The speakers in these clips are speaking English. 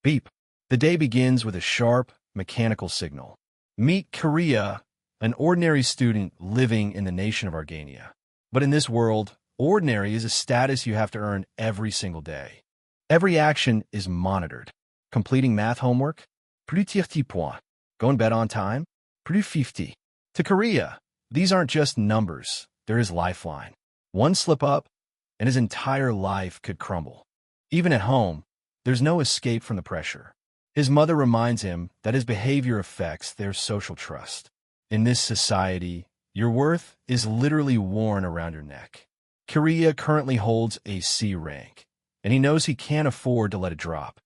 Beep. The day begins with a sharp, mechanical signal. Meet Korea, an ordinary student living in the nation of Argania. But in this world, ordinary is a status you have to earn every single day. Every action is monitored. Completing math homework? Plus 30 points. Going to bed on time? Plus 50. To Korea, these aren't just numbers. They're his lifeline. One slip up, and his entire life could crumble. Even at home, there's no escape from the pressure. His mother reminds him that his behavior affects their social trust. In this society, your worth is literally worn around your neck. Korea currently holds a C rank, and he knows he can't afford to let it drop.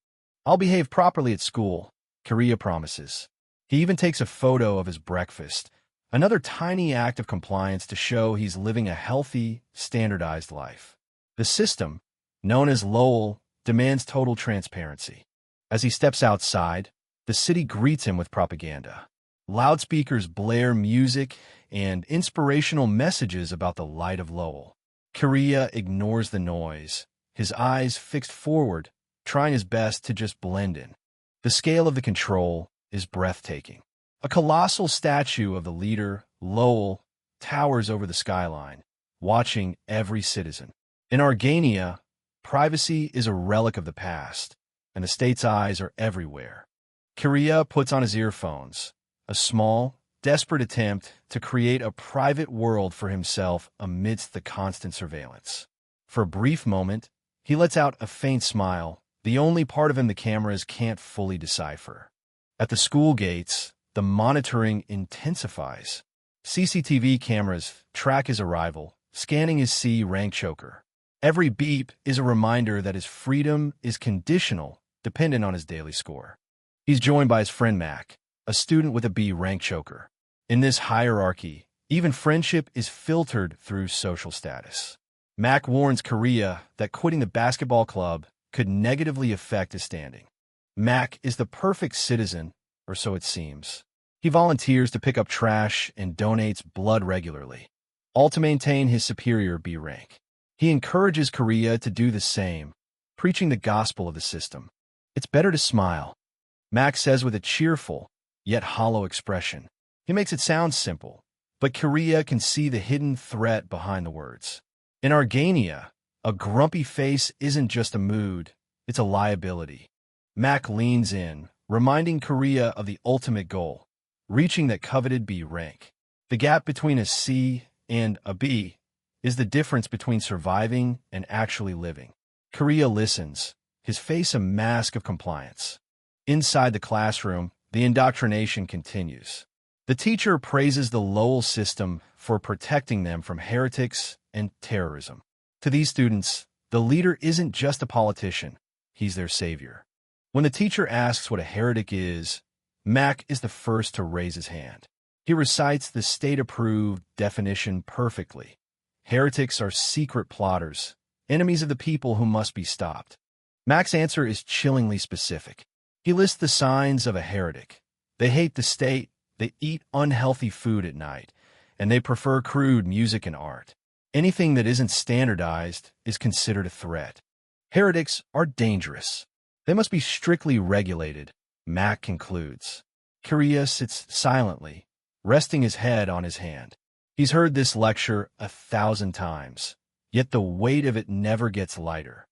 I'll behave properly at school, Korea promises. He even takes a photo of his breakfast, another tiny act of compliance to show he's living a healthy, standardized life. The system, known as Lowell, demands total transparency. As he steps outside, the city greets him with propaganda. Loudspeakers blare music and inspirational messages about the light of Lowell. Korea ignores the noise, his eyes fixed forward, trying his best to just blend in. The scale of the control is breathtaking. A colossal statue of the leader, Lowell, towers over the skyline, watching every citizen. In Argania, privacy is a relic of the past, and the state's eyes are everywhere. Korea puts on his earphones, a small, desperate attempt to create a private world for himself amidst the constant surveillance. For a brief moment, he lets out a faint smile, the only part of him the cameras can't fully decipher. At the school gates, the monitoring intensifies. CCTV cameras track his arrival, scanning his C-rank choker. Every beep is a reminder that his freedom is conditional, dependent on his daily score. He's joined by his friend Mac, a student with a B-rank choker. In this hierarchy, even friendship is filtered through social status. Mac warns Korea that quitting the basketball club could negatively affect his standing. Mac is the perfect citizen, or so it seems. He volunteers to pick up trash and donates blood regularly, all to maintain his superior B rank. He encourages Korea to do the same, preaching the gospel of the system. It's better to smile, Mac says with a cheerful, yet hollow expression. He makes it sound simple, but Korea can see the hidden threat behind the words. In Argania, a grumpy face isn't just a mood, it's a liability. Mac leans in, reminding Korea of the ultimate goal, reaching that coveted B rank. The gap between a C and a B is the difference between surviving and actually living. Korea listens, his face a mask of compliance. Inside the classroom, the indoctrination continues. The teacher praises the Lowell system for protecting them from heretics and terrorism. To these students, the leader isn't just a politician, he's their savior. When the teacher asks what a heretic is, Mac is the first to raise his hand. He recites the state-approved definition perfectly. Heretics are secret plotters, enemies of the people who must be stopped. Mac's answer is chillingly specific. He lists the signs of a heretic. They hate the state, they eat unhealthy food at night, and they prefer crude music and art. Anything that isn't standardized is considered a threat. Heretics are dangerous. They must be strictly regulated, Mac concludes. Korea sits silently, resting his head on his hand. He's heard this lecture 1,000 times, yet the weight of it never gets lighter.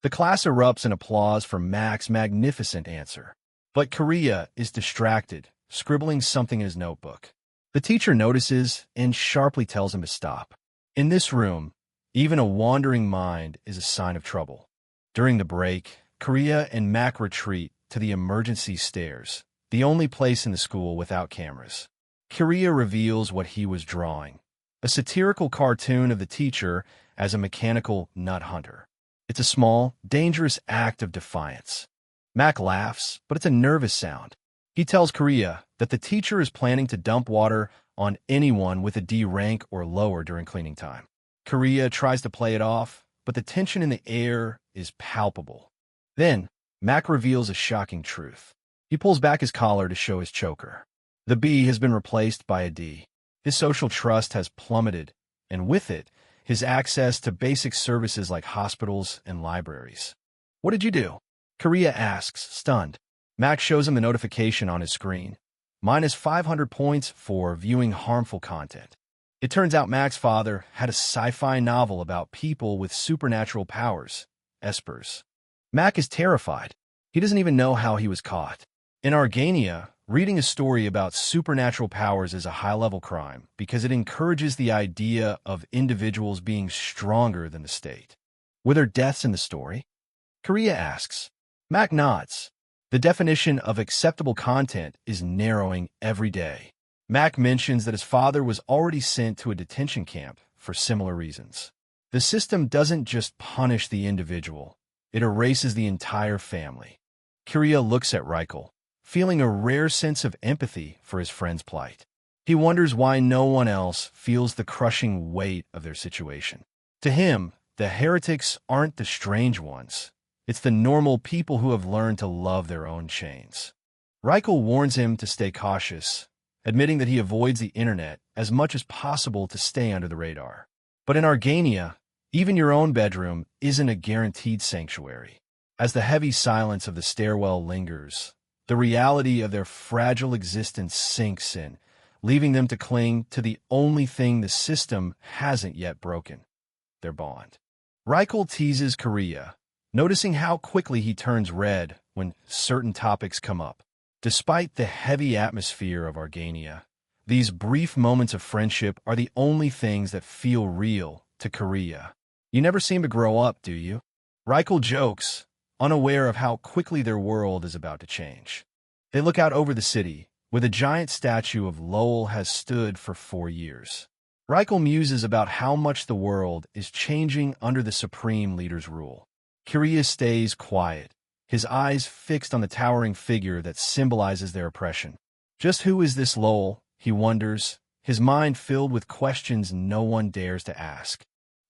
The class erupts in applause for Mac's magnificent answer. But Korea is distracted, scribbling something in his notebook. The teacher notices and sharply tells him to stop. In this room, even a wandering mind is a sign of trouble. During the break, Korea and Mac retreat to the emergency stairs, the only place in the school without cameras. Korea reveals what he was drawing, a satirical cartoon of the teacher as a mechanical nut hunter. It's a small, dangerous act of defiance. Mac laughs, but it's a nervous sound. He tells Korea that the teacher is planning to dump water on anyone with a D rank or lower during cleaning time. Korea tries to play it off, but the tension in the air is palpable. Then, Mac reveals a shocking truth. He pulls back his collar to show his choker. The B has been replaced by a D. His social trust has plummeted, and with it, his access to basic services like hospitals and libraries. "What did you do?" Korea asks, stunned. Mac shows him the notification on his screen. Minus 500 points for viewing harmful content. It turns out Mac's father had a sci-fi novel about people with supernatural powers, espers. Mac is terrified. He doesn't even know how he was caught. In Argania, reading a story about supernatural powers is a high-level crime because it encourages the idea of individuals being stronger than the state. Were there deaths in the story? Korea asks. Mac nods. The definition of acceptable content is narrowing every day. Mac mentions that his father was already sent to a detention camp for similar reasons. The system doesn't just punish the individual, it erases the entire family. Korea looks at Reichel, feeling a rare sense of empathy for his friend's plight. He wonders why no one else feels the crushing weight of their situation. To him, the heretics aren't the strange ones. It's the normal people who have learned to love their own chains. Reichel warns him to stay cautious, admitting that he avoids the internet as much as possible to stay under the radar. But in Argania, even your own bedroom isn't a guaranteed sanctuary. As the heavy silence of the stairwell lingers, the reality of their fragile existence sinks in, leaving them to cling to the only thing the system hasn't yet broken, their bond. Reichel teases Korea, noticing how quickly he turns red when certain topics come up. Despite the heavy atmosphere of Argania, these brief moments of friendship are the only things that feel real to Korea. You never seem to grow up, do you? Reichel jokes, unaware of how quickly their world is about to change. They look out over the city, where the giant statue of Lowell has stood for 4 years. Reichel muses about how much the world is changing under the supreme leader's rule. Korea stays quiet, his eyes fixed on the towering figure that symbolizes their oppression. Just who is this Lowell, he wonders, his mind filled with questions no one dares to ask.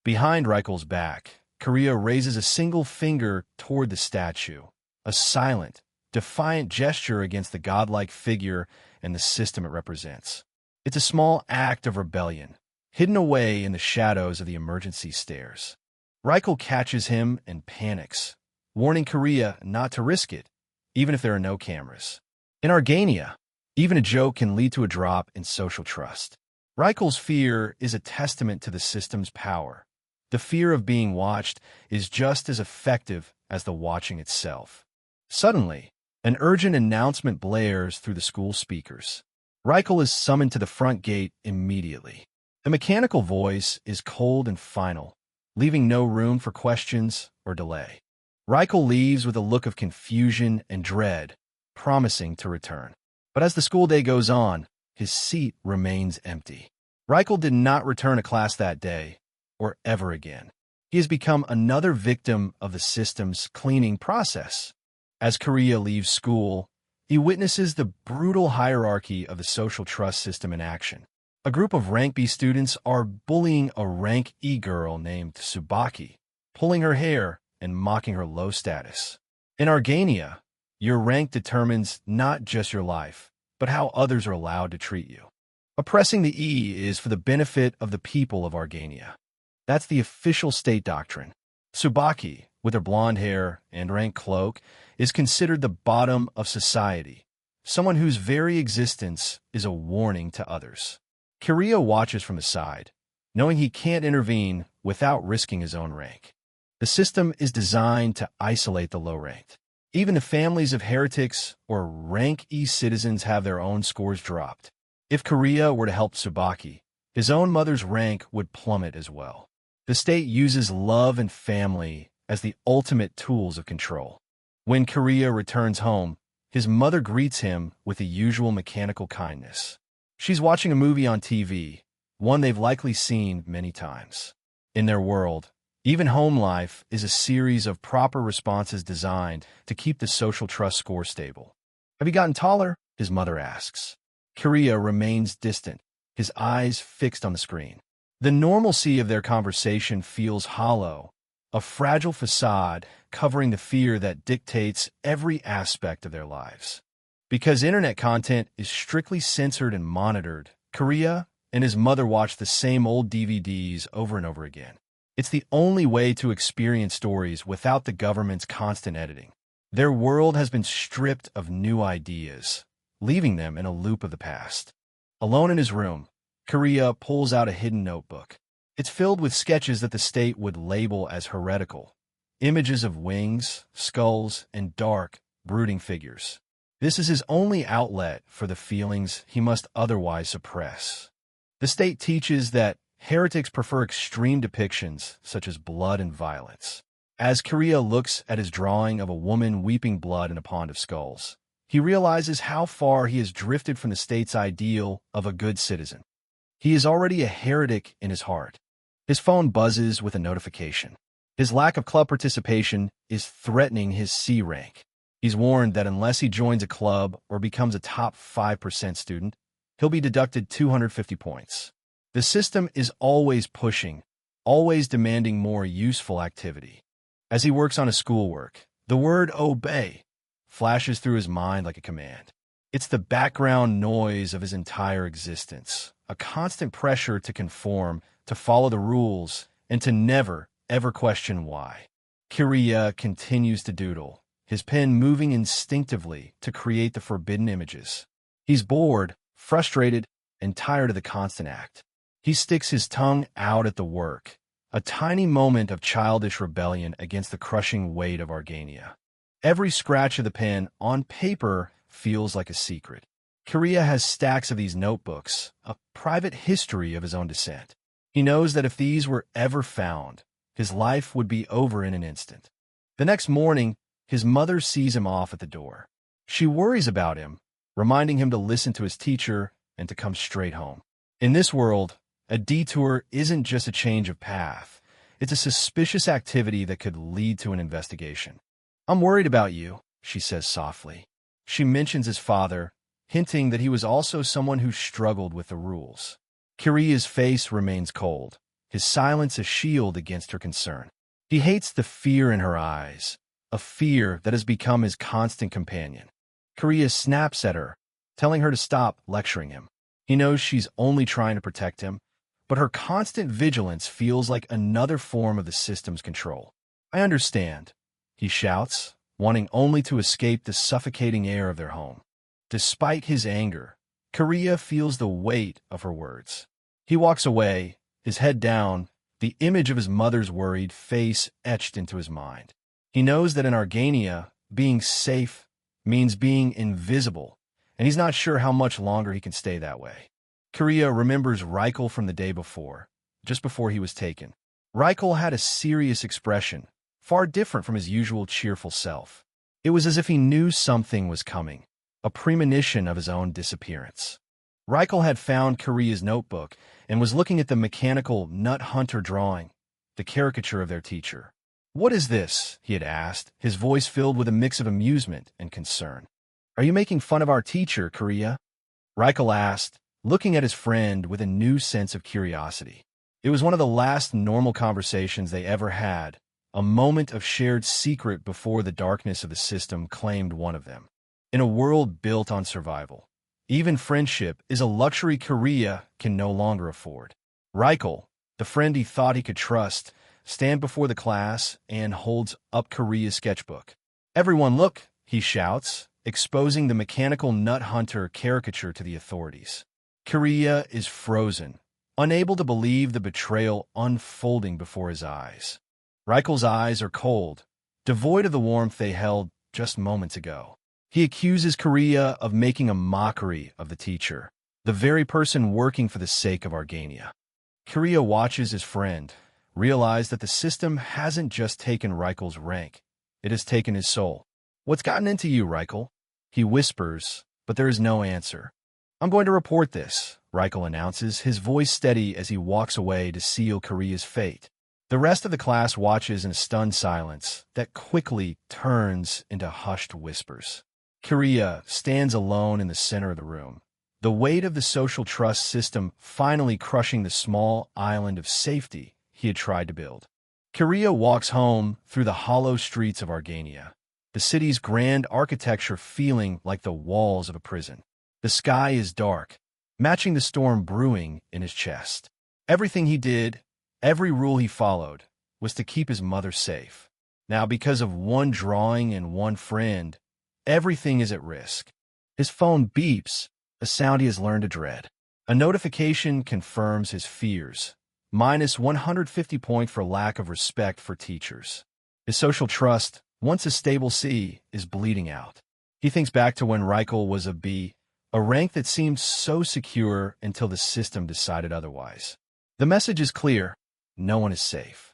Behind Reichel's back, Korea raises a single finger toward the statue, a silent, defiant gesture against the godlike figure and the system it represents. It's a small act of rebellion, hidden away in the shadows of the emergency stairs. Reichel catches him and panics, warning Korea not to risk it, even if there are no cameras. In Argania, even a joke can lead to a drop in social trust. Reichel's fear is a testament to the system's power. The fear of being watched is just as effective as the watching itself. Suddenly, an urgent announcement blares through the school speakers. Reichel is summoned to the front gate immediately. The mechanical voice is cold and final, leaving no room for questions or delay. Reichel leaves with a look of confusion and dread, promising to return. But as the school day goes on, his seat remains empty. Reichel did not return to class that day, or ever again. He has become another victim of the system's cleaning process. As Korea leaves school, he witnesses the brutal hierarchy of the social trust system in action. A group of rank B students are bullying a rank E girl named Tsubaki, pulling her hair and mocking her low status. In Argania, your rank determines not just your life, but how others are allowed to treat you. Oppressing the E is for the benefit of the people of Argania. That's the official state doctrine. Tsubaki, with her blonde hair and rank cloak, is considered the bottom of society, someone whose very existence is a warning to others. Korea watches from the side, knowing he can't intervene without risking his own rank. The system is designed to isolate the low-ranked. Even the families of heretics or rank E citizens have their own scores dropped. If Korea were to help Tsubaki, his own mother's rank would plummet as well. The state uses love and family as the ultimate tools of control. When Korea returns home, his mother greets him with the usual mechanical kindness. She's watching a movie on TV, one they've likely seen many times. In their world, even home life is a series of proper responses designed to keep the social trust score stable. Have you gotten taller? His mother asks. Korea remains distant, his eyes fixed on the screen. The normalcy of their conversation feels hollow, a fragile facade covering the fear that dictates every aspect of their lives. Because internet content is strictly censored and monitored, Korea and his mother watch the same old DVDs over and over again. It's the only way to experience stories without the government's constant editing. Their world has been stripped of new ideas, leaving them in a loop of the past. Alone in his room, Korea pulls out a hidden notebook. It's filled with sketches that the state would label as heretical, images of wings, skulls, and dark, brooding figures. This is his only outlet for the feelings he must otherwise suppress. The state teaches that heretics prefer extreme depictions such as blood and violence. As Korea looks at his drawing of a woman weeping blood in a pond of skulls, he realizes how far he has drifted from the state's ideal of a good citizen. He is already a heretic in his heart. His phone buzzes with a notification. His lack of club participation is threatening his C rank. He's warned that unless he joins a club or becomes a top 5% student, he'll be deducted 250 points. The system is always pushing, always demanding more useful activity. As he works on his schoolwork, the word obey flashes through his mind like a command. It's the background noise of his entire existence, a constant pressure to conform, to follow the rules, and to never, ever question why. Korea continues to doodle, his pen moving instinctively to create the forbidden images. He's bored, frustrated, and tired of the constant act. He sticks his tongue out at the work, a tiny moment of childish rebellion against the crushing weight of Argania. Every scratch of the pen on paper feels like a secret. Korea has stacks of these notebooks, a private history of his own descent. He knows that if these were ever found, his life would be over in an instant. The next morning, his mother sees him off at the door. She worries about him, reminding him to listen to his teacher and to come straight home. In this world, a detour isn't just a change of path. It's a suspicious activity that could lead to an investigation. "I'm worried about you," she says softly. She mentions his father, hinting that he was also someone who struggled with the rules. Korea's face remains cold, his silence a shield against her concern. He hates the fear in her eyes, a fear that has become his constant companion. Korea snaps at her, telling her to stop lecturing him. He knows she's only trying to protect him, but her constant vigilance feels like another form of the system's control. "I understand," he shouts, wanting only to escape the suffocating air of their home. Despite his anger, Korea feels the weight of her words. He walks away, his head down, the image of his mother's worried face etched into his mind. He knows that in Argania, being safe means being invisible, and he's not sure how much longer he can stay that way. Korea remembers Reichel from the day before, just before he was taken. Reichel had a serious expression, far different from his usual cheerful self. It was as if he knew something was coming, a premonition of his own disappearance. Reichel had found Korea's notebook and was looking at the mechanical nut hunter drawing, the caricature of their teacher. "What is this?" he had asked, his voice filled with a mix of amusement and concern. "Are you making fun of our teacher, Korea?" Reichel asked, looking at his friend with a new sense of curiosity. It was one of the last normal conversations they ever had, a moment of shared secret before the darkness of the system claimed one of them. In a world built on survival, even friendship is a luxury Korea can no longer afford. Reichel, the friend he thought he could trust, stands before the class and holds up Korea's sketchbook. "Everyone look," he shouts, exposing the mechanical nut hunter caricature to the authorities. Korea is frozen, unable to believe the betrayal unfolding before his eyes. Reichel's eyes are cold, devoid of the warmth they held just moments ago. He accuses Korea of making a mockery of the teacher, the very person working for the sake of Argania. Korea watches his friend, realize that the system hasn't just taken Reichel's rank, it has taken his soul. "What's gotten into you, Reichel?" He whispers, but there is no answer. "I'm going to report this," Reichel announces, his voice steady as he walks away to seal Korea's fate. The rest of the class watches in a stunned silence that quickly turns into hushed whispers. Korea stands alone in the center of the room, the weight of the social trust system finally crushing the small island of safety he had tried to build. Korea walks home through the hollow streets of Argania, the city's grand architecture feeling like the walls of a prison. The sky is dark, matching the storm brewing in his chest. Everything he did, every rule he followed, was to keep his mother safe. Now, because of one drawing and one friend, everything is at risk. His phone beeps, a sound he has learned to dread. A notification confirms his fears, minus 150 points for lack of respect for teachers. His social trust, once a stable C, is bleeding out. He thinks back to when Reichel was a B, a rank that seemed so secure until the system decided otherwise. The message is clear: no one is safe.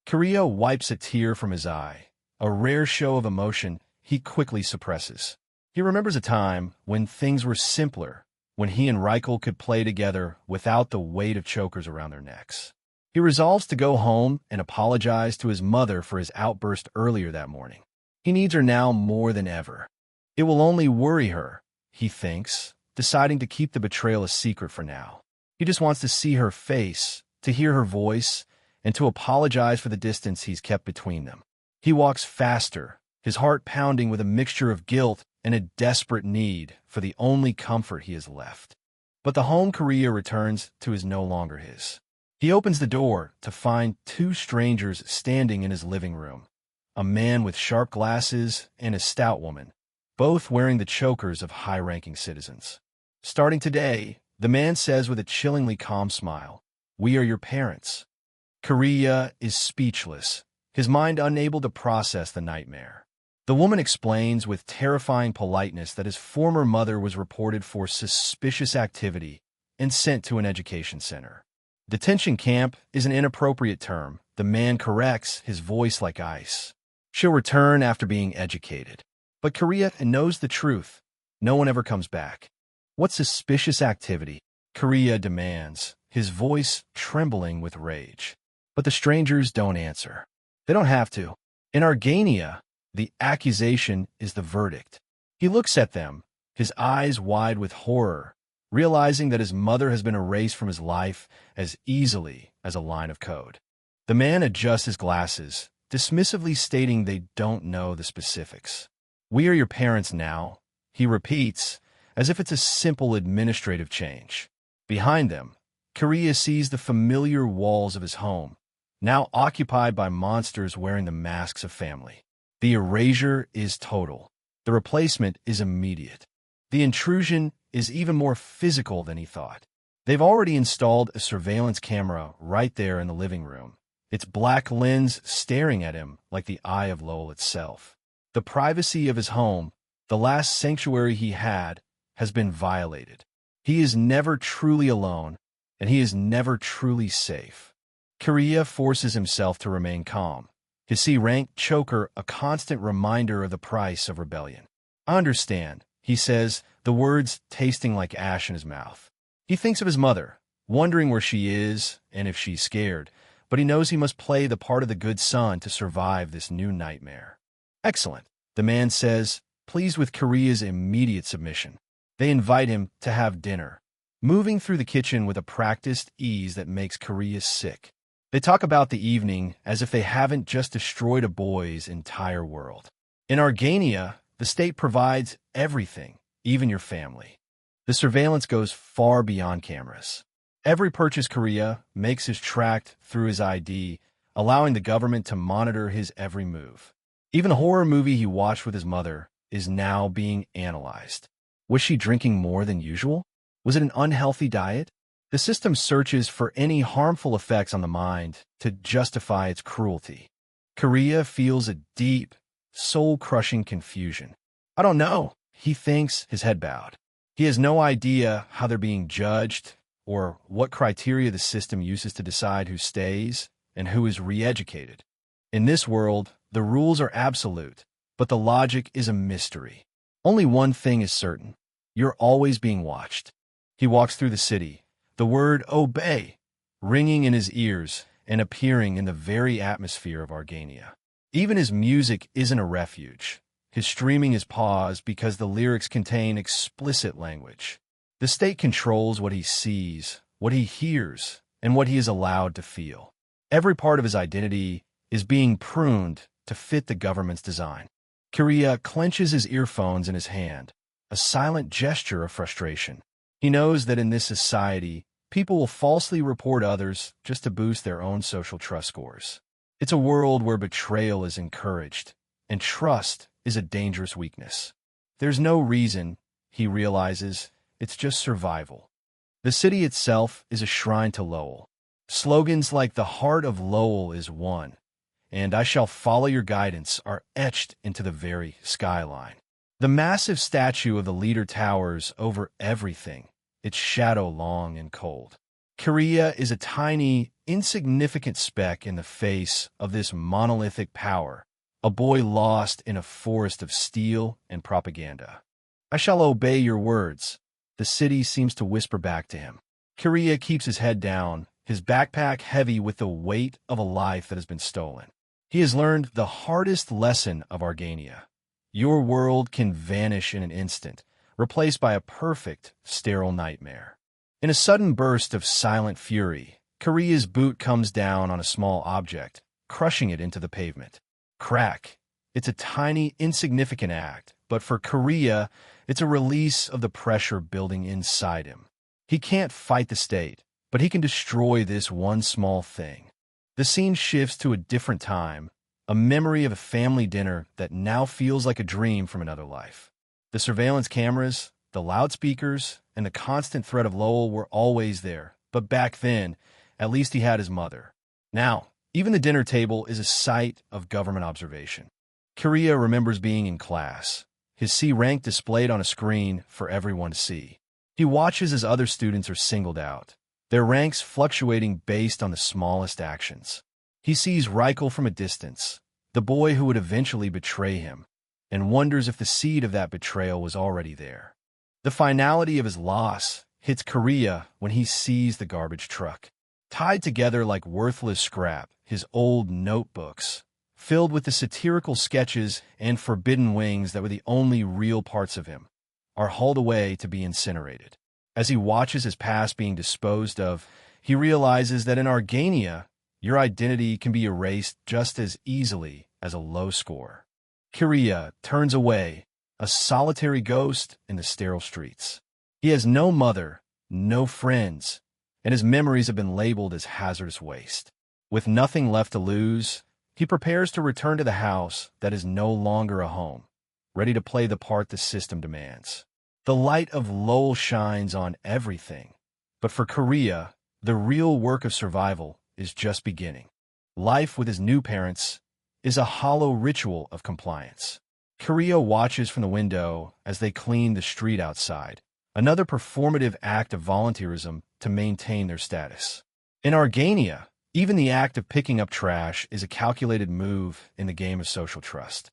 Korea wipes a tear from his eye, a rare show of emotion he quickly suppresses. He remembers a time when things were simpler, when he and Reichel could play together without the weight of chokers around their necks. He resolves to go home and apologize to his mother for his outburst earlier that morning. He needs her now more than ever. It will only worry her, he thinks, deciding to keep the betrayal a secret for now. He just wants to see her face, to hear her voice, and to apologize for the distance he's kept between them. He walks faster, his heart pounding with a mixture of guilt and a desperate need for the only comfort he has left. But the home Korea returns to is no longer his. He opens the door to find two strangers standing in his living room, a man with sharp glasses and a stout woman, both wearing the chokers of high-ranking citizens. Starting today, the man says with a chillingly calm smile, "We are your parents." Korea is speechless, his mind unable to process the nightmare. The woman explains with terrifying politeness that his former mother was reported for suspicious activity and sent to an education center. Detention camp is an inappropriate term. The man corrects, his voice like ice. She'll return after being educated. But Korea knows the truth. No one ever comes back. What suspicious activity? Korea demands, his voice trembling with rage. But the strangers don't answer. They don't have to. In Argania, the accusation is the verdict. He looks at them, his eyes wide with horror, realizing that his mother has been erased from his life as easily as a line of code. The man adjusts his glasses, dismissively stating they don't know the specifics. "We are your parents now," he repeats, as if it's a simple administrative change. Behind them, Korea sees the familiar walls of his home, now occupied by monsters wearing the masks of family. The erasure is total. The replacement is immediate. The intrusion is even more physical than he thought. They've already installed a surveillance camera right there in the living room, its black lens staring at him like the eye of Lowell itself. The privacy of his home, the last sanctuary he had, has been violated. He is never truly alone, and he is never truly safe. Korea forces himself to remain calm, his C-rank choker a constant reminder of the price of rebellion. "I understand," he says, the words tasting like ash in his mouth. He thinks of his mother, wondering where she is and if she's scared, but he knows he must play the part of the good son to survive this new nightmare. "Excellent," the man says, pleased with Korea's immediate submission. They invite him to have dinner, moving through the kitchen with a practiced ease that makes Korea sick. They talk about the evening as if they haven't just destroyed a boy's entire world. In Argania, the state provides everything, even your family. The surveillance goes far beyond cameras. Every purchase Korea makes is tracked through his ID, allowing the government to monitor his every move. Even a horror movie he watched with his mother is now being analyzed. Was she drinking more than usual? Was it an unhealthy diet? The system searches for any harmful effects on the mind to justify its cruelty. Korea feels a deep, soul-crushing confusion. "I don't know," he thinks, his head bowed. He has no idea how they're being judged or what criteria the system uses to decide who stays and who is re-educated. In this world, the rules are absolute, but the logic is a mystery. Only one thing is certain: you're always being watched. He walks through the city, the word "obey" ringing in his ears and appearing in the very atmosphere of Argania. Even his music isn't a refuge. His streaming is paused because the lyrics contain explicit language. The state controls what he sees, what he hears, and what he is allowed to feel. Every part of his identity is being pruned to fit the government's design. Korea clenches his earphones in his hand, a silent gesture of frustration. He knows that in this society, people will falsely report others just to boost their own social trust scores. It's a world where betrayal is encouraged, and trust is a dangerous weakness. There's no reason, he realizes, it's just survival. The city itself is a shrine to Lowell. Slogans like "The heart of Lowell is one," and "I shall follow your guidance" are etched into the very skyline. The massive statue of the leader towers over everything, its shadow long and cold. Korea is a tiny, insignificant speck in the face of this monolithic power, a boy lost in a forest of steel and propaganda. "I shall obey your words," the city seems to whisper back to him. Korea keeps his head down, his backpack heavy with the weight of a life that has been stolen. He has learned the hardest lesson of Argania. Your world can vanish in an instant, replaced by a perfect, sterile nightmare. In a sudden burst of silent fury, Korea's boot comes down on a small object, crushing it into the pavement. Crack. It's a tiny, insignificant act, but for Korea, it's a release of the pressure building inside him. He can't fight the state, but he can destroy this one small thing. The scene shifts to a different time, a memory of a family dinner that now feels like a dream from another life. The surveillance cameras, the loudspeakers, and the constant threat of Lowell were always there, but back then, at least he had his mother. Now, even the dinner table is a site of government observation. Korea remembers being in class, his C rank displayed on a screen for everyone to see. He watches as other students are singled out, their ranks fluctuating based on the smallest actions. He sees Reichel from a distance, the boy who would eventually betray him, and wonders if the seed of that betrayal was already there. The finality of his loss hits Korea when he sees the garbage truck. Tied together like worthless scrap, his old notebooks, filled with the satirical sketches and forbidden wings that were the only real parts of him, are hauled away to be incinerated. As he watches his past being disposed of, he realizes that in Argania, your identity can be erased just as easily as a low score. Korea turns away, a solitary ghost in the sterile streets. He has no mother, no friends, and his memories have been labeled as hazardous waste. With nothing left to lose, he prepares to return to the house that is no longer a home, ready to play the part the system demands. The light of Lowell shines on everything, but for Korea, the real work of survival is just beginning. Life with his new parents is a hollow ritual of compliance. Korea watches from the window as they clean the street outside, another performative act of volunteerism to maintain their status. In Argania, even the act of picking up trash is a calculated move in the game of social trust.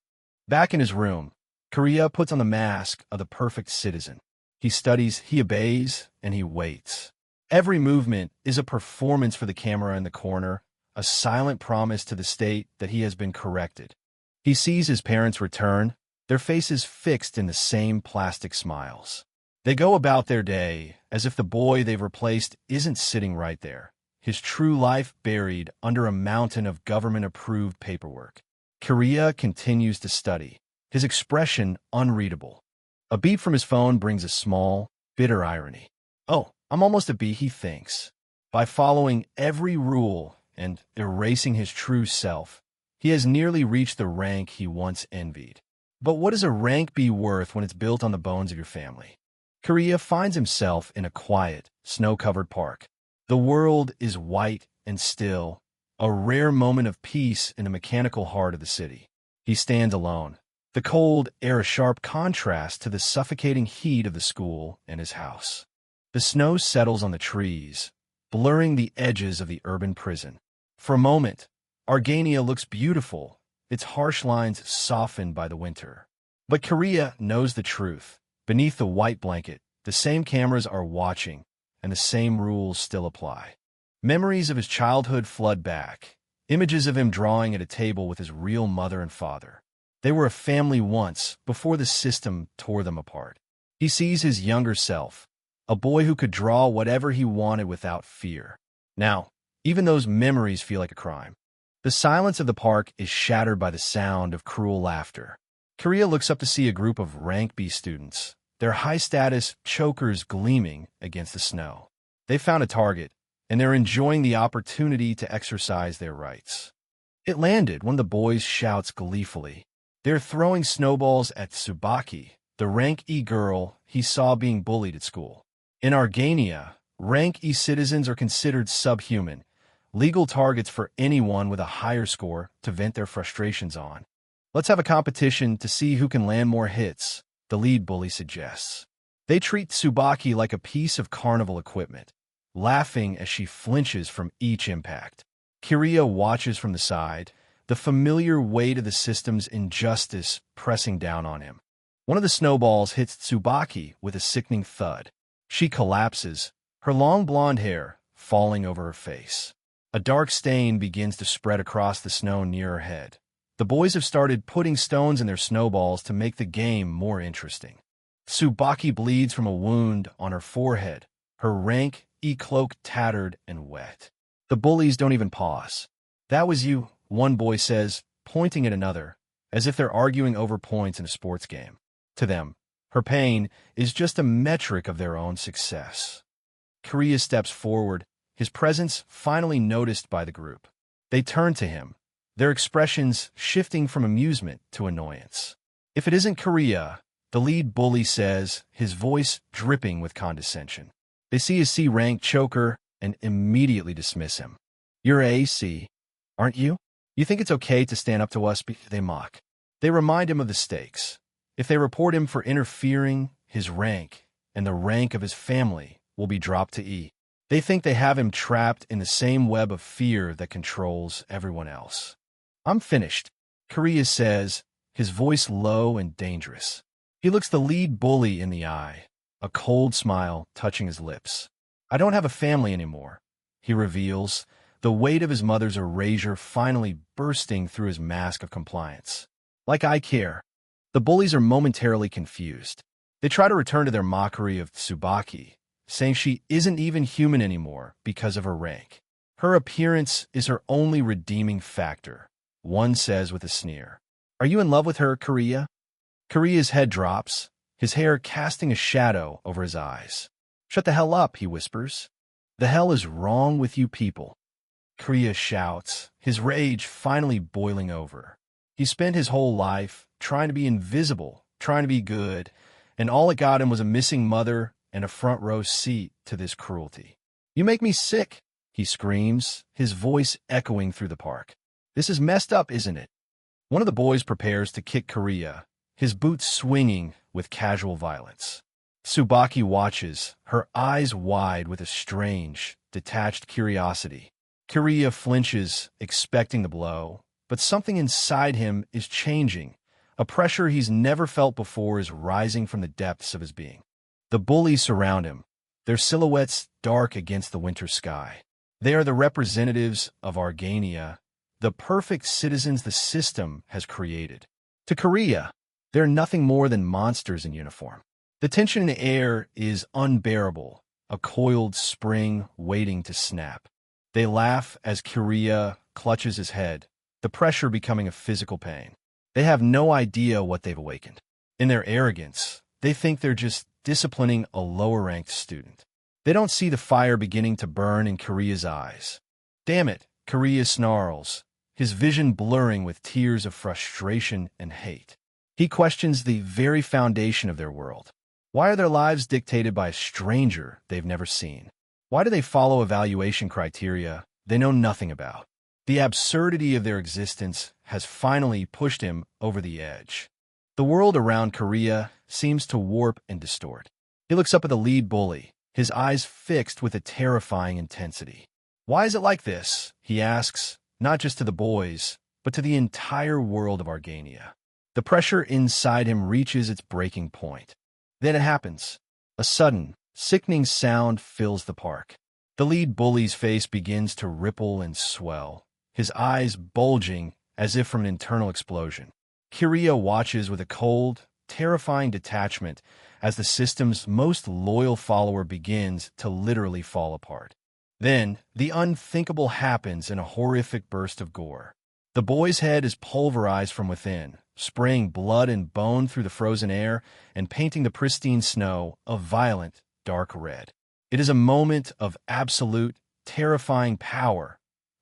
Back in his room, Korea puts on the mask of the perfect citizen. He studies, he obeys, and he waits. Every movement is a performance for the camera in the corner, a silent promise to the state that he has been corrected. He sees his parents return, their faces fixed in the same plastic smiles. They go about their day as if the boy they've replaced isn't sitting right there, his true life buried under a mountain of government-approved paperwork. Korea continues to study, his expression unreadable. A beep from his phone brings a small, bitter irony. "Oh, I'm almost a bee," he thinks. By following every rule and erasing his true self, he has nearly reached the rank he once envied. But what does a rank be worth when it's built on the bones of your family? Korea finds himself in a quiet, snow-covered park. The world is white and still, a rare moment of peace in the mechanical heart of the city. He stands alone, the cold air a sharp contrast to the suffocating heat of the school and his house. The snow settles on the trees, blurring the edges of the urban prison. For a moment, Argania looks beautiful, its harsh lines softened by the winter. But Korea knows the truth. Beneath the white blanket, the same cameras are watching, and the same rules still apply. Memories of his childhood flood back, images of him drawing at a table with his real mother and father. They were a family once, before the system tore them apart. He sees his younger self, a boy who could draw whatever he wanted without fear. Now, even those memories feel like a crime. The silence of the park is shattered by the sound of cruel laughter. Korea looks up to see a group of rank B students, their high-status chokers gleaming against the snow. They found a target, and they're enjoying the opportunity to exercise their rights. It landed. One of the boys shouts gleefully. They're throwing snowballs at Tsubaki, the rank E girl he saw being bullied at school. In Argania, rank E citizens are considered subhuman, legal targets for anyone with a higher score to vent their frustrations on. Let's have a competition to see who can land more hits, the lead bully suggests. They treat Tsubaki like a piece of carnival equipment, laughing as she flinches from each impact. Kiriya watches from the side, the familiar weight of the system's injustice pressing down on him. One of the snowballs hits Tsubaki with a sickening thud. She collapses, her long blonde hair falling over her face. A dark stain begins to spread across the snow near her head. The boys have started putting stones in their snowballs to make the game more interesting. Tsubaki bleeds from a wound on her forehead, her rank E cloak tattered and wet. The bullies don't even pause. That was you, one boy says, pointing at another, as if they're arguing over points in a sports game. To them, her pain is just a metric of their own success. Kiriya steps forward, his presence finally noticed by the group. They turn to him, their expressions shifting from amusement to annoyance. If it isn't Kiriya, the lead bully says, his voice dripping with condescension. They see his C-rank choker and immediately dismiss him. You're AC, aren't you? You think it's okay to stand up to us? They mock. They remind him of the stakes. If they report him for interfering, his rank and the rank of his family will be dropped to E. They think they have him trapped in the same web of fear that controls everyone else. I'm finished, Kiriya says, his voice low and dangerous. He looks the lead bully in the eye, a cold smile touching his lips. I don't have a family anymore, he reveals, the weight of his mother's erasure finally bursting through his mask of compliance. Like I care. The bullies are momentarily confused. They try to return to their mockery of Tsubaki, saying she isn't even human anymore because of her rank. Her appearance is her only redeeming factor, one says with a sneer. Are you in love with her, Kiriya? Kiriya's head drops, his hair casting a shadow over his eyes. Shut the hell up, he whispers. The hell is wrong with you people? Kiriya shouts, his rage finally boiling over. He spent his whole life trying to be invisible, trying to be good, and all it got him was a missing mother and a front-row seat to this cruelty. You make me sick, he screams, his voice echoing through the park. This is messed up, isn't it? One of the boys prepares to kick Kiriya, his boots swinging with casual violence. Tsubaki watches, her eyes wide with a strange, detached curiosity. Kiriya flinches, expecting the blow, but something inside him is changing. A pressure he's never felt before is rising from the depths of his being. The bullies surround him, their silhouettes dark against the winter sky. They are the representatives of Argania, the perfect citizens the system has created. To Kiriya, they're nothing more than monsters in uniform. The tension in the air is unbearable, a coiled spring waiting to snap. They laugh as Kiriya clutches his head, the pressure becoming a physical pain. They have no idea what they've awakened. In their arrogance, they think they're just disciplining a lower-ranked student. They don't see the fire beginning to burn in Kiriya's eyes. Damn it, Kiriya snarls, his vision blurring with tears of frustration and hate. He questions the very foundation of their world. Why are their lives dictated by a stranger they've never seen? Why do they follow evaluation criteria they know nothing about? The absurdity of their existence has finally pushed him over the edge. The world around Kiriya seems to warp and distort. He looks up at the lead bully, his eyes fixed with a terrifying intensity. Why is it like this? He asks, not just to the boys, but to the entire world of Argania. The pressure inside him reaches its breaking point. Then it happens. A sudden, sickening sound fills the park. The lead bully's face begins to ripple and swell, his eyes bulging as if from an internal explosion. Kiriya watches with a cold, terrifying detachment as the system's most loyal follower begins to literally fall apart. Then, the unthinkable happens in a horrific burst of gore. The boy's head is pulverized from within, spraying blood and bone through the frozen air and painting the pristine snow a violent, dark red. It is a moment of absolute, terrifying power,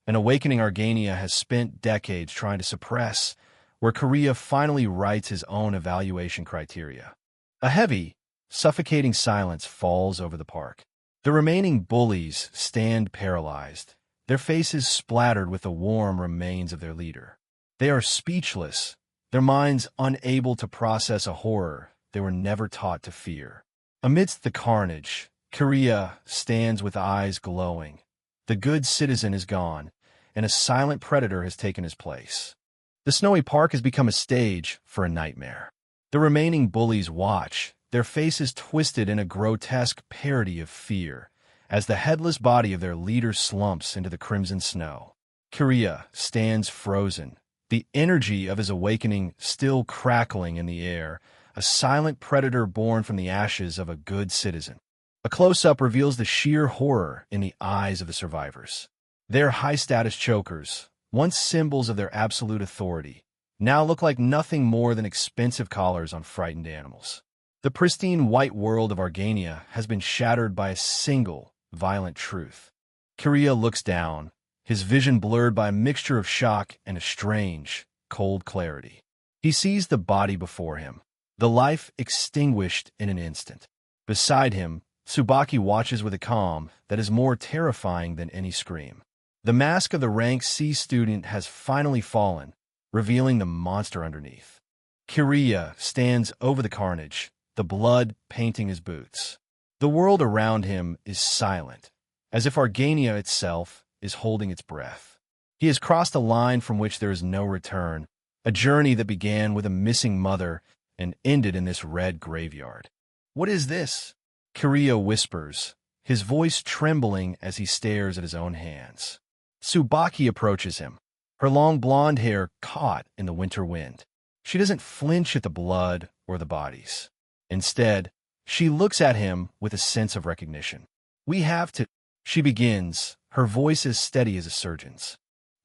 An awakening Argania has spent decades trying to suppress, where Korea finally writes his own evaluation criteria. A heavy, suffocating silence falls over the park. The remaining bullies stand paralyzed, their faces splattered with the warm remains of their leader. They are speechless, their minds unable to process a horror they were never taught to fear. Amidst the carnage, Korea stands with eyes glowing. The good citizen is gone, and a silent predator has taken his place. The snowy park has become a stage for a nightmare. The remaining bullies watch, their faces twisted in a grotesque parody of fear, as the headless body of their leader slumps into the crimson snow. Korea stands frozen, the energy of his awakening still crackling in the air, a silent predator born from the ashes of a good citizen. A close-up reveals the sheer horror in the eyes of the survivors. Their high-status chokers, once symbols of their absolute authority, now look like nothing more than expensive collars on frightened animals. The pristine white world of Argania has been shattered by a single, violent truth. Korea looks down, his vision blurred by a mixture of shock and a strange, cold clarity. He sees the body before him, the life extinguished in an instant. Beside him, Tsubaki watches with a calm that is more terrifying than any scream. The mask of the rank C student has finally fallen, revealing the monster underneath. Korea stands over the carnage, the blood painting his boots. The world around him is silent, as if Argania itself is holding its breath. He has crossed a line from which there is no return, a journey that began with a missing mother and ended in this red graveyard. "What is this?" Korea whispers, his voice trembling as he stares at his own hands. Tsubaki approaches him, her long blonde hair caught in the winter wind. She doesn't flinch at the blood or the bodies. Instead, she looks at him with a sense of recognition. "We have to," she begins, her voice as steady as a surgeon's.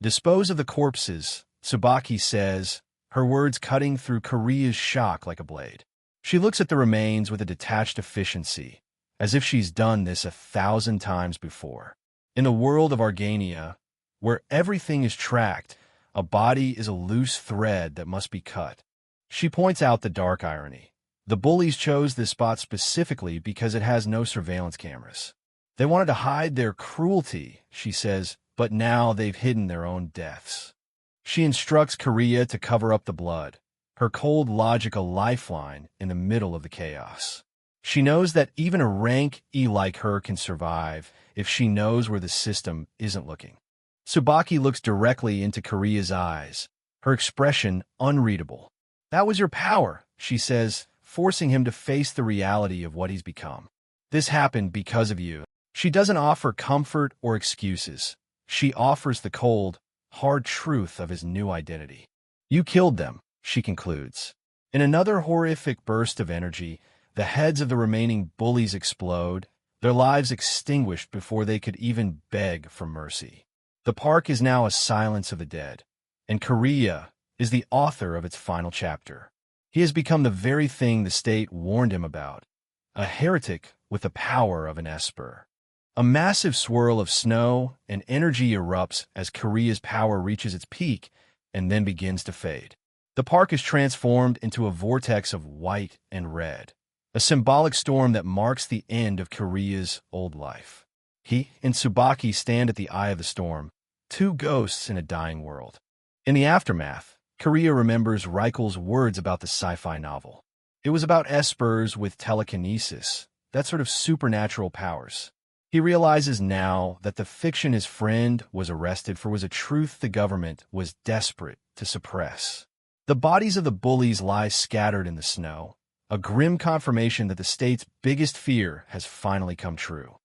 "Dispose of the corpses," Tsubaki says, her words cutting through Korea's shock like a blade. She looks at the remains with a detached efficiency, as if she's done this 1,000 times before. In the world of Argania, where everything is tracked, a body is a loose thread that must be cut. She points out the dark irony. The bullies chose this spot specifically because it has no surveillance cameras. They wanted to hide their cruelty, she says, but now they've hidden their own deaths. She instructs Korea to cover up the blood, her cold logic a lifeline in the middle of the chaos. She knows that even a rank E like her can survive if she knows where the system isn't looking. Tsubaki looks directly into Korea's eyes, her expression unreadable. "That was your power," she says, forcing him to face the reality of what he's become. "This happened because of you." She doesn't offer comfort or excuses. She offers the cold, hard truth of his new identity. "You killed them," she concludes. In another horrific burst of energy, the heads of the remaining bullies explode, their lives extinguished before they could even beg for mercy. The park is now a silence of the dead, and Korea is the author of its final chapter. He has become the very thing the state warned him about, a heretic with the power of an esper. A massive swirl of snow and energy erupts as Korea's power reaches its peak and then begins to fade. The park is transformed into a vortex of white and red, a symbolic storm that marks the end of Korea's old life. He and Tsubaki stand at the eye of the storm, two ghosts in a dying world. In the aftermath, Korea remembers Reichel's words about the sci-fi novel. It was about espers with telekinesis, that sort of supernatural powers. He realizes now that the fiction his friend was arrested for was a truth the government was desperate to suppress. The bodies of the bullies lie scattered in the snow, a grim confirmation that the state's biggest fear has finally come true.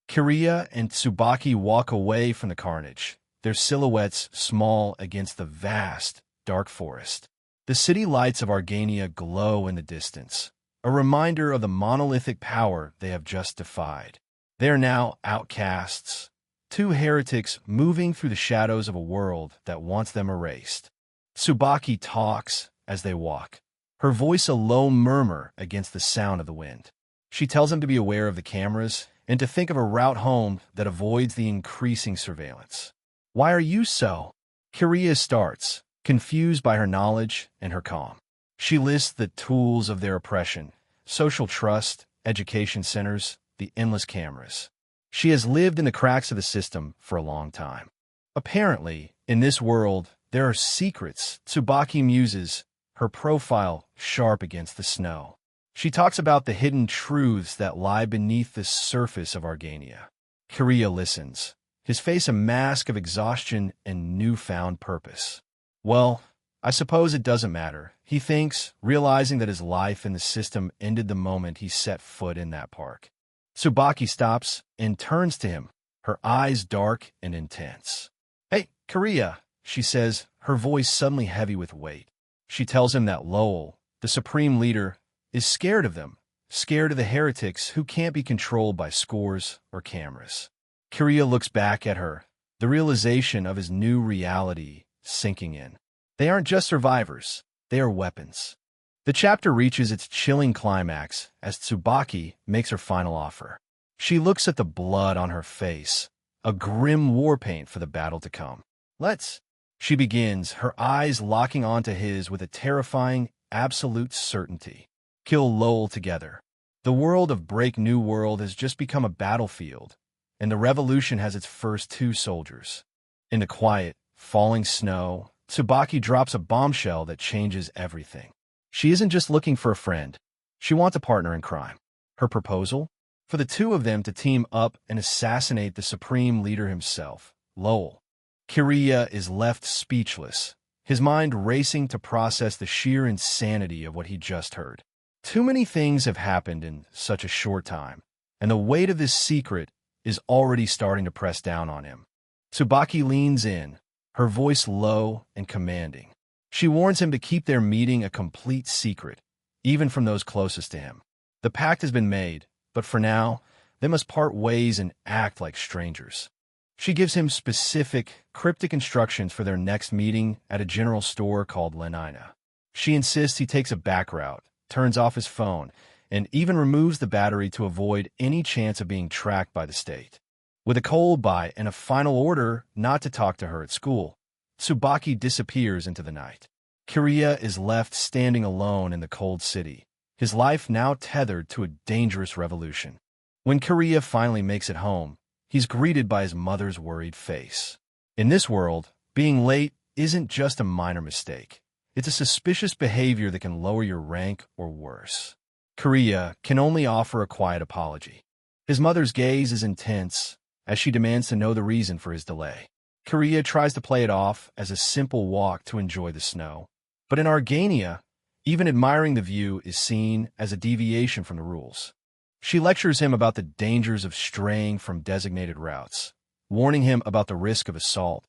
Korea and Tsubaki walk away from the carnage, their silhouettes small against the vast, dark forest. The city lights of Argania glow in the distance, a reminder of the monolithic power they have just defied. They are now outcasts, two heretics moving through the shadows of a world that wants them erased. Tsubaki talks as they walk, her voice a low murmur against the sound of the wind. She tells him to be aware of the cameras and to think of a route home that avoids the increasing surveillance. Why are you so? Kiriya starts, confused by her knowledge and her calm. She lists the tools of their oppression: social trust, education centers, the endless cameras. She has lived in the cracks of the system for a long time. Apparently, in this world, there are secrets, Tsubaki muses, her profile sharp against the snow. She talks about the hidden truths that lie beneath the surface of Argania. Kiriya listens, his face a mask of exhaustion and newfound purpose. Well, I suppose it doesn't matter, he thinks, realizing that his life in the system ended the moment he set foot in that park. Tsubaki stops and turns to him, her eyes dark and intense. Hey, Kiriya, she says, her voice suddenly heavy with weight. She tells him that Lowell, the supreme leader, is scared of them, scared of the heretics who can't be controlled by scores or cameras. Kiriya looks back at her, the realization of his new reality sinking in. They aren't just survivors, they are weapons. The chapter reaches its chilling climax as Tsubaki makes her final offer. She looks at the blood on her face, a grim war paint for the battle to come. Let's, she begins, her eyes locking onto his with a terrifying, absolute certainty. Kill Lowell together. The world of Break New World has just become a battlefield, and the revolution has its first 2 soldiers. In the quiet, falling snow, Tsubaki drops a bombshell that changes everything. She isn't just looking for a friend. She wants a partner in crime. Her proposal? For the 2 of them to team up and assassinate the supreme leader himself, Lowell. Kiriya is left speechless, his mind racing to process the sheer insanity of what he just heard. Too many things have happened in such a short time, and the weight of this secret is already starting to press down on him. Tsubaki leans in, her voice low and commanding. She warns him to keep their meeting a complete secret, even from those closest to him. The pact has been made, but for now, they must part ways and act like strangers. She gives him specific, cryptic instructions for their next meeting at a general store called Lenina. She insists he takes a back route, turns off his phone, and even removes the battery to avoid any chance of being tracked by the state. With a cold bite and a final order not to talk to her at school, Tsubaki disappears into the night. Kiriya is left standing alone in the cold city, his life now tethered to a dangerous revolution. When Kiriya finally makes it home, he's greeted by his mother's worried face. In this world, being late isn't just a minor mistake. It's a suspicious behavior that can lower your rank or worse. Kiriya can only offer a quiet apology. His mother's gaze is intense as she demands to know the reason for his delay. Kiriya tries to play it off as a simple walk to enjoy the snow. But in Argania, even admiring the view is seen as a deviation from the rules. She lectures him about the dangers of straying from designated routes, warning him about the risk of assault.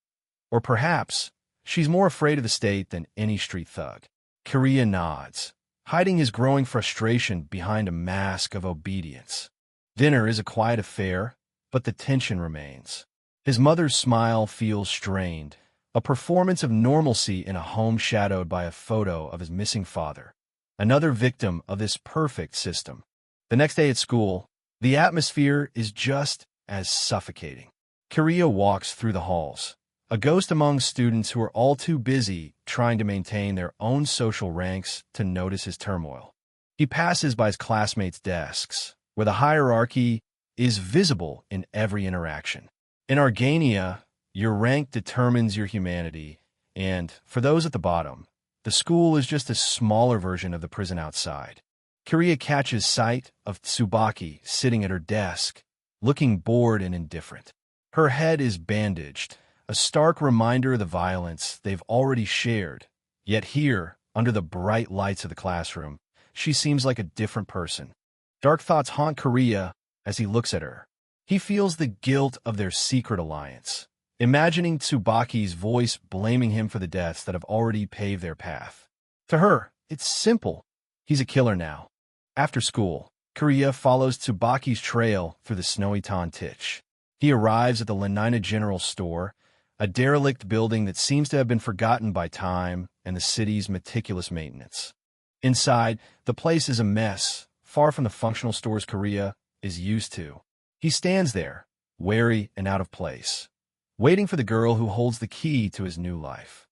Or perhaps, she's more afraid of the state than any street thug. Kiriya nods, hiding his growing frustration behind a mask of obedience. Dinner is a quiet affair, but the tension remains. His mother's smile feels strained, a performance of normalcy in a home shadowed by a photo of his missing father, another victim of this perfect system. The next day at school, the atmosphere is just as suffocating. Kiriya walks through the halls, a ghost among students who are all too busy trying to maintain their own social ranks to notice his turmoil. He passes by his classmates' desks, where the hierarchy is visible in every interaction. In Argania, your rank determines your humanity, and, for those at the bottom, the school is just a smaller version of the prison outside. Kiriya catches sight of Tsubaki sitting at her desk, looking bored and indifferent. Her head is bandaged, a stark reminder of the violence they've already shared. Yet here, under the bright lights of the classroom, she seems like a different person. Dark thoughts haunt Kiriya as he looks at her. He feels the guilt of their secret alliance, imagining Tsubaki's voice blaming him for the deaths that have already paved their path. To her, it's simple. He's a killer now. After school, Kiriya follows Tsubaki's trail through the snowy Tich. He arrives at the Lenina General Store, a derelict building that seems to have been forgotten by time and the city's meticulous maintenance. Inside, the place is a mess, far from the functional stores Kiriya is used to. He stands there, wary and out of place, waiting for the girl who holds the key to his new life.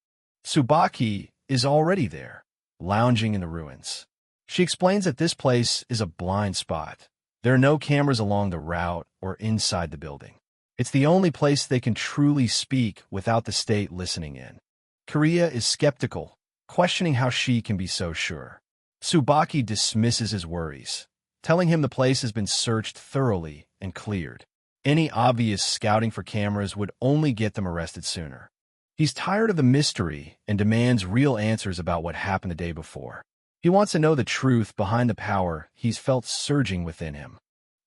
Tsubaki is already there, lounging in the ruins. She explains that this place is a blind spot. There are no cameras along the route or inside the building. It's the only place they can truly speak without the state listening in. Kariya is skeptical, questioning how she can be so sure. Tsubaki dismisses his worries, telling him the place has been searched thoroughly and cleared. Any obvious scouting for cameras would only get them arrested sooner. He's tired of the mystery and demands real answers about what happened the day before. He wants to know the truth behind the power he's felt surging within him.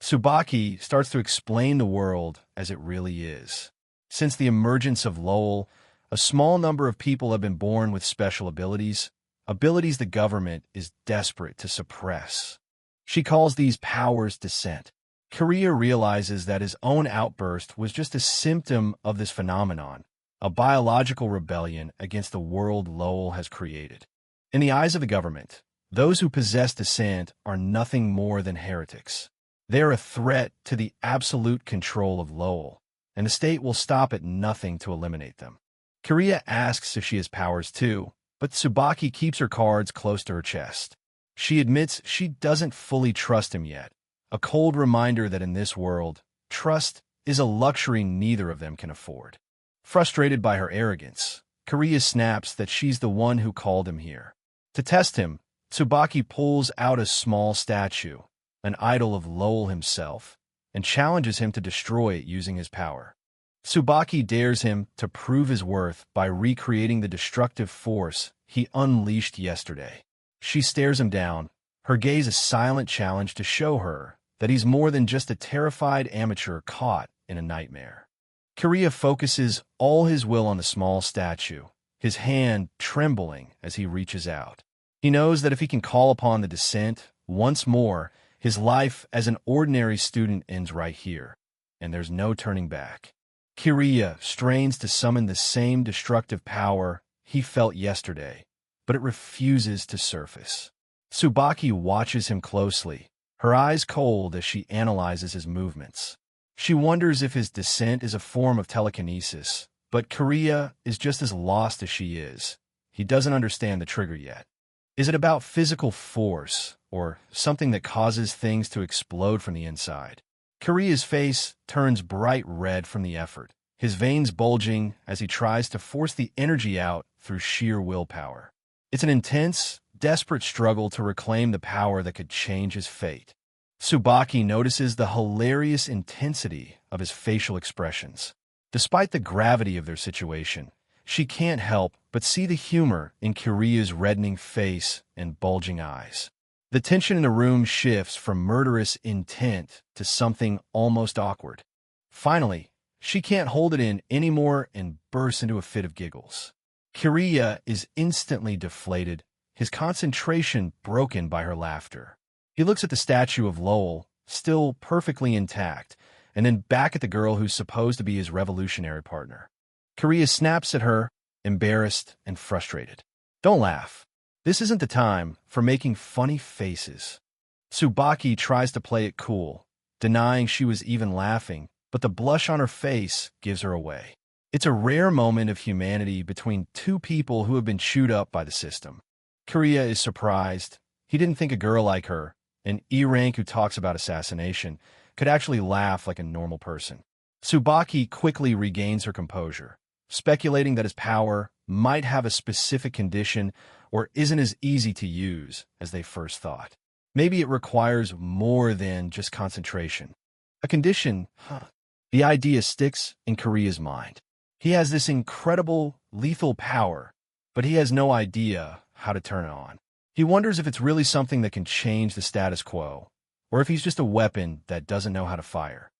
Tsubaki starts to explain the world as it really is. Since the emergence of Lowell, a small number of people have been born with special abilities the government is desperate to suppress. She calls these powers descent. Kariya realizes that his own outburst was just a symptom of this phenomenon, a biological rebellion against the world Lowell has created. In the eyes of the government, those who possess descent are nothing more than heretics. They are a threat to the absolute control of Lowell, and the state will stop at nothing to eliminate them. Kariya asks if she has powers too, but Tsubaki keeps her cards close to her chest. She admits she doesn't fully trust him yet, a cold reminder that in this world, trust is a luxury neither of them can afford. Frustrated by her arrogance, Kariya snaps that she's the one who called him here. To test him, Tsubaki pulls out a small statue, an idol of Lowell himself, and challenges him to destroy it using his power. Tsubaki dares him to prove his worth by recreating the destructive force he unleashed yesterday. She stares him down, her gaze a silent challenge to show her that he's more than just a terrified amateur caught in a nightmare. Kariya focuses all his will on the small statue, his hand trembling as he reaches out. He knows that if he can call upon the descent once more, his life as an ordinary student ends right here, and there's no turning back. Kariya strains to summon the same destructive power he felt yesterday, but it refuses to surface. Tsubaki watches him closely, her eyes cold as she analyzes his movements. She wonders if his descent is a form of telekinesis, but Kariya is just as lost as she is. He doesn't understand the trigger yet. Is it about physical force, or something that causes things to explode from the inside? Kariya's face turns bright red from the effort, his veins bulging as he tries to force the energy out through sheer willpower. It's an intense, desperate struggle to reclaim the power that could change his fate. Tsubaki notices the hilarious intensity of his facial expressions. Despite the gravity of their situation, she can't help but see the humor in Kariya's reddening face and bulging eyes. The tension in the room shifts from murderous intent to something almost awkward. Finally, she can't hold it in anymore and bursts into a fit of giggles. Kariya is instantly deflated, his concentration broken by her laughter. He looks at the statue of Lowell, still perfectly intact, and then back at the girl who's supposed to be his revolutionary partner. Kariya snaps at her, embarrassed and frustrated. Don't laugh. This isn't the time for making funny faces. Tsubaki tries to play it cool, denying she was even laughing, but the blush on her face gives her away. It's a rare moment of humanity between two people who have been chewed up by the system. Kariya is surprised. He didn't think a girl like her, an E-rank who talks about assassination, could actually laugh like a normal person. Tsubaki quickly regains her composure, speculating that his power might have a specific condition or isn't as easy to use as they first thought. Maybe it requires more than just concentration. A condition, The idea sticks in Kariya's mind. He has this incredible, lethal power, but he has no idea how to turn it on. He wonders if it's really something that can change the status quo, or if he's just a weapon that doesn't know how to fire.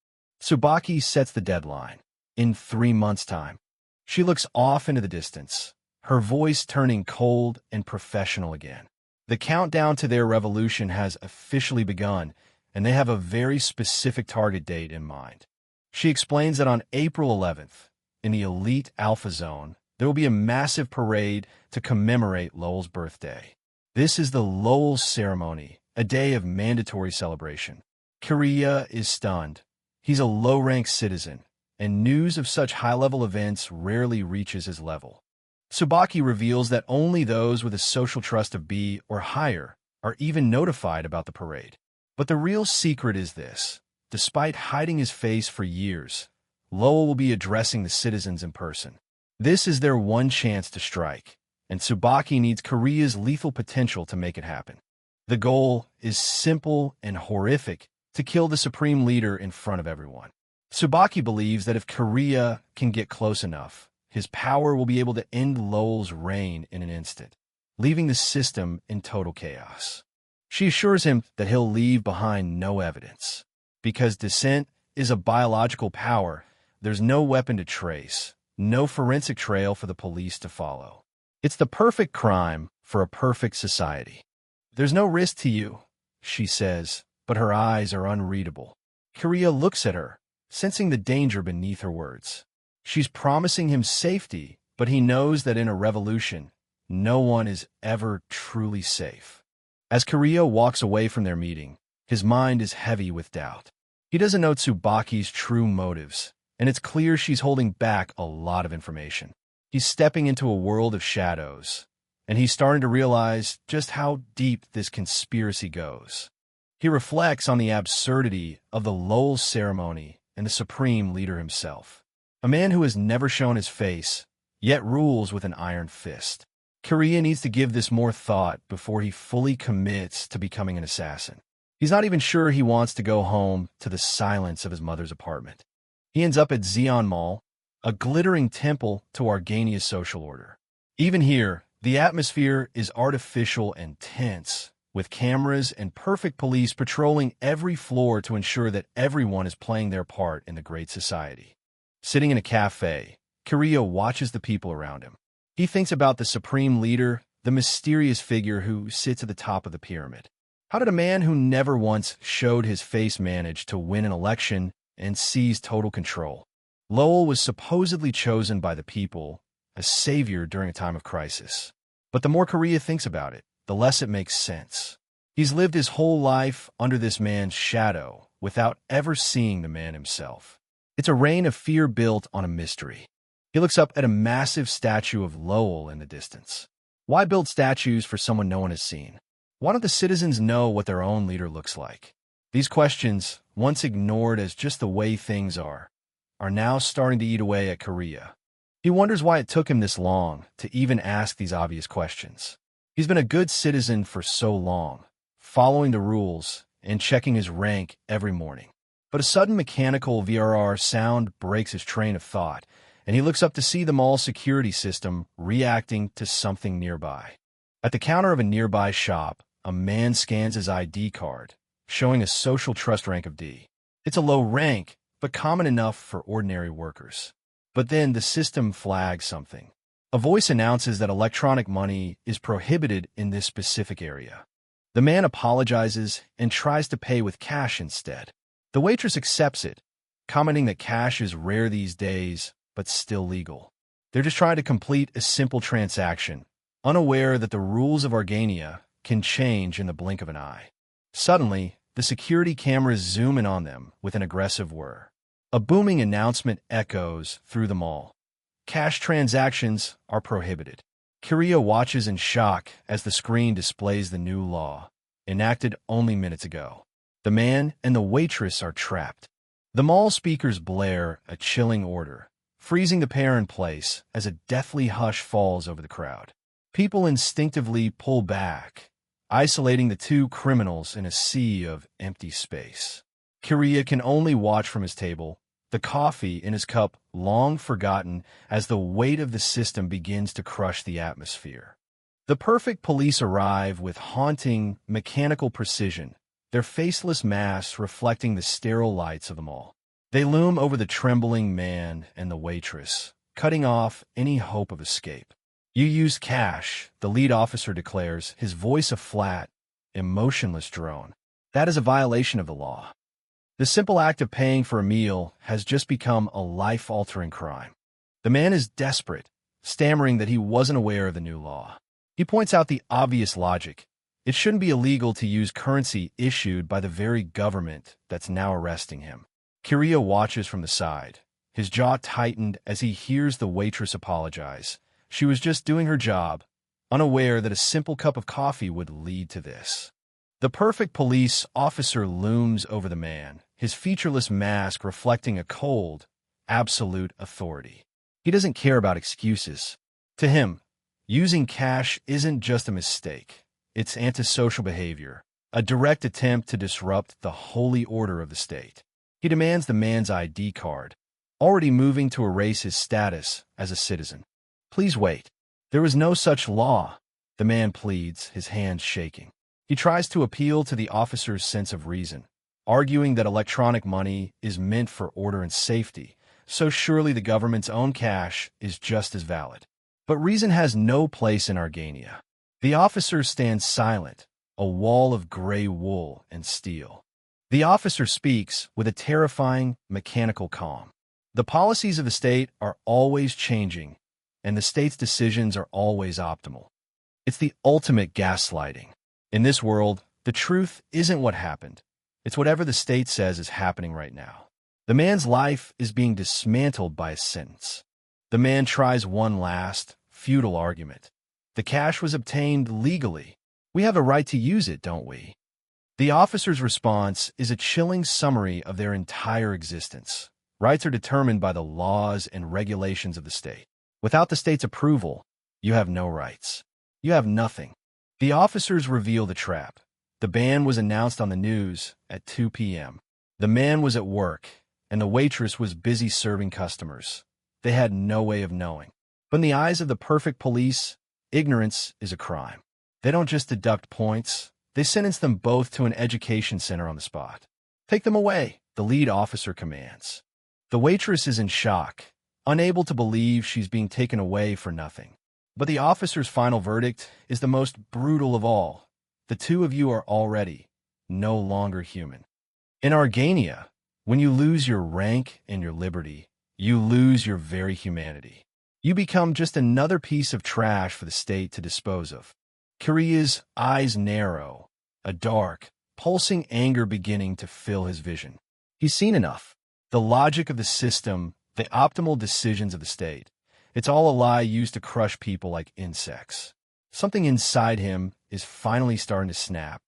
Tsubaki sets the deadline, in 3 months' time. She looks off into the distance, her voice turning cold and professional again. The countdown to their revolution has officially begun, and they have a very specific target date in mind. She explains that on April 11th, in the elite Alpha Zone, there will be a massive parade to commemorate Lowell's birthday. This is the Lowell ceremony, a day of mandatory celebration. Kariya is stunned. He's a low-ranked citizen, and news of such high-level events rarely reaches his level. Tsubaki reveals that only those with a social trust of B or higher are even notified about the parade. But the real secret is this. Despite hiding his face for years, Lowell will be addressing the citizens in person. This is their one chance to strike, and Tsubaki needs Korea's lethal potential to make it happen. The goal is simple and horrific: to kill the supreme leader in front of everyone. Tsubaki believes that if Korea can get close enough, his power will be able to end Lowell's reign in an instant, leaving the system in total chaos. She assures him that he'll leave behind no evidence. Because dissent is a biological power, there's no weapon to trace, no forensic trail for the police to follow. It's the perfect crime for a perfect society. There's no risk to you, she says, but her eyes are unreadable. Korea looks at her, sensing the danger beneath her words. She's promising him safety, but he knows that in a revolution, no one is ever truly safe. As Korea walks away from their meeting, his mind is heavy with doubt. He doesn't know Tsubaki's true motives, and it's clear she's holding back a lot of information. He's stepping into a world of shadows, and he's starting to realize just how deep this conspiracy goes. He reflects on the absurdity of the Lowell ceremony and the supreme leader himself, a man who has never shown his face, yet rules with an iron fist. Korea needs to give this more thought before he fully commits to becoming an assassin. He's not even sure he wants to go home to the silence of his mother's apartment. He ends up at Zeon Mall, a glittering temple to Argania's social order. Even here, the atmosphere is artificial and tense, with cameras and perfect police patrolling every floor to ensure that everyone is playing their part in the great society. Sitting in a cafe, Korea watches the people around him. He thinks about the supreme leader, the mysterious figure who sits at the top of the pyramid. How did a man who never once showed his face manage to win an election and seize total control? Lowell was supposedly chosen by the people, a savior during a time of crisis. But the more Korea thinks about it, the less it makes sense. He's lived his whole life under this man's shadow without ever seeing the man himself. It's a reign of fear built on a mystery. He looks up at a massive statue of Lowell in the distance. Why build statues for someone no one has seen? Why don't the citizens know what their own leader looks like? These questions, once ignored as just the way things are now starting to eat away at Korea. He wonders why it took him this long to even ask these obvious questions. He's been a good citizen for so long, following the rules and checking his rank every morning. But a sudden mechanical VRR sound breaks his train of thought, and he looks up to see the mall security system reacting to something nearby. At the counter of a nearby shop, a man scans his ID card, showing a social trust rank of D. It's a low rank, but common enough for ordinary workers. But then the system flags something. A voice announces that electronic money is prohibited in this specific area. The man apologizes and tries to pay with cash instead. The waitress accepts it, commenting that cash is rare these days, but still legal. They're just trying to complete a simple transaction, unaware that the rules of Argania can change in the blink of an eye. Suddenly, the security cameras zoom in on them with an aggressive whir. A booming announcement echoes through the mall. Cash transactions are prohibited. Korea watches in shock as the screen displays the new law, enacted only minutes ago. The man and the waitress are trapped. The mall speakers blare a chilling order, freezing the pair in place as a deathly hush falls over the crowd. People instinctively pull back, isolating the two criminals in a sea of empty space. Korea can only watch from his table, the coffee in his cup long forgotten as the weight of the system begins to crush the atmosphere. The perfect police arrive with haunting, mechanical precision, their faceless masks reflecting the sterile lights of the mall. They loom over the trembling man and the waitress, cutting off any hope of escape. "You used cash," the lead officer declares, his voice a flat, emotionless drone. "That is a violation of the law." The simple act of paying for a meal has just become a life-altering crime. The man is desperate, stammering that he wasn't aware of the new law. He points out the obvious logic. It shouldn't be illegal to use currency issued by the very government that's now arresting him. Korea watches from the side, His jaw tightened as he hears the waitress apologize. She was just doing her job, unaware that a simple cup of coffee would lead to this. The perfect police officer looms over the man, his featureless mask reflecting a cold, absolute authority. He doesn't care about excuses. To him, using cash isn't just a mistake. It's antisocial behavior, a direct attempt to disrupt the holy order of the state. He demands the man's ID card, already moving to erase his status as a citizen. Please wait. There is no such law, the man pleads, his hands shaking. He tries to appeal to the officer's sense of reason, arguing that electronic money is meant for order and safety, so surely the government's own cash is just as valid. But reason has no place in Argania. The officer stands silent, a wall of gray wool and steel. The officer speaks with a terrifying, mechanical calm. The policies of the state are always changing, and the state's decisions are always optimal. It's the ultimate gaslighting. In this world, the truth isn't what happened. It's whatever the state says is happening right now. The man's life is being dismantled by a sentence. The man tries one last, futile argument. The cash was obtained legally. We have a right to use it, don't we? The officer's response is a chilling summary of their entire existence. Rights are determined by the laws and regulations of the state. Without the state's approval, you have no rights. You have nothing. The officers reveal the trap. The ban was announced on the news at 2 p.m. The man was at work, and the waitress was busy serving customers. They had no way of knowing. But in the eyes of the perfect police, ignorance is a crime. They don't just deduct points, they sentence them both to an education center on the spot. Take them away, the lead officer commands. The waitress is in shock, unable to believe she's being taken away for nothing. But the officer's final verdict is the most brutal of all. The two of you are already no longer human. In Argania, when you lose your rank and your liberty, you lose your very humanity. You become just another piece of trash for the state to dispose of. Kiria's eyes narrow, a dark, pulsing anger beginning to fill his vision. He's seen enough. The logic of the system, the optimal decisions of the state. It's all a lie used to crush people like insects. Something inside him is finally starting to snap.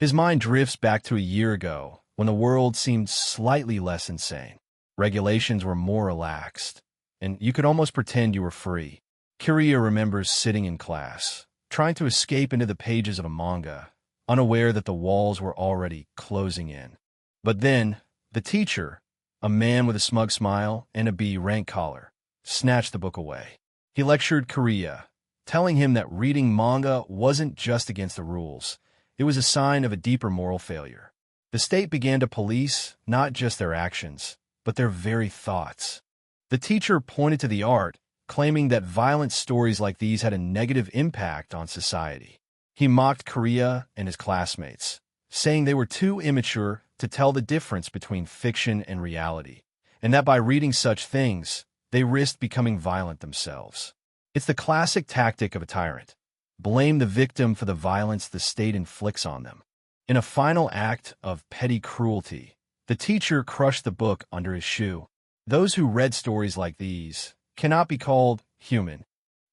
His mind drifts back to a year ago, when the world seemed slightly less insane. Regulations were more relaxed, and you could almost pretend you were free. Kiria remembers sitting in class, trying to escape into the pages of a manga, unaware that the walls were already closing in. But then, the teacher, a man with a smug smile and a B-rank collar, snatched the book away. He lectured Kiria, telling him that reading manga wasn't just against the rules. It was a sign of a deeper moral failure. The state began to police not just their actions, but their very thoughts. The teacher pointed to the art, claiming that violent stories like these had a negative impact on society. He mocked Kiria and his classmates, saying they were too immature to tell the difference between fiction and reality, and that by reading such things, they risked becoming violent themselves. It's the classic tactic of a tyrant. Blame the victim for the violence the state inflicts on them. In a final act of petty cruelty, the teacher crushed the book under his shoe. Those who read stories like these cannot be called human.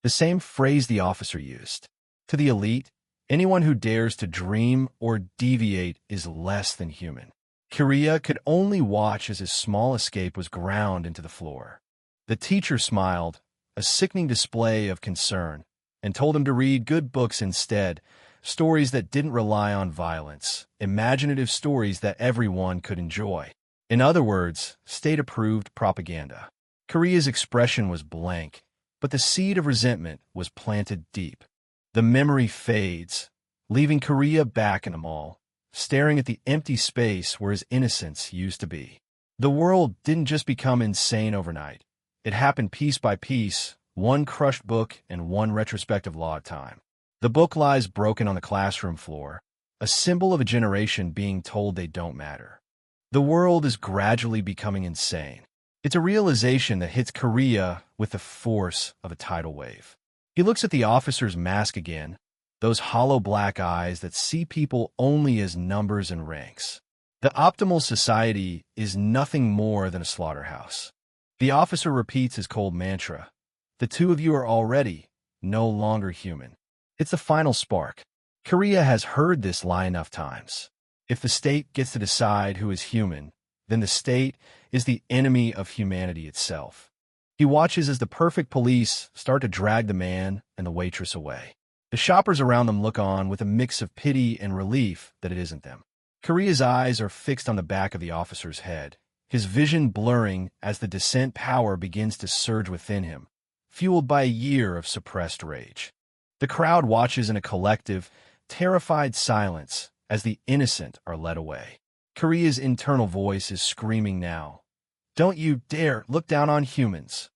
The same phrase the officer used. To the elite, anyone who dares to dream or deviate is less than human. Kiria could only watch as his small escape was ground into the floor. The teacher smiled, a sickening display of concern, and told him to read good books instead, stories that didn't rely on violence, imaginative stories that everyone could enjoy. In other words, state-approved propaganda. Kiria's expression was blank, but the seed of resentment was planted deep. The memory fades, leaving Kiria back in the mall, staring at the empty space where his innocence used to be. The world didn't just become insane overnight. It happened piece by piece, one crushed book and one retrospective law at a time. The book lies broken on the classroom floor, a symbol of a generation being told they don't matter. The world is gradually becoming insane. It's a realization that hits Kiria with the force of a tidal wave. He looks at the officer's mask again, those hollow black eyes that see people only as numbers and ranks. The optimal society is nothing more than a slaughterhouse. The officer repeats his cold mantra. The two of you are already no longer human. It's the final spark. Korea has heard this lie enough times. If the state gets to decide who is human, then the state is the enemy of humanity itself. He watches as the perfect police start to drag the man and the waitress away. The shoppers around them look on with a mix of pity and relief that it isn't them. Korea's eyes are fixed on the back of the officer's head, his vision blurring as the dissent power begins to surge within him, fueled by a year of suppressed rage. The crowd watches in a collective, terrified silence as the innocent are led away. Korea's internal voice is screaming now. Don't you dare look down on humans.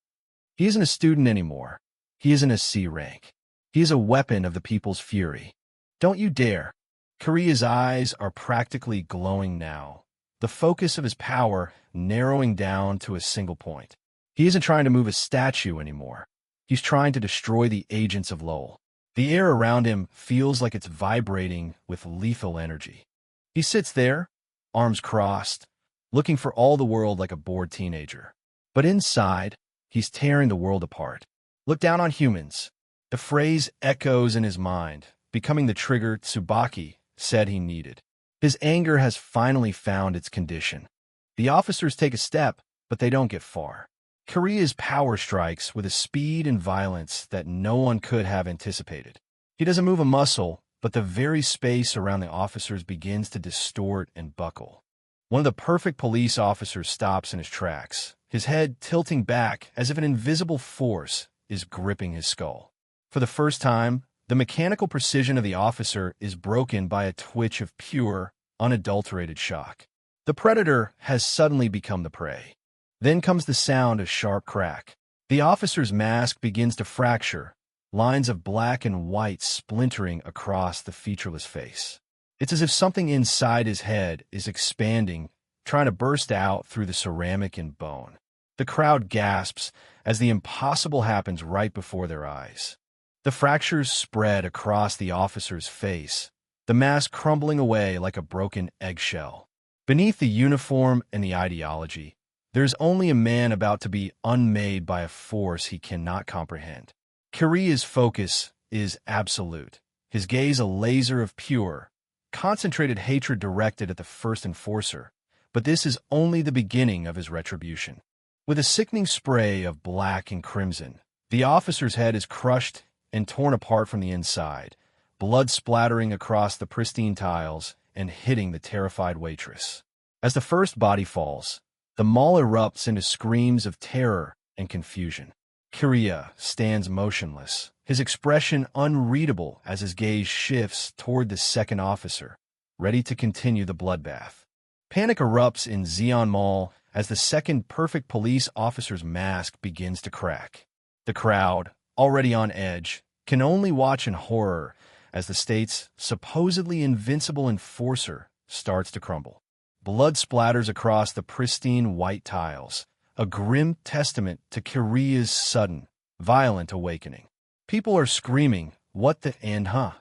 He isn't a student anymore. He isn't a C rank. He is a weapon of the people's fury. Don't you dare. Korea's eyes are practically glowing now, the focus of his power narrowing down to a single point. He isn't trying to move a statue anymore. He's trying to destroy the agents of Lowell. The air around him feels like it's vibrating with lethal energy. He sits there, arms crossed, looking for all the world like a bored teenager. But inside, he's tearing the world apart. Look down on humans. The phrase echoes in his mind, becoming the trigger Tsubaki said he needed. His anger has finally found its condition. The officers take a step, but they don't get far. Korea's power strikes with a speed and violence that no one could have anticipated. He doesn't move a muscle, but the very space around the officers begins to distort and buckle. One of the perfect police officers stops in his tracks, his head tilting back as if an invisible force is gripping his skull. For the first time, the mechanical precision of the officer is broken by a twitch of pure, unadulterated shock. The predator has suddenly become the prey. Then comes the sound of sharp crack. The officer's mask begins to fracture, lines of black and white splintering across the featureless face. It's as if something inside his head is expanding, trying to burst out through the ceramic and bone. The crowd gasps as the impossible happens right before their eyes. The fractures spread across the officer's face, the mask crumbling away like a broken eggshell. Beneath the uniform and the ideology, there's only a man about to be unmade by a force he cannot comprehend. Korea's focus is absolute, his gaze a laser of pure, concentrated hatred directed at the first enforcer, but this is only the beginning of his retribution. With a sickening spray of black and crimson, the officer's head is crushed and torn apart from the inside, blood splattering across the pristine tiles and hitting the terrified waitress. As the first body falls, the mall erupts into screams of terror and confusion. Korea stands motionless, his expression unreadable as his gaze shifts toward the second officer, ready to continue the bloodbath. Panic erupts in Zeon Mall as the second perfect police officer's mask begins to crack. The crowd, already on edge, can only watch in horror as the state's supposedly invincible enforcer starts to crumble. Blood splatters across the pristine white tiles, a grim testament to Korea's sudden, violent awakening. People are screaming, "What the and huh?"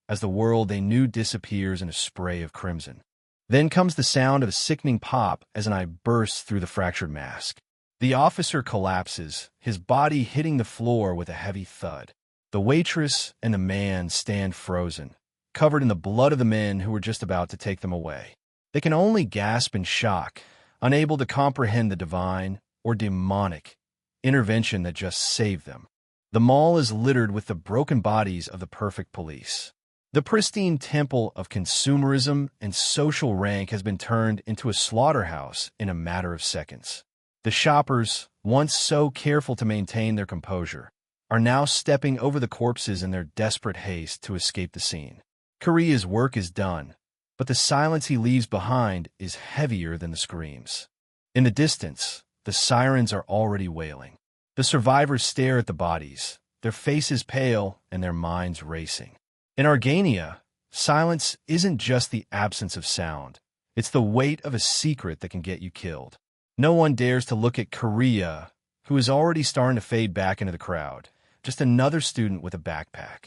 as the world they knew disappears in a spray of crimson. Then comes the sound of a sickening pop as an eye bursts through the fractured mask. The officer collapses, his body hitting the floor with a heavy thud. The waitress and the man stand frozen, covered in the blood of the men who were just about to take them away. They can only gasp in shock, unable to comprehend the divine or demonic intervention that just saved them. The mall is littered with the broken bodies of the perfect police. The pristine temple of consumerism and social rank has been turned into a slaughterhouse in a matter of seconds. The shoppers, once so careful to maintain their composure, are now stepping over the corpses in their desperate haste to escape the scene. Korea's work is done, but the silence he leaves behind is heavier than the screams. In the distance, the sirens are already wailing. The survivors stare at the bodies, their faces pale and their minds racing. In Argania, silence isn't just the absence of sound. It's the weight of a secret that can get you killed. No one dares to look at Korea, who is already starting to fade back into the crowd, just another student with a backpack.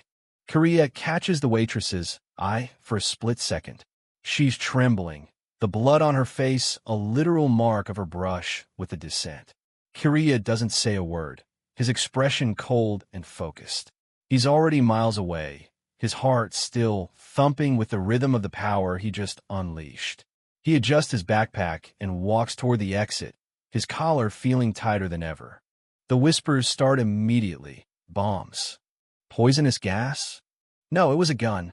Korea catches the waitress's eye for a split second. She's trembling, the blood on her face a literal mark of her brush with the dissent. Kiria doesn't say a word, his expression cold and focused. He's already miles away, his heart still thumping with the rhythm of the power he just unleashed. He adjusts his backpack and walks toward the exit, his collar feeling tighter than ever. The whispers start immediately. Bombs. Poisonous gas? No, it was a gun.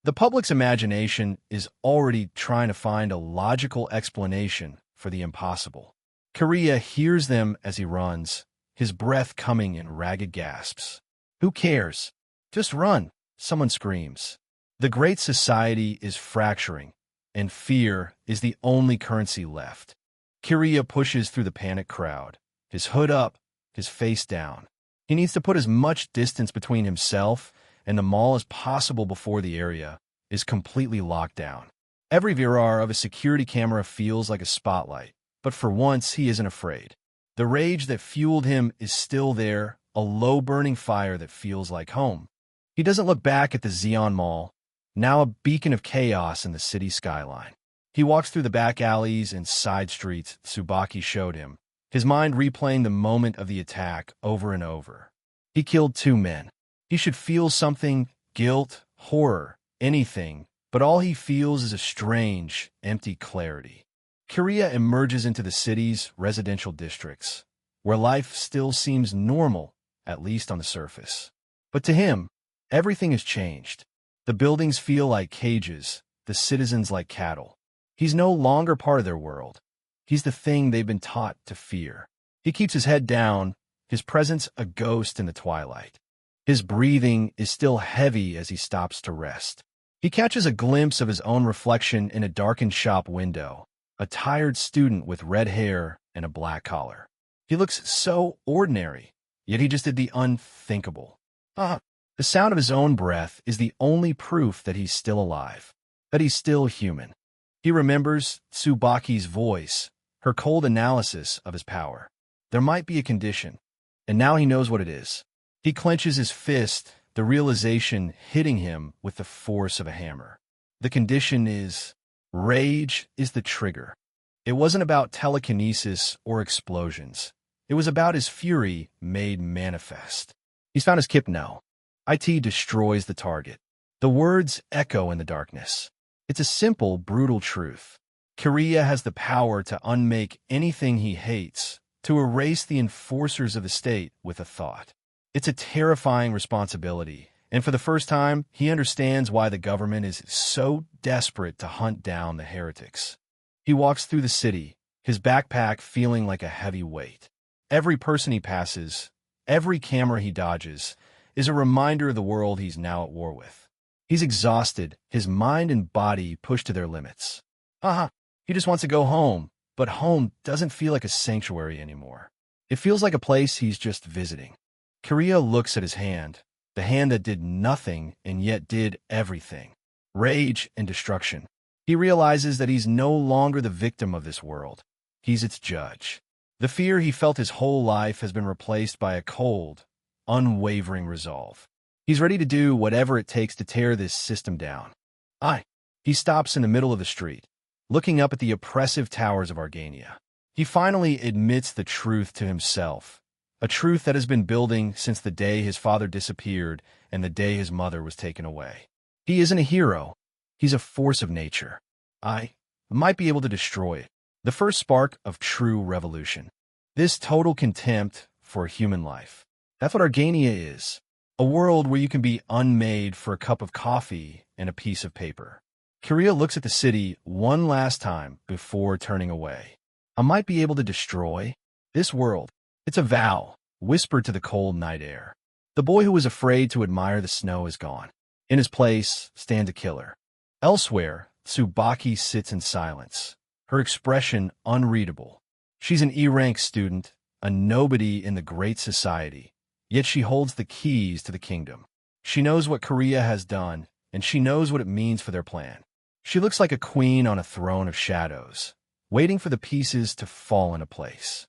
The public's imagination is already trying to find a logical explanation for the impossible. Kiria hears them as he runs, his breath coming in ragged gasps. Who cares? Just run, someone screams. The great society is fracturing, and fear is the only currency left. Kiria pushes through the panicked crowd, his hood up, his face down. He needs to put as much distance between himself and the mall as possible before the area is completely locked down. Every virar of a security camera feels like a spotlight, but for once he isn't afraid. The rage that fueled him is still there, a low-burning fire that feels like home. He doesn't look back at the Xi'an Mall, now a beacon of chaos in the city skyline. He walks through the back alleys and side streets Tsubaki showed him, his mind replaying the moment of the attack over and over. He killed 2 men. He should feel something, guilt, horror, anything, but all he feels is a strange, empty clarity. Kiria emerges into the city's residential districts, where life still seems normal, at least on the surface. But to him, everything has changed. The buildings feel like cages, the citizens like cattle. He's no longer part of their world. He's the thing they've been taught to fear. He keeps his head down, his presence a ghost in the twilight. His breathing is still heavy as he stops to rest. He catches a glimpse of his own reflection in a darkened shop window, a tired student with red hair and a black collar. He looks so ordinary, yet he just did the unthinkable. The sound of his own breath is the only proof that he's still alive, that he's still human. He remembers Tsubaki's voice, her cold analysis of his power. There might be a condition, and now he knows what it is. He clenches his fist, the realization hitting him with the force of a hammer. The condition is rage is the trigger. It wasn't about telekinesis or explosions. It was about his fury made manifest. He's found his Kipno. IT destroys the target. The words echo in the darkness. It's a simple, brutal truth. Kiria has the power to unmake anything he hates, to erase the enforcers of the state with a thought. It's a terrifying responsibility, and for the first time, he understands why the government is so desperate to hunt down the heretics. He walks through the city, his backpack feeling like a heavy weight. Every person he passes, every camera he dodges, is a reminder of the world he's now at war with. He's exhausted, his mind and body pushed to their limits. He just wants to go home, but home doesn't feel like a sanctuary anymore. It feels like a place he's just visiting. Kiria looks at his hand, the hand that did nothing and yet did everything. Rage and destruction. He realizes that he's no longer the victim of this world. He's its judge. The fear he felt his whole life has been replaced by a cold, unwavering resolve. He's ready to do whatever it takes to tear this system down. He stops in the middle of the street, looking up at the oppressive towers of Argania. He finally admits the truth to himself, a truth that has been building since the day his father disappeared and the day his mother was taken away. He isn't a hero. He's a force of nature. I might be able to destroy it. The first spark of true revolution. This total contempt for human life. That's what Argania is. A world where you can be unmade for a cup of coffee and a piece of paper. Kiria looks at the city one last time before turning away. I might be able to destroy this world. It's a vow, whispered to the cold night air. The boy who was afraid to admire the snow is gone. In his place stands a killer. Elsewhere, Tsubaki sits in silence, her expression unreadable. She's an E-rank student, a nobody in the great society, yet she holds the keys to the kingdom. She knows what Kiria has done, and she knows what it means for their plan. She looks like a queen on a throne of shadows, waiting for the pieces to fall into place.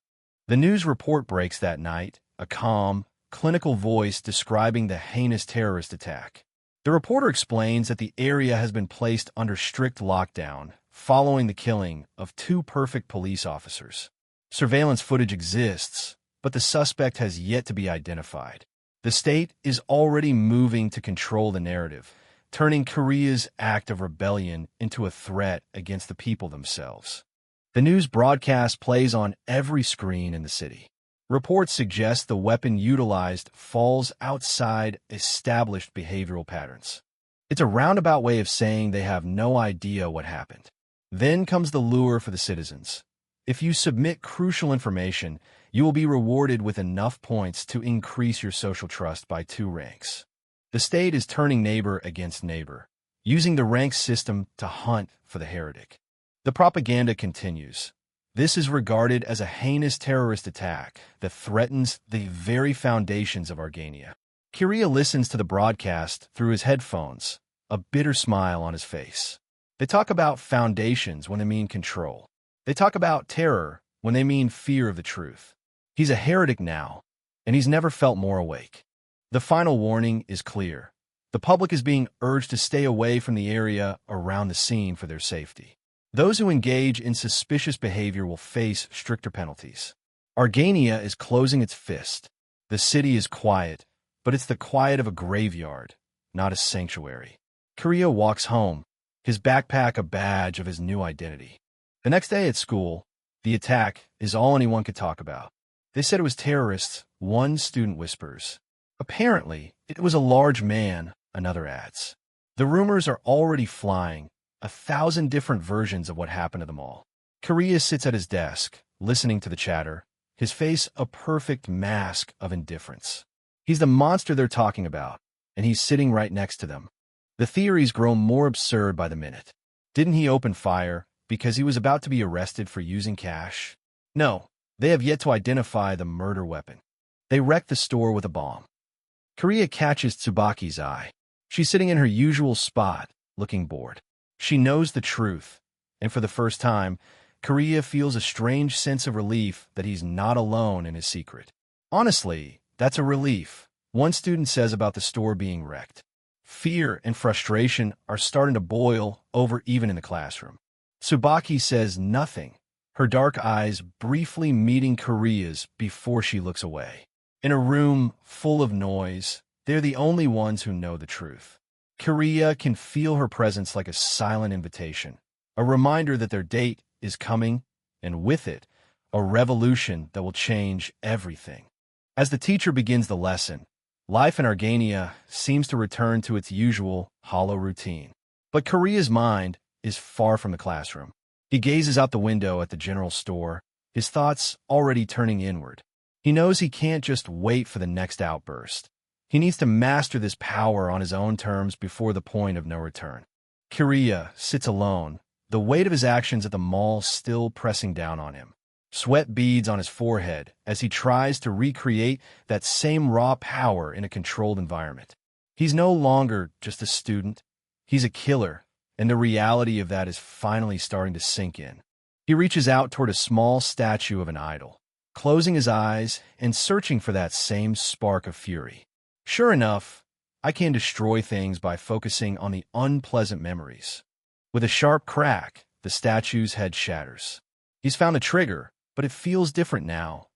The news report breaks that night, a calm, clinical voice describing the heinous terrorist attack. The reporter explains that the area has been placed under strict lockdown following the killing of 2 perfect police officers. Surveillance footage exists, but the suspect has yet to be identified. The state is already moving to control the narrative, turning Korea's act of rebellion into a threat against the people themselves. The news broadcast plays on every screen in the city. Reports suggest the weapon utilized falls outside established behavioral patterns. It's a roundabout way of saying they have no idea what happened. Then comes the lure for the citizens. If you submit crucial information, you will be rewarded with enough points to increase your social trust by 2 ranks. The state is turning neighbor against neighbor, using the rank system to hunt for the heretic. The propaganda continues. This is regarded as a heinous terrorist attack that threatens the very foundations of Argania. Korea listens to the broadcast through his headphones, a bitter smile on his face. They talk about foundations when they mean control. They talk about terror when they mean fear of the truth. He's a heretic now, and he's never felt more awake. The final warning is clear. The public is being urged to stay away from the area around the scene for their safety. Those who engage in suspicious behavior will face stricter penalties. Argania is closing its fist. The city is quiet, but it's the quiet of a graveyard, not a sanctuary. Korea walks home, his backpack a badge of his new identity. The next day at school, the attack is all anyone could talk about. They said it was terrorists, one student whispers. Apparently, it was a large man, another adds. The rumors are already flying, 1,000 different versions of what happened to them all. Korea sits at his desk, listening to the chatter, his face a perfect mask of indifference. He's the monster they're talking about, and he's sitting right next to them. The theories grow more absurd by the minute. Didn't he open fire because he was about to be arrested for using cash? No, they have yet to identify the murder weapon. They wrecked the store with a bomb. Korea catches Tsubaki's eye. She's sitting in her usual spot, looking bored. She knows the truth, and for the first time, Korea feels a strange sense of relief that he's not alone in his secret. Honestly, that's a relief, one student says about the store being wrecked. Fear and frustration are starting to boil over even in the classroom. Tsubaki says nothing, her dark eyes briefly meeting Korea's before she looks away. In a room full of noise, they're the only ones who know the truth. Korea can feel her presence like a silent invitation, a reminder that their date is coming, and with it, a revolution that will change everything. As the teacher begins the lesson, life in Argania seems to return to its usual hollow routine. But Korea's mind is far from the classroom. He gazes out the window at the general store, his thoughts already turning inward. He knows he can't just wait for the next outburst. He needs to master this power on his own terms before the point of no return. Korea sits alone, the weight of his actions at the mall still pressing down on him. Sweat beads on his forehead as he tries to recreate that same raw power in a controlled environment. He's no longer just a student. He's a killer, and the reality of that is finally starting to sink in. He reaches out toward a small statue of an idol, closing his eyes and searching for that same spark of fury. Sure enough, I can destroy things by focusing on the unpleasant memories. With a sharp crack, the statue's head shatters. He's found a trigger, but it feels different now.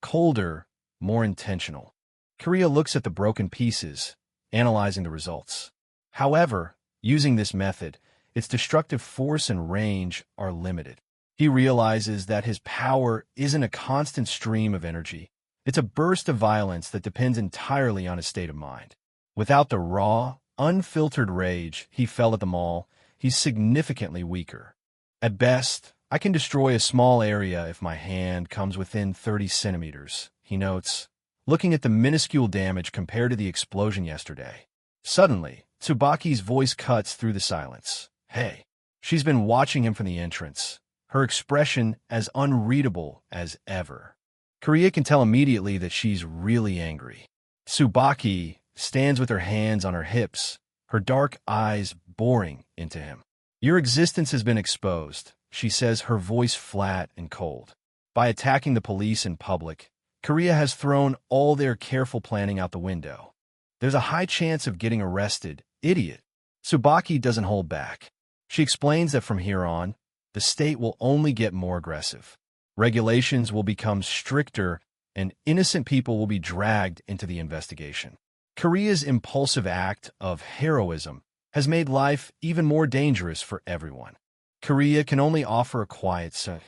Colder, more intentional. Korea looks at the broken pieces, analyzing the results. However, using this method, its destructive force and range are limited. He realizes that his power isn't a constant stream of energy. It's a burst of violence that depends entirely on his state of mind. Without the raw, unfiltered rage he felt at the mall, he's significantly weaker. At best, I can destroy a small area if my hand comes within 30 centimeters, he notes, looking at the minuscule damage compared to the explosion yesterday. Suddenly, Tsubaki's voice cuts through the silence. Hey. She's been watching him from the entrance, her expression as unreadable as ever. Korea can tell immediately that she's really angry. Tsubaki stands with her hands on her hips, her dark eyes boring into him. Your existence has been exposed, she says, her voice flat and cold. By attacking the police in public, Korea has thrown all their careful planning out the window. There's a high chance of getting arrested, idiot. Tsubaki doesn't hold back. She explains that from here on, the state will only get more aggressive. Regulations will become stricter, and innocent people will be dragged into the investigation. Korea's impulsive act of heroism has made life even more dangerous for everyone. Korea can only offer a quiet son.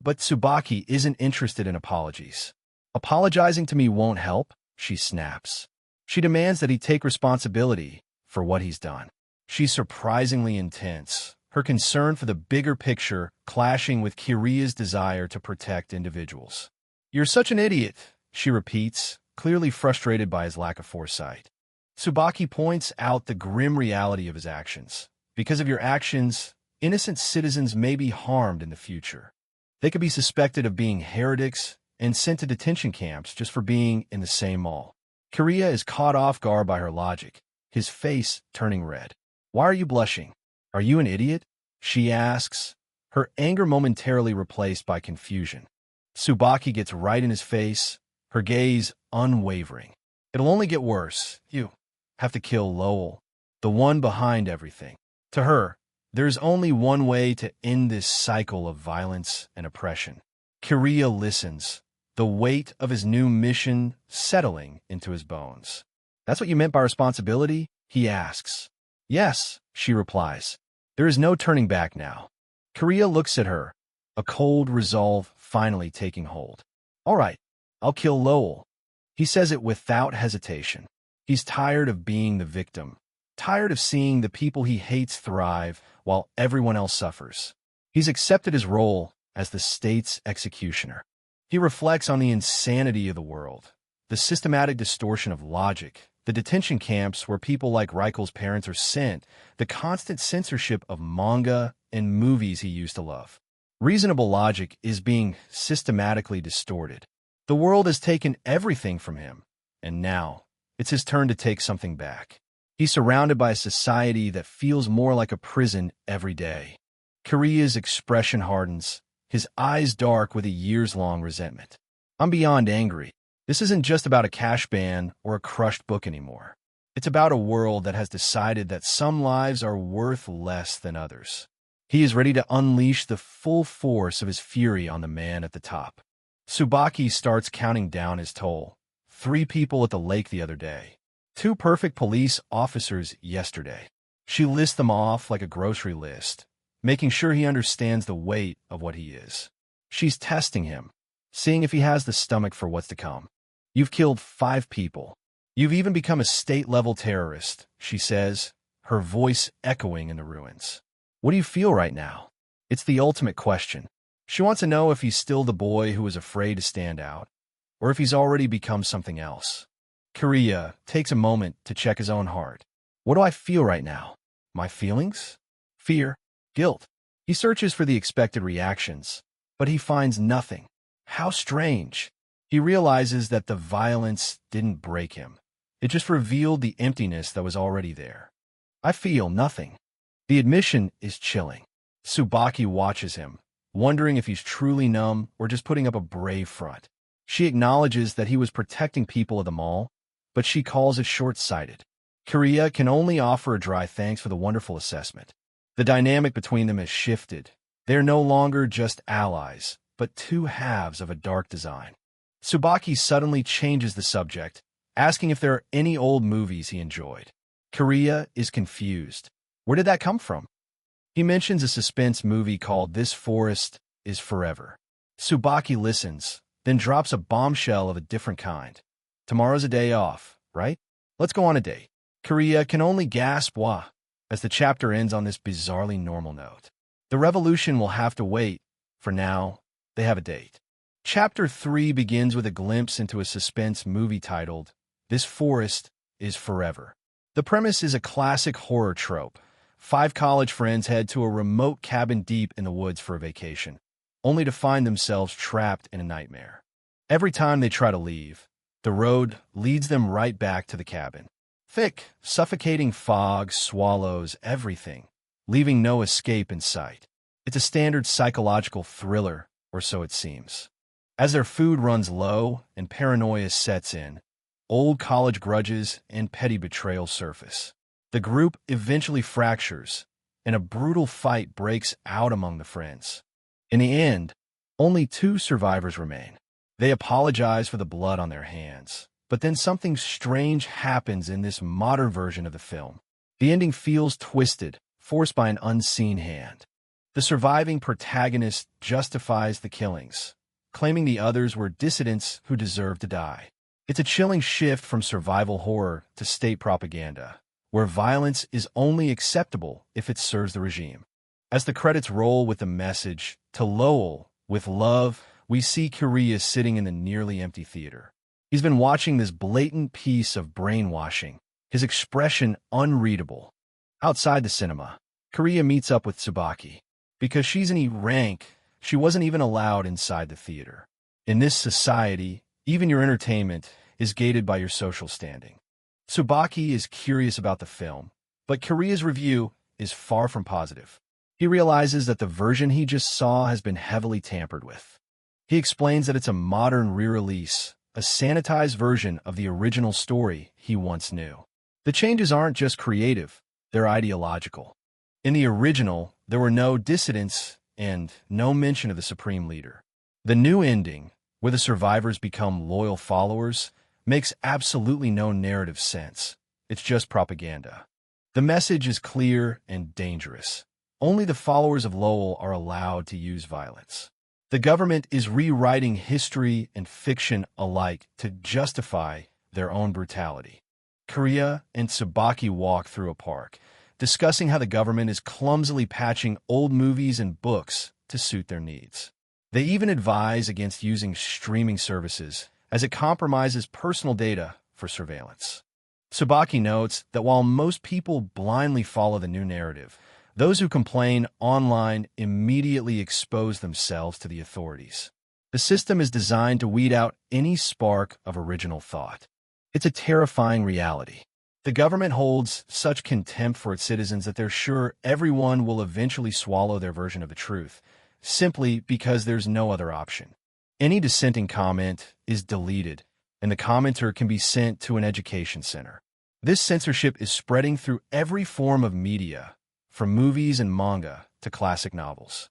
But Tsubaki isn't interested in apologies. Apologizing to me won't help, she snaps. She demands that he take responsibility for what he's done. She's surprisingly intense, her concern for the bigger picture clashing with Kiria's desire to protect individuals. "You're such an idiot," she repeats, clearly frustrated by his lack of foresight. Tsubaki points out the grim reality of his actions. Because of your actions, innocent citizens may be harmed in the future. They could be suspected of being heretics and sent to detention camps just for being in the same mall. Korea is caught off guard by her logic, his face turning red. "Why are you blushing? Are you an idiot?" she asks, her anger momentarily replaced by confusion. Tsubaki gets right in his face, her gaze unwavering. "It'll only get worse. You have to kill Lowell, the one behind everything." To her, there's only one way to end this cycle of violence and oppression. Korea listens, the weight of his new mission settling into his bones. "That's what you meant by responsibility?" he asks. "Yes," she replies. "There is no turning back now." Korea looks at her, a cold resolve finally taking hold. "All right, I'll kill Lowell." He says it without hesitation. He's tired of being the victim, tired of seeing the people he hates thrive while everyone else suffers. He's accepted his role as the state's executioner. He reflects on the insanity of the world, the systematic distortion of logic, the detention camps where people like Reichel's parents are sent, the constant censorship of manga and movies he used to love. Reasonable logic is being systematically distorted. The world has taken everything from him, and now it's his turn to take something back. He's surrounded by a society that feels more like a prison every day. Korea's expression hardens, his eyes dark with a years-long resentment. "I'm beyond angry. This isn't just about a cash ban or a crushed book anymore. It's about a world that has decided that some lives are worth less than others." He is ready to unleash the full force of his fury on the man at the top. Tsubaki starts counting down his toll. 3 people at the lake the other day. 2 perfect police officers yesterday. She lists them off like a grocery list, making sure he understands the weight of what he is. She's testing him, seeing if he has the stomach for what's to come. "You've killed 5 people. You've even become a state-level terrorist," she says, her voice echoing in the ruins. "What do you feel right now?" It's the ultimate question. She wants to know if he's still the boy who was afraid to stand out, or if he's already become something else. Korea takes a moment to check his own heart. "What do I feel right now? My feelings? Fear? Guilt?" He searches for the expected reactions, but he finds nothing. How strange. He realizes that the violence didn't break him. It just revealed the emptiness that was already there. "I feel nothing." The admission is chilling. Tsubaki watches him, wondering if he's truly numb or just putting up a brave front. She acknowledges that he was protecting people at the mall, but she calls it short-sighted. Korea can only offer a dry thanks for the wonderful assessment. The dynamic between them has shifted. They're no longer just allies, but 2 halves of a dark design. Tsubaki suddenly changes the subject, asking if there are any old movies he enjoyed. Korea is confused. Where did that come from? He mentions a suspense movie called This Forest is Forever. Tsubaki listens, then drops a bombshell of a different kind. "Tomorrow's a day off, right? Let's go on a date." Korea can only gasp "wah" as the chapter ends on this bizarrely normal note. The revolution will have to wait. For now, they have a date. Chapter 3 begins with a glimpse into a suspense movie titled This Forest is Forever. The premise is a classic horror trope. 5 college friends head to a remote cabin deep in the woods for a vacation, only to find themselves trapped in a nightmare. Every time they try to leave, the road leads them right back to the cabin. Thick, suffocating fog swallows everything, leaving no escape in sight. It's a standard psychological thriller, or so it seems. As their food runs low and paranoia sets in, old college grudges and petty betrayal surface. The group eventually fractures, and a brutal fight breaks out among the friends. In the end, Only 2 survivors remain. They apologize for the blood on their hands. But then something strange happens in this modern version of the film. The ending feels twisted, forced by an unseen hand. The surviving protagonist justifies the killings, claiming the others were dissidents who deserved to die. It's a chilling shift from survival horror to state propaganda, where violence is only acceptable if it serves the regime. As the credits roll with the message, "To Lowell, with love," we see Korea sitting in the nearly empty theater. He's been watching this blatant piece of brainwashing, his expression unreadable. Outside the cinema, Korea meets up with Tsubaki. Because she's an E-rank, she wasn't even allowed inside the theater. In this society, even your entertainment is gated by your social standing. Tsubaki is curious about the film, but Korea's review is far from positive. He realizes that the version he just saw has been heavily tampered with. He explains that it's a modern re-release, a sanitized version of the original story he once knew. The changes aren't just creative, they're ideological. In the original, there were no dissidents and no mention of the supreme leader. The new ending, where the survivors become loyal followers, makes absolutely no narrative sense. It's just propaganda. The message is clear and dangerous. Only the followers of Lowell are allowed to use violence. The government is rewriting history and fiction alike to justify their own brutality. Korea and Tsubaki walk through a park, discussing how the government is clumsily patching old movies and books to suit their needs. They even advise against using streaming services, as it compromises personal data for surveillance. Tsubaki notes that while most people blindly follow the new narrative, those who complain online immediately expose themselves to the authorities. The system is designed to weed out any spark of original thought. It's a terrifying reality. The government holds such contempt for its citizens that they're sure everyone will eventually swallow their version of the truth, simply because there's no other option. Any dissenting comment is deleted, and the commenter can be sent to an education center. This censorship is spreading through every form of media, from movies and manga to classic novels.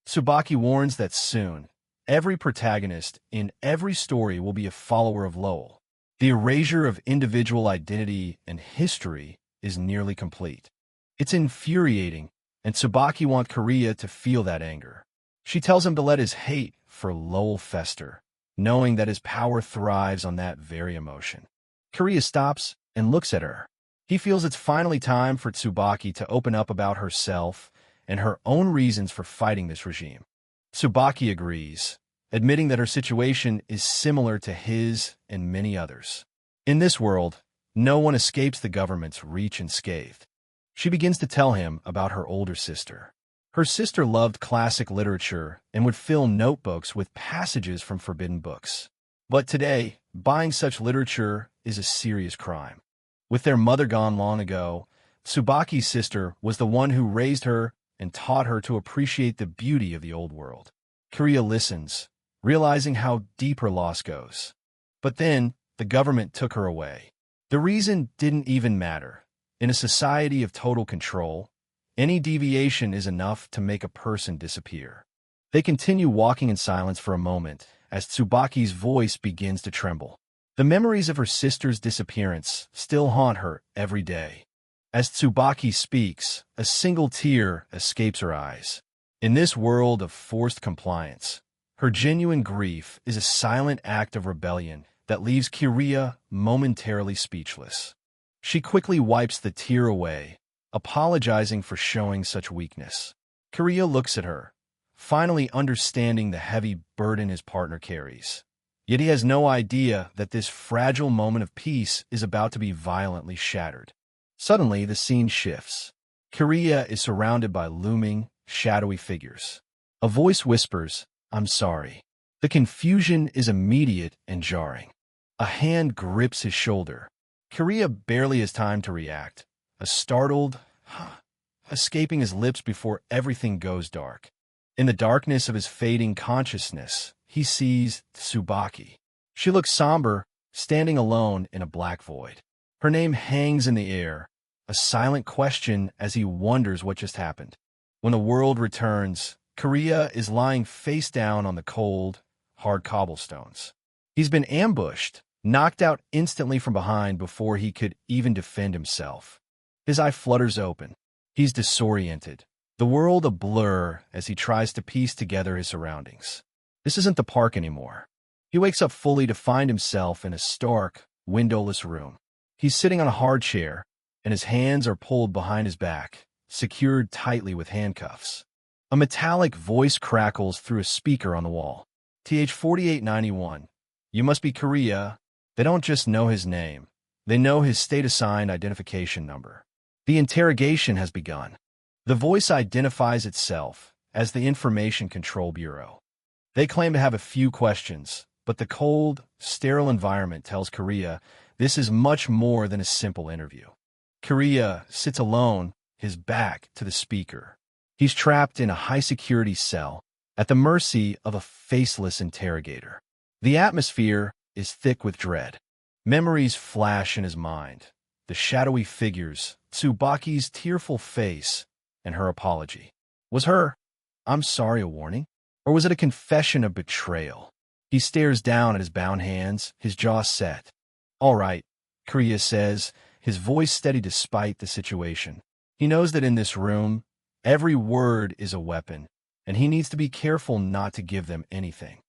Tsubaki warns that soon, every protagonist in every story will be a follower of Lowell. The erasure of individual identity and history is nearly complete. It's infuriating, and Tsubaki wants Korea to feel that anger. She tells him to let his hate for Lowell fester, knowing that his power thrives on that very emotion. Korea stops and looks at her. He feels it's finally time for Tsubaki to open up about herself and her own reasons for fighting this regime. Tsubaki agrees, admitting that her situation is similar to his and many others. In this world, no one escapes the government's reach unscathed. She begins to tell him about her older sister. Her sister loved classic literature and would fill notebooks with passages from forbidden books. But today, buying such literature is a serious crime. With their mother gone long ago, Tsubaki's sister was the one who raised her and taught her to appreciate the beauty of the old world. Korea listens, realizing how deep her loss goes. But then, the government took her away. The reason didn't even matter. In a society of total control, any deviation is enough to make a person disappear. They continue walking in silence for a moment as Tsubaki's voice begins to tremble. The memories of her sister's disappearance still haunt her every day. As Tsubaki speaks, a single tear escapes her eyes. In this world of forced compliance, her genuine grief is a silent act of rebellion that leaves Korea momentarily speechless. She quickly wipes the tear away, apologizing for showing such weakness. Korea looks at her, finally understanding the heavy burden his partner carries. Yet he has no idea that this fragile moment of peace is about to be violently shattered. Suddenly, the scene shifts. Korea is surrounded by looming, shadowy figures. A voice whispers, "I'm sorry." The confusion is immediate and jarring. A hand grips his shoulder. Korea barely has time to react, a startled, escaping his lips before everything goes dark. In the darkness of his fading consciousness, he sees Tsubaki. She looks somber, standing alone in a black void. Her name hangs in the air, a silent question as he wonders what just happened. When the world returns, Korea is lying face down on the cold, hard cobblestones. He's been ambushed, knocked out instantly from behind before he could even defend himself. His eye flutters open. He's disoriented, the world a blur as he tries to piece together his surroundings. This isn't the park anymore. He wakes up fully to find himself in a stark, windowless room. He's sitting on a hard chair, and his hands are pulled behind his back, secured tightly with handcuffs. A metallic voice crackles through a speaker on the wall. TH-4891. You must be Korea. They don't just know his name. They know his state-assigned identification number. The interrogation has begun. The voice identifies itself as the Information Control Bureau. They claim to have a few questions, but the cold, sterile environment tells Korea this is much more than a simple interview. Korea sits alone, his back to the speaker. He's trapped in a high-security cell, at the mercy of a faceless interrogator. The atmosphere is thick with dread. Memories flash in his mind. The shadowy figures, Tsubaki's tearful face, and her apology. Was her "I'm sorry" a warning? Or was it a confession of betrayal? He stares down at his bound hands, his jaw set. All right, Korea says, his voice steady despite the situation. He knows that in this room, every word is a weapon, and he needs to be careful not to give them anything.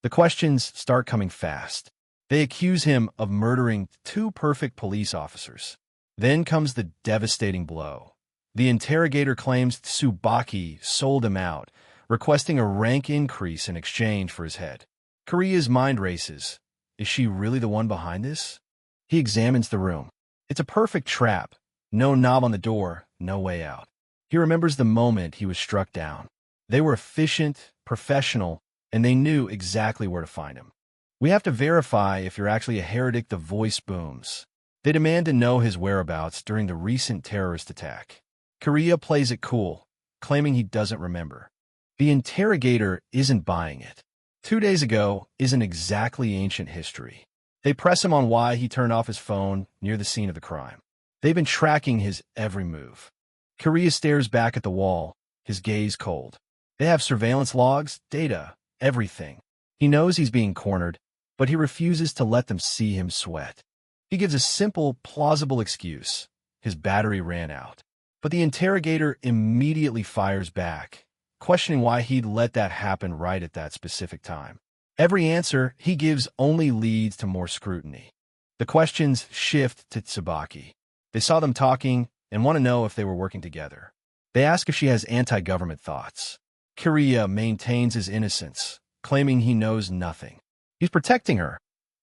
The questions start coming fast. They accuse him of murdering 2 perfect police officers. Then comes the devastating blow. The interrogator claims Tsubaki sold him out, requesting a rank increase in exchange for his head. Korea's mind races. Is she really the one behind this? He examines the room. It's a perfect trap. No knob on the door, no way out. He remembers the moment he was struck down. They were efficient, professional, and they knew exactly where to find him. We have to verify if you're actually a heretic, the voice booms. They demand to know his whereabouts during the recent terrorist attack. Korea plays it cool, claiming he doesn't remember. The interrogator isn't buying it. 2 days ago isn't exactly ancient history. They press him on why he turned off his phone near the scene of the crime. They've been tracking his every move. Korea stares back at the wall, his gaze cold. They have surveillance logs, data, everything. He knows he's being cornered, but he refuses to let them see him sweat. He gives a simple, plausible excuse. His battery ran out. But the interrogator immediately fires back, questioning why he'd let that happen right at that specific time. Every answer he gives only leads to more scrutiny. The questions shift to Tsubaki. They saw them talking and want to know if they were working together. They ask if she has anti-government thoughts. Korea maintains his innocence, claiming he knows nothing. He's protecting her,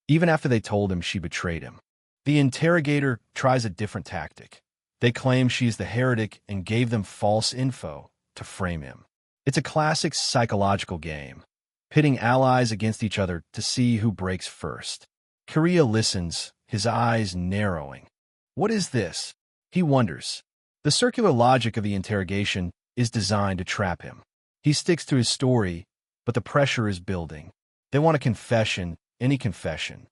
even after they told him she betrayed him. The interrogator tries a different tactic. They claim she's the heretic and gave them false info to frame him. It's a classic psychological game, pitting allies against each other to see who breaks first. Korea listens, his eyes narrowing. What is this? He wonders. The circular logic of the interrogation is designed to trap him. He sticks to his story, but the pressure is building. They want a confession, any confession.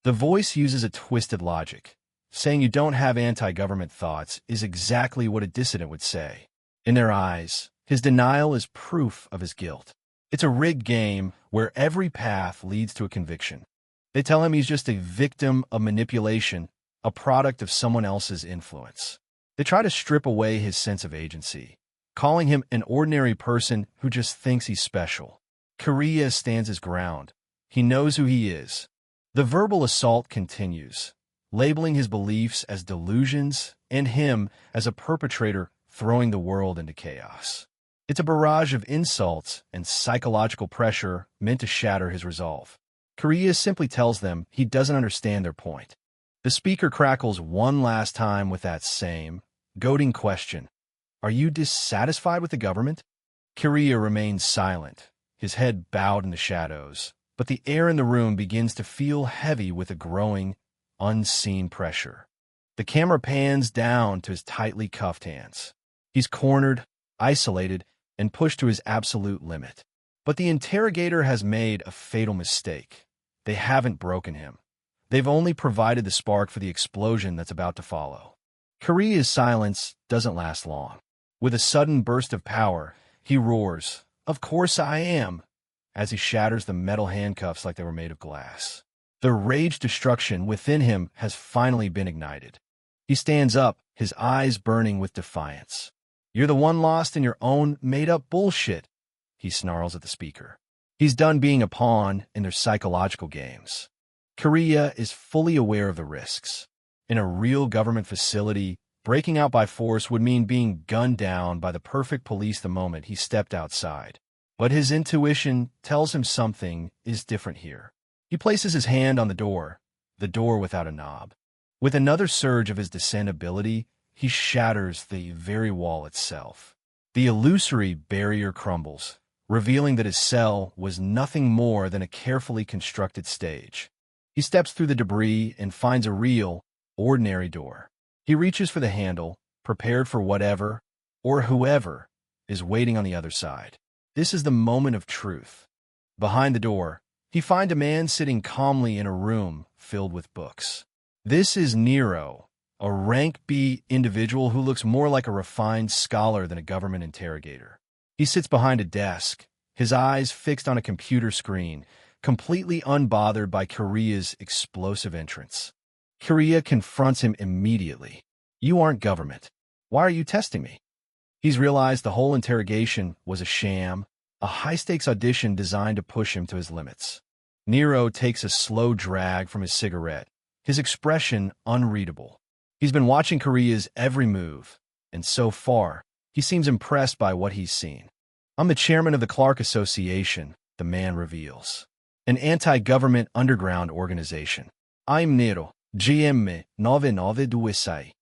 The voice uses a twisted logic. Saying you don't have anti-government thoughts is exactly what a dissident would say. In their eyes, his denial is proof of his guilt. It's a rigged game where every path leads to a conviction. They tell him he's just a victim of manipulation, a product of someone else's influence. They try to strip away his sense of agency, calling him an ordinary person who just thinks he's special. Korea stands his ground. He knows who he is. The verbal assault continues, labeling his beliefs as delusions and him as a perpetrator throwing the world into chaos. It's a barrage of insults and psychological pressure meant to shatter his resolve. Korea simply tells them he doesn't understand their point. The speaker crackles one last time with that same, goading question. Are you dissatisfied with the government? Korea remains silent, his head bowed in the shadows, but the air in the room begins to feel heavy with a growing, unseen pressure. The camera pans down to his tightly cuffed hands. He's cornered, isolated, and pushed to his absolute limit. But the interrogator has made a fatal mistake. They haven't broken him. They've only provided the spark for the explosion that's about to follow. Korea's silence doesn't last long. With a sudden burst of power, he roars, Of course I am, as he shatters the metal handcuffs like they were made of glass. The rage destruction within him has finally been ignited. He stands up, his eyes burning with defiance. You're the one lost in your own made-up bullshit, he snarls at the speaker. He's done being a pawn in their psychological games. Korea is fully aware of the risks. In a real government facility, breaking out by force would mean being gunned down by the perfect police the moment he stepped outside. But his intuition tells him something is different here. He places his hand on the door without a knob. With another surge of his descent ability, he shatters the very wall itself. The illusory barrier crumbles, revealing that his cell was nothing more than a carefully constructed stage. He steps through the debris and finds a real, ordinary door. He reaches for the handle, prepared for whatever, or whoever, is waiting on the other side. This is the moment of truth. Behind the door, he finds a man sitting calmly in a room filled with books. This is Nero, a rank B individual who looks more like a refined scholar than a government interrogator. He sits behind a desk, his eyes fixed on a computer screen, completely unbothered by Korea's explosive entrance. Korea confronts him immediately. You aren't government. Why are you testing me? He's realized the whole interrogation was a sham, a high-stakes audition designed to push him to his limits. Nero takes a slow drag from his cigarette, his expression unreadable. He's been watching Korea's every move, and so far, he seems impressed by what he's seen. I'm the chairman of the Clark Association, the man reveals. An anti-government underground organization. I'm Nero, GM 992.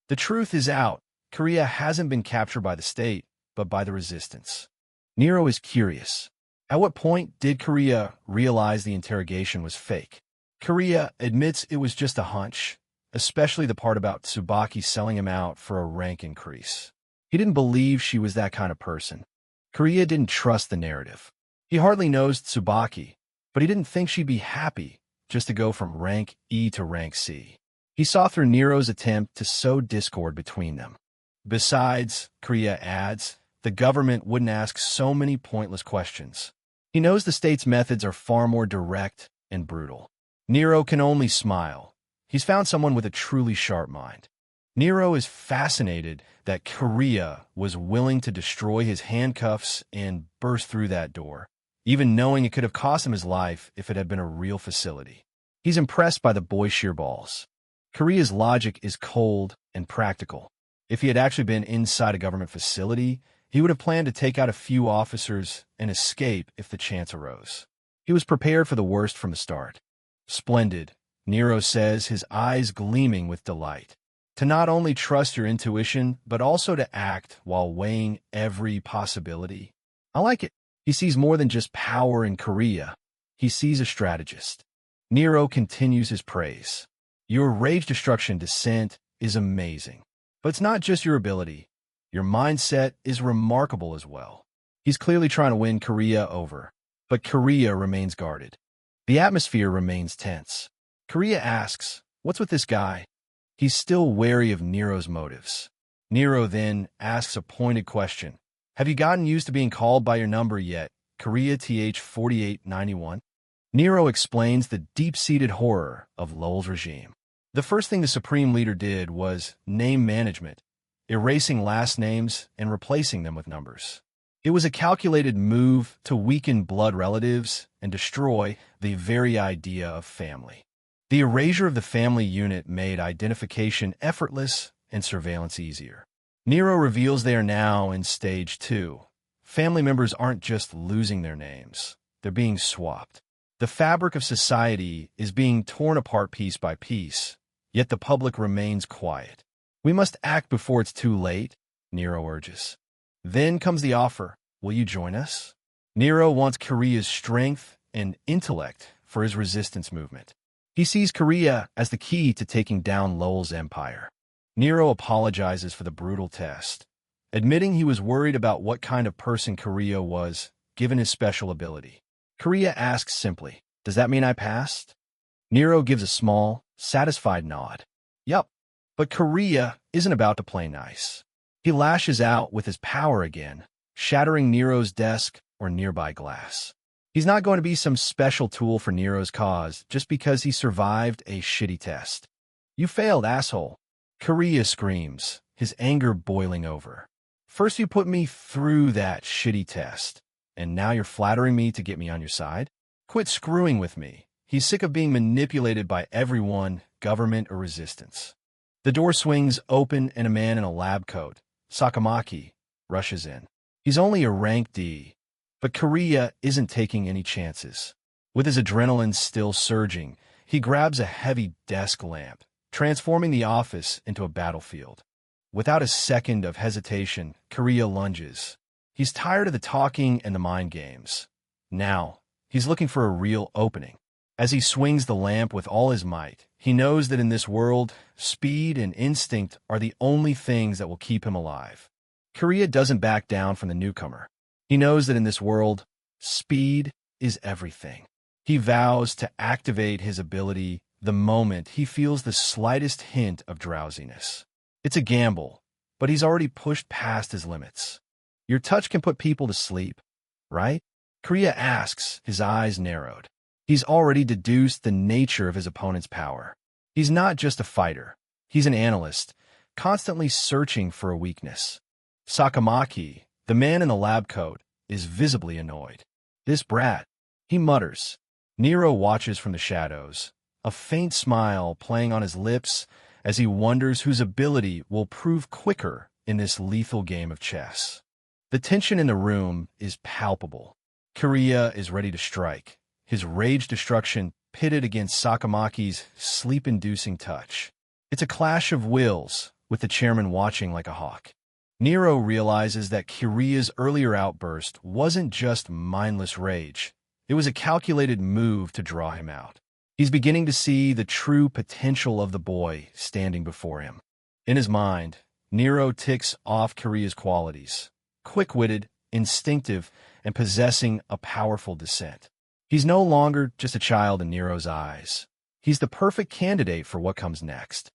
The truth is out. Korea hasn't been captured by the state, but by the resistance. Nero is curious. At what point did Korea realize the interrogation was fake? Korea admits it was just a hunch, especially the part about Tsubaki selling him out for a rank increase. He didn't believe she was that kind of person. Korea didn't trust the narrative. He hardly knows Tsubaki, but he didn't think she'd be happy just to go from rank E to rank C. He saw through Nero's attempt to sow discord between them. Besides, Korea adds, the government wouldn't ask so many pointless questions. He knows the state's methods are far more direct and brutal. Nero can only smile. He's found someone with a truly sharp mind. Nero is fascinated that Korea was willing to destroy his handcuffs and burst through that door, even knowing it could have cost him his life if it had been a real facility. He's impressed by the boy's sheer balls. Korea's logic is cold and practical. If he had actually been inside a government facility, he would have planned to take out a few officers and escape if the chance arose. He was prepared for the worst from the start. Splendid, Nero says, his eyes gleaming with delight. To not only trust your intuition, but also to act while weighing every possibility. I like it. He sees more than just power in Korea. He sees a strategist. Nero continues his praise. Your rage destruction descent is amazing. But it's not just your ability. Your mindset is remarkable as well. He's clearly trying to win Korea over, but Korea remains guarded. The atmosphere remains tense. Korea asks, what's with this guy? He's still wary of Nero's motives. Nero then asks a pointed question. Have you gotten used to being called by your number yet? Korea TH 4891? Nero explains the deep-seated horror of Lowell's regime. The first thing the Supreme Leader did was name management, erasing last names and replacing them with numbers. It was a calculated move to weaken blood relatives and destroy the very idea of family. The erasure of the family unit made identification effortless and surveillance easier. Nero reveals they are now in stage 2. Family members aren't just losing their names, they're being swapped. The fabric of society is being torn apart piece by piece, yet the public remains quiet. We must act before it's too late, Nero urges. Then comes the offer. Will you join us? Nero wants Korea's strength and intellect for his resistance movement. He sees Korea as the key to taking down Lowell's empire. Nero apologizes for the brutal test, admitting he was worried about what kind of person Korea was, given his special ability. Korea asks simply, does that mean I passed? Nero gives a small, satisfied nod. Yup, but Korea isn't about to play nice. He lashes out with his power again, shattering Nero's desk or nearby glass. He's not going to be some special tool for Nero's cause just because he survived a shitty test. You failed, asshole. Kariya screams, his anger boiling over. First you put me through that shitty test, and now you're flattering me to get me on your side? Quit screwing with me. He's sick of being manipulated by everyone, government or resistance. The door swings open and a man in a lab coat, Sakamaki, rushes in. He's only a rank D, but Kariya isn't taking any chances. With his adrenaline still surging, he grabs a heavy desk lamp, transforming the office into a battlefield. Without a second of hesitation, Kariya lunges. He's tired of the talking and the mind games. Now, he's looking for a real opening. As he swings the lamp with all his might, he knows that in this world, speed and instinct are the only things that will keep him alive. Kariya doesn't back down from the newcomer. He knows that in this world, speed is everything. He vows to activate his ability the moment he feels the slightest hint of drowsiness. It's a gamble, but he's already pushed past his limits. Your touch can put people to sleep, right? Kariya asks, his eyes narrowed. He's already deduced the nature of his opponent's power. He's not just a fighter. He's an analyst, constantly searching for a weakness. Sakamaki, the man in the lab coat, is visibly annoyed. This brat, he mutters. Nero watches from the shadows, a faint smile playing on his lips as he wonders whose ability will prove quicker in this lethal game of chess. The tension in the room is palpable. Kariya is ready to strike, his rage destruction pitted against Sakamaki's sleep-inducing touch. It's a clash of wills, with the chairman watching like a hawk. Nero realizes that Kariya's earlier outburst wasn't just mindless rage. It was a calculated move to draw him out. He's beginning to see the true potential of the boy standing before him. In his mind, Nero ticks off Kariya's qualities: quick-witted, instinctive, and possessing a powerful dissent. He's no longer just a child in Nero's eyes. He's the perfect candidate for what comes next.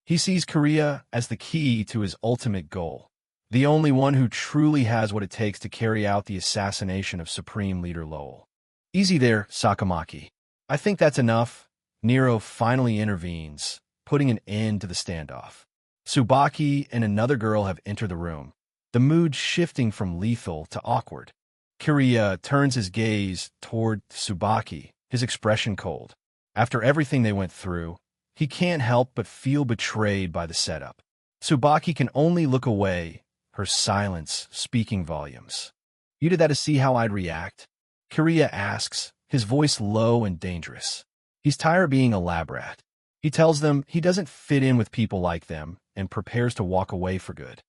He sees Kariya as the key to his ultimate goal, the only one who truly has what it takes to carry out the assassination of Supreme Leader Lowell. Easy there, Sakamaki. I think that's enough. Nero finally intervenes, putting an end to the standoff. Tsubaki and another girl have entered the room, the mood shifting from lethal to awkward. Kariya turns his gaze toward Tsubaki, his expression cold. After everything they went through, he can't help but feel betrayed by the setup. Tsubaki can only look away, her silence speaking volumes. You did that to see how I'd react? Kariya asks, his voice low and dangerous. He's tired of being a lab rat. He tells them he doesn't fit in with people like them and prepares to walk away for good.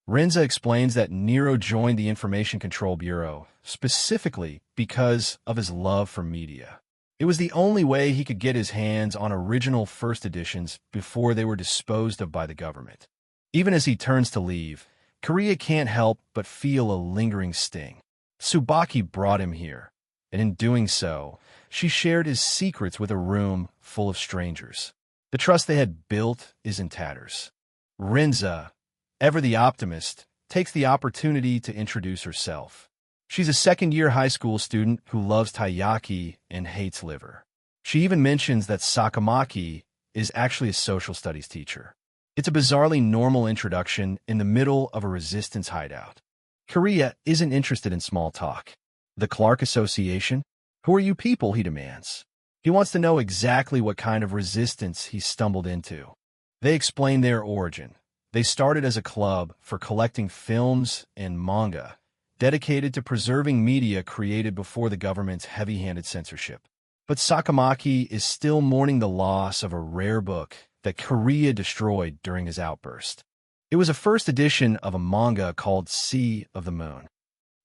Renza explains that Nero joined the Information Control Bureau specifically because of his love for media. It was the only way he could get his hands on original first editions before they were disposed of by the government. Even as he turns to leave, Kariya can't help but feel a lingering sting. Tsubaki brought him here, and in doing so, she shared his secrets with a room full of strangers. The trust they had built is in tatters. Renza, ever the optimist, takes the opportunity to introduce herself. She's a second-year high school student who loves taiyaki and hates liver. She even mentions that Sakamaki is actually a social studies teacher. It's a bizarrely normal introduction in the middle of a resistance hideout. Kariya isn't interested in small talk. The Clark Association? Who are you people, he demands. He wants to know exactly what kind of resistance he stumbled into. They explain their origin. They started as a club for collecting films and manga, dedicated to preserving media created before the government's heavy-handed censorship. But Sakamaki is still mourning the loss of a rare book that Kariya destroyed during his outburst. It was a first edition of a manga called Sea of the Moon.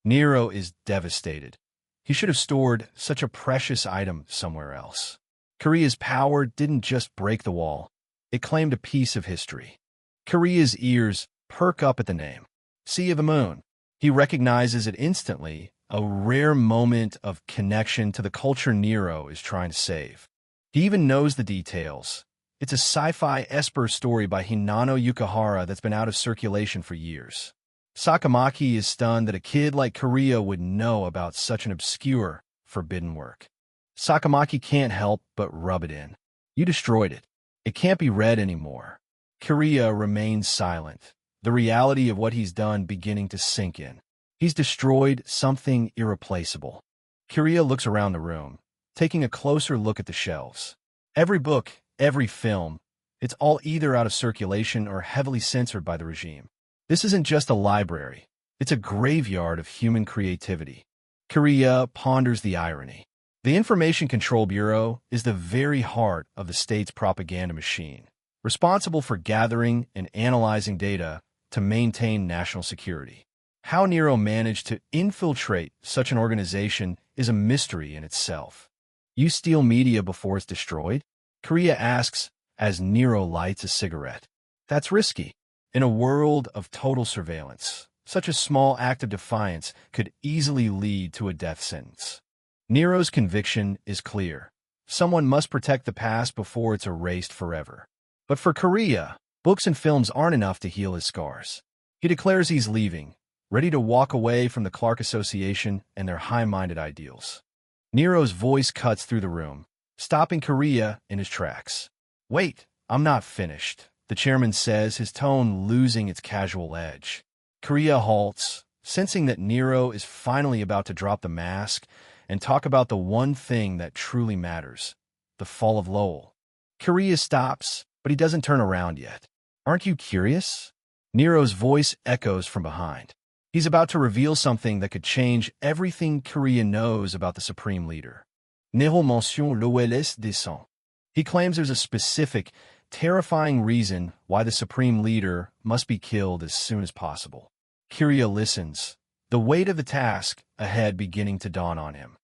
Nero is devastated. He should have stored such a precious item somewhere else. Kariya's power didn't just break the wall. It claimed a piece of history. Kariya's ears perk up at the name. Sea of the Moon. He recognizes it instantly, a rare moment of connection to the culture Nero is trying to save. He even knows the details. It's a sci-fi esper story by Hinano Yukihara that's been out of circulation for years. Sakamaki is stunned that a kid like Kariya would know about such an obscure, forbidden work. Sakamaki can't help but rub it in. You destroyed it. It can't be read anymore. Kariya remains silent, the reality of what he's done beginning to sink in. He's destroyed something irreplaceable. Kariya looks around the room, taking a closer look at the shelves. Every book, every film, it's all either out of circulation or heavily censored by the regime. This isn't just a library. It's a graveyard of human creativity. Kariya ponders the irony. The Information Control Bureau is the very heart of the state's propaganda machine, responsible for gathering and analyzing data to maintain national security. How Nero managed to infiltrate such an organization is a mystery in itself. You steal media before it's destroyed? Kariya asks as Nero lights a cigarette. That's risky. In a world of total surveillance, such a small act of defiance could easily lead to a death sentence. Nero's conviction is clear. Someone must protect the past before it's erased forever. But for Kariya, books and films aren't enough to heal his scars. He declares he's leaving, ready to walk away from the Clark Association and their high-minded ideals. Nero's voice cuts through the room, stopping Kariya in his tracks. Wait, I'm not finished, the chairman says, his tone losing its casual edge. Kariya halts, sensing that Nero is finally about to drop the mask and talk about the one thing that truly matters, the fall of Lowell. Kariya stops, but he doesn't turn around yet. Aren't you curious? Nero's voice echoes from behind. He's about to reveal something that could change everything Kariya knows about the Supreme Leader. Nihil mention l'OLS descend. He claims there's a specific, terrifying reason why the Supreme Leader must be killed as soon as possible. Kariya listens, the weight of the task ahead beginning to dawn on him.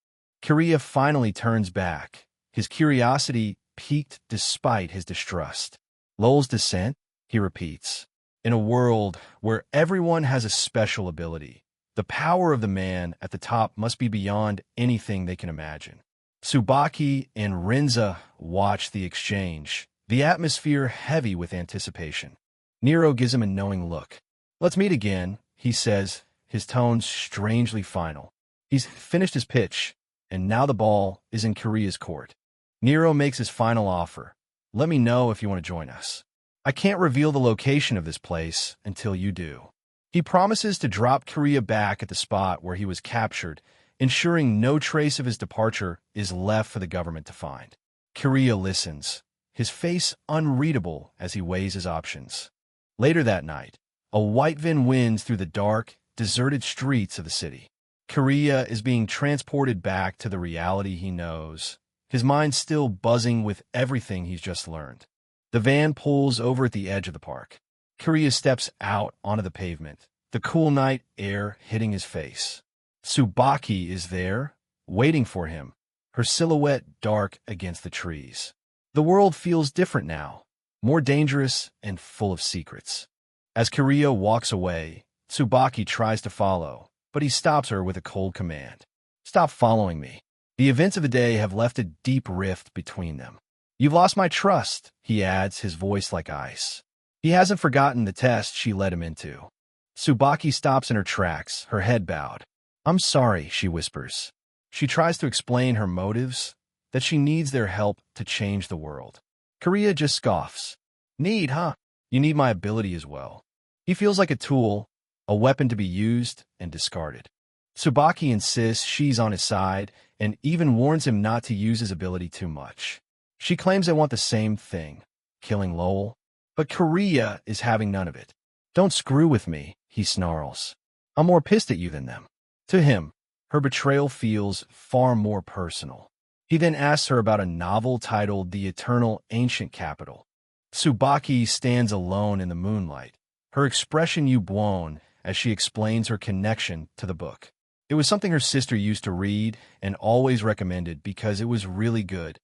Kariya finally turns back, his curiosity piqued despite his distrust. Lowell's descent, he repeats. In a world where everyone has a special ability, the power of the man at the top must be beyond anything they can imagine. Tsubaki and Rinza watch the exchange, the atmosphere heavy with anticipation. Nero gives him a knowing look. Let's meet again, he says, his tone strangely final. He's finished his pitch, and now the ball is in Kariya's court. Nero makes his final offer. Let me know if you want to join us. I can't reveal the location of this place until you do. He promises to drop Kariya back at the spot where he was captured, ensuring no trace of his departure is left for the government to find. Kariya listens, his face unreadable as he weighs his options. Later that night, a white wind winds through the dark, deserted streets of the city. Kariya is being transported back to the reality he knows, his mind still buzzing with everything he's just learned. The van pulls over at the edge of the park. Kariya steps out onto the pavement, the cool night air hitting his face. Tsubaki is there, waiting for him, her silhouette dark against the trees. The world feels different now, more dangerous and full of secrets. As Kariya walks away, Tsubaki tries to follow, but he stops her with a cold command. Stop following me. The events of the day have left a deep rift between them. You've lost my trust, he adds, his voice like ice. He hasn't forgotten the test she led him into. Tsubaki stops in her tracks, her head bowed. I'm sorry, she whispers. She tries to explain her motives, that she needs their help to change the world. Kariya just scoffs. Need, huh? You need my ability as well. He feels like a tool, a weapon to be used and discarded. Tsubaki insists she's on his side and even warns him not to use his ability too much. She claims they want the same thing, killing Lowell, but Kariya is having none of it. Don't screw with me, he snarls. I'm more pissed at you than them. To him, her betrayal feels far more personal. He then asks her about a novel titled The Eternal Ancient Capital. Tsubaki stands alone in the moonlight, her expression blown as she explains her connection to the book. It was something her sister used to read and always recommended because it was really good.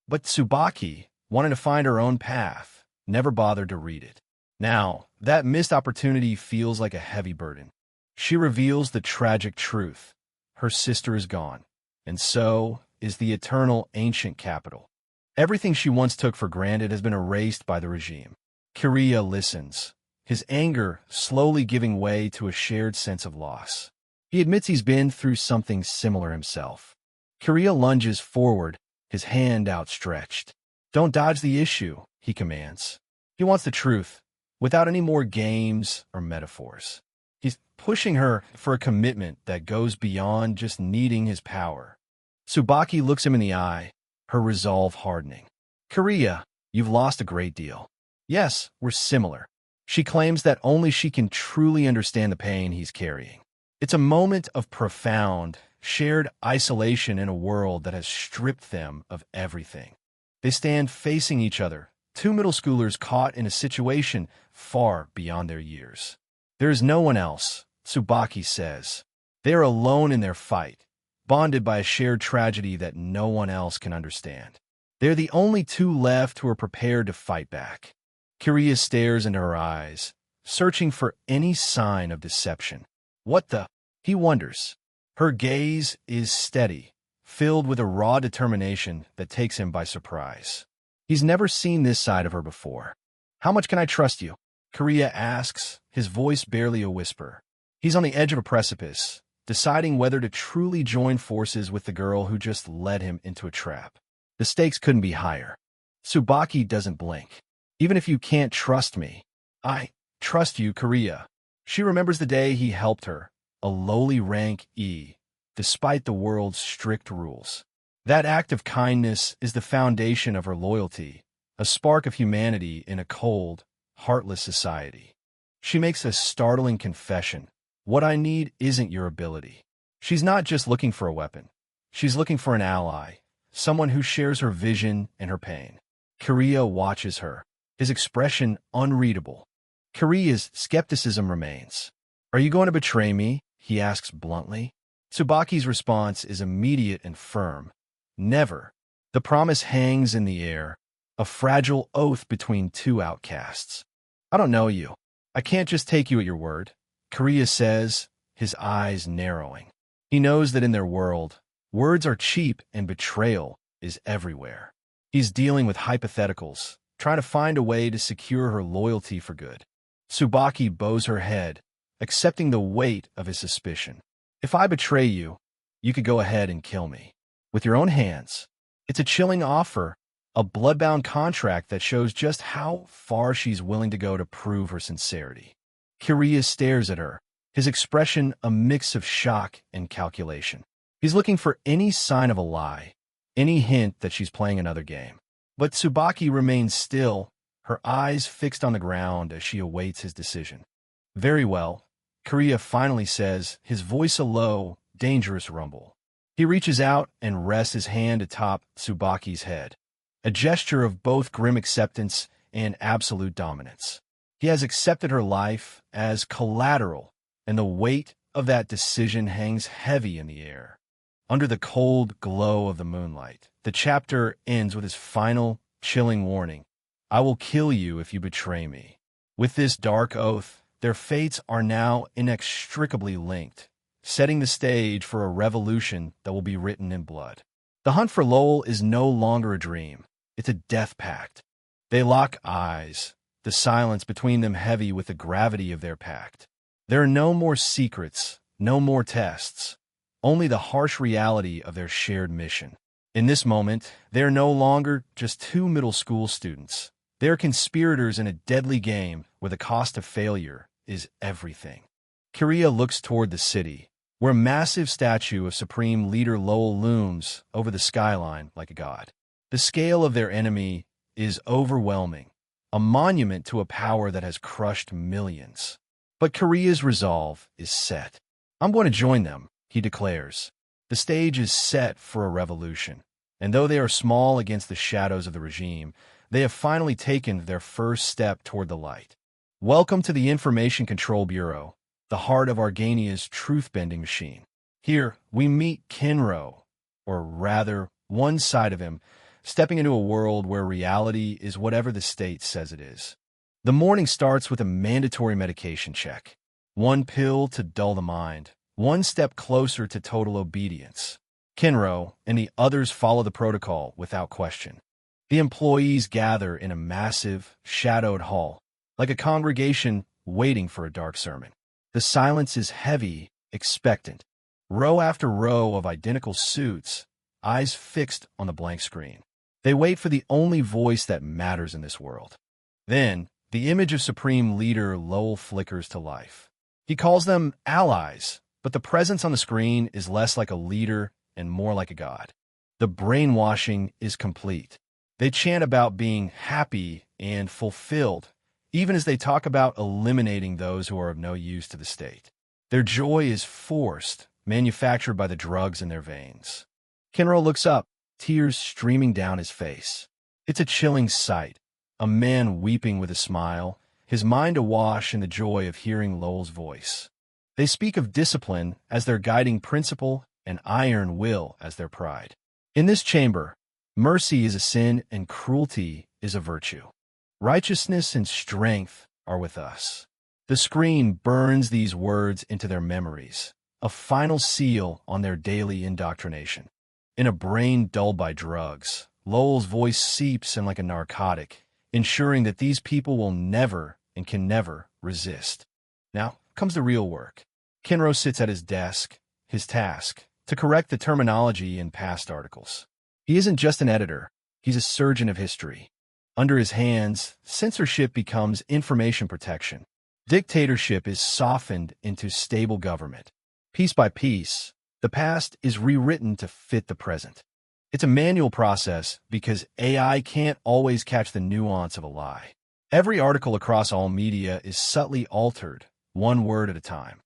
But Tsubaki, wanting to find her own path, never bothered to read it. Now, that missed opportunity feels like a heavy burden. She reveals the tragic truth. Her sister is gone, and so is the eternal ancient capital. Everything she once took for granted has been erased by the regime. Kariya listens, his anger slowly giving way to a shared sense of loss. He admits he's been through something similar himself. Kiriya lunges forward, his hand outstretched. "Don't dodge the issue," he commands. He wants the truth, without any more games or metaphors. He's pushing her for a commitment that goes beyond just needing his power. Tsubaki looks him in the eye, her resolve hardening. "Kiriya, you've lost a great deal. Yes, we're similar." She claims that only she can truly understand the pain he's carrying. It's a moment of profound, shared isolation in a world that has stripped them of everything. They stand facing each other, two middle schoolers caught in a situation far beyond their years. "There is no one else," Tsubaki says. They are alone in their fight, bonded by a shared tragedy that no one else can understand. They're the only two left who are prepared to fight back. Kiriya stares into her eyes, searching for any sign of deception. "What the?" he wonders. Her gaze is steady, filled with a raw determination that takes him by surprise. He's never seen this side of her before. "How much can I trust you?" Kiriya asks, his voice barely a whisper. He's on the edge of a precipice, deciding whether to truly join forces with the girl who just led him into a trap. The stakes couldn't be higher. Tsubaki doesn't blink. "Even if you can't trust me, I trust you, Kiriya." She remembers the day he helped her, a lowly rank E, despite the world's strict rules. That act of kindness is the foundation of her loyalty, a spark of humanity in a cold, heartless society. She makes a startling confession. "What I need isn't your ability." She's not just looking for a weapon. She's looking for an ally, someone who shares her vision and her pain. Kiriya watches her, his expression unreadable. Kiriya's skepticism remains. "Are you going to betray me?" he asks bluntly. Tsubaki's response is immediate and firm. "Never." The promise hangs in the air, a fragile oath between two outcasts. "I don't know you. I can't just take you at your word," Kiriya says, his eyes narrowing. He knows that in their world, words are cheap and betrayal is everywhere. He's dealing with hypotheticals, trying to find a way to secure her loyalty for good. Tsubaki bows her head, accepting the weight of his suspicion. "If I betray you, you could go ahead and kill me. With your own hands." It's a chilling offer, a bloodbound contract that shows just how far she's willing to go to prove her sincerity. Kiriya stares at her, his expression a mix of shock and calculation. He's looking for any sign of a lie, any hint that she's playing another game. But Tsubaki remains still, her eyes fixed on the ground as she awaits his decision. "Very well," Kiriya finally says, his voice a low, dangerous rumble. He reaches out and rests his hand atop Tsubaki's head, a gesture of both grim acceptance and absolute dominance. He has accepted her life as collateral, and the weight of that decision hangs heavy in the air. Under the cold glow of the moonlight, the chapter ends with his final, chilling warning. "I will kill you if you betray me." With this dark oath, their fates are now inextricably linked, setting the stage for a revolution that will be written in blood. The hunt for Lowell is no longer a dream. It's a death pact. They lock eyes, the silence between them heavy with the gravity of their pact. There are no more secrets, no more tests, only the harsh reality of their shared mission. In this moment, they are no longer just two middle school students. They are conspirators in a deadly game where the cost of failure is everything. Kiriya looks toward the city, where a massive statue of Supreme Leader Lowell looms over the skyline like a god. The scale of their enemy is overwhelming, a monument to a power that has crushed millions. But Kiriya's resolve is set. "I'm going to join them," he declares. The stage is set for a revolution, and though they are small against the shadows of the regime, they have finally taken their first step toward the light. Welcome to the Information Control Bureau, the heart of Argania's truth-bending machine. Here, we meet Kinro, or rather, one side of him, stepping into a world where reality is whatever the state says it is. The morning starts with a mandatory medication check. One pill to dull the mind, one step closer to total obedience. Kinro and the others follow the protocol without question. The employees gather in a massive, shadowed hall, like a congregation waiting for a dark sermon. The silence is heavy, expectant. Row after row of identical suits, eyes fixed on the blank screen. They wait for the only voice that matters in this world. Then, the image of Supreme Leader Lowell flickers to life. He calls them allies, but the presence on the screen is less like a leader and more like a god. The brainwashing is complete. They chant about being happy and fulfilled, even as they talk about eliminating those who are of no use to the state. Their joy is forced, manufactured by the drugs in their veins. Kinro looks up, tears streaming down his face. It's a chilling sight. A man weeping with a smile, his mind awash in the joy of hearing Lowell's voice. They speak of discipline as their guiding principle and iron will as their pride. In this chamber, mercy is a sin and cruelty is a virtue. Righteousness and strength are with us. The screen burns these words into their memories, a final seal on their daily indoctrination. In a brain dulled by drugs, Lowell's voice seeps in like a narcotic, ensuring that these people will never and can never resist. Now comes the real work. Kinro sits at his desk, his task, to correct the terminology in past articles. He isn't just an editor, he's a surgeon of history. Under his hands, censorship becomes information protection. Dictatorship is softened into stable government. Piece by piece, the past is rewritten to fit the present. It's a manual process because AI can't always catch the nuance of a lie. Every article across all media is subtly altered, one word at a time.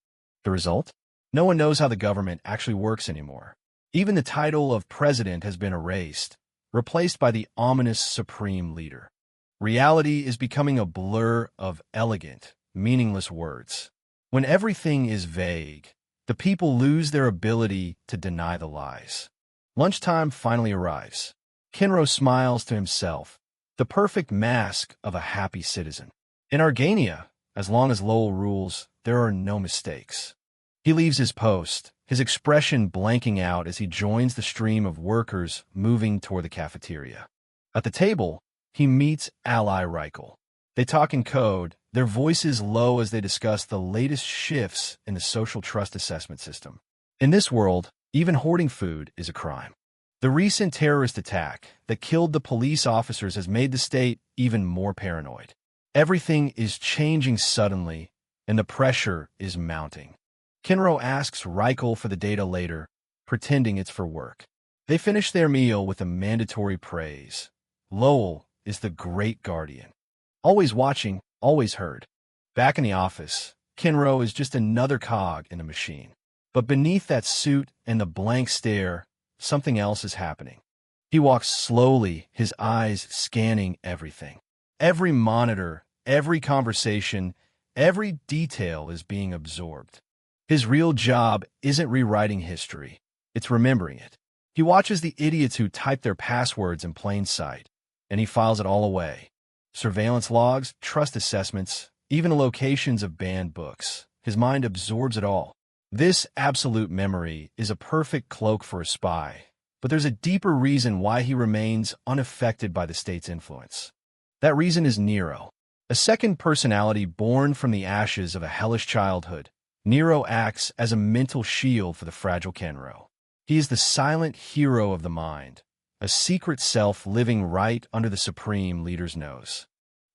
The result? No one knows how the government actually works anymore. Even the title of president has been erased, replaced by the ominous supreme leader. Reality is becoming a blur of elegant, meaningless words. When everything is vague, the people lose their ability to deny the lies. Lunchtime finally arrives. Kinro smiles to himself, the perfect mask of a happy citizen. In Argania, as long as Lowell rules, there are no mistakes. He leaves his post, his expression blanking out as he joins the stream of workers moving toward the cafeteria. At the table, he meets ally Reichel. They talk in code, their voices low as they discuss the latest shifts in the social trust assessment system. In this world, even hoarding food is a crime. The recent terrorist attack that killed the police officers has made the state even more paranoid. Everything is changing suddenly, and the pressure is mounting. Kinro asks Reichel for the data later, pretending it's for work. They finish their meal with a mandatory praise. Lowell is the great guardian. Always watching, always heard. Back in the office, Kinro is just another cog in the machine. But beneath that suit and the blank stare, something else is happening. He walks slowly, his eyes scanning everything. Every monitor, every conversation, every detail is being absorbed. His real job isn't rewriting history, it's remembering it. He watches the idiots who type their passwords in plain sight, and he files it all away. Surveillance logs, trust assessments, even locations of banned books. His mind absorbs it all. This absolute memory is a perfect cloak for a spy, but there's a deeper reason why he remains unaffected by the state's influence. That reason is Nero, a second personality born from the ashes of a hellish childhood. Nero acts as a mental shield for the fragile Kinro. He is the silent hero of the mind, a secret self living right under the supreme leader's nose.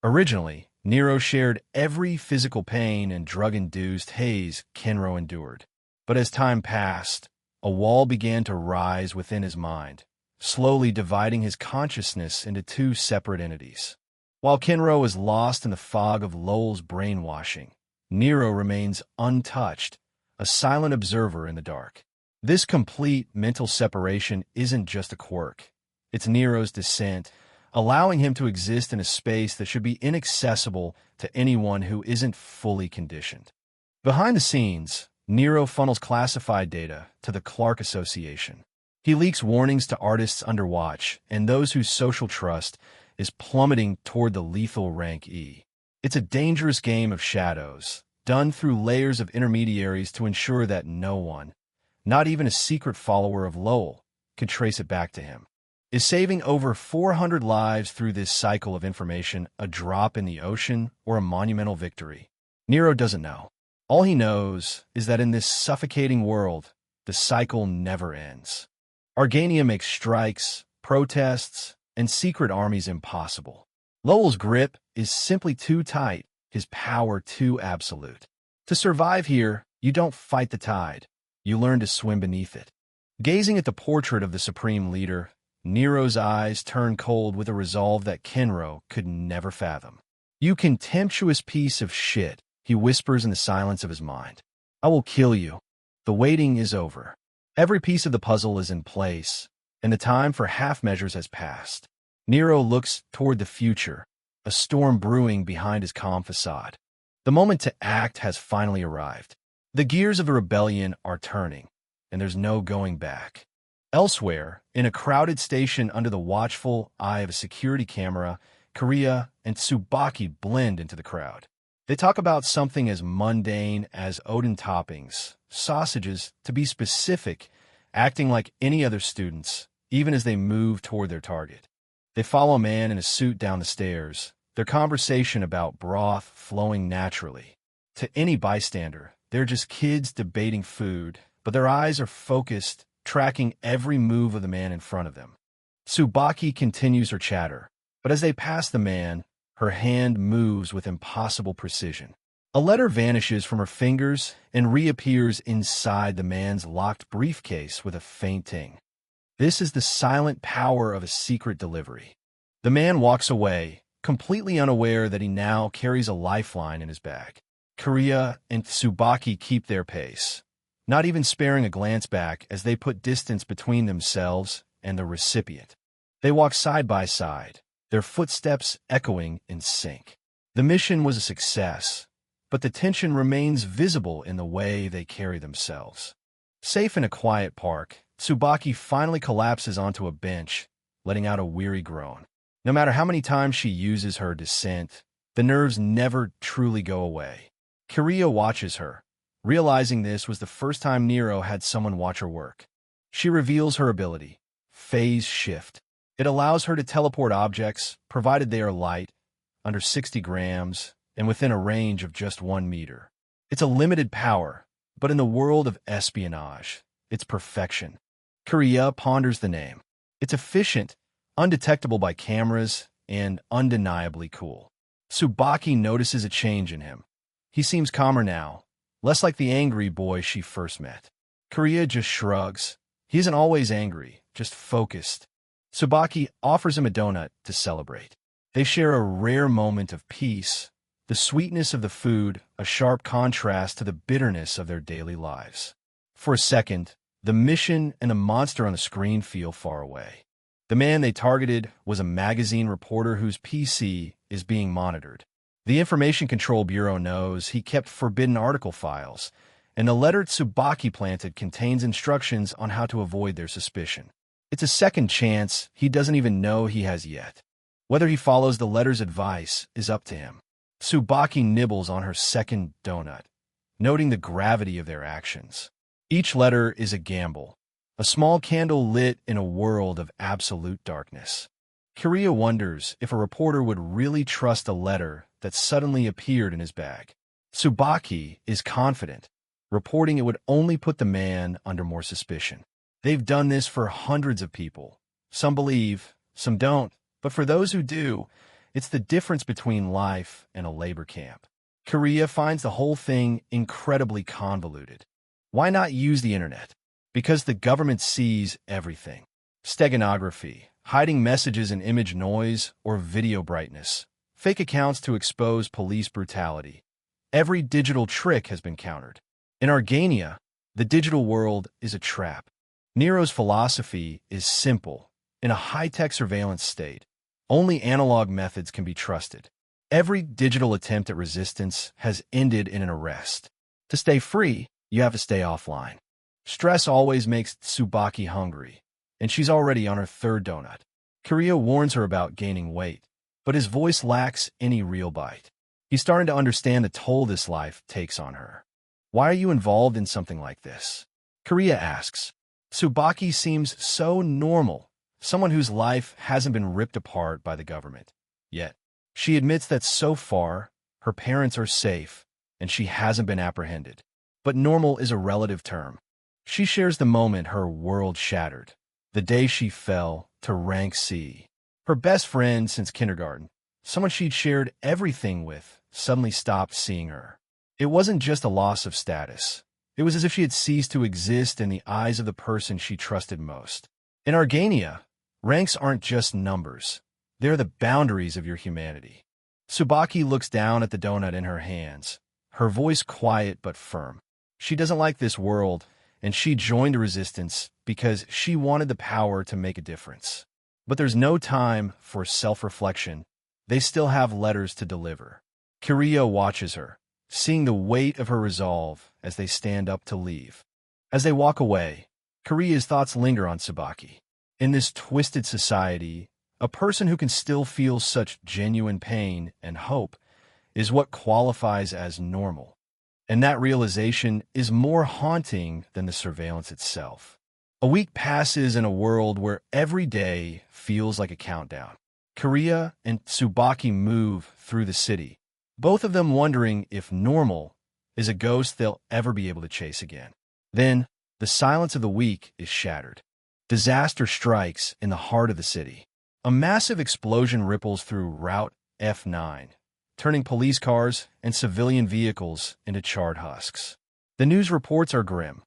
Originally, Nero shared every physical pain and drug-induced haze Kinro endured. But as time passed, a wall began to rise within his mind, slowly dividing his consciousness into two separate entities. While Kinro is lost in the fog of Lowell's brainwashing, Nero remains untouched, a silent observer in the dark. This complete mental separation isn't just a quirk. It's Nero's descent, allowing him to exist in a space that should be inaccessible to anyone who isn't fully conditioned. Behind the scenes, Nero funnels classified data to the Clark Association. He leaks warnings to artists under watch and those whose social trust is plummeting toward the lethal rank E. It's a dangerous game of shadows, done through layers of intermediaries to ensure that no one, not even a secret follower of Lowell, can trace it back to him. Is saving over 400 lives through this cycle of information a drop in the ocean or a monumental victory? Nero doesn't know. All he knows is that in this suffocating world, the cycle never ends. Argania makes strikes, protests, and secret armies impossible. Lowell's grip is simply too tight, his power too absolute. To survive here, you don't fight the tide. You learn to swim beneath it. Gazing at the portrait of the supreme leader, Nero's eyes turn cold with a resolve that Kenro could never fathom. "You contemptuous piece of shit," he whispers in the silence of his mind. "I will kill you." The waiting is over. Every piece of the puzzle is in place, and the time for half measures has passed. Nero looks toward the future, a storm brewing behind his calm facade. The moment to act has finally arrived. The gears of the rebellion are turning, and there's no going back. Elsewhere, in a crowded station under the watchful eye of a security camera, Kariya and Tsubaki blend into the crowd. They talk about something as mundane as Odin toppings, sausages, to be specific, acting like any other students, even as they move toward their target. They follow a man in a suit down the stairs, their conversation about broth flowing naturally. To any bystander, they're just kids debating food, but their eyes are focused, tracking every move of the man in front of them. Tsubaki continues her chatter, but as they pass the man, her hand moves with impossible precision. A letter vanishes from her fingers and reappears inside the man's locked briefcase with a faint ting. This is the silent power of a secret delivery. The man walks away, completely unaware that he now carries a lifeline in his bag. Kariya and Tsubaki keep their pace, not even sparing a glance back as they put distance between themselves and the recipient. They walk side by side, their footsteps echoing in sync. The mission was a success, but the tension remains visible in the way they carry themselves. Safe in a quiet park, Tsubaki finally collapses onto a bench, letting out a weary groan. No matter how many times she uses her descent, the nerves never truly go away. Kariya watches her, realizing this was the first time Nero had someone watch her work. She reveals her ability, phase shift. It allows her to teleport objects, provided they are light, under 60 grams, and within a range of just 1 meter. It's a limited power, but in the world of espionage, it's perfection. Kariya ponders the name. It's efficient, undetectable by cameras, and undeniably cool. Tsubaki notices a change in him. He seems calmer now, less like the angry boy she first met. Kariya just shrugs. He isn't always angry, just focused. Tsubaki offers him a donut to celebrate. They share a rare moment of peace, the sweetness of the food, a sharp contrast to the bitterness of their daily lives. For a second, the mission and the monster on the screen feel far away. The man they targeted was a magazine reporter whose PC is being monitored. The Information Control Bureau knows he kept forbidden article files, and the letter Tsubaki planted contains instructions on how to avoid their suspicion. It's a second chance he doesn't even know he has yet. Whether he follows the letter's advice is up to him. Tsubaki nibbles on her second donut, noting the gravity of their actions. Each letter is a gamble, a small candle lit in a world of absolute darkness. Kariya wonders if a reporter would really trust a letter that suddenly appeared in his bag. Tsubaki is confident, reporting it would only put the man under more suspicion. They've done this for hundreds of people. Some believe, some don't, but for those who do, it's the difference between life and a labor camp. Kariya finds the whole thing incredibly convoluted. Why not use the internet? Because the government sees everything. Steganography, hiding messages in image noise or video brightness, fake accounts to expose police brutality. Every digital trick has been countered. In Argania, the digital world is a trap. Nero's philosophy is simple. In a high-tech surveillance state, only analog methods can be trusted. Every digital attempt at resistance has ended in an arrest. To stay free, you have to stay offline. Stress always makes Tsubaki hungry, and she's already on her third donut. Kariya warns her about gaining weight, but his voice lacks any real bite. He's starting to understand the toll this life takes on her. Why are you involved in something like this? Kariya asks. Tsubaki seems so normal, someone whose life hasn't been ripped apart by the government. Yet, she admits that so far, her parents are safe, and she hasn't been apprehended. But normal is a relative term. She shares the moment her world shattered, the day she fell to rank C. Her best friend since kindergarten, someone she'd shared everything with, suddenly stopped seeing her. It wasn't just a loss of status. It was as if she had ceased to exist in the eyes of the person she trusted most. In Argania, ranks aren't just numbers. They're the boundaries of your humanity. Tsubaki looks down at the donut in her hands, her voice quiet but firm. She doesn't like this world, and she joined the resistance because she wanted the power to make a difference. But there's no time for self-reflection. They still have letters to deliver. Kiriya watches her, seeing the weight of her resolve as they stand up to leave. As they walk away, Kiriya's thoughts linger on Tsubaki. In this twisted society, a person who can still feel such genuine pain and hope is what qualifies as normal. And that realization is more haunting than the surveillance itself. A week passes in a world where every day feels like a countdown. Kiriya and Tsubaki move through the city, both of them wondering if normal is a ghost they'll ever be able to chase again. Then, the silence of the week is shattered. Disaster strikes in the heart of the city. A massive explosion ripples through Route F9, turning police cars and civilian vehicles into charred husks. The news reports are grim.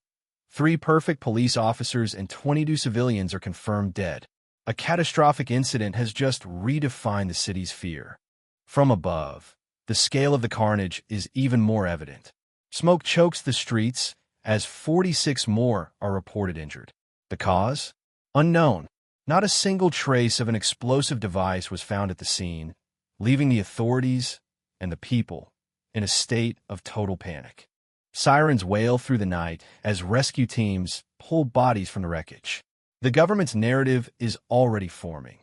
3 perfect police officers and 22 civilians are confirmed dead. A catastrophic incident has just redefined the city's fear. From above, the scale of the carnage is even more evident. Smoke chokes the streets as 46 more are reported injured. The cause? Unknown. Not a single trace of an explosive device was found at the scene, leaving the authorities and the people in a state of total panic. Sirens wail through the night as rescue teams pull bodies from the wreckage. The government's narrative is already forming.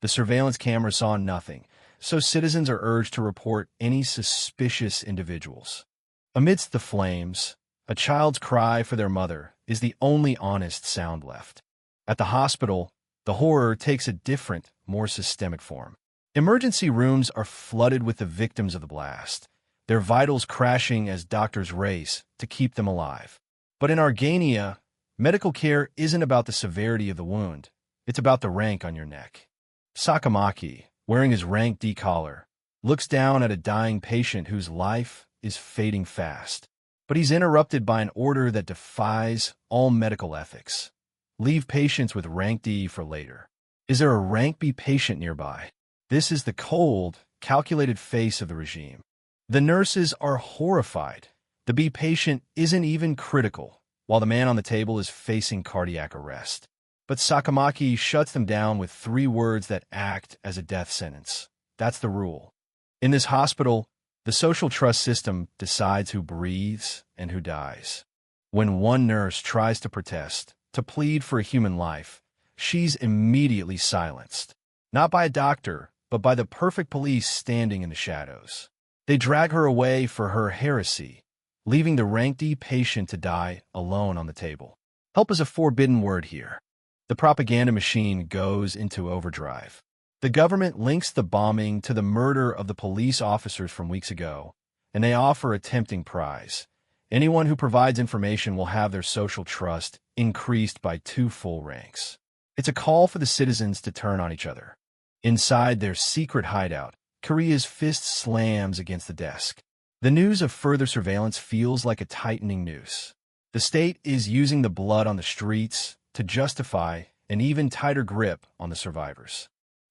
The surveillance cameras saw nothing, so citizens are urged to report any suspicious individuals. Amidst the flames, a child's cry for their mother is the only honest sound left. At the hospital, the horror takes a different, more systemic form. Emergency rooms are flooded with the victims of the blast, their vitals crashing as doctors race to keep them alive. But in Argania, medical care isn't about the severity of the wound. It's about the rank on your neck. Sakamaki, wearing his rank D collar, looks down at a dying patient whose life is fading fast. But he's interrupted by an order that defies all medical ethics. Leave patients with rank D for later. Is there a rank B patient nearby? This is the cold, calculated face of the regime. The nurses are horrified. The B patient isn't even critical, while the man on the table is facing cardiac arrest. But Sakamaki shuts them down with 3 words that act as a death sentence. That's the rule. In this hospital, the social trust system decides who breathes and who dies. When one nurse tries to protest, to plead for a human life, she's immediately silenced. Not by a doctor, but by the perfect police standing in the shadows. They drag her away for her heresy, leaving the rank D patient to die alone on the table. Help is a forbidden word here. The propaganda machine goes into overdrive. The government links the bombing to the murder of the police officers from weeks ago, and they offer a tempting prize. Anyone who provides information will have their social trust increased by 2 full ranks. It's a call for the citizens to turn on each other. Inside their secret hideout, Kiriya's fist slams against the desk. The news of further surveillance feels like a tightening noose. The state is using the blood on the streets to justify an even tighter grip on the survivors.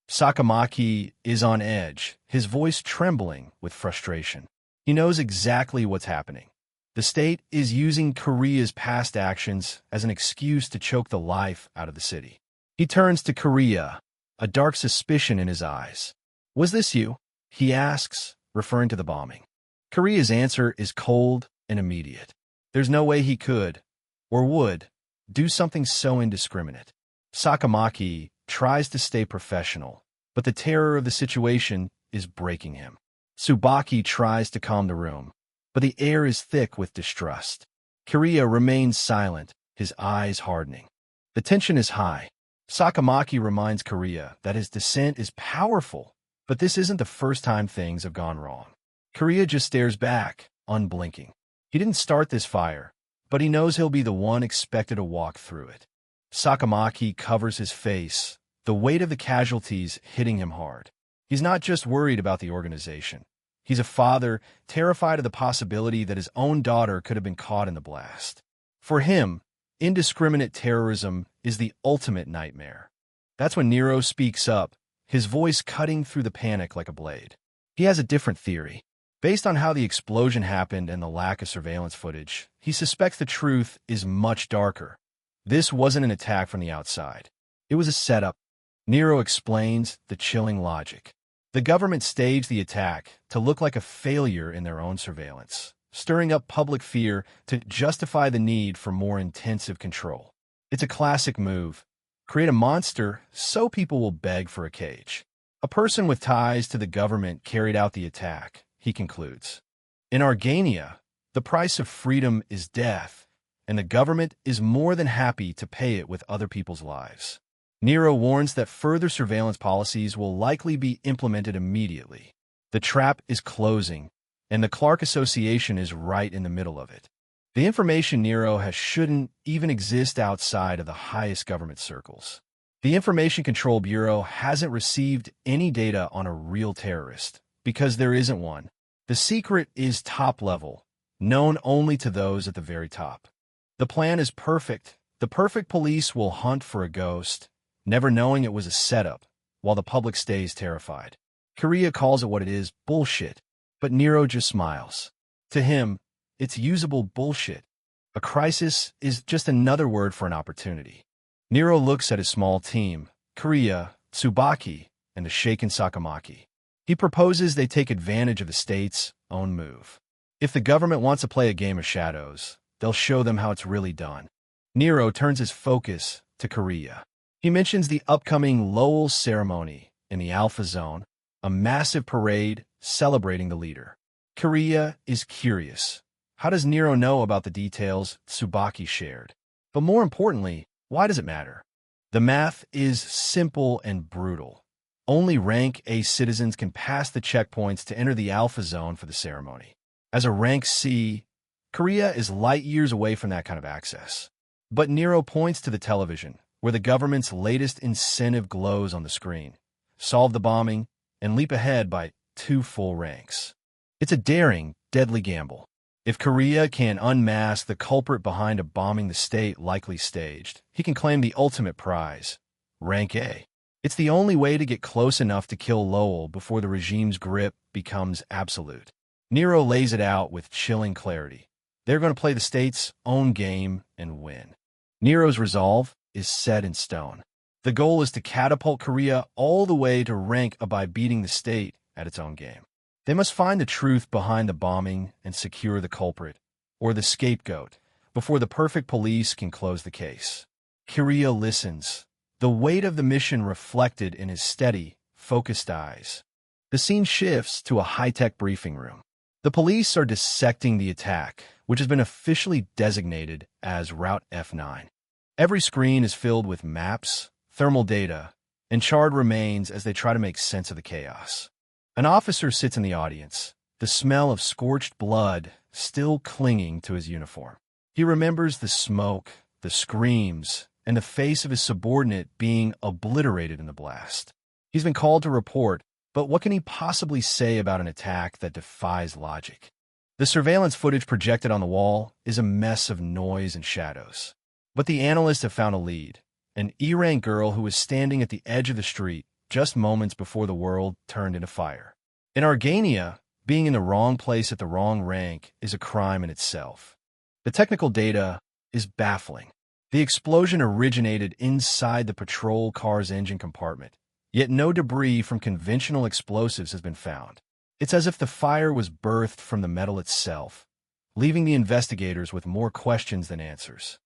Sakamaki is on edge, his voice trembling with frustration. He knows exactly what's happening. The state is using Kiriya's past actions as an excuse to choke the life out of the city. He turns to Kiriya, a dark suspicion in his eyes. "Was this you?" he asks, referring to the bombing. Kiriya's answer is cold and immediate. There's no way he could, or would, do something so indiscriminate. Sakamaki tries to stay professional, but the terror of the situation is breaking him. Tsubaki tries to calm the room, but the air is thick with distrust. Kiriya remains silent, his eyes hardening. The tension is high. Sakamaki reminds Kiriya that his dissent is powerful, but this isn't the first time things have gone wrong. Kiriya just stares back, unblinking. He didn't start this fire, but he knows he'll be the one expected to walk through it. Sakamaki covers his face, the weight of the casualties hitting him hard. He's not just worried about the organization. He's a father, terrified of the possibility that his own daughter could have been caught in the blast. For him, indiscriminate terrorism is the ultimate nightmare. That's when Nero speaks up, his voice cutting through the panic like a blade. He has a different theory. Based on how the explosion happened and the lack of surveillance footage, he suspects the truth is much darker. This wasn't an attack from the outside. It was a setup. Nero explains the chilling logic. The government staged the attack to look like a failure in their own surveillance, stirring up public fear to justify the need for more intensive control. It's a classic move. Create a monster so people will beg for a cage. A person with ties to the government carried out the attack, he concludes. In Argania, the price of freedom is death, and the government is more than happy to pay it with other people's lives. Nero warns that further surveillance policies will likely be implemented immediately. The trap is closing, and the Clark Association is right in the middle of it. The information Nero has shouldn't even exist outside of the highest government circles. The Information Control Bureau hasn't received any data on a real terrorist, because there isn't one. The secret is top level, known only to those at the very top. The plan is perfect. The perfect police will hunt for a ghost, never knowing it was a setup, while the public stays terrified. Korea calls it what it is, bullshit, but Nero just smiles. To him, it's usable bullshit. A crisis is just another word for an opportunity. Nero looks at his small team, Korea, Tsubaki, and the shaken Sakamaki. He proposes they take advantage of the state's own move. If the government wants to play a game of shadows, they'll show them how it's really done. Nero turns his focus to Korea. He mentions the upcoming Lowell ceremony in the Alpha Zone, a massive parade celebrating the leader. Korea is curious. How does Nero know about the details Tsubaki shared? But more importantly, why does it matter? The math is simple and brutal. Only Rank A citizens can pass the checkpoints to enter the Alpha Zone for the ceremony. As a Rank C, Korea is light years away from that kind of access. But Nero points to the television, where the government's latest incentive glows on the screen. Solve the bombing and leap ahead by 2 full ranks. It's a daring, deadly gamble. If Korea can unmask the culprit behind a bombing the state likely staged, he can claim the ultimate prize, Rank A. It's the only way to get close enough to kill Lowell before the regime's grip becomes absolute. Nero lays it out with chilling clarity. They're going to play the state's own game and win. Nero's resolve is set in stone. The goal is to catapult Korea all the way to Rank A by beating the state at its own game. They must find the truth behind the bombing and secure the culprit, or the scapegoat, before the perfect police can close the case. Korea listens, the weight of the mission reflected in his steady, focused eyes. The scene shifts to a high-tech briefing room. The police are dissecting the attack, which has been officially designated as Route F9. Every screen is filled with maps, thermal data, and charred remains as they try to make sense of the chaos. An officer sits in the audience, the smell of scorched blood still clinging to his uniform. He remembers the smoke, the screams, and the face of his subordinate being obliterated in the blast. He's been called to report, but what can he possibly say about an attack that defies logic? The surveillance footage projected on the wall is a mess of noise and shadows. But the analysts have found a lead, an E-rank girl who was standing at the edge of the street just moments before the world turned into fire. In Argania, being in the wrong place at the wrong rank is a crime in itself. The technical data is baffling. The explosion originated inside the patrol car's engine compartment, yet no debris from conventional explosives has been found. It's as if the fire was birthed from the metal itself, leaving the investigators with more questions than answers.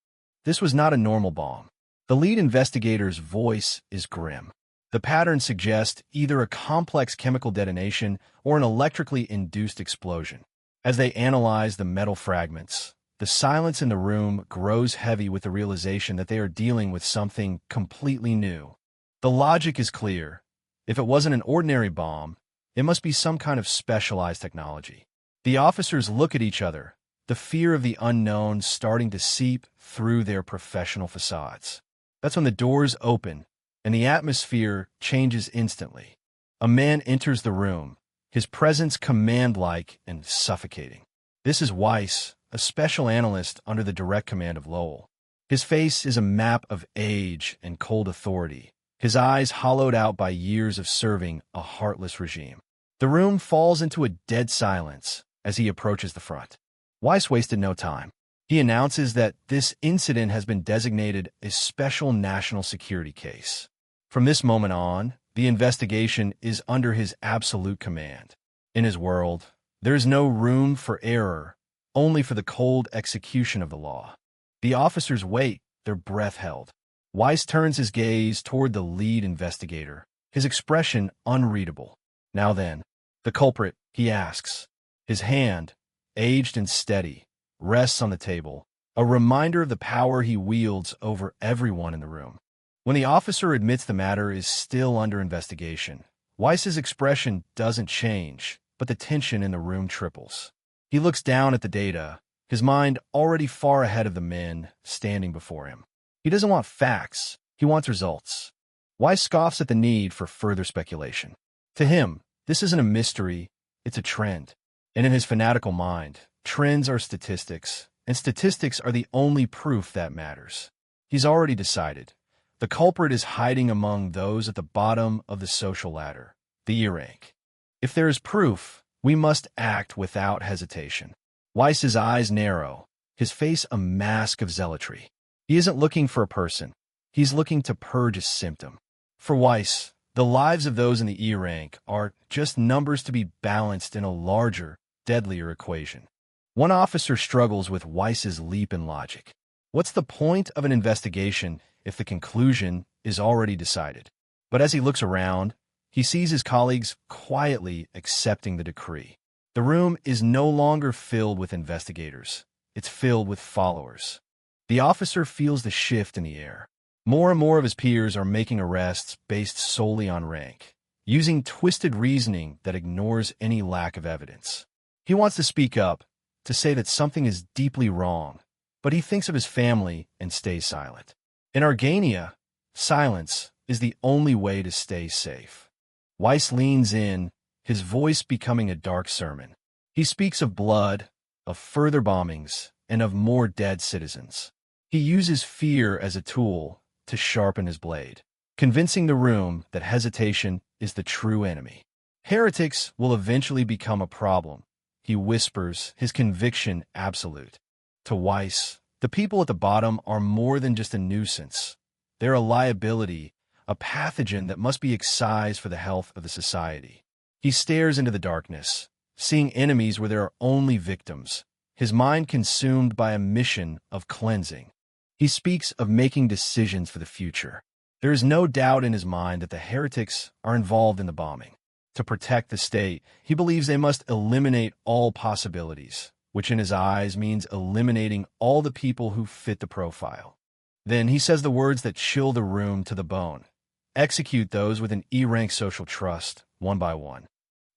This was not a normal bomb. The lead investigator's voice is grim. The pattern suggests either a complex chemical detonation or an electrically induced explosion. As they analyze the metal fragments, the silence in the room grows heavy with the realization that they are dealing with something completely new. The logic is clear. If it wasn't an ordinary bomb, it must be some kind of specialized technology. The officers look at each other, the fear of the unknown starting to seep through their professional facades. That's when the doors open, and the atmosphere changes instantly. A man enters the room, his presence command-like and suffocating. This is Weiss, a special analyst under the direct command of Lowell. His face is a map of age and cold authority, his eyes hollowed out by years of serving a heartless regime. The room falls into a dead silence as he approaches the front. Weiss wasted no time. He announces that this incident has been designated a special national security case. From this moment on, the investigation is under his absolute command. In his world, there is no room for error, only for the cold execution of the law. The officers wait, their breath held. Weiss turns his gaze toward the lead investigator, his expression unreadable. Now then, the culprit, he asks. His hand, aged and steady, rests on the table, a reminder of the power he wields over everyone in the room. When the officer admits the matter is still under investigation, Weiss's expression doesn't change, but the tension in the room triples. He looks down at the data, his mind already far ahead of the men standing before him. He doesn't want facts, he wants results. Weiss scoffs at the need for further speculation. To him, this isn't a mystery, it's a trend. And in his fanatical mind, trends are statistics, and statistics are the only proof that matters. He's already decided. The culprit is hiding among those at the bottom of the social ladder, the E rank. If there is proof, we must act without hesitation. Weiss's eyes narrow, his face a mask of zealotry. He isn't looking for a person. He's looking to purge a symptom. For Weiss, the lives of those in the E rank are just numbers to be balanced in a larger, deadlier equation. One officer struggles with Weiss's leap in logic. What's the point of an investigation if the conclusion is already decided? But as he looks around, he sees his colleagues quietly accepting the decree. The room is no longer filled with investigators. It's filled with followers. The officer feels the shift in the air. More and more of his peers are making arrests based solely on rank, using twisted reasoning that ignores any lack of evidence. He wants to speak up, to say that something is deeply wrong, but he thinks of his family and stays silent. In Argania, silence is the only way to stay safe. Weiss leans in, his voice becoming a dark sermon. He speaks of blood, of further bombings, and of more dead citizens. He uses fear as a tool to sharpen his blade, convincing the room that hesitation is the true enemy. Heretics will eventually become a problem, he whispers, his conviction absolute. To Weiss, the people at the bottom are more than just a nuisance. They're a liability, a pathogen that must be excised for the health of the society. He stares into the darkness, seeing enemies where there are only victims, his mind consumed by a mission of cleansing. He speaks of making decisions for the future. There is no doubt in his mind that the heretics are involved in the bombing. To protect the state, he believes they must eliminate all possibilities, which in his eyes means eliminating all the people who fit the profile. Then he says the words that chill the room to the bone. Execute those with an E-rank social trust, one by one.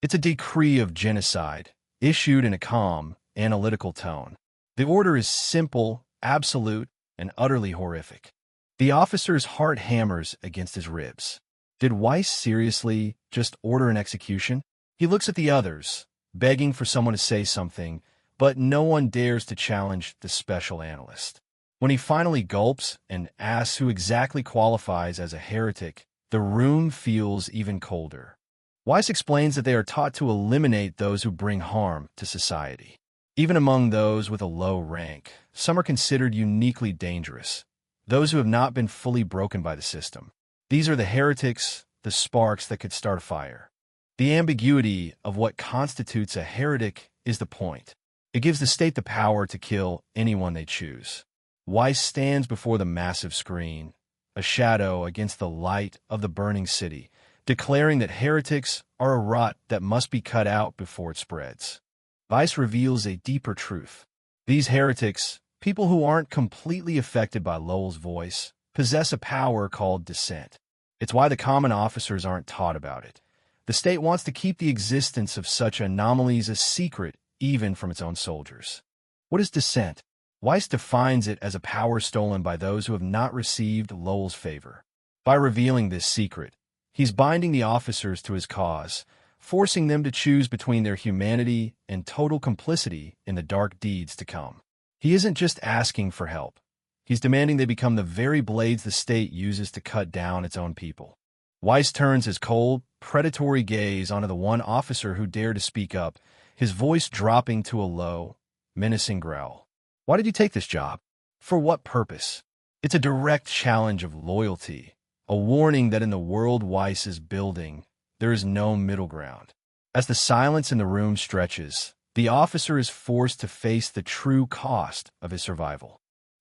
It's a decree of genocide, issued in a calm, analytical tone. The order is simple, absolute, and utterly horrific. The officer's heart hammers against his ribs. Did Weiss seriously just order an execution? He looks at the others, begging for someone to say something, but no one dares to challenge the special analyst. When he finally gulps and asks who exactly qualifies as a heretic, the room feels even colder. Weiss explains that they are taught to eliminate those who bring harm to society. Even among those with a low rank, some are considered uniquely dangerous, those who have not been fully broken by the system. These are the heretics, the sparks that could start a fire. The ambiguity of what constitutes a heretic is the point. It gives the state the power to kill anyone they choose. Weiss stands before the massive screen, a shadow against the light of the burning city, declaring that heretics are a rot that must be cut out before it spreads. Weiss reveals a deeper truth. These heretics, people who aren't completely affected by Lowell's voice, possess a power called dissent. It's why the common officers aren't taught about it. The state wants to keep the existence of such anomalies a secret, even from its own soldiers. What is dissent? Weiss defines it as a power stolen by those who have not received Lowell's favor. By revealing this secret, he's binding the officers to his cause, forcing them to choose between their humanity and total complicity in the dark deeds to come. He isn't just asking for help. He's demanding they become the very blades the state uses to cut down its own people. Weiss turns his cold, predatory gaze onto the one officer who dared to speak up, his voice dropping to a low, menacing growl. Why did you take this job? For what purpose? It's a direct challenge of loyalty, a warning that in the world Weiss is building, there is no middle ground. As the silence in the room stretches, the officer is forced to face the true cost of his survival.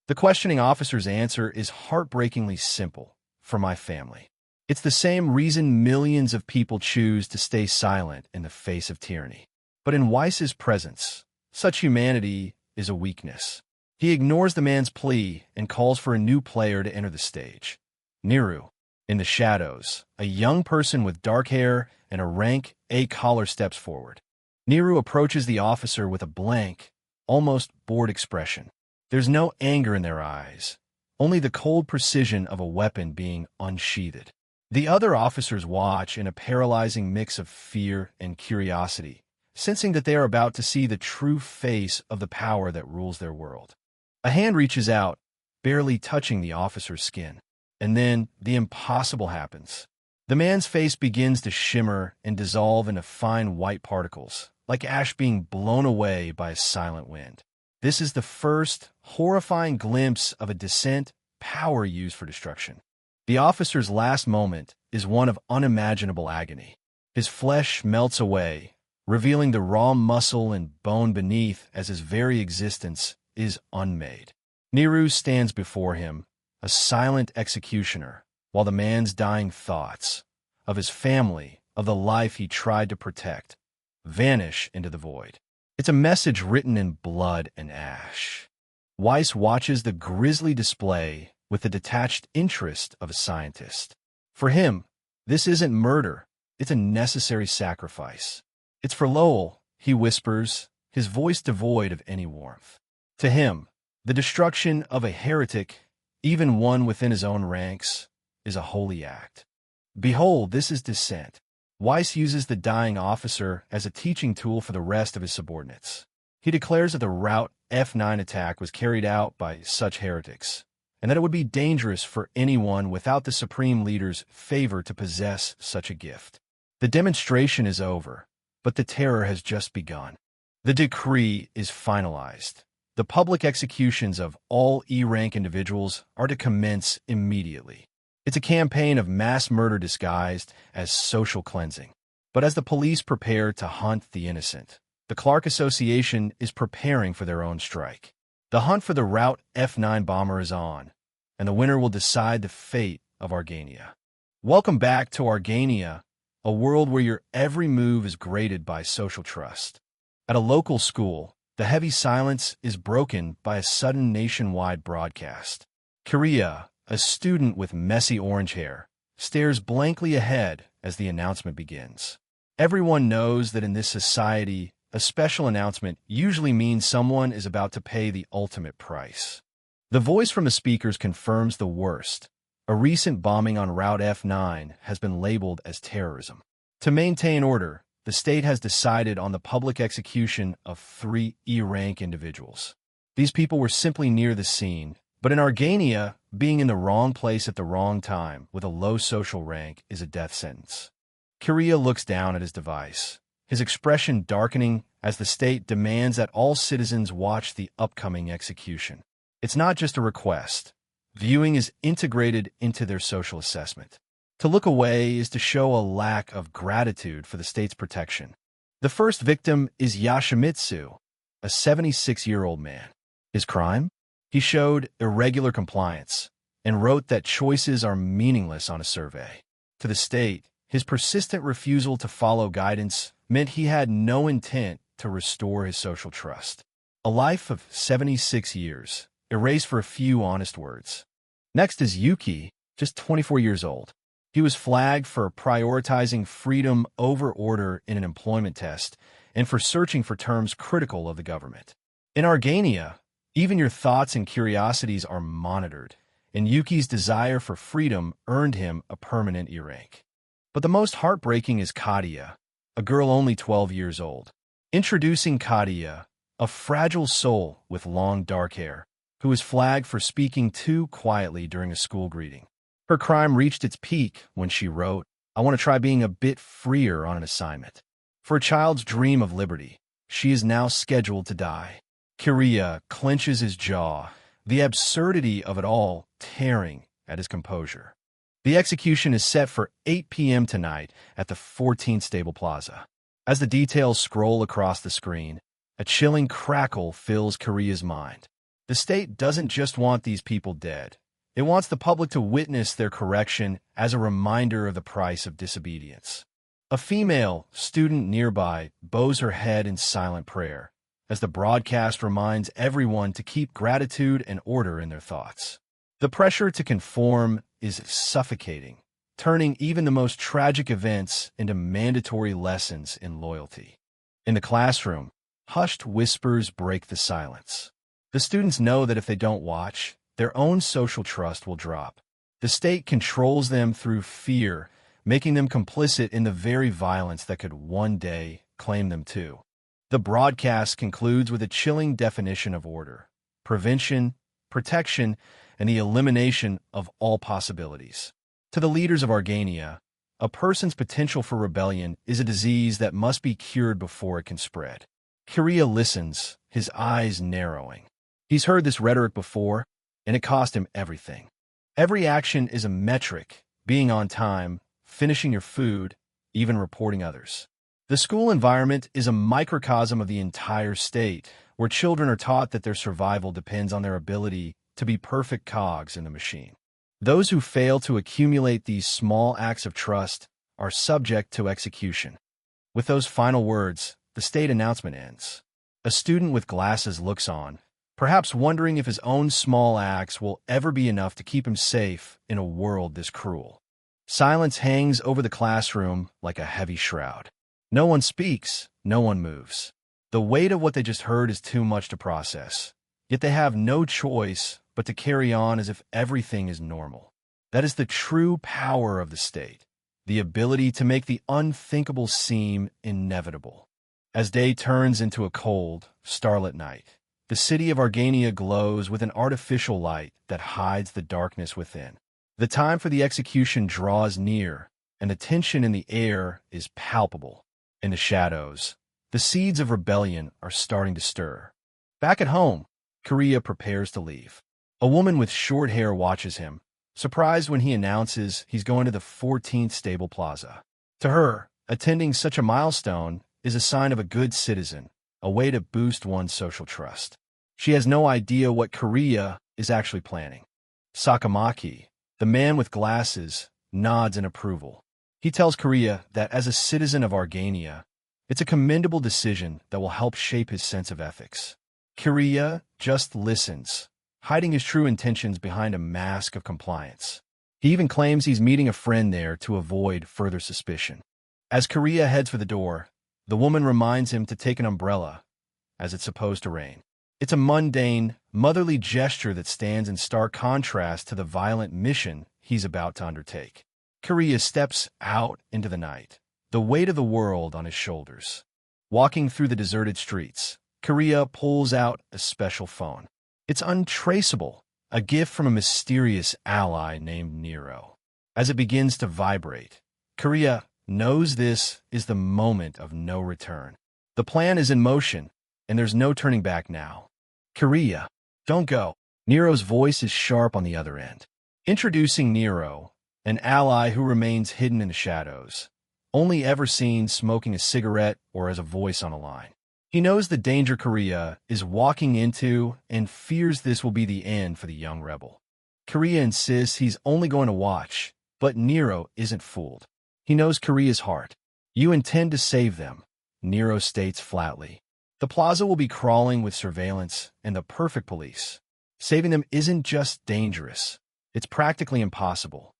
The questioning officer's answer is heartbreakingly simple: for my family. It's the same reason millions of people choose to stay silent in the face of tyranny. But in Weiss's presence, such humanity is a weakness. He ignores the man's plea and calls for a new player to enter the stage. Niru. In the shadows, a young person with dark hair and a rank A collar steps forward. Niru approaches the officer with a blank, almost bored expression. There's no anger in their eyes, only the cold precision of a weapon being unsheathed. The other officers watch in a paralyzing mix of fear and curiosity, sensing that they are about to see the true face of the power that rules their world. A hand reaches out, barely touching the officer's skin. And then the impossible happens. The man's face begins to shimmer and dissolve into fine white particles, like ash being blown away by a silent wind. This is the first horrifying glimpse of a dissent power used for destruction. The officer's last moment is one of unimaginable agony. His flesh melts away, revealing the raw muscle and bone beneath as his very existence is unmade. Niru stands before him, a silent executioner, while the man's dying thoughts, of his family, of the life he tried to protect, vanish into the void. It's a message written in blood and ash. Weiss watches the grisly display with the detached interest of a scientist. For him, this isn't murder, it's a necessary sacrifice. It's for Lowell, he whispers, his voice devoid of any warmth. To him, the destruction of a heretic, even one within his own ranks, is a holy act. Behold, this is dissent. Weiss uses the dying officer as a teaching tool for the rest of his subordinates. He declares that the Route F9 attack was carried out by such heretics, and that it would be dangerous for anyone without the Supreme Leader's favor to possess such a gift. The demonstration is over, but the terror has just begun. The decree is finalized. The public executions of all E-rank individuals are to commence immediately. It's a campaign of mass murder disguised as social cleansing. But as the police prepare to hunt the innocent, the Clark Association is preparing for their own strike. The hunt for the Route F9 bomber is on, and the winner will decide the fate of Argania. Welcome back to Argania, a world where your every move is graded by social trust. At a local school, the heavy silence is broken by a sudden nationwide broadcast. Korea, a student with messy orange hair, stares blankly ahead as the announcement begins. Everyone knows that in this society, a special announcement usually means someone is about to pay the ultimate price. The voice from the speakers confirms the worst. A recent bombing on Route F9 has been labeled as terrorism. To maintain order, the state has decided on the public execution of 3 E-rank individuals. These people were simply near the scene, but in Argania, being in the wrong place at the wrong time with a low social rank is a death sentence. Korea looks down at his device, his expression darkening as the state demands that all citizens watch the upcoming execution. It's not just a request. Viewing is integrated into their social assessment. To look away is to show a lack of gratitude for the state's protection. The first victim is Yoshimitsu, a 76-year-old man. His crime? He showed irregular compliance and wrote that choices are meaningless on a survey. To the state, his persistent refusal to follow guidance meant he had no intent to restore his social trust. A life of 76 years, erased for a few honest words. Next is Yuki, just 24 years old. He was flagged for prioritizing freedom over order in an employment test and for searching for terms critical of the government. In Argania, even your thoughts and curiosities are monitored, and Yuki's desire for freedom earned him a permanent E rank. But the most heartbreaking is Kadia, a girl only 12 years old. Introducing Kadia, a fragile soul with long dark hair, who was flagged for speaking too quietly during a school greeting. Her crime reached its peak when she wrote, "I want to try being a bit freer on an assignment." For a child's dream of liberty, she is now scheduled to die. Kiriya clenches his jaw, the absurdity of it all tearing at his composure. The execution is set for 8 p.m. tonight at the 14th Stable Plaza. As the details scroll across the screen, a chilling crackle fills Kiriya's mind. The state doesn't just want these people dead. It wants the public to witness their correction as a reminder of the price of disobedience. A female student nearby bows her head in silent prayer, as the broadcast reminds everyone to keep gratitude and order in their thoughts. The pressure to conform is suffocating, turning even the most tragic events into mandatory lessons in loyalty. In the classroom, hushed whispers break the silence. The students know that if they don't watch, their own social trust will drop. The state controls them through fear, making them complicit in the very violence that could one day claim them too. The broadcast concludes with a chilling definition of order: prevention, protection, and the elimination of all possibilities. To the leaders of Argania, a person's potential for rebellion is a disease that must be cured before it can spread. Kiriya listens, his eyes narrowing. He's heard this rhetoric before, and it cost him everything. Every action is a metric: being on time, finishing your food, even reporting others. The school environment is a microcosm of the entire state, where children are taught that their survival depends on their ability to be perfect cogs in the machine. Those who fail to accumulate these small acts of trust are subject to execution. With those final words, the state announcement ends. A student with glasses looks on, perhaps wondering if his own small acts will ever be enough to keep him safe in a world this cruel. Silence hangs over the classroom like a heavy shroud. No one speaks, no one moves. The weight of what they just heard is too much to process, yet they have no choice but to carry on as if everything is normal. That is the true power of the state, the ability to make the unthinkable seem inevitable. As day turns into a cold, starlit night, the city of Argania glows with an artificial light that hides the darkness within. The time for the execution draws near, and the tension in the air is palpable. In the shadows, the seeds of rebellion are starting to stir. Back at home, Kiriya prepares to leave. A woman with short hair watches him, surprised when he announces he's going to the 14th Stable Plaza. To her, attending such a milestone is a sign of a good citizen, a way to boost one's social trust. She has no idea what Kiriya is actually planning. Sakamaki, the man with glasses, nods in approval. He tells Kiriya that as a citizen of Argania, it's a commendable decision that will help shape his sense of ethics. Kiriya just listens, hiding his true intentions behind a mask of compliance. He even claims he's meeting a friend there to avoid further suspicion. As Kiriya heads for the door, the woman reminds him to take an umbrella, as it's supposed to rain. It's a mundane, motherly gesture that stands in stark contrast to the violent mission he's about to undertake. Kiriya steps out into the night, the weight of the world on his shoulders. Walking through the deserted streets, Kiriya pulls out a special phone. It's untraceable, a gift from a mysterious ally named Nero. As it begins to vibrate, Kiriya knows this is the moment of no return. The plan is in motion, and there's no turning back now. Kiriya, don't go. Nero's voice is sharp on the other end. Introducing Nero, an ally who remains hidden in the shadows, only ever seen smoking a cigarette or as a voice on a line. He knows the danger Kiriya is walking into and fears this will be the end for the young rebel. Kiriya insists he's only going to watch, but Nero isn't fooled. He knows Kiriya's heart. You intend to save them, Nero states flatly. The plaza will be crawling with surveillance and the perfect police. Saving them isn't just dangerous, it's practically impossible.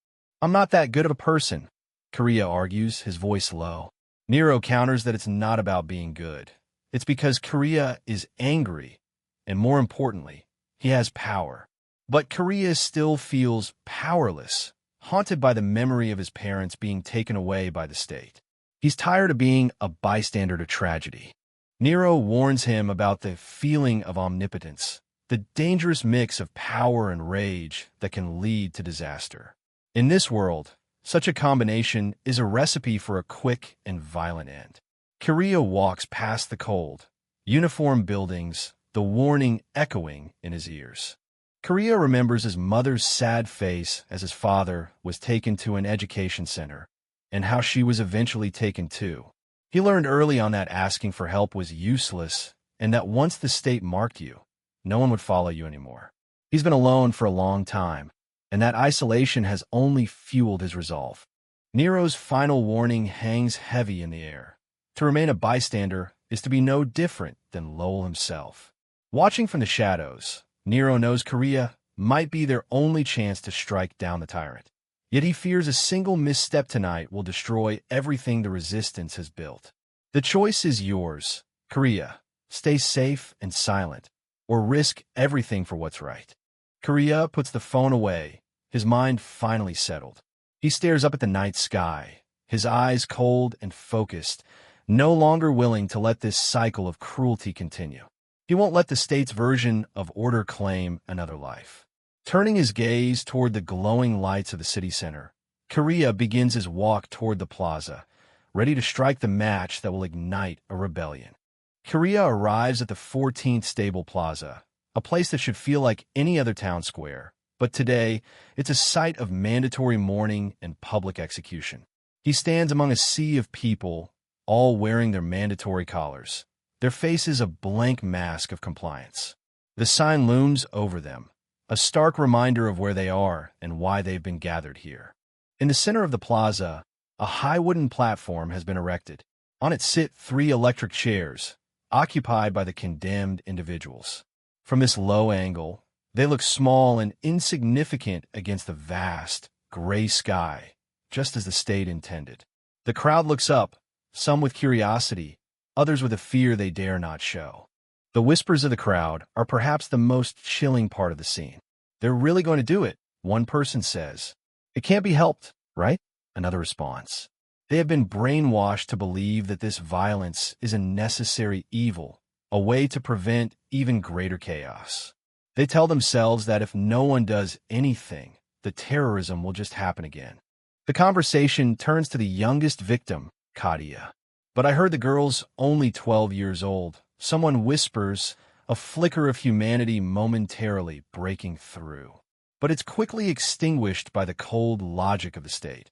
I'm not that good of a person, Kiriya argues, his voice low. Nero counters that it's not about being good. It's because Korea is angry, and more importantly, he has power. But Korea still feels powerless, haunted by the memory of his parents being taken away by the state. He's tired of being a bystander to tragedy. Nero warns him about the feeling of omnipotence, the dangerous mix of power and rage that can lead to disaster. In this world, such a combination is a recipe for a quick and violent end. Korea walks past the cold, uniform buildings, the warning echoing in his ears. Korea remembers his mother's sad face as his father was taken to an education center, and how she was eventually taken too. He learned early on that asking for help was useless, and that once the state marked you, no one would follow you anymore. He's been alone for a long time, and that isolation has only fueled his resolve. Nero's final warning hangs heavy in the air. To remain a bystander is to be no different than Lowell himself. Watching from the shadows, Nero knows Korea might be their only chance to strike down the tyrant. Yet he fears a single misstep tonight will destroy everything the resistance has built. The choice is yours, Korea. Stay safe and silent, or risk everything for what's right. Korea puts the phone away, his mind finally settled. He stares up at the night sky, his eyes cold and focused, no longer willing to let this cycle of cruelty continue. He won't let the state's version of order claim another life. Turning his gaze toward the glowing lights of the city center, Korea begins his walk toward the plaza, ready to strike the match that will ignite a rebellion. Korea arrives at the 14th Stable Plaza, a place that should feel like any other town square, but today it's a site of mandatory mourning and public execution. He stands among a sea of people, all wearing their mandatory collars, their faces a blank mask of compliance. The sign looms over them, a stark reminder of where they are and why they've been gathered here. In the center of the plaza, a high wooden platform has been erected. On it sit 3 electric chairs, occupied by the condemned individuals. From this low angle, they look small and insignificant against the vast, gray sky, just as the state intended. The crowd looks up, some with curiosity, others with a fear they dare not show. The whispers of the crowd are perhaps the most chilling part of the scene. They're really going to do it, one person says. It can't be helped, right? Another responds. They have been brainwashed to believe that this violence is a necessary evil, a way to prevent even greater chaos. They tell themselves that if no one does anything, the terrorism will just happen again. The conversation turns to the youngest victim, Kadia. But I heard the girl's only 12 years old. Someone whispers, a flicker of humanity momentarily breaking through. But it's quickly extinguished by the cold logic of the state.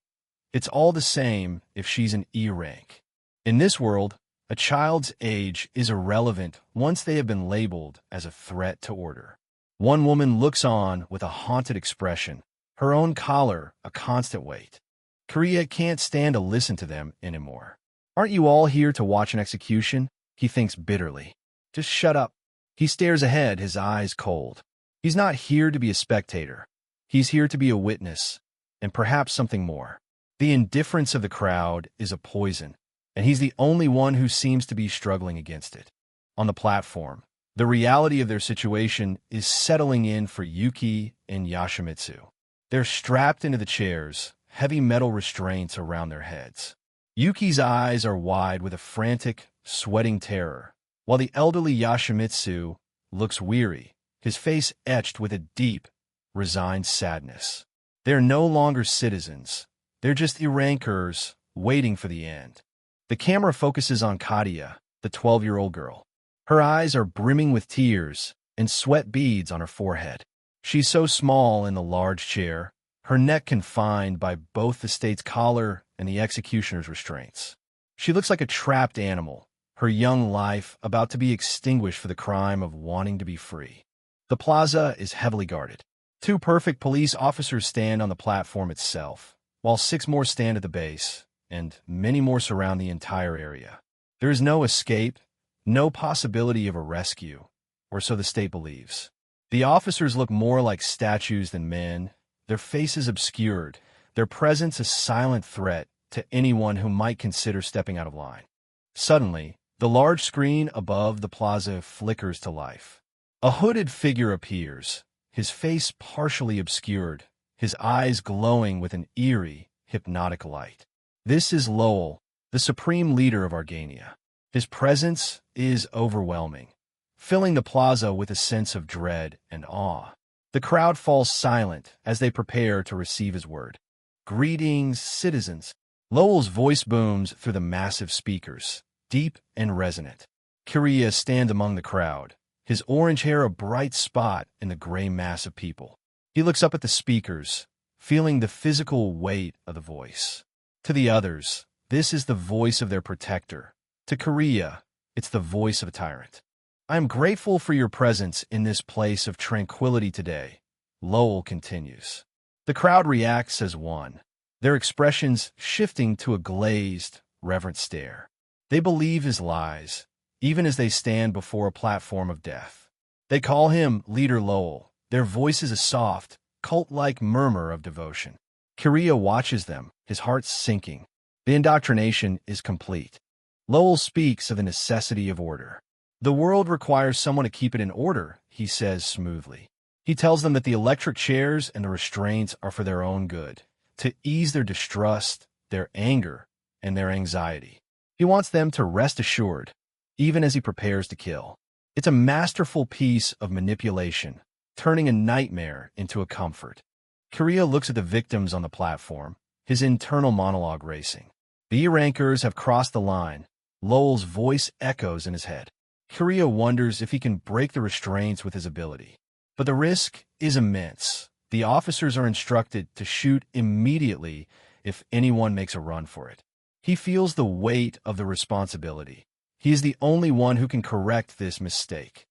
It's all the same if she's an E rank. In this world, a child's age is irrelevant once they have been labeled as a threat to order. One woman looks on with a haunted expression, her own collar a constant weight. Korea can't stand to listen to them anymore. Aren't you all here to watch an execution? He thinks bitterly. Just shut up. He stares ahead, his eyes cold. He's not here to be a spectator. He's here to be a witness, and perhaps something more. The indifference of the crowd is a poison, and he's the only one who seems to be struggling against it. On the platform, the reality of their situation is settling in for Yuki and Yoshimitsu. They're strapped into the chairs, heavy metal restraints around their heads. Yuki's eyes are wide with a frantic, sweating terror, while the elderly Yoshimitsu looks weary, his face etched with a deep, resigned sadness. They're no longer citizens. They're just E-rankers waiting for the end. The camera focuses on Kadia, the 12-year-old girl. Her eyes are brimming with tears and sweat beads on her forehead. She's so small in the large chair, her neck confined by both the state's collar and the executioner's restraints. She looks like a trapped animal, her young life about to be extinguished for the crime of wanting to be free. The plaza is heavily guarded. 2 perfect police officers stand on the platform itself, while 6 more stand at the base, and many more surround the entire area. There is no escape, no possibility of a rescue, or so the state believes. The officers look more like statues than men, their faces obscured, their presence a silent threat to anyone who might consider stepping out of line. Suddenly, the large screen above the plaza flickers to life. A hooded figure appears, his face partially obscured, his eyes glowing with an eerie, hypnotic light. This is Lowell, the supreme leader of Argania. His presence is overwhelming, filling the plaza with a sense of dread and awe. The crowd falls silent as they prepare to receive his word. "Greetings, citizens." Lowell's voice booms through the massive speakers, deep and resonant. Korea stands among the crowd, his orange hair a bright spot in the gray mass of people. He looks up at the speakers, feeling the physical weight of the voice. To the others, this is the voice of their protector. To Korea, it's the voice of a tyrant. "I am grateful for your presence in this place of tranquility today," Lowell continues. The crowd reacts as one, their expressions shifting to a glazed, reverent stare. They believe his lies, even as they stand before a platform of death. They call him Leader Lowell, their voices a soft, cult-like murmur of devotion. Korea watches them, his heart sinking. The indoctrination is complete. Lowell speaks of the necessity of order. "The world requires someone to keep it in order," he says smoothly. He tells them that the electric chairs and the restraints are for their own good, to ease their distrust, their anger, and their anxiety. He wants them to rest assured, even as he prepares to kill. It's a masterful piece of manipulation, turning a nightmare into a comfort. Korea looks at the victims on the platform, his internal monologue racing. The E-rankers have crossed the line. Lowell's voice echoes in his head. Korea wonders if he can break the restraints with his ability. But the risk is immense. The officers are instructed to shoot immediately if anyone makes a run for it. He feels the weight of the responsibility. He is the only one who can correct this mistake.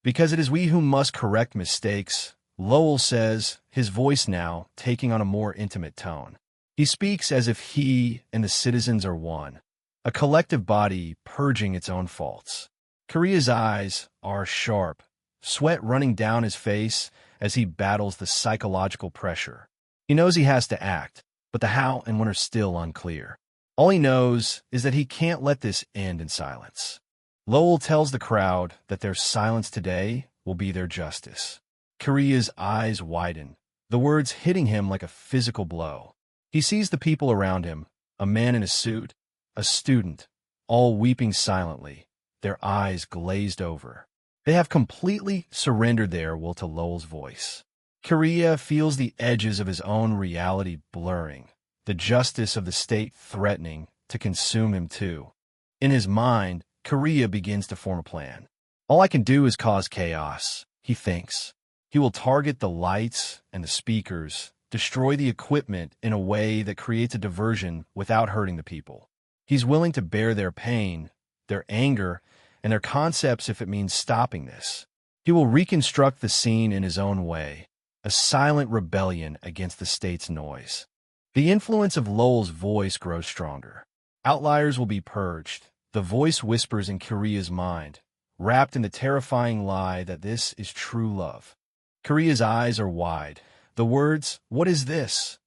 "Because it is we who must correct mistakes," Lowell says, his voice now taking on a more intimate tone. He speaks as if he and the citizens are one, a collective body purging its own faults. Korea's eyes are sharp, sweat running down his face as he battles the psychological pressure. He knows he has to act, but the how and when are still unclear. All he knows is that he can't let this end in silence. Lowell tells the crowd that their silence today will be their justice. Korea's eyes widen, the words hitting him like a physical blow. He sees the people around him, a man in a suit, a student, all weeping silently, their eyes glazed over. They have completely surrendered their will to Lowell's voice. Korea feels the edges of his own reality blurring, the justice of the state threatening to consume him too. In his mind, Korea begins to form a plan. "All I can do is cause chaos," he thinks. He will target the lights and the speakers, destroy the equipment in a way that creates a diversion without hurting the people. He's willing to bear their pain, their anger, and their concepts if it means stopping this. He will reconstruct the scene in his own way, a silent rebellion against the state's noise. The influence of Lowell's voice grows stronger. Outliers will be purged. The voice whispers in Korea's mind, wrapped in the terrifying lie that this is true love. Korea's eyes are wide. The words, "What is this?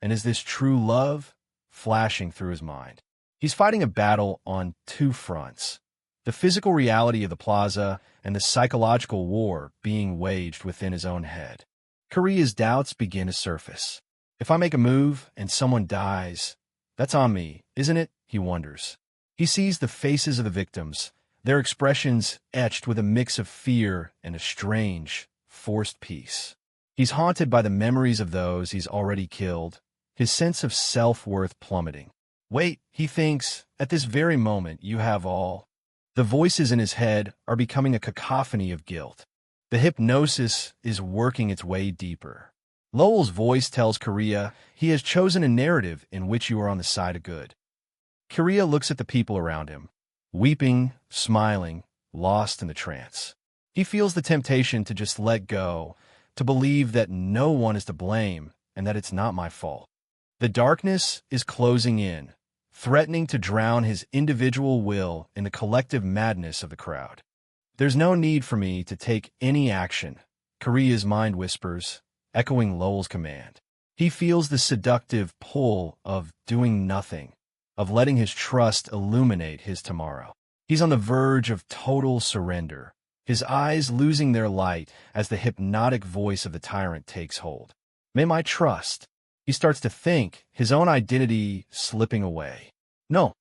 And is this true love?" flashing through his mind. He's fighting a battle on two fronts. The physical reality of the plaza and the psychological war being waged within his own head. Korea's doubts begin to surface. "If I make a move and someone dies, that's on me, isn't it?" he wonders. He sees the faces of the victims, their expressions etched with a mix of fear and a strange, forced peace. He's haunted by the memories of those he's already killed, his sense of self-worth plummeting. "Wait," he thinks, "at this very moment you have all." The voices in his head are becoming a cacophony of guilt. The hypnosis is working its way deeper. Lowell's voice tells Korea he has chosen a narrative in which you are on the side of good. Korea looks at the people around him, weeping, smiling, lost in the trance. He feels the temptation to just let go, to believe that no one is to blame and that it's not my fault. The darkness is closing in, threatening to drown his individual will in the collective madness of the crowd. "There's no need for me to take any action," Korea's mind whispers, echoing Lowell's command. He feels the seductive pull of doing nothing, of letting his trust illuminate his tomorrow. He's on the verge of total surrender, his eyes losing their light as the hypnotic voice of the tyrant takes hold. May my trust. He starts to think, his own identity slipping away. No,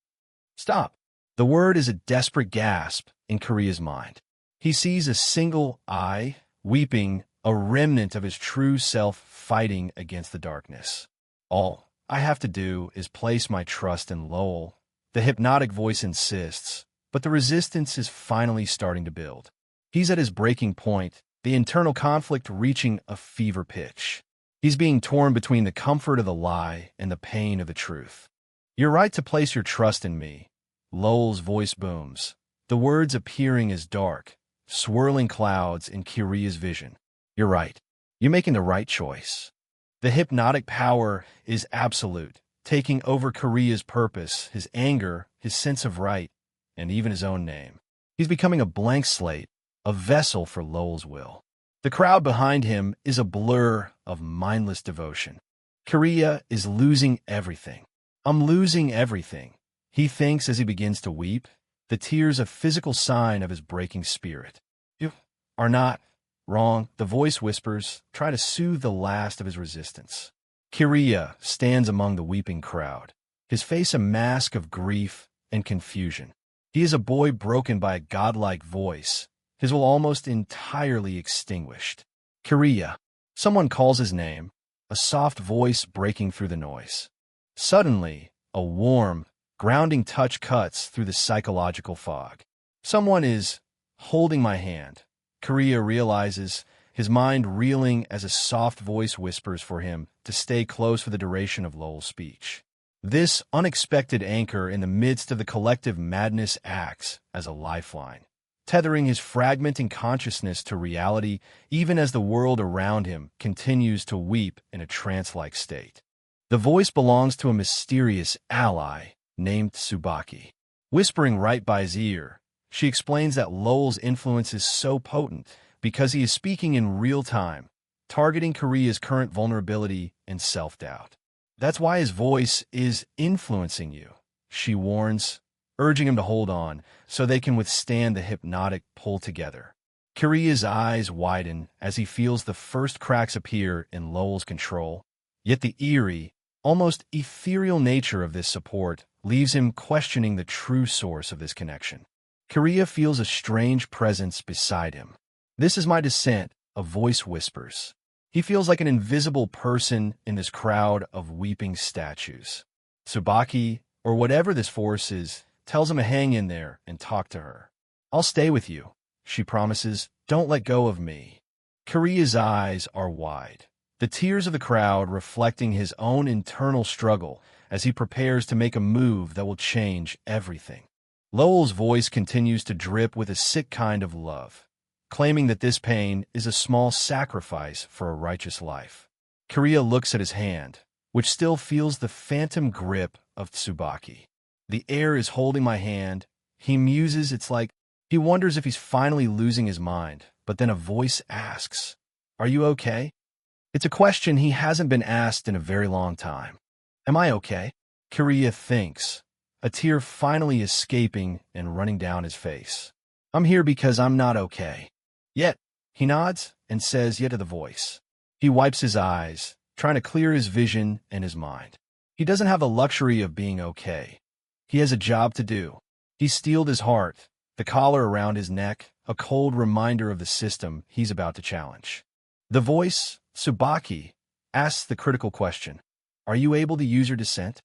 stop. The word is a desperate gasp in Korea's mind. He sees a single eye, weeping, a remnant of his true self fighting against the darkness. All I have to do is place my trust in Lowell. The hypnotic voice insists, but the resistance is finally starting to build. He's at his breaking point, the internal conflict reaching a fever pitch. He's being torn between the comfort of the lie and the pain of the truth. You're right to place your trust in me. Lowell's voice booms, the words appearing as dark, swirling clouds in Kiria's vision. You're right. You're making the right choice. The hypnotic power is absolute, taking over Kiria's purpose, his anger, his sense of right, and even his own name. He's becoming a blank slate, a vessel for Lowell's will. The crowd behind him is a blur of mindless devotion. Kiria is losing everything. I'm losing everything, he thinks as he begins to weep, the tears a physical sign of his breaking spirit. You are not wrong, the voice whispers, try to soothe the last of his resistance. Kiria stands among the weeping crowd, his face a mask of grief and confusion. He is a boy broken by a godlike voice, his will almost entirely extinguished. Kiria. Someone calls his name, a soft voice breaking through the noise. Suddenly, a warm, grounding touch cuts through the psychological fog. Someone is holding my hand. Kiria realizes, his mind reeling as a soft voice whispers for him to stay close for the duration of Lowell's speech. This unexpected anchor in the midst of the collective madness acts as a lifeline, tethering his fragmenting consciousness to reality even as the world around him continues to weep in a trance-like state. The voice belongs to a mysterious ally named Tsubaki. Whispering right by his ear, she explains that Lowell's influence is so potent because he is speaking in real time, targeting Kiria's current vulnerability and self-doubt. That's why his voice is influencing you, she warns, urging him to hold on so they can withstand the hypnotic pull together. Kiria's eyes widen as he feels the first cracks appear in Lowell's control, yet the eerie, almost ethereal nature of this support leaves him questioning the true source of this connection. Kiria feels a strange presence beside him. This is my descent, a voice whispers. He feels like an invisible person in this crowd of weeping statues. Tsubaki, or whatever this force is, tells him to hang in there and talk to her. I'll stay with you, she promises. Don't let go of me. Kiria's eyes are wide, the tears of the crowd reflecting his own internal struggle as he prepares to make a move that will change everything. Lowell's voice continues to drip with a sick kind of love, claiming that this pain is a small sacrifice for a righteous life. Kiria looks at his hand, which still feels the phantom grip of Tsubaki. The air is holding my hand, he muses. It's like he wonders if he's finally losing his mind, but then a voice asks, "Are you okay?" It's a question he hasn't been asked in a very long time. Am I okay? Kiria thinks, a tear finally escaping and running down his face. I'm here because I'm not okay. Yet, he nods and says yet to the voice. He wipes his eyes, trying to clear his vision and his mind. He doesn't have the luxury of being okay. He has a job to do. He's steeled his heart, the collar around his neck, a cold reminder of the system he's about to challenge. The voice, Tsubaki, asks the critical question, "Are you able to use your dissent?"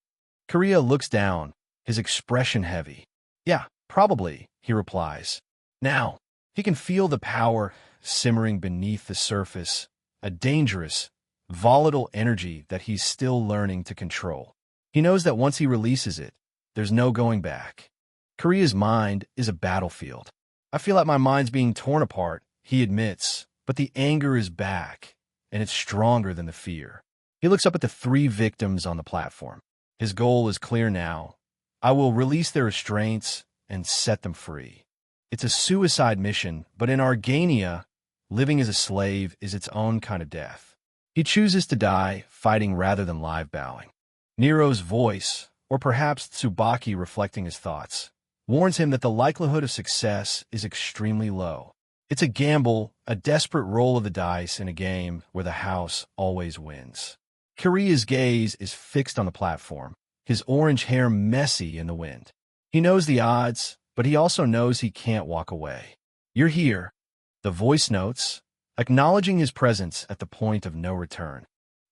Kiria looks down, his expression heavy. "Yeah, probably," he replies. Now, he can feel the power simmering beneath the surface, a dangerous, volatile energy that he's still learning to control. He knows that once he releases it, there's no going back. Kiria's mind is a battlefield. I feel like my mind's being torn apart, he admits, but the anger is back, and it's stronger than the fear. He looks up at the three victims on the platform. His goal is clear now. I will release their restraints and set them free. It's a suicide mission, but in Argania, living as a slave is its own kind of death. He chooses to die fighting rather than live bowing. Nero's voice, or perhaps Tsubaki reflecting his thoughts, warns him that the likelihood of success is extremely low. It's a gamble, a desperate roll of the dice in a game where the house always wins. Kiriya's gaze is fixed on the platform, his orange hair messy in the wind. He knows the odds, but he also knows he can't walk away. "You're here," the voice notes, acknowledging his presence at the point of no return.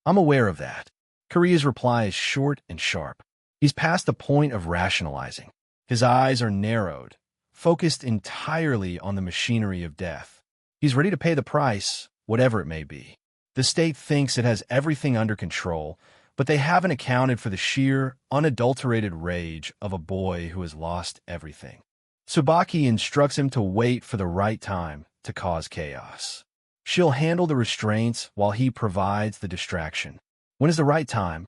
"I'm aware of that." Kiriya's reply is short and sharp. He's past the point of rationalizing. His eyes are narrowed, focused entirely on the machinery of death. He's ready to pay the price, whatever it may be. The state thinks it has everything under control, but they haven't accounted for the sheer, unadulterated rage of a boy who has lost everything. Tsubaki instructs him to wait for the right time to cause chaos. She'll handle the restraints while he provides the distraction. "When is the right time?"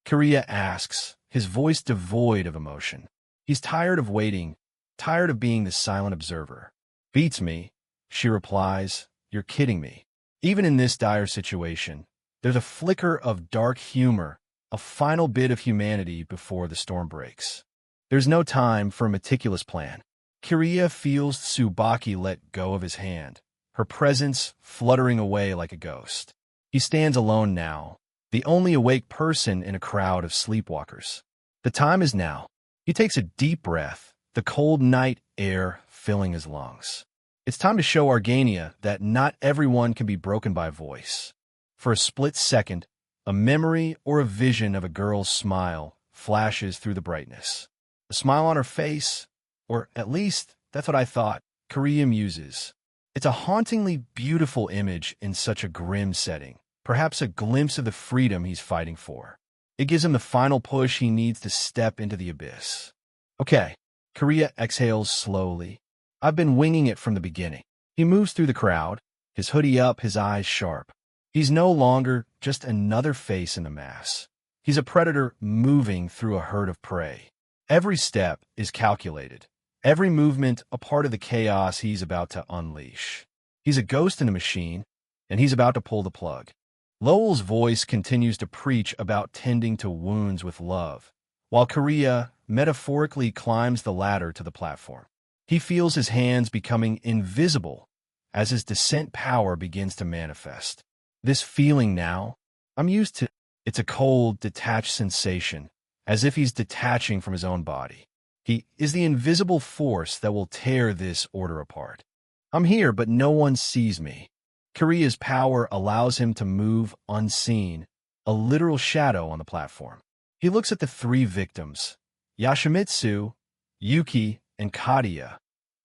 Kiriya asks, his voice devoid of emotion. He's tired of waiting, tired of being the silent observer. "Beats me," she replies. "You're kidding me." Even in this dire situation, there's a flicker of dark humor, a final bit of humanity before the storm breaks. There's no time for a meticulous plan. Kiriya feels Tsubaki let go of his hand, her presence fluttering away like a ghost. He stands alone now, the only awake person in a crowd of sleepwalkers. The time is now. He takes a deep breath, the cold night air filling his lungs. It's time to show Argania that not everyone can be broken by voice. For a split second, a memory or a vision of a girl's smile flashes through the brightness. A smile on her face, or at least that's what I thought, Kiriya muses. It's a hauntingly beautiful image in such a grim setting, perhaps a glimpse of the freedom he's fighting for. It gives him the final push he needs to step into the abyss. "Okay." Kiriya exhales slowly. "I've been winging it from the beginning." He moves through the crowd, his hoodie up, his eyes sharp. He's no longer just another face in the mass. He's a predator moving through a herd of prey. Every step is calculated, every movement a part of the chaos he's about to unleash. He's a ghost in the machine, and he's about to pull the plug. Lowell's voice continues to preach about tending to wounds with love, while Kiriya metaphorically climbs the ladder to the platform. He feels his hands becoming invisible as his descent power begins to manifest. This feeling now, I'm used to. It's a cold, detached sensation, as if he's detaching from his own body. He is the invisible force that will tear this order apart. "I'm here, but no one sees me." Kiriya's power allows him to move unseen, a literal shadow on the platform. He looks at the three victims, Yoshimitsu, Yuki, and Kadiya,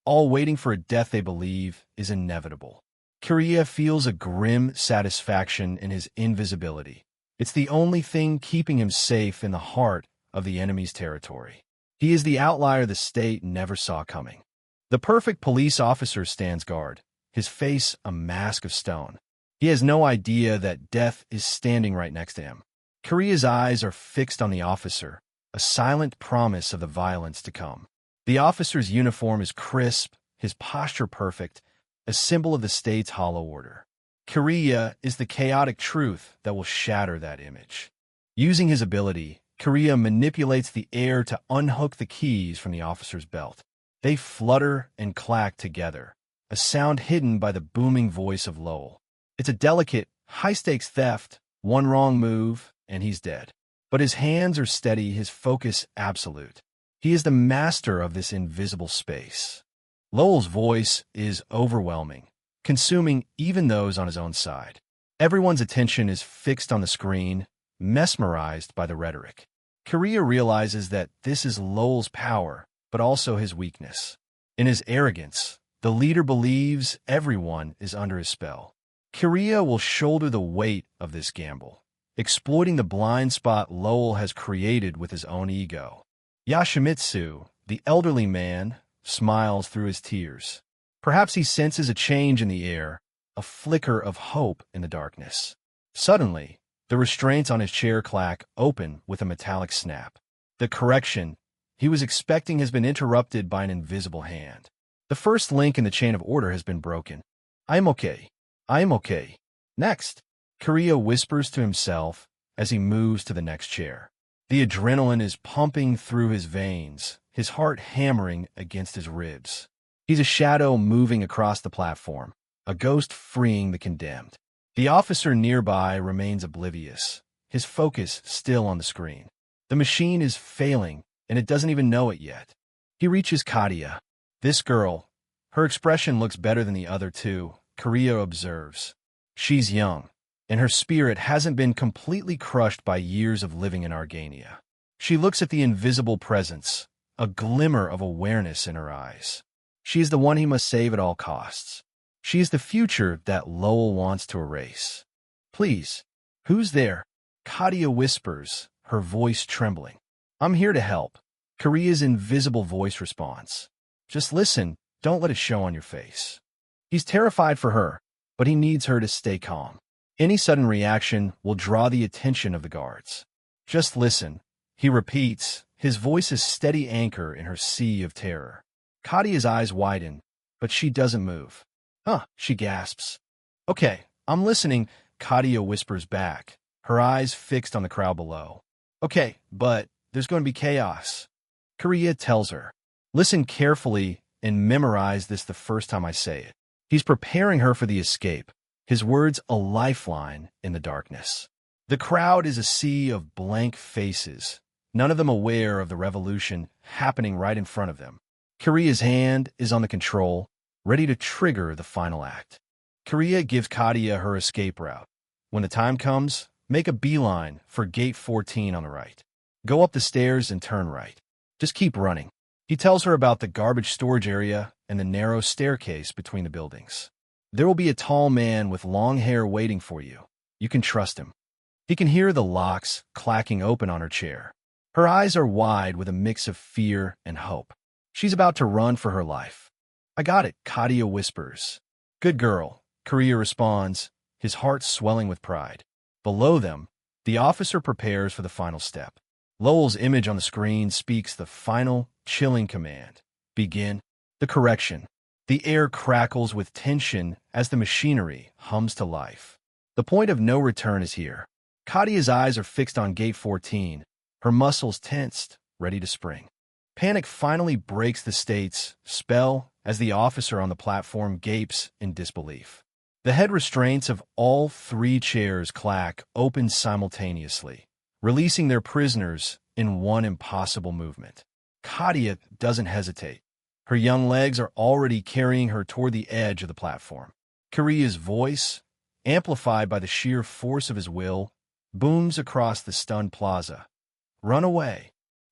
all waiting for a death they believe is inevitable. Kiriya feels a grim satisfaction in his invisibility. It's the only thing keeping him safe in the heart of the enemy's territory. He is the outlier the state never saw coming. The perfect police officer stands guard, his face a mask of stone. He has no idea that death is standing right next to him. Kiriya's eyes are fixed on the officer, a silent promise of the violence to come. The officer's uniform is crisp, his posture perfect, a symbol of the state's hollow order. Kiriya is the chaotic truth that will shatter that image. Using his ability, Kiriya manipulates the air to unhook the keys from the officer's belt. They flutter and clack together, a sound hidden by the booming voice of Lowell. It's a delicate, high-stakes theft, one wrong move, and he's dead. But his hands are steady, his focus absolute. He is the master of this invisible space. Lowell's voice is overwhelming, consuming even those on his own side. Everyone's attention is fixed on the screen, mesmerized by the rhetoric. Kiriya realizes that this is Lowell's power, but also his weakness. In his arrogance, the leader believes everyone is under his spell. Kiriya will shoulder the weight of this gamble, exploiting the blind spot Lowell has created with his own ego. Yoshimitsu, the elderly man, smiles through his tears. Perhaps he senses a change in the air, a flicker of hope in the darkness. Suddenly, the restraints on his chair clack open with a metallic snap. The correction he was expecting has been interrupted by an invisible hand. The first link in the chain of order has been broken. "I am okay. I am okay." Next, Kiriya whispers to himself as he moves to the next chair. The adrenaline is pumping through his veins, his heart hammering against his ribs. He's a shadow moving across the platform, a ghost freeing the condemned. The officer nearby remains oblivious, his focus still on the screen. The machine is failing, and it doesn't even know it yet. He reaches Katia. This girl, her expression looks better than the other two, Korea observes. She's young, and her spirit hasn't been completely crushed by years of living in Argania. She looks at the invisible presence, a glimmer of awareness in her eyes. She is the one he must save at all costs. She is the future that Lowell wants to erase. Please, who's there? Katia whispers, her voice trembling. I'm here to help. Korea's invisible voice responds. Just listen, don't let it show on your face. He's terrified for her, but he needs her to stay calm. Any sudden reaction will draw the attention of the guards. Just listen, he repeats, his voice a steady anchor in her sea of terror. Katia's eyes widen, but she doesn't move. She gasps. Okay, I'm listening, Katia whispers back, her eyes fixed on the crowd below. Okay, but there's going to be chaos. Korea tells her. Listen carefully and memorize this the first time I say it. He's preparing her for the escape, his words a lifeline in the darkness. The crowd is a sea of blank faces, none of them aware of the revolution happening right in front of them. Korea's hand is on the control, ready to trigger the final act. Korea gives Katia her escape route. When the time comes, make a beeline for gate 14 on the right. Go up the stairs and turn right. Just keep running. He tells her about the garbage storage area and the narrow staircase between the buildings. There will be a tall man with long hair waiting for you. You can trust him. He can hear the locks clacking open on her chair. Her eyes are wide with a mix of fear and hope. She's about to run for her life. I got it, Katia whispers. Good girl, Korea responds, his heart swelling with pride. Below them, the officer prepares for the final step. Lowell's image on the screen speaks the final, chilling command. Begin. The correction. The air crackles with tension as the machinery hums to life. The point of no return is here. Katia's eyes are fixed on gate 14, her muscles tensed, ready to spring. Panic finally breaks the state's spell as the officer on the platform gapes in disbelief. The head restraints of all three chairs clack open simultaneously, releasing their prisoners in one impossible movement. Katia doesn't hesitate. Her young legs are already carrying her toward the edge of the platform. Korea's voice, amplified by the sheer force of his will, booms across the stunned plaza. Run away.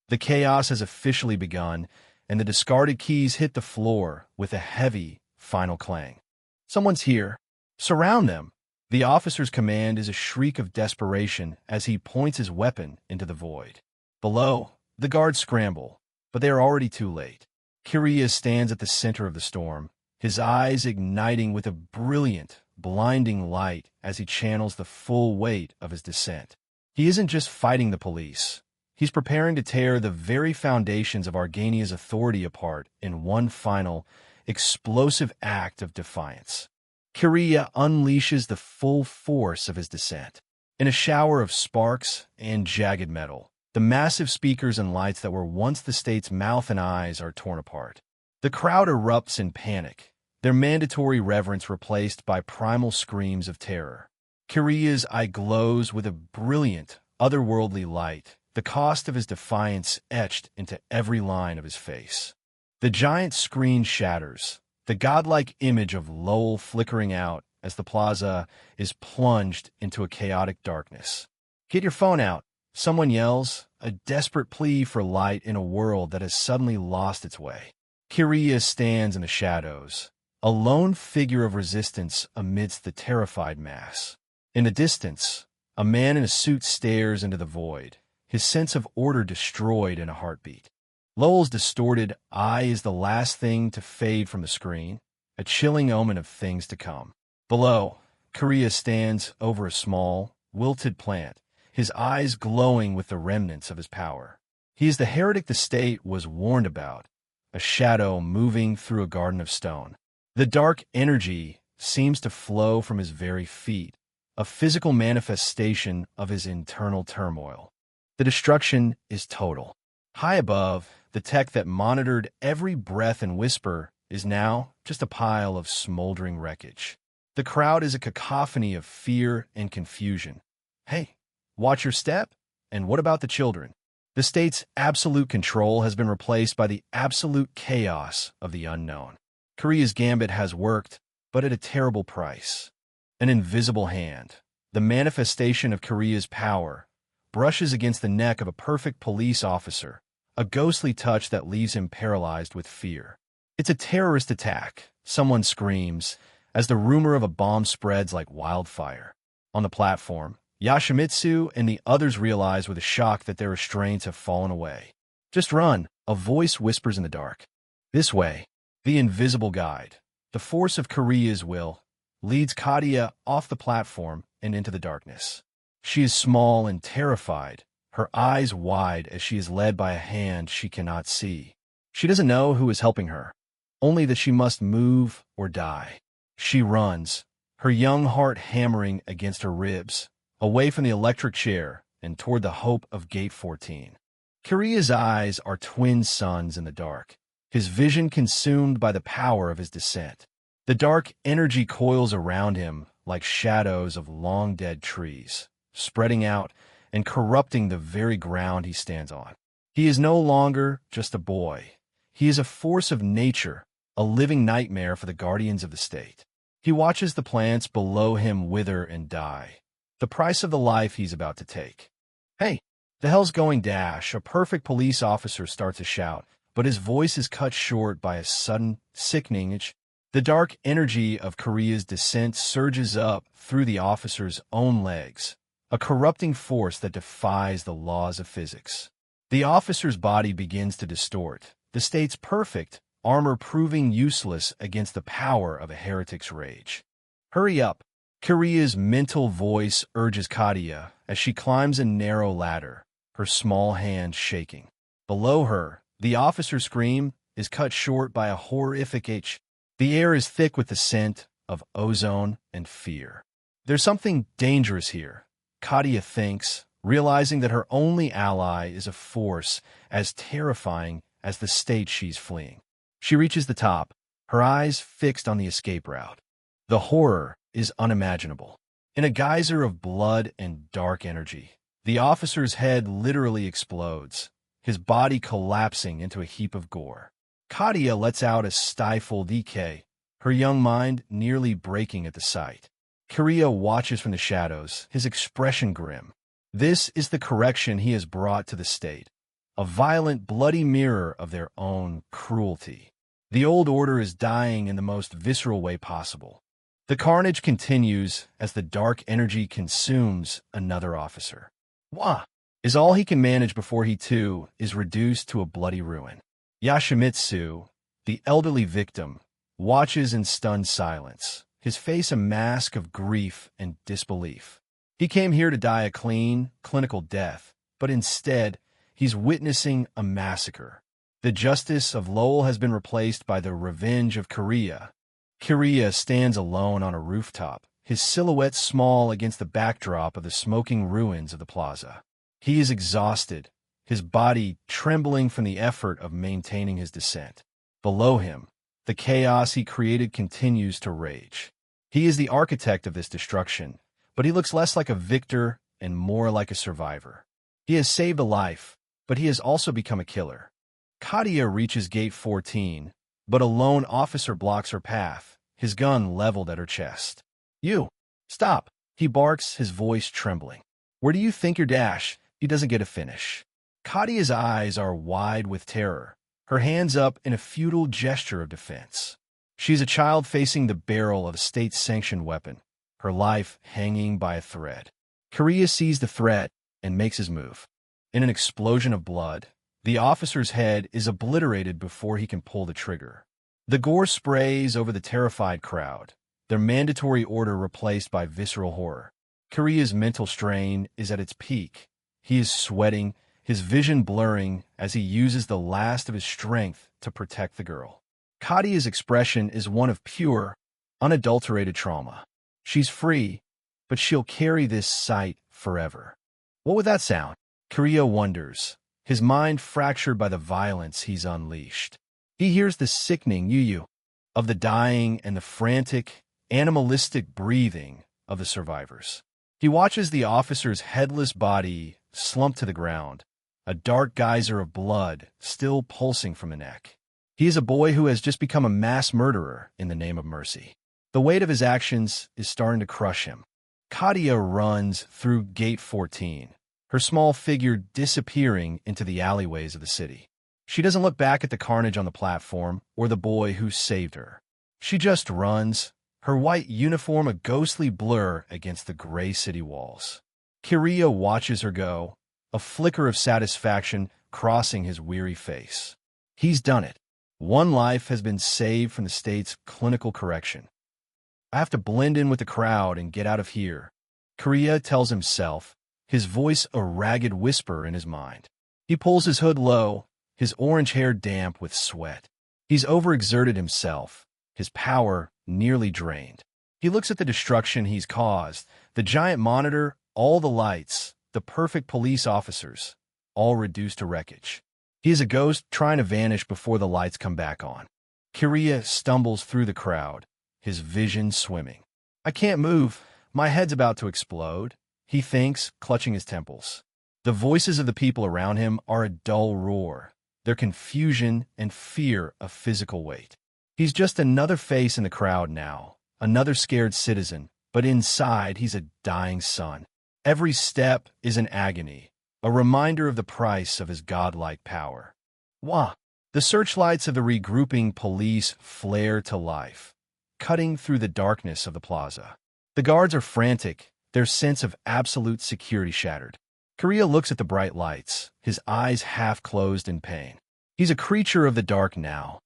The chaos has officially begun, and the discarded keys hit the floor with a heavy, final clang. Someone's here. Surround them. The officer's command is a shriek of desperation as he points his weapon into the void. Below, the guards scramble, but they are already too late. Korea stands at the center of the storm, his eyes igniting with a brilliant, blinding light as he channels the full weight of his dissent. He isn't just fighting the police. He's preparing to tear the very foundations of Argania's authority apart in one final, explosive act of defiance. Korea unleashes the full force of his dissent. In a shower of sparks and jagged metal, the massive speakers and lights that were once the state's mouth and eyes are torn apart. The crowd erupts in panic, their mandatory reverence replaced by primal screams of terror. Korea's eye glows with a brilliant, otherworldly light, the cost of his defiance etched into every line of his face. The giant screen shatters, the godlike image of Lowell flickering out as the plaza is plunged into a chaotic darkness. Get your phone out, someone yells, a desperate plea for light in a world that has suddenly lost its way. Korea stands in the shadows, a lone figure of resistance amidst the terrified mass. In the distance, a man in a suit stares into the void, his sense of order destroyed in a heartbeat. Lowell's distorted eye is the last thing to fade from the screen, a chilling omen of things to come. Below, Korea stands over a small, wilted plant, his eyes glowing with the remnants of his power. He is the heretic the state was warned about, a shadow moving through a garden of stone. The dark energy seems to flow from his very feet, a physical manifestation of his internal turmoil. The destruction is total. High above, the tech that monitored every breath and whisper is now just a pile of smoldering wreckage. The crowd is a cacophony of fear and confusion. Hey, watch your step? And what about the children? The state's absolute control has been replaced by the absolute chaos of the unknown. Korea's gambit has worked, but at a terrible price. An invisible hand, the manifestation of Korea's power, brushes against the neck of a perfect police officer, a ghostly touch that leaves him paralyzed with fear. It's a terrorist attack, someone screams, as the rumor of a bomb spreads like wildfire. On the platform, Yoshimitsu and the others realize with a shock that their restraints have fallen away. Just run, a voice whispers in the dark. This way, the invisible guide, the force of Korea's will, leads Kadia off the platform and into the darkness. She is small and terrified, her eyes wide as she is led by a hand she cannot see. She doesn't know who is helping her, only that she must move or die. She runs, her young heart hammering against her ribs, away from the electric chair and toward the hope of Gate 14. Korea's eyes are twin suns in the dark, his vision consumed by the power of his descent. The dark energy coils around him like shadows of long-dead trees, spreading out and corrupting the very ground he stands on. He is no longer just a boy. He is a force of nature, a living nightmare for the guardians of the state. He watches the plants below him wither and die, the price of the life he's about to take. Hey, the hell's going dash? A perfect police officer starts to shout, but his voice is cut short by a sudden, sickening itch. The dark energy of Korea's descent surges up through the officer's own legs, a corrupting force that defies the laws of physics. The officer's body begins to distort, the state's perfect armor proving useless against the power of a heretic's rage. Hurry up! Korea's mental voice urges Kadia as she climbs a narrow ladder, her small hand shaking. Below her, the officer's scream is cut short by a horrific itch. The air is thick with the scent of ozone and fear. There's something dangerous here, Kadia thinks, realizing that her only ally is a force as terrifying as the state she's fleeing. She reaches the top, her eyes fixed on the escape route. The horror is unimaginable. In a geyser of blood and dark energy, the officer's head literally explodes, his body collapsing into a heap of gore. Kadia lets out a stifled "ek," her young mind nearly breaking at the sight. Korea watches from the shadows, his expression grim. This is the correction he has brought to the state, a violent, bloody mirror of their own cruelty. The old order is dying in the most visceral way possible. The carnage continues as the dark energy consumes another officer. Wah! Is all he can manage before he, too, is reduced to a bloody ruin. Yoshimitsu, the elderly victim, watches in stunned silence, his face a mask of grief and disbelief. He came here to die a clean, clinical death, but instead, he's witnessing a massacre. The justice of Lowell has been replaced by the revenge of Korea. Korea stands alone on a rooftop, his silhouette small against the backdrop of the smoking ruins of the plaza. He is exhausted, his body trembling from the effort of maintaining his descent. Below him, the chaos he created continues to rage. He is the architect of this destruction, but he looks less like a victor and more like a survivor. He has saved a life, but he has also become a killer. Kadia reaches Gate 14, but a lone officer blocks her path, his gun leveled at her chest. You! Stop! He barks, his voice trembling. Where do you think you're dash? He doesn't get a finish. Kadia's eyes are wide with terror, her hands up in a futile gesture of defense. She's a child facing the barrel of a state-sanctioned weapon, her life hanging by a thread. Korea sees the threat and makes his move. In an explosion of blood, the officer's head is obliterated before he can pull the trigger. The gore sprays over the terrified crowd, their mandatory order replaced by visceral horror. Korea's mental strain is at its peak. He is sweating, his vision blurring as he uses the last of his strength to protect the girl. Kadia's expression is one of pure, unadulterated trauma. She's free, but she'll carry this sight forever. What would that sound? Korea wonders, his mind fractured by the violence he's unleashed. He hears the sickening yu of the dying and the frantic, animalistic breathing of the survivors. He watches the officer's headless body slump to the ground, a dark geyser of blood still pulsing from the neck. He is a boy who has just become a mass murderer in the name of mercy. The weight of his actions is starting to crush him. Katia runs through Gate 14, her small figure disappearing into the alleyways of the city. She doesn't look back at the carnage on the platform or the boy who saved her. She just runs, her white uniform a ghostly blur against the gray city walls. Kiria watches her go, a flicker of satisfaction crossing his weary face. He's done it. One life has been saved from the state's clinical correction. I have to blend in with the crowd and get out of here, Kiria tells himself, his voice a ragged whisper in his mind. He pulls his hood low, his orange hair damp with sweat. He's overexerted himself, his power nearly drained. He looks at the destruction he's caused, the giant monitor, all the lights, the perfect police officers, all reduced to wreckage. He is a ghost trying to vanish before the lights come back on. Kiria stumbles through the crowd, his vision swimming. I can't move. My head's about to explode, he thinks, clutching his temples. The voices of the people around him are a dull roar, their confusion and fear a physical weight. He's just another face in the crowd now, another scared citizen, but inside he's a dying son. Every step is an agony, a reminder of the price of his godlike power. Wah! The searchlights of the regrouping police flare to life, cutting through the darkness of the plaza. The guards are frantic, their sense of absolute security shattered. Korea looks at the bright lights, his eyes half closed in pain. He's a creature of the dark now,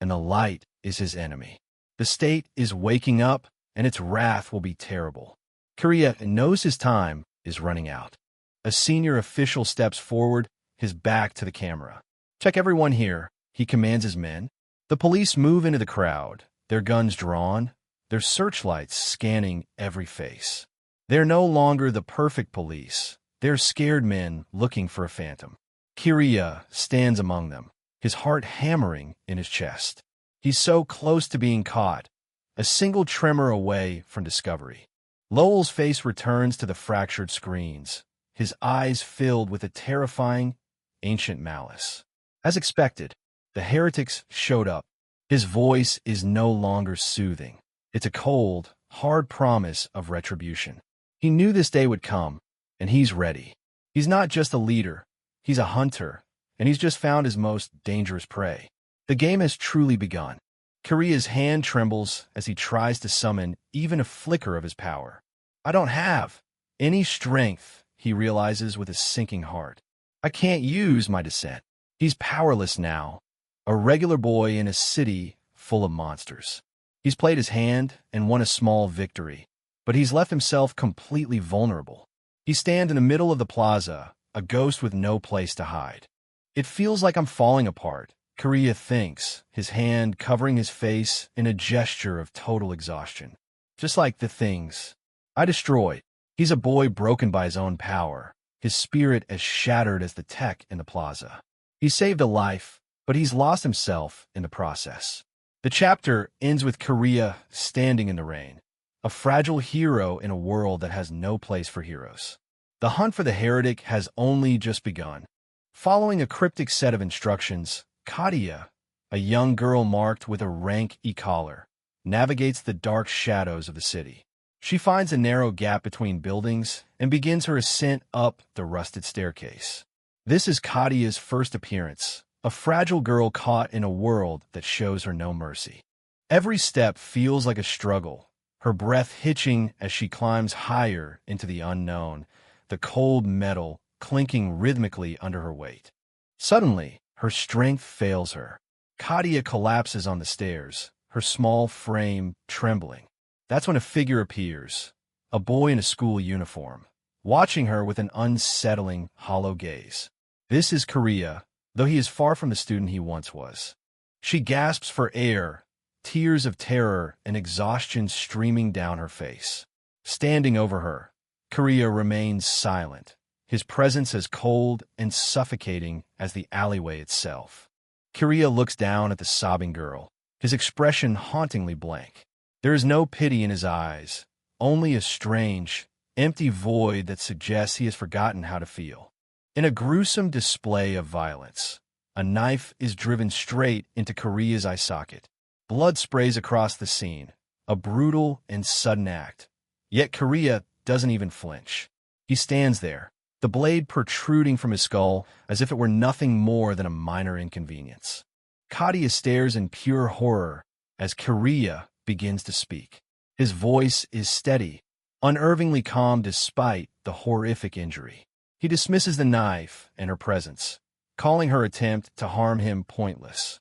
and the light is his enemy. The state is waking up, and its wrath will be terrible. Korea knows his time is running out. A senior official steps forward, his back to the camera. Check everyone here, he commands his men. The police move into the crowd, their guns drawn, their searchlights scanning every face. They're no longer the perfect police. They're scared men looking for a phantom. Kiria stands among them, his heart hammering in his chest. He's so close to being caught, a single tremor away from discovery. Lowell's face returns to the fractured screens, his eyes filled with a terrifying, ancient malice. As expected, the heretics showed up. His voice is no longer soothing. It's a cold, hard promise of retribution. He knew this day would come, and he's ready. He's not just a leader, he's a hunter, and he's just found his most dangerous prey. The game has truly begun. Korea's hand trembles as he tries to summon even a flicker of his power. I don't have any strength, he realizes with a sinking heart. I can't use my descent. He's powerless now, a regular boy in a city full of monsters. He's played his hand and won a small victory, but he's left himself completely vulnerable. He stands in the middle of the plaza, a ghost with no place to hide. It feels like I'm falling apart, Korea thinks, his hand covering his face in a gesture of total exhaustion. Just like the things I destroyed. He's a boy broken by his own power, his spirit as shattered as the tech in the plaza. He saved a life, but he's lost himself in the process. The chapter ends with Korea standing in the rain, a fragile hero in a world that has no place for heroes. The hunt for the heretic has only just begun. Following a cryptic set of instructions, Katia, a young girl marked with a rank e-collar, navigates the dark shadows of the city. She finds a narrow gap between buildings and begins her ascent up the rusted staircase. This is Katia's first appearance, a fragile girl caught in a world that shows her no mercy. Every step feels like a struggle, her breath hitching as she climbs higher into the unknown, the cold metal clinking rhythmically under her weight. Suddenly, her strength fails her. Katia collapses on the stairs, her small frame trembling. That's when a figure appears, a boy in a school uniform, watching her with an unsettling, hollow gaze. This is Korea, though he is far from the student he once was. She gasps for air, tears of terror and exhaustion streaming down her face. Standing over her, Korea remains silent, his presence as cold and suffocating as the alleyway itself. Kiriya looks down at the sobbing girl, his expression hauntingly blank. There is no pity in his eyes, only a strange, empty void that suggests he has forgotten how to feel. In a gruesome display of violence, a knife is driven straight into Kiriya's eye socket. Blood sprays across the scene, a brutal and sudden act. Yet Kiriya doesn't even flinch. He stands there, the blade protruding from his skull as if it were nothing more than a minor inconvenience. Kadia stares in pure horror as Kiriya begins to speak. His voice is steady, unnervingly calm despite the horrific injury. He dismisses the knife and her presence, calling her attempt to harm him pointless.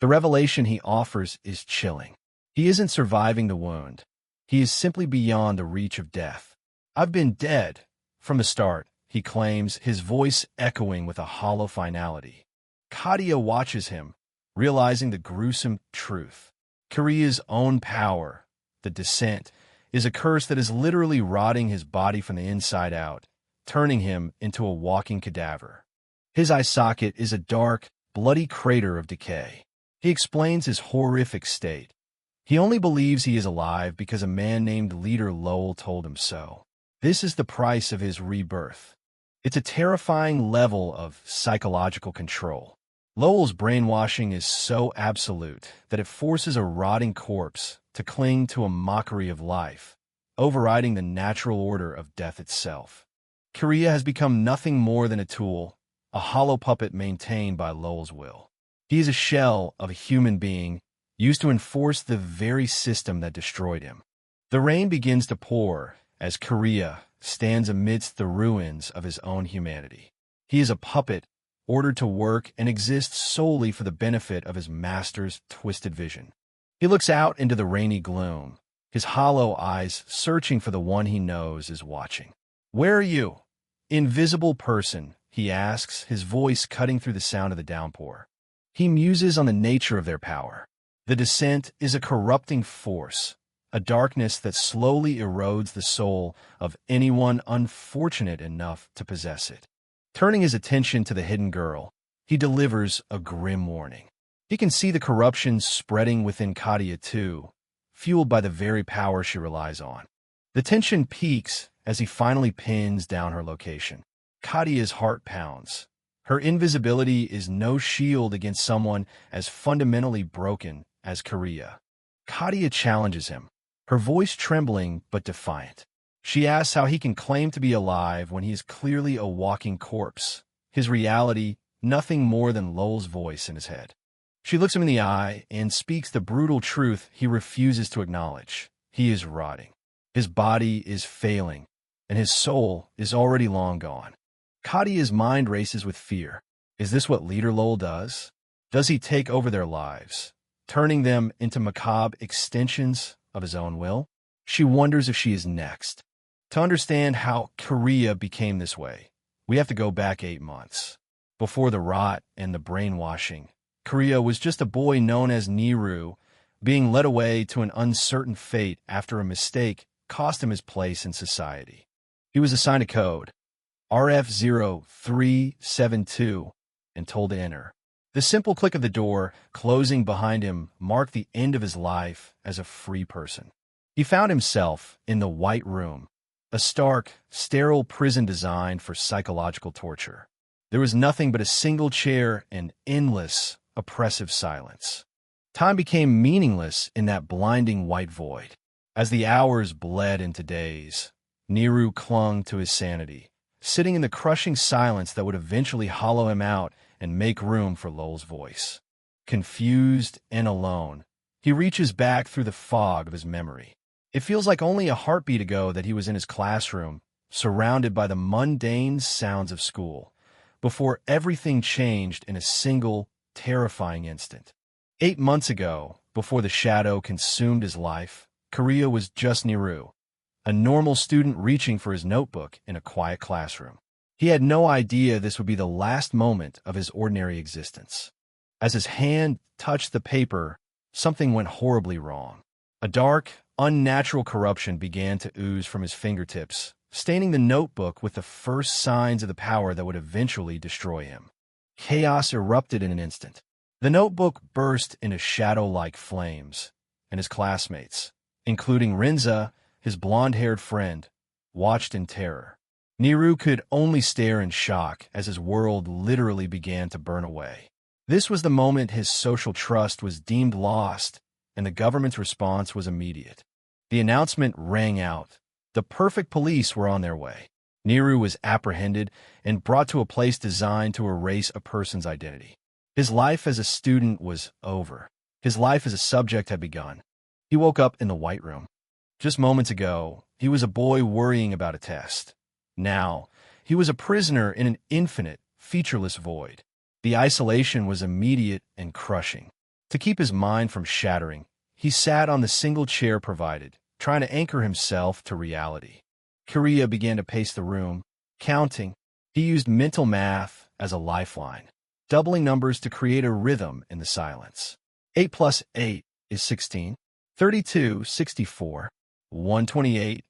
The revelation he offers is chilling. He isn't surviving the wound. He is simply beyond the reach of death. "I've been dead from the start," he claims, his voice echoing with a hollow finality. Kadia watches him, realizing the gruesome truth. Kiriya's own power, the descent, is a curse that is literally rotting his body from the inside out, turning him into a walking cadaver. His eye socket is a dark, bloody crater of decay. He explains his horrific state. He only believes he is alive because a man named Leader Lowell told him so. This is the price of his rebirth. It's a terrifying level of psychological control. Lowell's brainwashing is so absolute that it forces a rotting corpse to cling to a mockery of life, overriding the natural order of death itself. Kiriya has become nothing more than a tool, a hollow puppet maintained by Lowell's will. He is a shell of a human being, used to enforce the very system that destroyed him. The rain begins to pour as Kiriya stands amidst the ruins of his own humanity. He is a puppet, ordered to work and exist solely for the benefit of his master's twisted vision. He looks out into the rainy gloom, his hollow eyes searching for the one he knows is watching. "Where are you, invisible person?" he asks, his voice cutting through the sound of the downpour. He muses on the nature of their power. The descent is a corrupting force, a darkness that slowly erodes the soul of anyone unfortunate enough to possess it. Turning his attention to the hidden girl, he delivers a grim warning. He can see the corruption spreading within Kadia too, fueled by the very power she relies on. The tension peaks as he finally pins down her location. Kadia's heart pounds. Her invisibility is no shield against someone as fundamentally broken as Kiriya. Kadia challenges him, her voice trembling but defiant. She asks how he can claim to be alive when he is clearly a walking corpse, his reality nothing more than Lowell's voice in his head. She looks him in the eye and speaks the brutal truth he refuses to acknowledge. He is rotting. His body is failing, and his soul is already long gone. Kadia's mind races with fear. Is this what Leader Lowell does? Does he take over their lives, turning them into macabre extensions of his own will? She wonders if she is next. To understand how Kiriya became this way, we have to go back 8 months. Before the rot and the brainwashing, Kiriya was just a boy known as Niru, being led away to an uncertain fate after a mistake cost him his place in society. He was assigned a code, RF0372, and told to enter. The simple click of the door, closing behind him, marked the end of his life as a free person. He found himself in the White Room, a stark, sterile prison designed for psychological torture. There was nothing but a single chair and endless, oppressive silence. Time became meaningless in that blinding white void. As the hours bled into days, Niru clung to his sanity, sitting in the crushing silence that would eventually hollow him out and make room for Lowell's voice. Confused and alone, he reaches back through the fog of his memory. It feels like only a heartbeat ago that he was in his classroom, surrounded by the mundane sounds of school, before everything changed in a single, terrifying instant. 8 months ago, before the shadow consumed his life, Kiriya was just Niru, a normal student reaching for his notebook in a quiet classroom. He had no idea this would be the last moment of his ordinary existence. As his hand touched the paper, something went horribly wrong. A dark, unnatural corruption began to ooze from his fingertips staining the notebook with the first signs of the power that would eventually destroy him. Chaos erupted in an instant. The notebook burst into shadow-like flames, and his classmates, including Rinza, his blonde-haired friend, watched in terror. Niru could only stare in shock as his world literally began to burn away. This was the moment his social trust was deemed lost, and the government's response was immediate. The announcement rang out. The perfect police were on their way. Niru was apprehended and brought to a place designed to erase a person's identity. His life as a student was over. His life as a subject had begun. He woke up in the White Room. Just moments ago, he was a boy worrying about a test. Now, he was a prisoner in an infinite, featureless void. The isolation was immediate and crushing. To keep his mind from shattering, he sat on the single chair provided, trying to anchor himself to reality. Korea began to pace the room, counting. He used mental math as a lifeline, doubling numbers to create a rhythm in the silence. 8 plus 8 is 16. 32, 64, 128.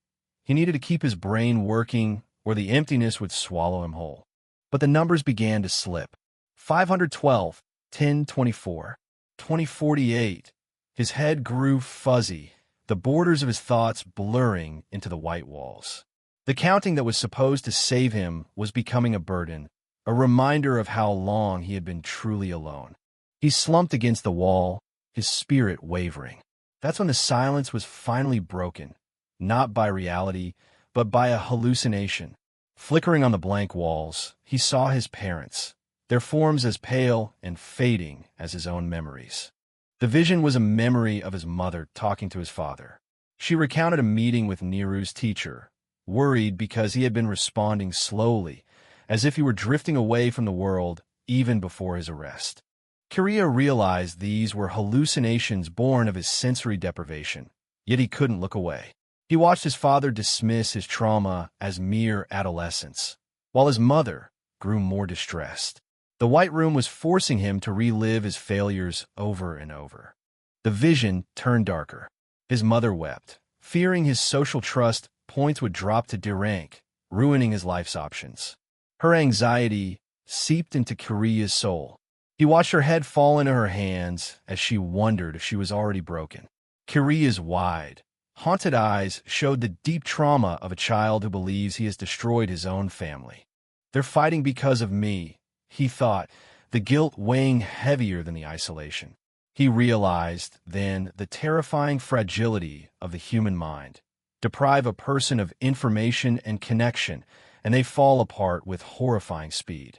He needed to keep his brain working, or the emptiness would swallow him whole. But the numbers began to slip. 512, 1024, 2048. His head grew fuzzy, the borders of his thoughts blurring into the white walls. The counting that was supposed to save him was becoming a burden, a reminder of how long he had been truly alone. He slumped against the wall, his spirit wavering. That's when the silence was finally broken, not by reality, but by a hallucination. Flickering on the blank walls, he saw his parents, their forms as pale and fading as his own memories. The vision was a memory of his mother talking to his father. She recounted a meeting with Niru's teacher, worried because he had been responding slowly, as if he were drifting away from the world even before his arrest. Korea realized these were hallucinations born of his sensory deprivation, yet he couldn't look away. He watched his father dismiss his trauma as mere adolescence, while his mother grew more distressed. The White Room was forcing him to relive his failures over and over. The vision turned darker. His mother wept, fearing his social trust points would drop to D rank, ruining his life's options. Her anxiety seeped into Korea's soul. He watched her head fall into her hands as she wondered if she was already broken. Korea's wide, haunted eyes showed the deep trauma of a child who believes he has destroyed his own family. They're fighting because of me, he thought, the guilt weighing heavier than the isolation. He realized, then, the terrifying fragility of the human mind. Deprive a person of information and connection, and they fall apart with horrifying speed.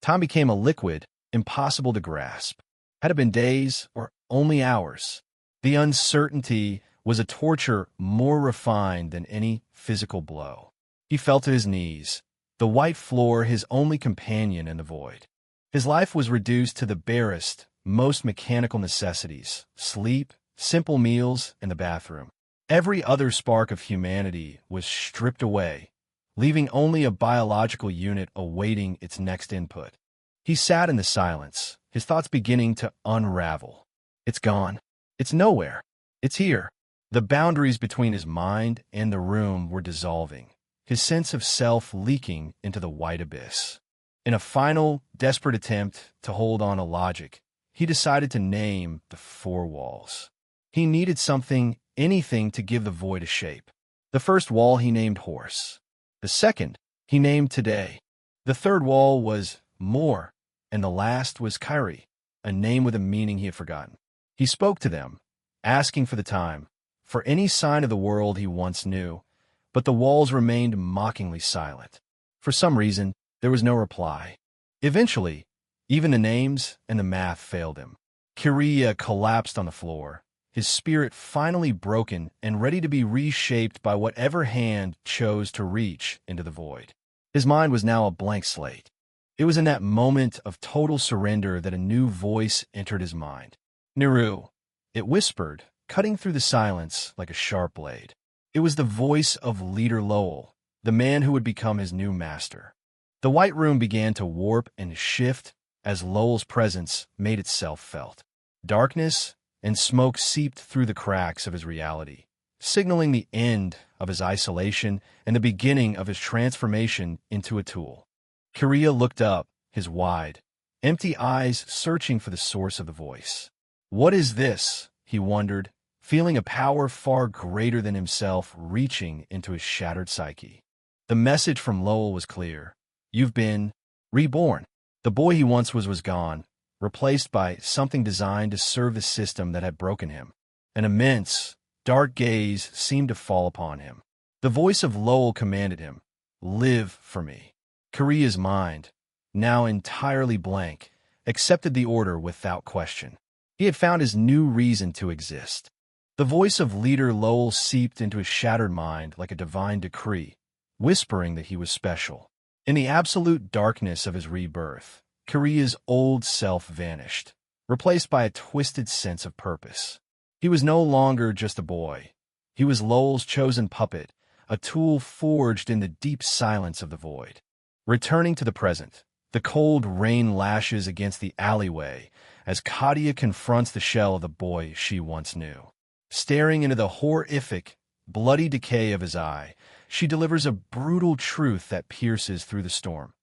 Time became a liquid, impossible to grasp. Had it been days or only hours? The uncertainty was a torture more refined than any physical blow. He fell to his knees, the white floor his only companion in the void. His life was reduced to the barest, most mechanical necessities: sleep, simple meals, and the bathroom. Every other spark of humanity was stripped away, leaving only a biological unit awaiting its next input. He sat in the silence, his thoughts beginning to unravel. It's gone. It's nowhere. It's here. The boundaries between his mind and the room were dissolving, his sense of self leaking into the white abyss. In a final, desperate attempt to hold on to logic, he decided to name the four walls. He needed something, anything, to give the void a shape. The first wall he named horse. The second he named today. The third wall was more, and the last was Kyrie, a name with a meaning he had forgotten. He spoke to them, asking for the time, for any sign of the world he once knew, but the walls remained mockingly silent. For some reason, there was no reply. Eventually, even the names and the math failed him. Kyria collapsed on the floor, his spirit finally broken and ready to be reshaped by whatever hand chose to reach into the void. His mind was now a blank slate. It was in that moment of total surrender that a new voice entered his mind. Niru, it whispered, cutting through the silence like a sharp blade. It was the voice of Leader Lowell, the man who would become his new master. The White Room began to warp and shift as Lowell's presence made itself felt. Darkness and smoke seeped through the cracks of his reality, signaling the end of his isolation and the beginning of his transformation into a tool. Korea looked up, his wide, empty eyes searching for the source of the voice. "What is this?" he wondered, feeling a power far greater than himself reaching into his shattered psyche. The message from Lowell was clear. "You've been reborn." The boy he once was gone, replaced by something designed to serve the system that had broken him. An immense, dark gaze seemed to fall upon him. The voice of Lowell commanded him, "Live for me." Korea's mind, now entirely blank, accepted the order without question. He had found his new reason to exist. The voice of leader Lowell seeped into his shattered mind like a divine decree, whispering that he was special. In the absolute darkness of his rebirth, Korea's old self vanished, replaced by a twisted sense of purpose. He was no longer just a boy. He was Lowell's chosen puppet, a tool forged in the deep silence of the void. Returning to the present, the cold rain lashes against the alleyway as Katia confronts the shell of the boy she once knew. Staring into the horrific, bloody decay of his eye, she delivers a brutal truth that pierces through the storm.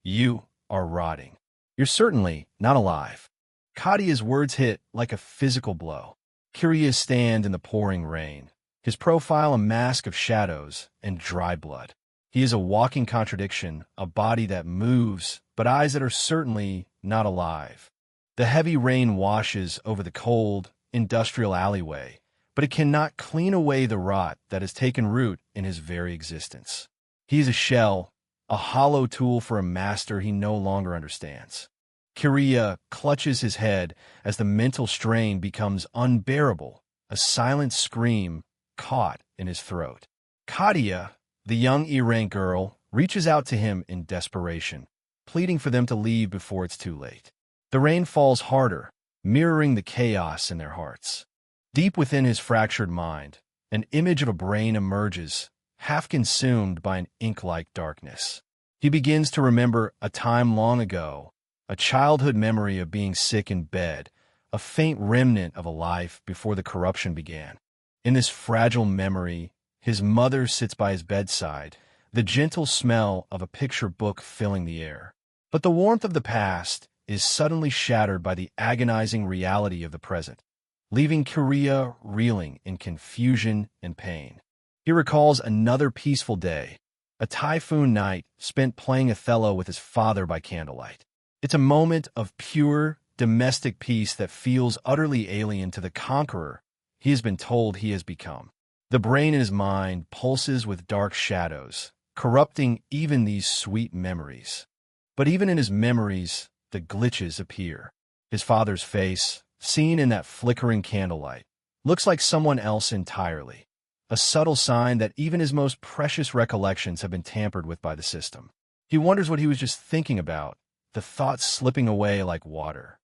"You are rotting. You're certainly not alive." Katia's words hit like a physical blow. Korea stands in the pouring rain, his profile a mask of shadows and dry blood. He is a walking contradiction, a body that moves, but eyes that are certainly not alive. The heavy rain washes over the cold, industrial alleyway, but it cannot clean away the rot that has taken root in his very existence. He is a shell, a hollow tool for a master he no longer understands. Korea clutches his head as the mental strain becomes unbearable, a silent scream caught in his throat. Katia, the young Iran girl, reaches out to him in desperation, pleading for them to leave before it's too late. The rain falls harder, mirroring the chaos in their hearts. Deep within his fractured mind, an image of a brain emerges, half consumed by an ink-like darkness. He begins to remember a time long ago, a childhood memory of being sick in bed, a faint remnant of a life before the corruption began. In this fragile memory, his mother sits by his bedside, the gentle smell of a picture book filling the air. But the warmth of the past is suddenly shattered by the agonizing reality of the present, leaving Korea reeling in confusion and pain. He recalls another peaceful day, a typhoon night spent playing Othello with his father by candlelight. It's a moment of pure, domestic peace that feels utterly alien to the conqueror he has been told he has become. The brain in his mind pulses with dark shadows, corrupting even these sweet memories. But even in his memories, the glitches appear. His father's face, seen in that flickering candlelight, looks like someone else entirely, a subtle sign that even his most precious recollections have been tampered with by the system. He wonders what he was just thinking about, the thoughts slipping away like water.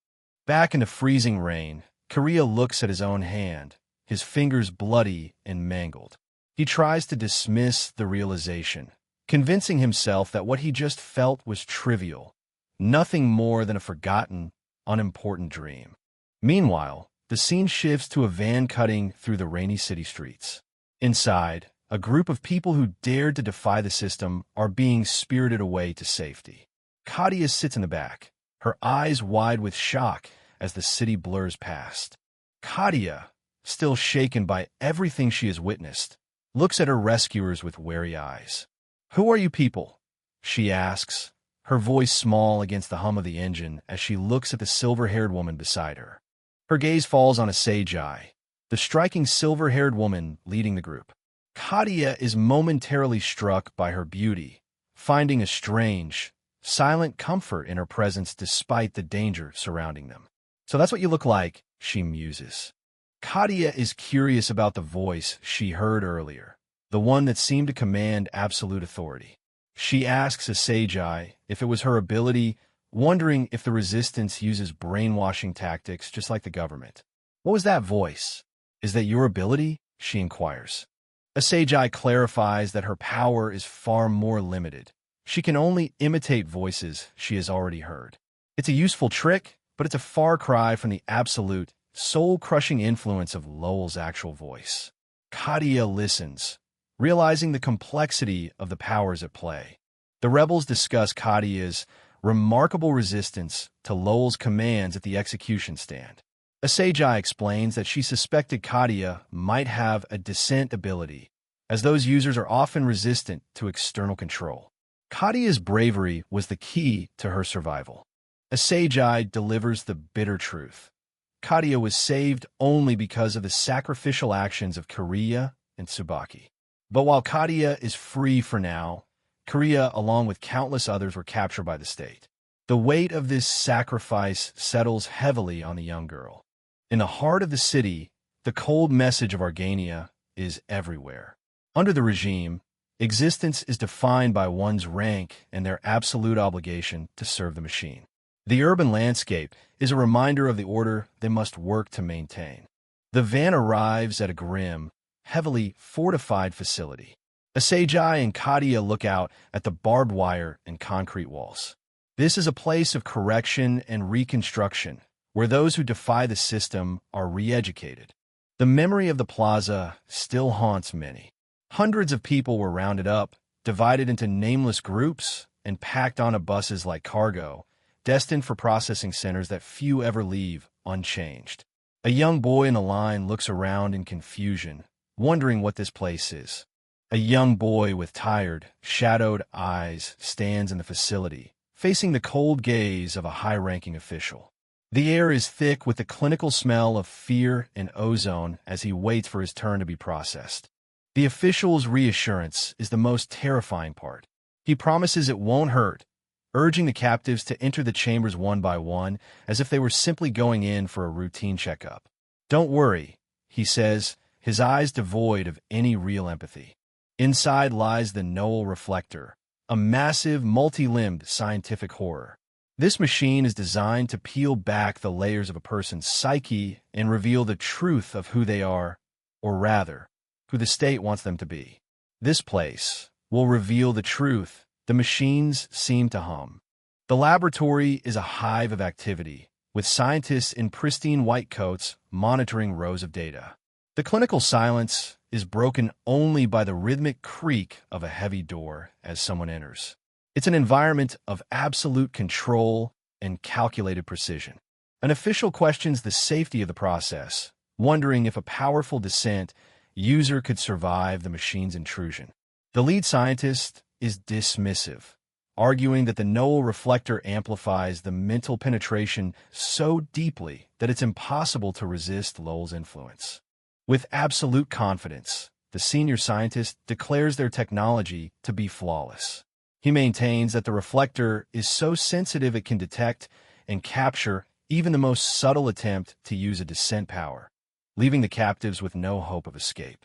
Back in the freezing rain, Korea looks at his own hand, his fingers bloody and mangled. He tries to dismiss the realization, convincing himself that what he just felt was trivial, nothing more than a forgotten, unimportant dream. Meanwhile, the scene shifts to a van cutting through the rainy city streets. Inside, a group of people who dared to defy the system are being spirited away to safety. Katia sits in the back, her eyes wide with shock as the city blurs past. Katia, still shaken by everything she has witnessed, looks at her rescuers with wary eyes. "Who are you people?" she asks, her voice small against the hum of the engine as she looks at the silver-haired woman beside her. Her gaze falls on Asajai, the striking silver-haired woman leading the group. Katia is momentarily struck by her beauty, finding a strange, silent comfort in her presence despite the danger surrounding them. "So that's what you look like," she muses. Katia is curious about the voice she heard earlier, the one that seemed to command absolute authority. She asks Asajai if it was her ability, wondering if the resistance uses brainwashing tactics just like the government. "What was that voice? Is that your ability?" she inquires. Asajai clarifies that her power is far more limited. She can only imitate voices she has already heard. It's a useful trick, but it's a far cry from the absolute, soul-crushing influence of Lowell's actual voice. Katia listens, realizing the complexity of the powers at play. The rebels discuss Katia's remarkable resistance to Lowell's commands at the execution stand. Asagi explains that she suspected Katia might have a dissent ability, as those users are often resistant to external control. Katia's bravery was the key to her survival. Asagi delivers the bitter truth. Katia was saved only because of the sacrificial actions of Kariya and Tsubaki. But while Katia is free for now, Kariya, along with countless others, were captured by the state. The weight of this sacrifice settles heavily on the young girl. In the heart of the city, the cold message of Argania is everywhere. Under the regime, existence is defined by one's rank and their absolute obligation to serve the machine. The urban landscape is a reminder of the order they must work to maintain. The van arrives at a grim, heavily fortified facility. Asagi and Katia look out at the barbed wire and concrete walls. This is a place of correction and reconstruction, where those who defy the system are re-educated. The memory of the plaza still haunts many. Hundreds of people were rounded up, divided into nameless groups, and packed onto buses like cargo, destined for processing centers that few ever leave unchanged. A young boy in a line looks around in confusion, wondering what this place is. A young boy with tired, shadowed eyes stands in the facility, facing the cold gaze of a high-ranking official. The air is thick with the clinical smell of fear and ozone as he waits for his turn to be processed. The official's reassurance is the most terrifying part. He promises it won't hurt, urging the captives to enter the chambers one by one as if they were simply going in for a routine checkup. "Don't worry," he says, his eyes devoid of any real empathy. Inside lies the Noel reflector, a massive, multi-limbed scientific horror. This machine is designed to peel back the layers of a person's psyche and reveal the truth of who they are, or rather, who the state wants them to be. This place will reveal the truth. The machines seem to hum. The laboratory is a hive of activity, with scientists in pristine white coats monitoring rows of data. The clinical silence is broken only by the rhythmic creak of a heavy door as someone enters. It's an environment of absolute control and calculated precision. An official questions the safety of the process, wondering if a powerful dissent user could survive the machine's intrusion. The lead scientist is dismissive, arguing that the Noel reflector amplifies the mental penetration so deeply that it's impossible to resist Lowell's influence. With absolute confidence, the senior scientist declares their technology to be flawless. He maintains that the reflector is so sensitive it can detect and capture even the most subtle attempt to use a dissent power, leaving the captives with no hope of escape.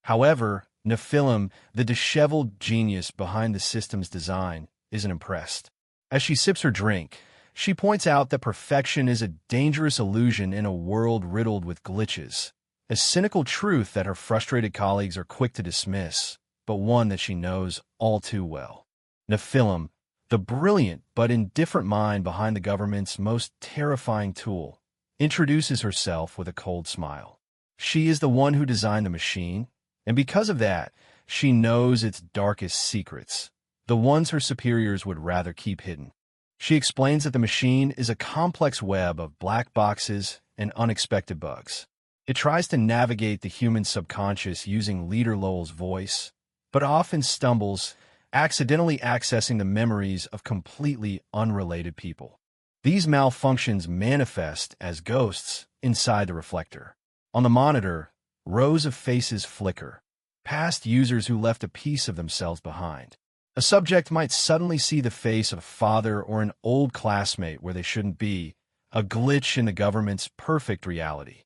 However, Nephilim, the disheveled genius behind the system's design, isn't impressed. As she sips her drink, she points out that perfection is a dangerous illusion in a world riddled with glitches, a cynical truth that her frustrated colleagues are quick to dismiss, but one that she knows all too well. Nephilim, the brilliant but indifferent mind behind the government's most terrifying tool, introduces herself with a cold smile. She is the one who designed the machine, and because of that, she knows its darkest secrets, the ones her superiors would rather keep hidden. She explains that the machine is a complex web of black boxes and unexpected bugs. It tries to navigate the human subconscious using Leader Lowell's voice, but often stumbles, accidentally accessing the memories of completely unrelated people. These malfunctions manifest as ghosts inside the reflector. On the monitor, rows of faces flicker, past users who left a piece of themselves behind. A subject might suddenly see the face of a father or an old classmate where they shouldn't be, a glitch in the government's perfect reality.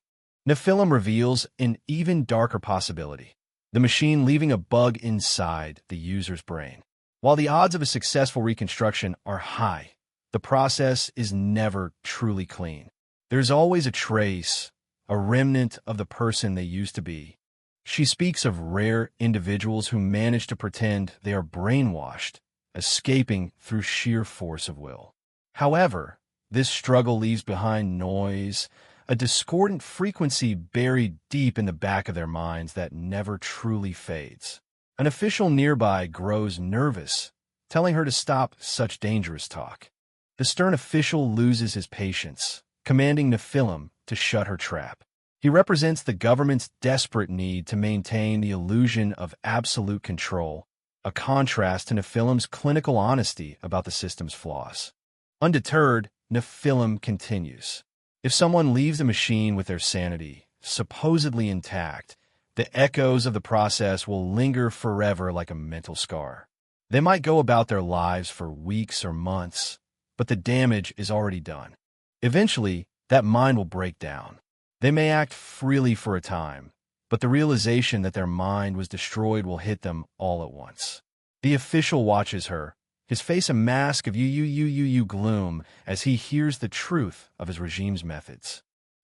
Nephilim reveals an even darker possibility, the machine leaving a bug inside the user's brain. While the odds of a successful reconstruction are high, the process is never truly clean. There's always a trace, a remnant of the person they used to be. She speaks of rare individuals who manage to pretend they are brainwashed, escaping through sheer force of will. However, this struggle leaves behind noise, a discordant frequency buried deep in the back of their minds that never truly fades. An official nearby grows nervous, telling her to stop such dangerous talk. The stern official loses his patience, commanding Nephilim to shut her trap. He represents the government's desperate need to maintain the illusion of absolute control, a contrast to Nephilim's clinical honesty about the system's flaws. Undeterred, Nephilim continues. If someone leaves the machine with their sanity supposedly intact, the echoes of the process will linger forever like a mental scar. They might go about their lives for weeks or months, but the damage is already done. Eventually, that mind will break down. They may act freely for a time, but the realization that their mind was destroyed will hit them all at once. The official watches her, his face a mask of gloom as he hears the truth of his regime's methods.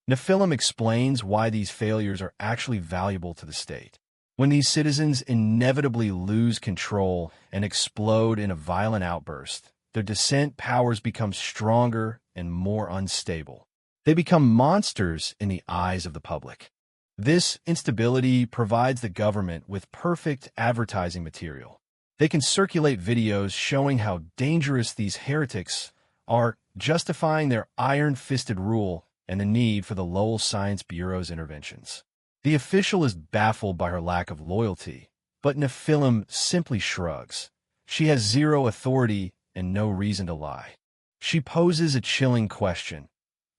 Nephilim explains why these failures are actually valuable to the state. When these citizens inevitably lose control and explode in a violent outburst, their descent powers become stronger and more unstable. They become monsters in the eyes of the public. This instability provides the government with perfect advertising material. They can circulate videos showing how dangerous these heretics are, justifying their iron-fisted rule and the need for the Lowell Science Bureau's interventions. The official is baffled by her lack of loyalty, but Nephilim simply shrugs. She has zero authority and no reason to lie. She poses a chilling question.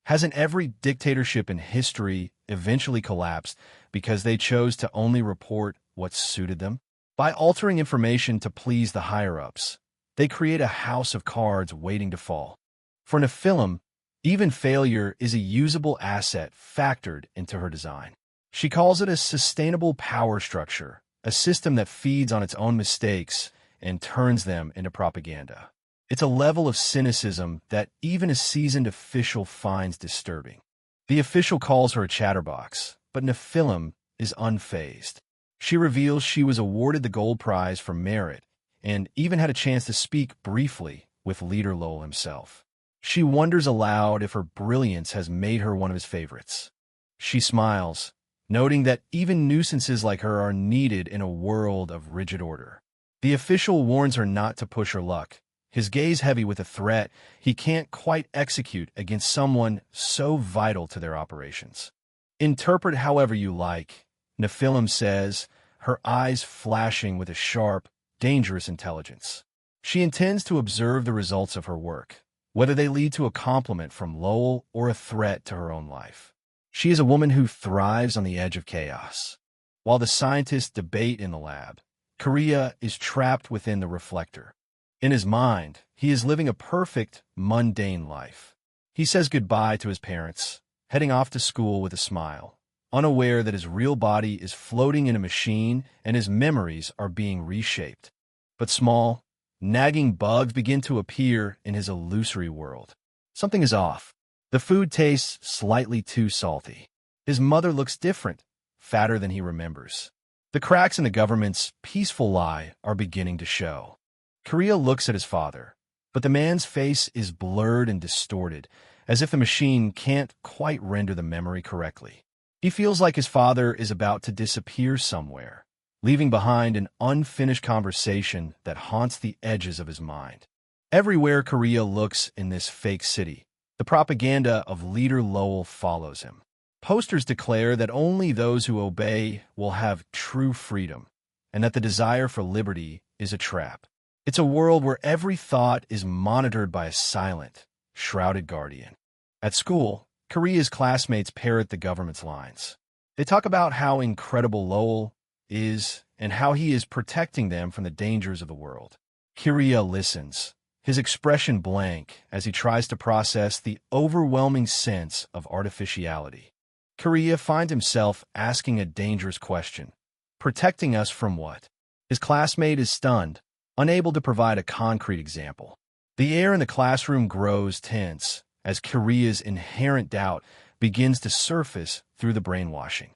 Hasn't every dictatorship in history eventually collapsed because they chose to only report what suited them? By altering information to please the higher-ups, they create a house of cards waiting to fall. For Nephilim, even failure is a usable asset factored into her design. She calls it a sustainable power structure, a system that feeds on its own mistakes and turns them into propaganda. It's a level of cynicism that even a seasoned official finds disturbing. The official calls her a chatterbox, but Nephilim is unfazed. She reveals she was awarded the gold prize for merit and even had a chance to speak briefly with leader Lowell himself. She wonders aloud if her brilliance has made her one of his favorites. She smiles, noting that even nuisances like her are needed in a world of rigid order. The official warns her not to push her luck, his gaze heavy with a threat he can't quite execute against someone so vital to their operations. Interpret however you like, Nephilim says, her eyes flashing with a sharp, dangerous intelligence. She intends to observe the results of her work, whether they lead to a compliment from Lowell or a threat to her own life. She is a woman who thrives on the edge of chaos. While the scientists debate in the lab, Korea is trapped within the reflector. In his mind, he is living a perfect, mundane life. He says goodbye to his parents, heading off to school with a smile, unaware that his real body is floating in a machine and his memories are being reshaped. But small, nagging bugs begin to appear in his illusory world. Something is off. The food tastes slightly too salty. His mother looks different, fatter than he remembers. The cracks in the government's peaceful lie are beginning to show. Korea looks at his father, but the man's face is blurred and distorted, as if the machine can't quite render the memory correctly. He feels like his father is about to disappear somewhere, leaving behind an unfinished conversation that haunts the edges of his mind. Everywhere Korea looks in this fake city, the propaganda of leader Lowell follows him. Posters declare that only those who obey will have true freedom, and that the desire for liberty is a trap. It's a world where every thought is monitored by a silent, shrouded guardian. At school, Korea's classmates parrot the government's lines. They talk about how incredible Lowell is and how he is protecting them from the dangers of the world. Korea listens, his expression blank as he tries to process the overwhelming sense of artificiality. Korea finds himself asking a dangerous question. Protecting us from what? His classmate is stunned, unable to provide a concrete example. The air in the classroom grows tense as Korea's inherent doubt begins to surface through the brainwashing.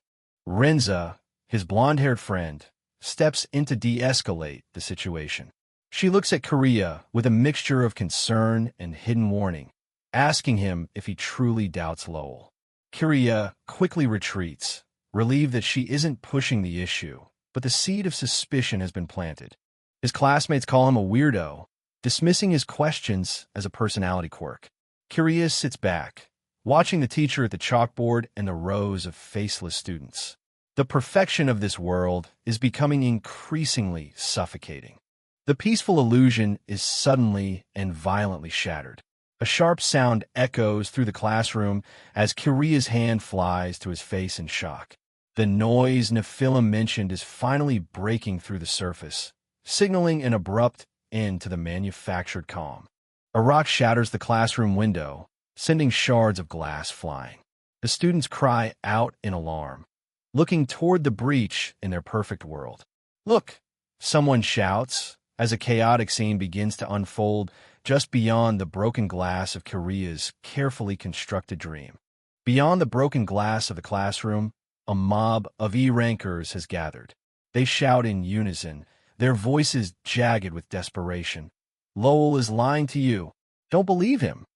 Renza, his blonde-haired friend, steps in to de-escalate the situation. She looks at Korea with a mixture of concern and hidden warning, asking him if he truly doubts Lowell. Kiria quickly retreats, relieved that she isn't pushing the issue, but the seed of suspicion has been planted. His classmates call him a weirdo, dismissing his questions as a personality quirk. Kiria sits back, watching the teacher at the chalkboard and the rows of faceless students. The perfection of this world is becoming increasingly suffocating. The peaceful illusion is suddenly and violently shattered. A sharp sound echoes through the classroom as Kiria's hand flies to his face in shock. The noise Nephilim mentioned is finally breaking through the surface, signaling an abrupt end to the manufactured calm. A rock shatters the classroom window, sending shards of glass flying. The students cry out in alarm, looking toward the breach in their perfect world. "Look!" someone shouts as a chaotic scene begins to unfold just beyond the broken glass of Kiria's carefully constructed dream. Beyond the broken glass of the classroom, a mob of E-rankers has gathered. They shout in unison, their voices jagged with desperation. "Lowell is lying to you. Don't believe him."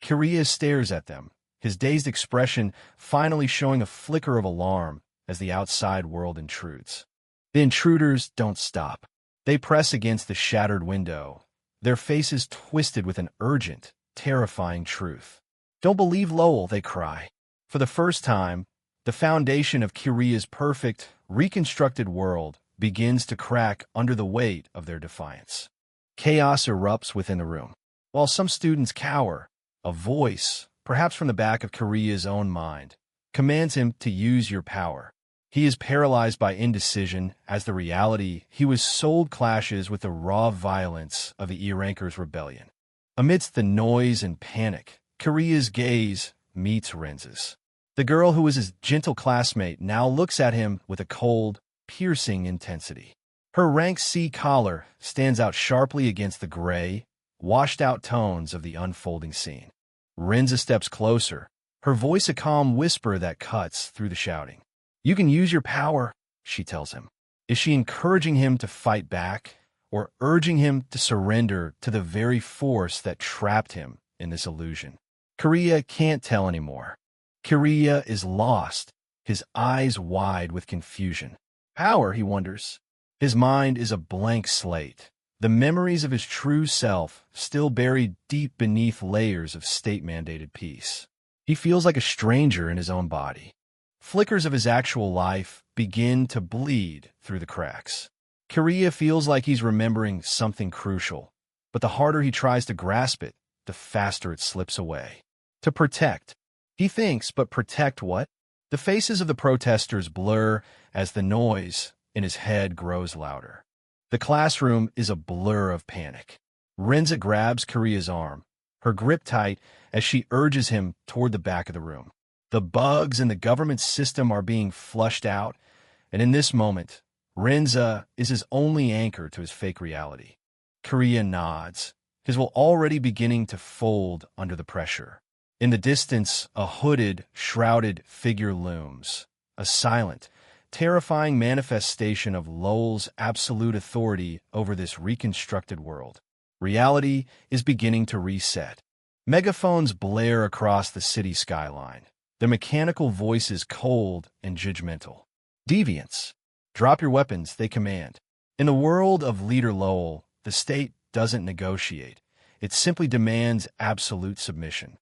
Kiria stares at them, his dazed expression finally showing a flicker of alarm as the outside world intrudes. The intruders don't stop. They press against the shattered window, their faces twisted with an urgent, terrifying truth. "Don't believe Lowell," they cry. For the first time, the foundation of Kiria's perfect, reconstructed world begins to crack under the weight of their defiance. Chaos erupts within the room. While some students cower, a voice, perhaps from the back of Kiria's own mind, commands him to use your power. He is paralyzed by indecision as the reality he was sold clashes with the raw violence of the E-Rankers' rebellion. Amidst the noise and panic, Kiria's gaze meets Renz's. The girl who was his gentle classmate now looks at him with a cold, piercing intensity. Her rank C collar stands out sharply against the gray, washed-out tones of the unfolding scene. Renza steps closer, her voice a calm whisper that cuts through the shouting. "You can use your power," she tells him. Is she encouraging him to fight back, or urging him to surrender to the very force that trapped him in this illusion? Kiria can't tell anymore. Kiria is lost, his eyes wide with confusion. Power, he wonders. His mind is a blank slate, the memories of his true self still buried deep beneath layers of state-mandated peace. He feels like a stranger in his own body. Flickers of his actual life begin to bleed through the cracks. Kiria feels like he's remembering something crucial, but the harder he tries to grasp it, the faster it slips away. To protect. He thinks, but protect what? The faces of the protesters blur as the noise in his head grows louder. The classroom is a blur of panic. Renza grabs Kiria's arm, her grip tight as she urges him toward the back of the room. The bugs in the government system are being flushed out, and in this moment, Renza is his only anchor to his fake reality. Kiria nods, his will already beginning to fold under the pressure. In the distance, a hooded, shrouded figure looms, a silent, terrifying manifestation of Lowell's absolute authority over this reconstructed world. Reality is beginning to reset. Megaphones blare across the city skyline, their mechanical voices cold and judgmental. "Deviants, drop your weapons," they command. In the world of Leader Lowell, the state doesn't negotiate. It simply demands absolute submission.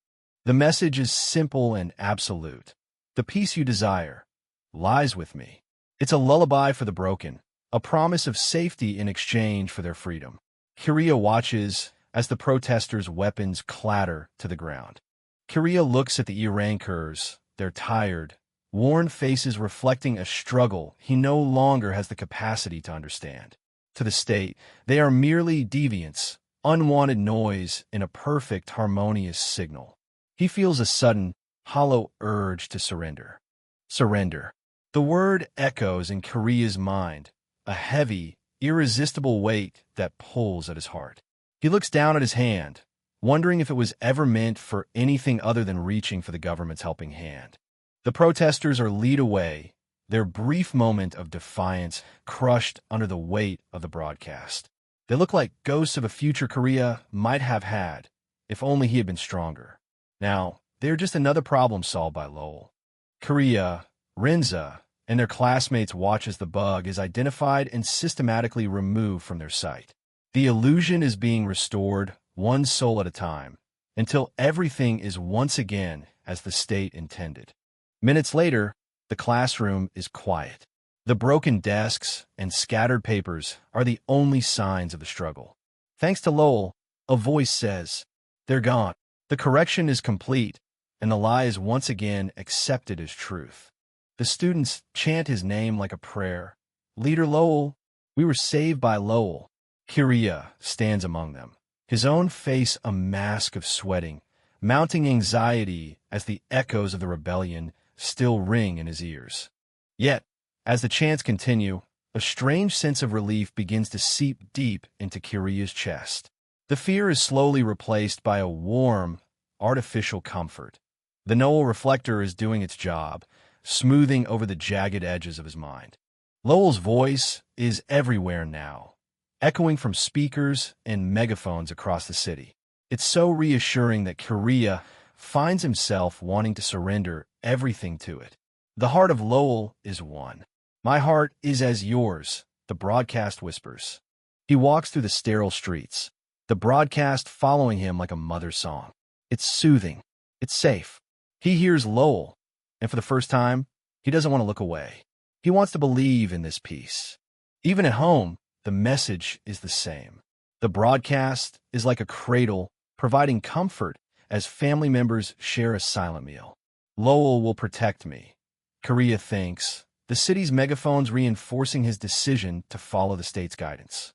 The message is simple and absolute. The peace you desire lies with me. It's a lullaby for the broken, a promise of safety in exchange for their freedom. Kiria watches as the protesters' weapons clatter to the ground. Kiria looks at the E-Rankers, their tired, worn faces reflecting a struggle he no longer has the capacity to understand. To the state, they are merely deviants, unwanted noise in a perfect, harmonious signal. He feels a sudden, hollow urge to surrender. Surrender. The word echoes in Kiria's mind, a heavy, irresistible weight that pulls at his heart. He looks down at his hand, wondering if it was ever meant for anything other than reaching for the government's helping hand. The protesters are lead away, their brief moment of defiance crushed under the weight of the broadcast. They look like ghosts of a future Kiria might have had, if only he had been stronger. Now, they're just another problem solved by Lowell. Korea, Rinza, and their classmates watch as the bug is identified and systematically removed from their sight. The illusion is being restored, one soul at a time, until everything is once again as the state intended. Minutes later, the classroom is quiet. The broken desks and scattered papers are the only signs of the struggle. Thanks to Lowell, a voice says, "They're gone." The correction is complete, and the lie is once again accepted as truth. The students chant his name like a prayer. "Leader Lowell, we were saved by Lowell." Korea stands among them, his own face a mask of sweating, mounting anxiety as the echoes of the rebellion still ring in his ears. Yet, as the chants continue, a strange sense of relief begins to seep deep into Korea's chest. The fear is slowly replaced by a warm, artificial comfort. The Noel reflector is doing its job, smoothing over the jagged edges of his mind. Lowell's voice is everywhere now, echoing from speakers and megaphones across the city. It's so reassuring that Korea finds himself wanting to surrender everything to it. The heart of Lowell is one. "My heart is as yours," the broadcast whispers. He walks through the sterile streets, the broadcast following him like a mother's song. It's soothing. It's safe. He hears Lowell, and for the first time, he doesn't want to look away. He wants to believe in this peace. Even at home, the message is the same. The broadcast is like a cradle, providing comfort as family members share a silent meal. "Lowell will protect me," Korea thinks, the city's megaphones reinforcing his decision to follow the state's guidance.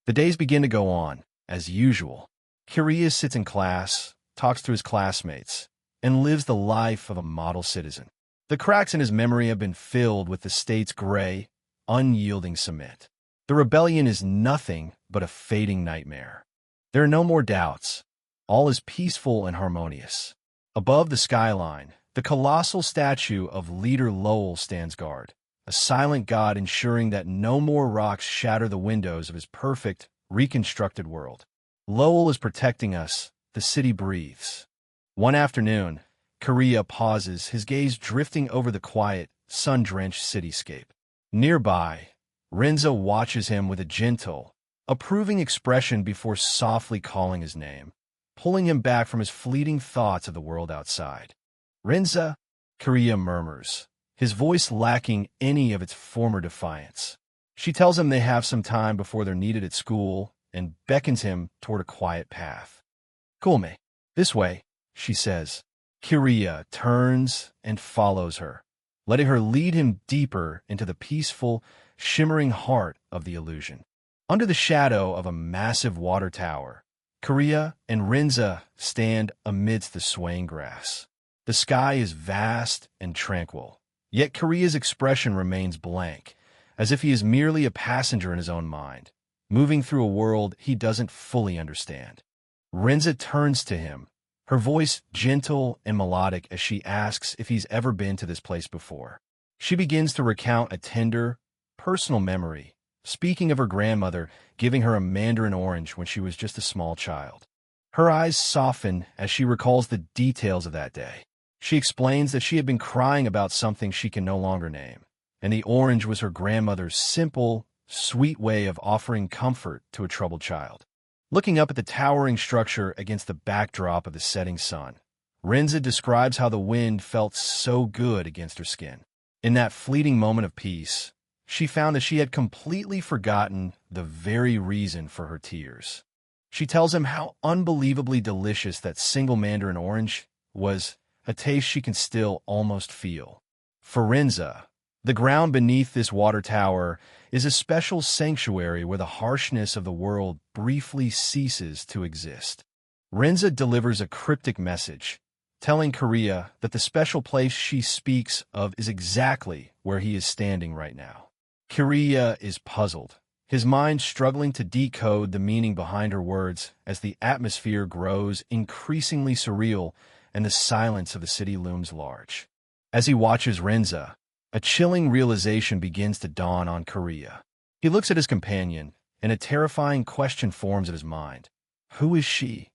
The days begin to go on, as usual. Korea sits in class, talks to his classmates, and lives the life of a model citizen. The cracks in his memory have been filled with the state's gray, unyielding cement. The rebellion is nothing but a fading nightmare. There are no more doubts. All is peaceful and harmonious. Above the skyline, the colossal statue of Leader Lowell stands guard, a silent god ensuring that no more rocks shatter the windows of his perfect, reconstructed world. Lowell is protecting us, the city breathes. One afternoon, Korea pauses, his gaze drifting over the quiet, sun-drenched cityscape. Nearby, Rinza watches him with a gentle, approving expression before softly calling his name, pulling him back from his fleeting thoughts of the world outside. "Rinza," Korea murmurs, his voice lacking any of its former defiance. She tells him they have some time before they're needed at school and beckons him toward a quiet path. "Kulme, this way," she says. Korea turns and follows her, letting her lead him deeper into the peaceful, shimmering heart of the illusion. Under the shadow of a massive water tower, Korea and Rinza stand amidst the swaying grass. The sky is vast and tranquil, yet Korea's expression remains blank, as if he is merely a passenger in his own mind, moving through a world he doesn't fully understand. Rinza turns to him, her voice gentle and melodic as she asks if he's ever been to this place before. She begins to recount a tender, personal memory, speaking of her grandmother giving her a mandarin orange when she was just a small child. Her eyes soften as she recalls the details of that day. She explains that she had been crying about something she can no longer name, and the orange was her grandmother's simple, sweet way of offering comfort to a troubled child. Looking up at the towering structure against the backdrop of the setting sun, Rinza describes how the wind felt so good against her skin. In that fleeting moment of peace, she found that she had completely forgotten the very reason for her tears. She tells him how unbelievably delicious that single mandarin orange was, a taste she can still almost feel. For Rinza, the ground beneath this water tower is a special sanctuary where the harshness of the world briefly ceases to exist. Rinza delivers a cryptic message, telling Korea that the special place she speaks of is exactly where he is standing right now. Korea is puzzled, his mind struggling to decode the meaning behind her words as the atmosphere grows increasingly surreal and the silence of the city looms large. As he watches Rinza, a chilling realization begins to dawn on Korea. He looks at his companion, and a terrifying question forms in his mind. Who is she?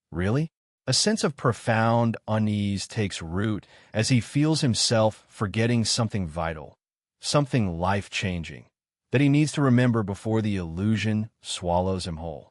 Really? A sense of profound unease takes root as he feels himself forgetting something vital, something life-changing, that he needs to remember before the illusion swallows him whole.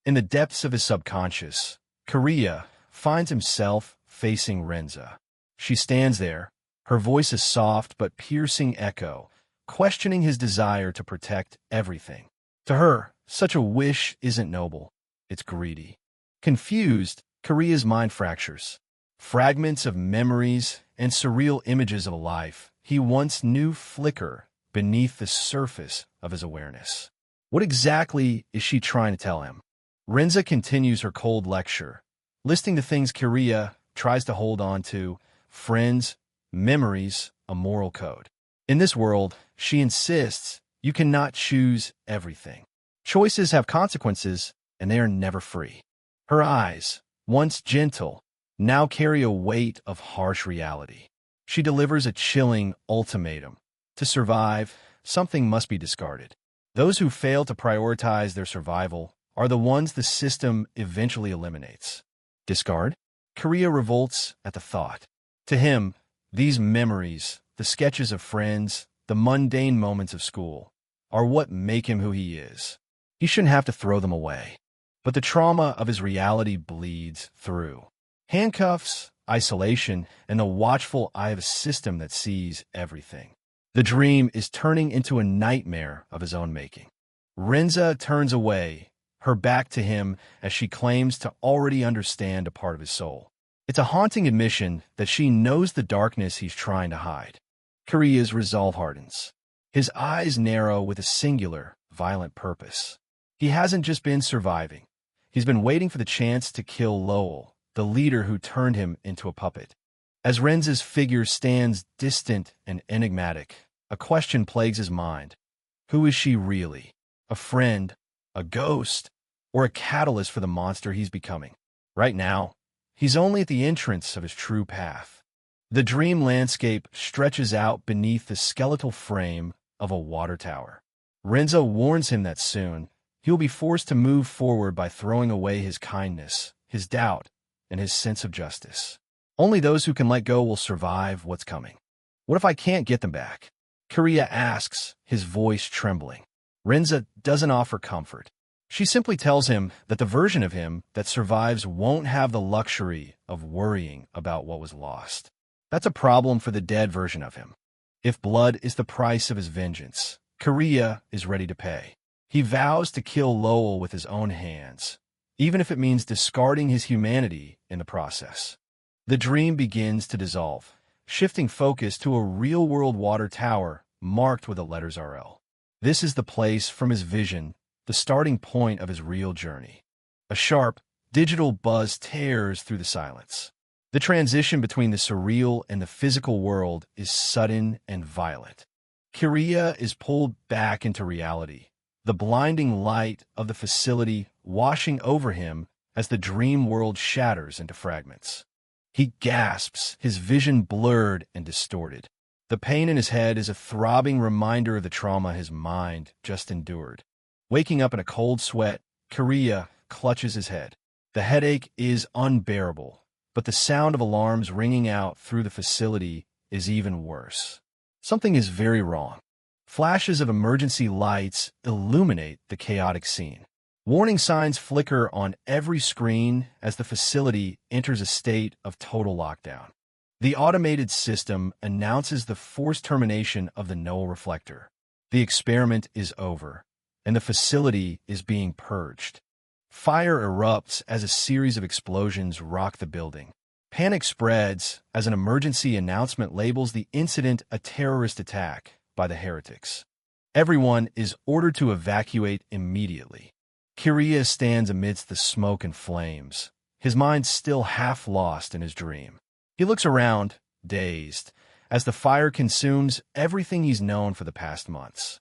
In the depths of his subconscious, Korea finds himself facing Renza. She stands there, her voice a soft but piercing echo, questioning his desire to protect everything. To her, such a wish isn't noble, it's greedy. Confused, Korea's mind fractures. Fragments of memories and surreal images of a life he once knew flicker beneath the surface of his awareness. What exactly is she trying to tell him? Renza continues her cold lecture, listing the things Korea tries to hold on to: friends, memories, a moral code. In this world, she insists, you cannot choose everything. Choices have consequences, and they are never free. Her eyes, once gentle, now carry a weight of harsh reality. She delivers a chilling ultimatum. To survive, something must be discarded. Those who fail to prioritize their survival are the ones the system eventually eliminates. Discard? Korea revolts at the thought. To him, these memories, the sketches of friends, the mundane moments of school, are what make him who he is. He shouldn't have to throw them away. But the trauma of his reality bleeds through. Handcuffs, isolation, and the watchful eye of a system that sees everything. The dream is turning into a nightmare of his own making. Renza turns away, her back to him, as she claims to already understand a part of his soul. It's a haunting admission that she knows the darkness he's trying to hide. Korea's resolve hardens. His eyes narrow with a singular, violent purpose. He hasn't just been surviving. He's been waiting for the chance to kill Lowell, the leader who turned him into a puppet. As Renza's figure stands distant and enigmatic, a question plagues his mind. Who is she really? A friend, a ghost, or a catalyst for the monster he's becoming? Right now, he's only at the entrance of his true path. The dream landscape stretches out beneath the skeletal frame of a water tower. Renza warns him that soon, he will be forced to move forward by throwing away his kindness, his doubt, and his sense of justice. Only those who can let go will survive what's coming. What if I can't get them back? Korea asks, his voice trembling. Renza doesn't offer comfort. She simply tells him that the version of him that survives won't have the luxury of worrying about what was lost. That's a problem for the dead version of him. If blood is the price of his vengeance, Korea is ready to pay. He vows to kill Lowell with his own hands, even if it means discarding his humanity in the process. The dream begins to dissolve, shifting focus to a real-world water tower marked with the letters RL. This is the place from his vision, the starting point of his real journey. A sharp, digital buzz tears through the silence. The transition between the surreal and the physical world is sudden and violent. Korea is pulled back into reality, the blinding light of the facility washing over him as the dream world shatters into fragments. He gasps, his vision blurred and distorted. The pain in his head is a throbbing reminder of the trauma his mind just endured. Waking up in a cold sweat, Korea clutches his head. The headache is unbearable, but the sound of alarms ringing out through the facility is even worse. Something is very wrong. Flashes of emergency lights illuminate the chaotic scene. Warning signs flicker on every screen as the facility enters a state of total lockdown. The automated system announces the forced termination of the Noah reflector. The experiment is over, and the facility is being purged. Fire erupts as a series of explosions rock the building. Panic spreads as an emergency announcement labels the incident a terrorist attack by the heretics. Everyone is ordered to evacuate immediately. Korea stands amidst the smoke and flames, his mind still half lost in his dream. He looks around, dazed, as the fire consumes everything he's known for the past months.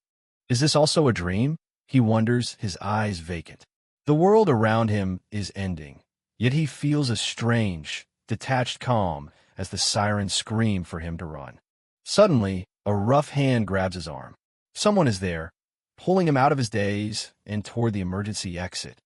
Is this also a dream? He wonders, his eyes vacant. The world around him is ending, yet he feels a strange, detached calm as the sirens scream for him to run. Suddenly, a rough hand grabs his arm. Someone is there, pulling him out of his daze and toward the emergency exit.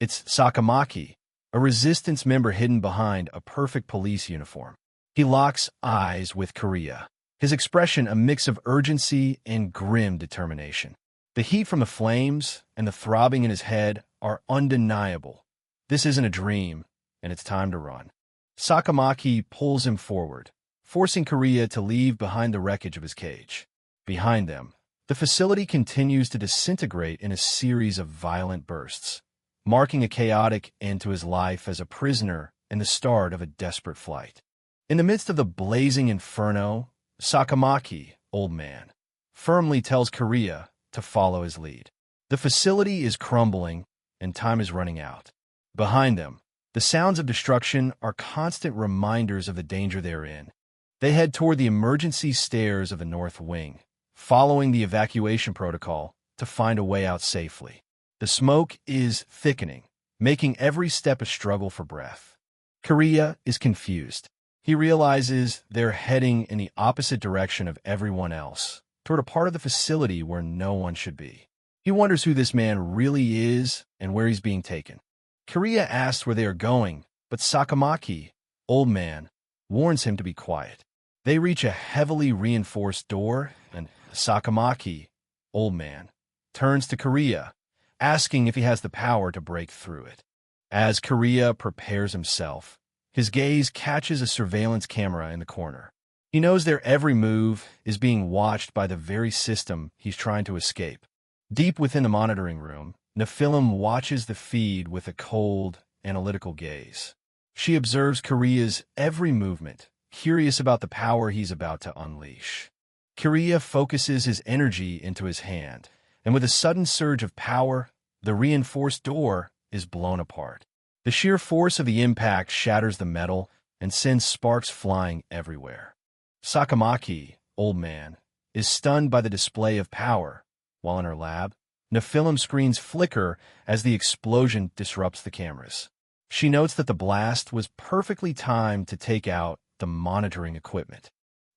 It's Sakamaki, a resistance member hidden behind a perfect police uniform. He locks eyes with Korea, his expression a mix of urgency and grim determination. The heat from the flames and the throbbing in his head are undeniable. This isn't a dream, and it's time to run. Sakamaki pulls him forward, forcing Korea to leave behind the wreckage of his cage. Behind them, the facility continues to disintegrate in a series of violent bursts, marking a chaotic end to his life as a prisoner and the start of a desperate flight. In the midst of the blazing inferno, Sakamaki, old man, firmly tells Korea to follow his lead. The facility is crumbling, and time is running out. Behind them, the sounds of destruction are constant reminders of the danger they're in. They head toward the emergency stairs of the North Wing, following the evacuation protocol to find a way out safely. The smoke is thickening, making every step a struggle for breath. Korea is confused. He realizes they're heading in the opposite direction of everyone else, toward a part of the facility where no one should be. He wonders who this man really is and where he's being taken. Korea asks where they are going, but Sakamaki, old man, warns him to be quiet. They reach a heavily reinforced door, and Sakamaki, old man, turns to Korea, asking if he has the power to break through it. As Korea prepares himself, his gaze catches a surveillance camera in the corner. He knows their every move is being watched by the very system he's trying to escape. Deep within the monitoring room, Nephilim watches the feed with a cold, analytical gaze. She observes Korea's every movement, curious about the power he's about to unleash. Korea focuses his energy into his hand, and with a sudden surge of power, the reinforced door is blown apart. The sheer force of the impact shatters the metal and sends sparks flying everywhere. Sakamaki, old man, is stunned by the display of power, while in her lab, Nephilim screens flicker as the explosion disrupts the cameras. She notes that the blast was perfectly timed to take out the monitoring equipment.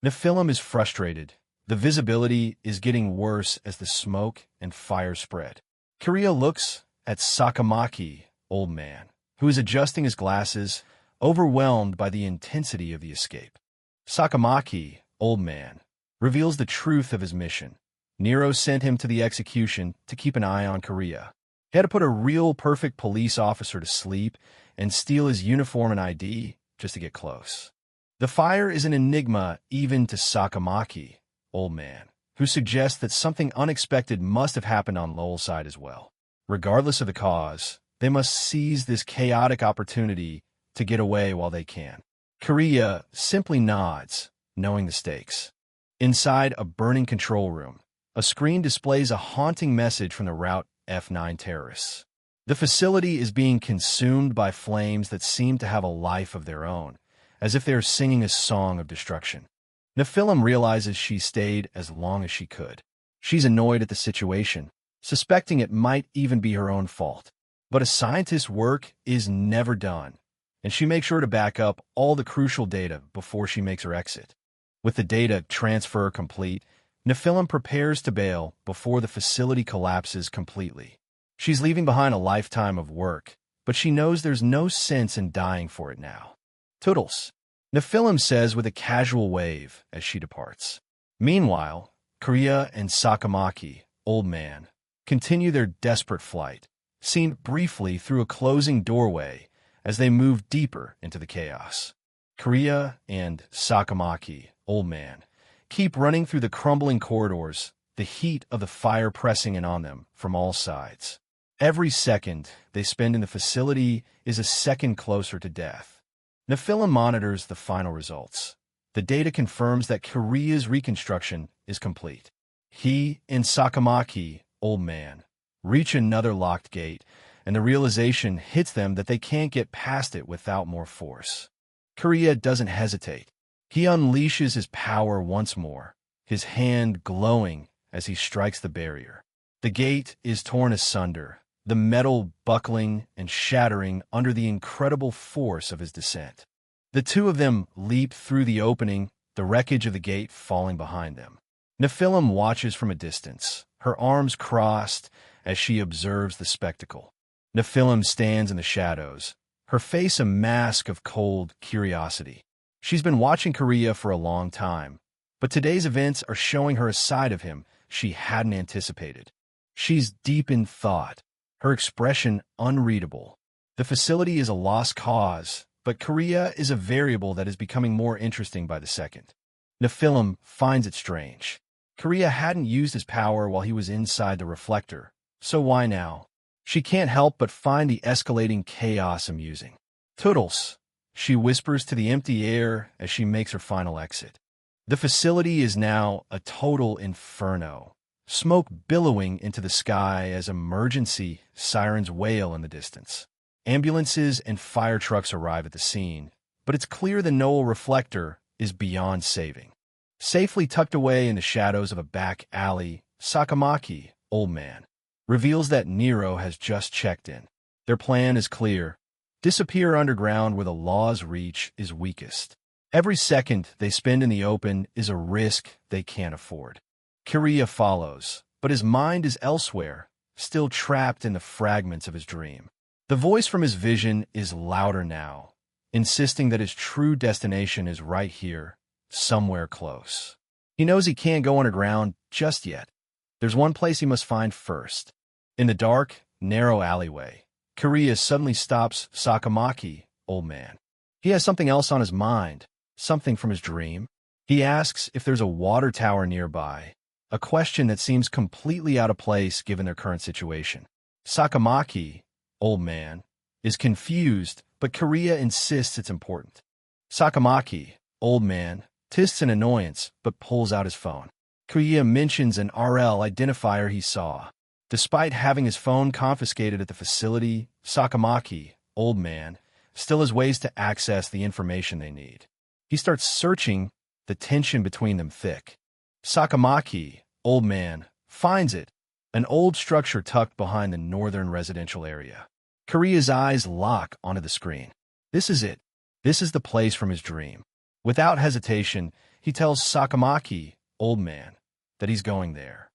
Nephilim is frustrated. The visibility is getting worse as the smoke and fire spread. Korea looks at Sakamaki, old man, who is adjusting his glasses, overwhelmed by the intensity of the escape. Sakamaki, old man, reveals the truth of his mission. Nero sent him to the execution to keep an eye on Korea. He had to put a real perfect police officer to sleep and steal his uniform and ID just to get close. The fire is an enigma even to Sakamaki, old man, who suggests that something unexpected must have happened on Lowell's side as well. Regardless of the cause, they must seize this chaotic opportunity to get away while they can. Korea simply nods, knowing the stakes. Inside a burning control room, a screen displays a haunting message from the Route F9 terrorists. The facility is being consumed by flames that seem to have a life of their own, as if they are singing a song of destruction. Nephilim realizes she stayed as long as she could. She's annoyed at the situation, suspecting it might even be her own fault. But a scientist's work is never done, and she makes sure to back up all the crucial data before she makes her exit. With the data transfer complete, Nephilim prepares to bail before the facility collapses completely. She's leaving behind a lifetime of work, but she knows there's no sense in dying for it now. Toodles, Nephilim says with a casual wave as she departs. Meanwhile, Korea and Sakamaki, old man, continue their desperate flight, seen briefly through a closing doorway as they move deeper into the chaos. Korea and Sakamaki, old man, keep running through the crumbling corridors, the heat of the fire pressing in on them from all sides. Every second they spend in the facility is a second closer to death. Nephilim monitors the final results. The data confirms that Korea's reconstruction is complete. He and Sakamaki, old man, reach another locked gate, and the realization hits them that they can't get past it without more force. Korea doesn't hesitate. He unleashes his power once more, his hand glowing as he strikes the barrier. The gate is torn asunder, the metal buckling and shattering under the incredible force of his descent. The two of them leap through the opening, the wreckage of the gate falling behind them. Nephilim watches from a distance, her arms crossed as she observes the spectacle. Nephilim stands in the shadows, her face a mask of cold curiosity. She's been watching Korea for a long time, but today's events are showing her a side of him she hadn't anticipated. She's deep in thought, her expression unreadable. The facility is a lost cause, but Korea is a variable that is becoming more interesting by the second. Nephilim finds it strange. Korea hadn't used his power while he was inside the reflector, so why now? She can't help but find the escalating chaos amusing. Toodles, she whispers to the empty air as she makes her final exit. The facility is now a total inferno, smoke billowing into the sky as emergency sirens wail in the distance. Ambulances and fire trucks arrive at the scene, but it's clear the Noel reflector is beyond saving. Safely tucked away in the shadows of a back alley, Sakamaki, old man, reveals that Nero has just checked in. Their plan is clear. Disappear underground where the law's reach is weakest. Every second they spend in the open is a risk they can't afford. Korea follows, but his mind is elsewhere, still trapped in the fragments of his dream. The voice from his vision is louder now, insisting that his true destination is right here, somewhere close. He knows he can't go underground just yet. There's one place he must find first. In the dark, narrow alleyway, Korea suddenly stops Sakamaki, old man. He has something else on his mind, something from his dream. He asks if there's a water tower nearby, a question that seems completely out of place given their current situation. Sakamaki, old man, is confused, but Korea insists it's important. Sakamaki, old man, tisks an annoyance, but pulls out his phone. Korea mentions an RL identifier he saw. Despite having his phone confiscated at the facility, Sakamaki, old man, still has ways to access the information they need. He starts searching, the tension between them thick. Sakamaki, old man, finds it, an old structure tucked behind the northern residential area. Korea's eyes lock onto the screen. This is it. This is the place from his dream. Without hesitation, he tells Sakamaki, old man, that he's going there.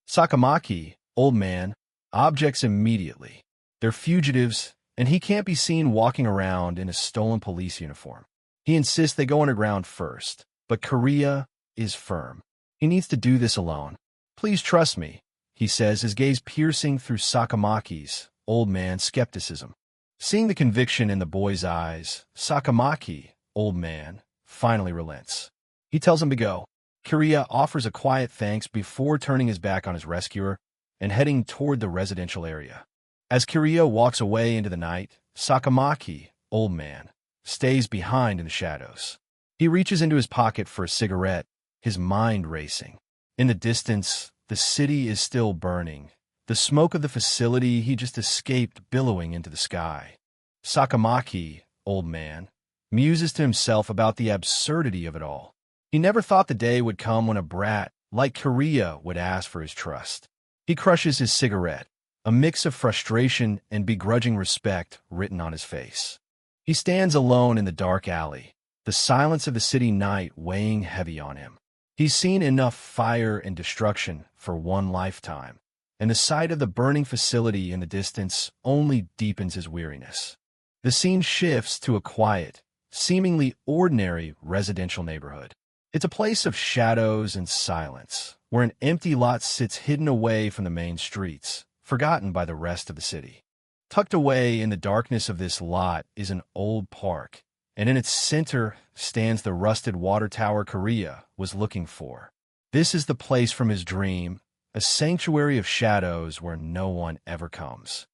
Sakamaki, old man, objects immediately. They're fugitives, and he can't be seen walking around in a stolen police uniform. He insists they go underground first, but Korea is firm. He needs to do this alone. Please trust me, he says, his gaze piercing through Sakamaki's, old man's skepticism. Seeing the conviction in the boy's eyes, Sakamaki, old man, finally relents. He tells him to go. Korea offers a quiet thanks before turning his back on his rescuer and heading toward the residential area. As Korea walks away into the night, Sakamaki, old man, stays behind in the shadows. He reaches into his pocket for a cigarette, his mind racing. In the distance, the city is still burning, the smoke of the facility he just escaped billowing into the sky. Sakamaki, old man, muses to himself about the absurdity of it all. He never thought the day would come when a brat like Korea would ask for his trust. He crushes his cigarette, a mix of frustration and begrudging respect written on his face. He stands alone in the dark alley, the silence of the city night weighing heavy on him. He's seen enough fire and destruction for one lifetime, and the sight of the burning facility in the distance only deepens his weariness. The scene shifts to a quiet, seemingly ordinary residential neighborhood. It's a place of shadows and silence, where an empty lot sits hidden away from the main streets, forgotten by the rest of the city. Tucked away in the darkness of this lot is an old park, and in its center stands the rusted water tower Korea was looking for. This is the place from his dream, a sanctuary of shadows where no one ever comes.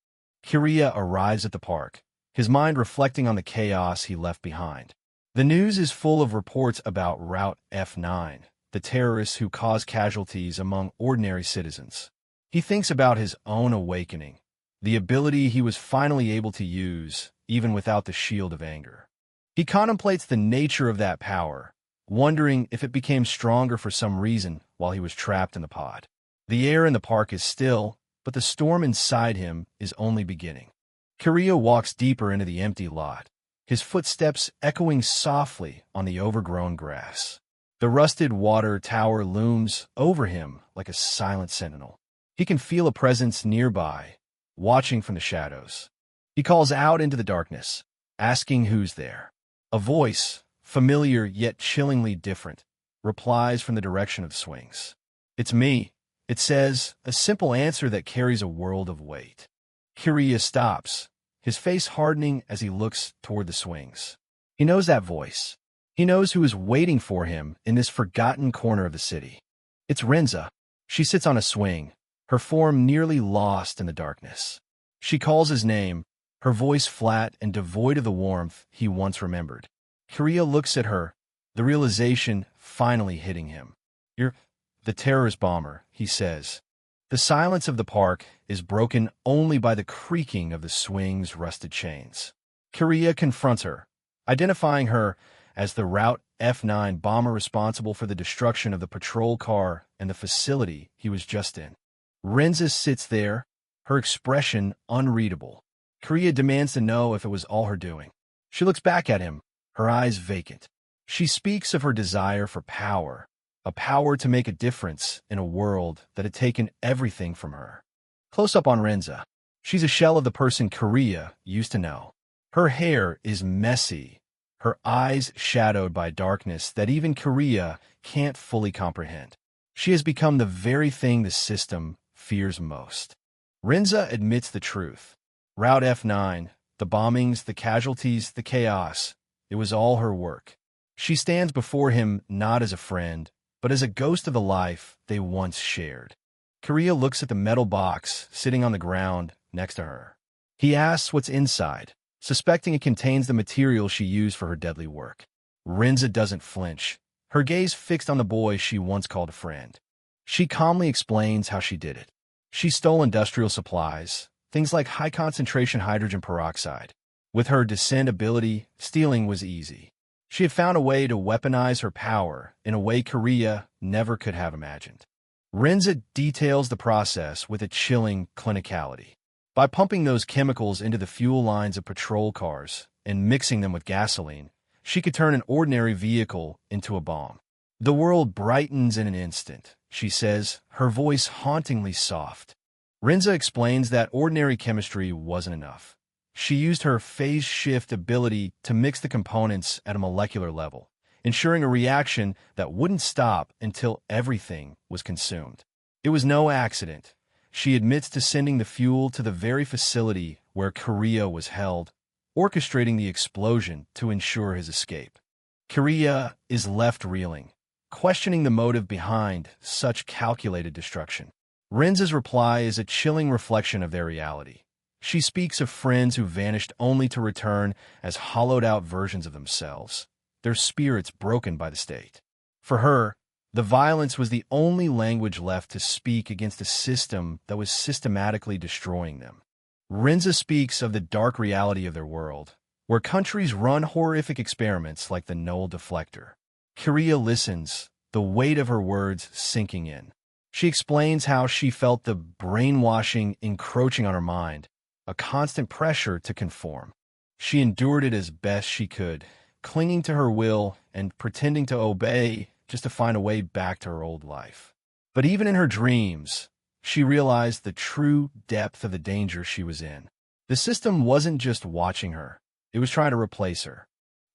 Korea arrives at the park, his mind reflecting on the chaos he left behind. The news is full of reports about Route F9, the terrorists who cause casualties among ordinary citizens. He thinks about his own awakening, the ability he was finally able to use, even without the shield of anger. He contemplates the nature of that power, wondering if it became stronger for some reason while he was trapped in the pod. The air in the park is still, but the storm inside him is only beginning. Korea walks deeper into the empty lot, his footsteps echoing softly on the overgrown grass. The rusted water tower looms over him like a silent sentinel. He can feel a presence nearby, watching from the shadows. He calls out into the darkness, asking who's there. A voice, familiar yet chillingly different, replies from the direction of the swings. "It's me," it says, a simple answer that carries a world of weight. Kiriya stops, his face hardening as he looks toward the swings. He knows that voice. He knows who is waiting for him in this forgotten corner of the city. It's Rinza. She sits on a swing, her form nearly lost in the darkness. She calls his name, her voice flat and devoid of the warmth he once remembered. Kiriya looks at her, the realization finally hitting him. "You're the terrorist bomber," he says. The silence of the park is broken only by the creaking of the swing's rusted chains. Kiriya confronts her, identifying her as the Route F9 bomber responsible for the destruction of the patrol car and the facility he was just in. Rinza sits there, her expression unreadable. Kiriya demands to know if it was all her doing. She looks back at him, her eyes vacant. She speaks of her desire for power, a power to make a difference in a world that had taken everything from her. Close up on Rinza. She's a shell of the person Kiriya used to know. Her hair is messy, her eyes shadowed by darkness that even Kiriya can't fully comprehend. She has become the very thing the system fears most. Rinza admits the truth. Route F9, the bombings, the casualties, the chaos, it was all her work. She stands before him not as a friend, but as a ghost of the life they once shared. Kiriya looks at the metal box sitting on the ground next to her. He asks what's inside, suspecting it contains the material she used for her deadly work. Rinza doesn't flinch, her gaze fixed on the boy she once called a friend. She calmly explains how she did it. She stole industrial supplies, things like high-concentration hydrogen peroxide. With her descent ability, stealing was easy. She had found a way to weaponize her power in a way Kiriya never could have imagined. Rinza details the process with a chilling clinicality. By pumping those chemicals into the fuel lines of patrol cars and mixing them with gasoline, she could turn an ordinary vehicle into a bomb. "The world brightens in an instant," she says, her voice hauntingly soft. Rinza explains that ordinary chemistry wasn't enough. She used her phase shift ability to mix the components at a molecular level, ensuring a reaction that wouldn't stop until everything was consumed. It was no accident. She admits to sending the fuel to the very facility where Kiriya was held, orchestrating the explosion to ensure his escape. Kiriya is left reeling, questioning the motive behind such calculated destruction. Rinza's reply is a chilling reflection of their reality. She speaks of friends who vanished only to return as hollowed-out versions of themselves, their spirits broken by the state. For her, the violence was the only language left to speak against a system that was systematically destroying them. Rinza speaks of the dark reality of their world, where countries run horrific experiments like the Null Deflector. Kiriya listens, the weight of her words sinking in. She explains how she felt the brainwashing encroaching on her mind, a constant pressure to conform. She endured it as best she could, clinging to her will and pretending to obey just to find a way back to her old life. But even in her dreams, she realized the true depth of the danger she was in. The system wasn't just watching her, it was trying to replace her.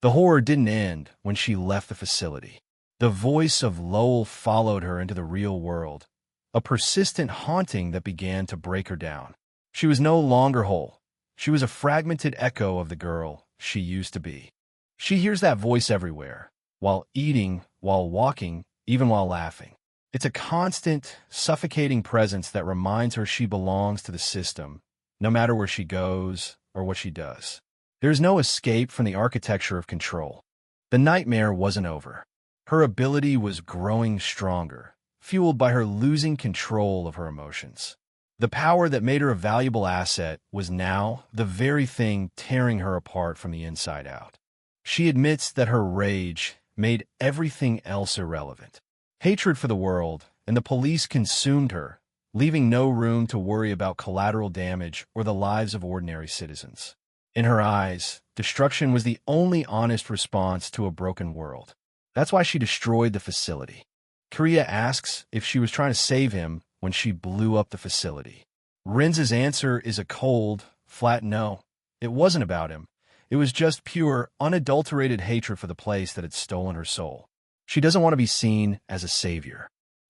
The horror didn't end when she left the facility. The voice of Lowell followed her into the real world, a persistent haunting that began to break her down. She was no longer whole. She was a fragmented echo of the girl she used to be. She hears that voice everywhere, while eating, while walking, even while laughing. It's a constant, suffocating presence that reminds her she belongs to the system, no matter where she goes or what she does. There is no escape from the architecture of control. The nightmare wasn't over. Her ability was growing stronger, fueled by her losing control of her emotions. The power that made her a valuable asset was now the very thing tearing her apart from the inside out. She admits that her rage made everything else irrelevant. Hatred for the world and the police consumed her, leaving no room to worry about collateral damage or the lives of ordinary citizens. In her eyes, destruction was the only honest response to a broken world. That's why she destroyed the facility. Kiriya asks if she was trying to save him when she blew up the facility. Rinza's answer is a cold, flat no. It wasn't about him. It was just pure, unadulterated hatred for the place that had stolen her soul. She doesn't want to be seen as a savior.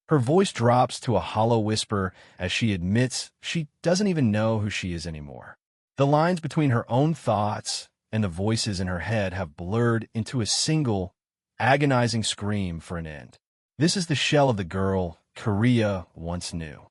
Her voice drops to a hollow whisper as she admits she doesn't even know who she is anymore. The lines between her own thoughts and the voices in her head have blurred into a single, agonizing scream for an end. This is the shell of the girl Kariya once knew.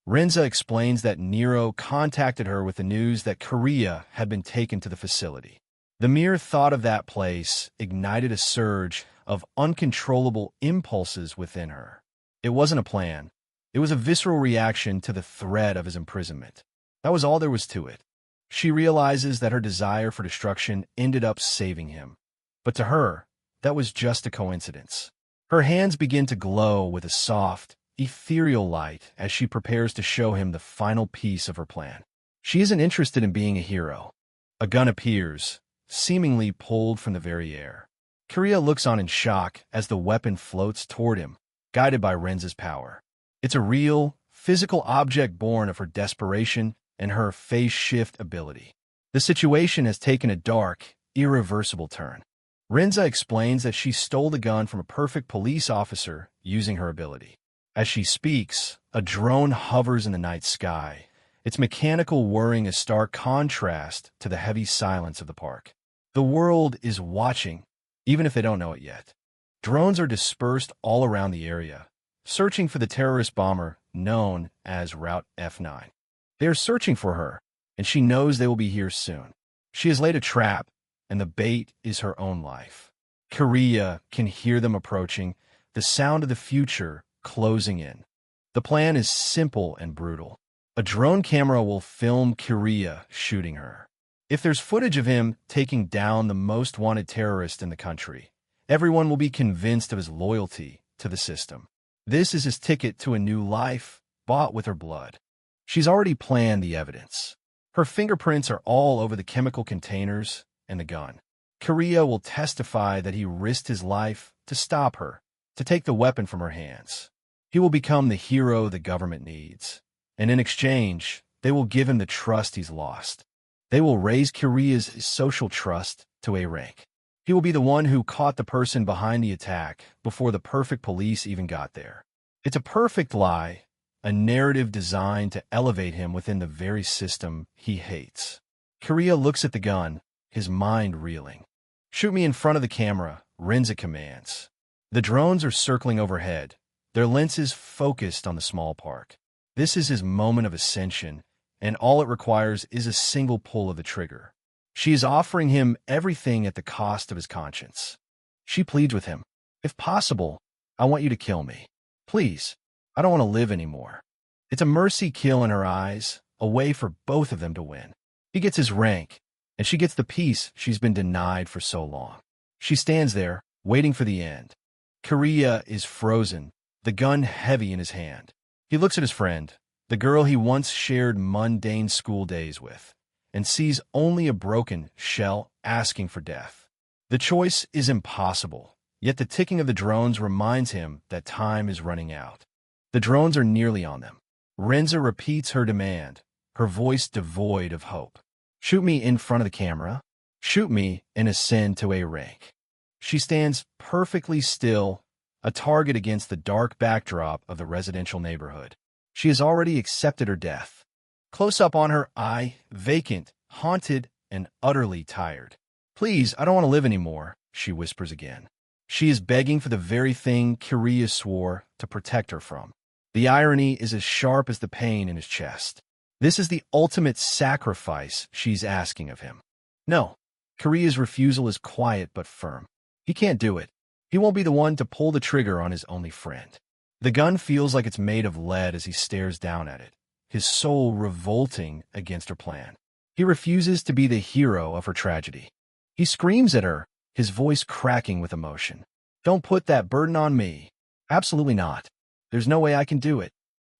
Rinza explains that Nero contacted her with the news that Kariya had been taken to the facility. The mere thought of that place ignited a surge of uncontrollable impulses within her. It wasn't a plan. It was a visceral reaction to the threat of his imprisonment. That was all there was to it. She realizes that her desire for destruction ended up saving him. But to her, that was just a coincidence. Her hands begin to glow with a soft, ethereal light as she prepares to show him the final piece of her plan. She isn't interested in being a hero. A gun appears, seemingly pulled from the very air. Kariya looks on in shock as the weapon floats toward him, guided by Renza's power. It's a real, physical object born of her desperation and her phase shift ability. The situation has taken a dark, irreversible turn. Rinza explains that she stole the gun from a perfect police officer using her ability. As she speaks, a drone hovers in the night sky, its mechanical whirring a stark contrast to the heavy silence of the park. The world is watching, even if they don't know it yet. Drones are dispersed all around the area, searching for the terrorist bomber known as Route F9. They are searching for her, and she knows they will be here soon. She has laid a trap, and the bait is her own life. Kariya can hear them approaching, the sound of the future closing in. The plan is simple and brutal. A drone camera will film Kariya shooting her. If there's footage of him taking down the most wanted terrorist in the country, everyone will be convinced of his loyalty to the system. This is his ticket to a new life, bought with her blood. She's already planned the evidence. Her fingerprints are all over the chemical containers and the gun. Kariya will testify that he risked his life to stop her, to take the weapon from her hands. He will become the hero the government needs, and in exchange, they will give him the trust he's lost. They will raise Kariya's social trust to A rank. He will be the one who caught the person behind the attack before the perfect police even got there. It's a perfect lie, a narrative designed to elevate him within the very system he hates. Kariya looks at the gun, his mind reeling. "Shoot me in front of the camera," Rinza commands. The drones are circling overhead, their lenses focused on the small park. This is his moment of ascension, and all it requires is a single pull of the trigger. She is offering him everything at the cost of his conscience. She pleads with him, "If possible, I want you to kill me. Please, I don't want to live anymore." It's a mercy kill in her eyes, a way for both of them to win. He gets his rank, and she gets the peace she's been denied for so long. She stands there, waiting for the end. Kariya is frozen, the gun heavy in his hand. He looks at his friend, the girl he once shared mundane school days with, and sees only a broken shell asking for death. The choice is impossible, yet the ticking of the drones reminds him that time is running out. The drones are nearly on them. Rinza repeats her demand, her voice devoid of hope. "Shoot me in front of the camera. Shoot me and ascend to A rank." She stands perfectly still, a target against the dark backdrop of the residential neighborhood. She has already accepted her death. Close up on her eye, vacant, haunted, and utterly tired. "Please, I don't want to live anymore," she whispers again. She is begging for the very thing Kariya swore to protect her from. The irony is as sharp as the pain in his chest. This is the ultimate sacrifice she's asking of him. No, Kariya's refusal is quiet but firm. He can't do it. He won't be the one to pull the trigger on his only friend. The gun feels like it's made of lead as he stares down at it, his soul revolting against her plan. He refuses to be the hero of her tragedy. He screams at her, his voice cracking with emotion. "Don't put that burden on me. Absolutely not. There's no way I can do it."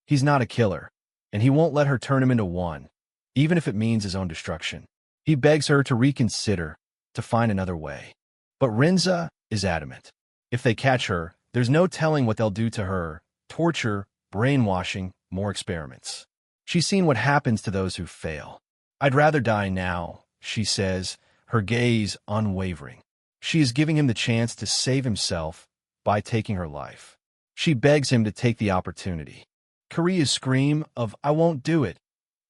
He's not a killer, and he won't let her turn him into one, even if it means his own destruction. He begs her to reconsider, to find another way. But Rinza is adamant. If they catch her, there's no telling what they'll do to her. Torture, brainwashing, more experiments. She's seen what happens to those who fail. "I'd rather die now," she says, her gaze unwavering. She is giving him the chance to save himself by taking her life. She begs him to take the opportunity. Korea's scream of "I won't do it"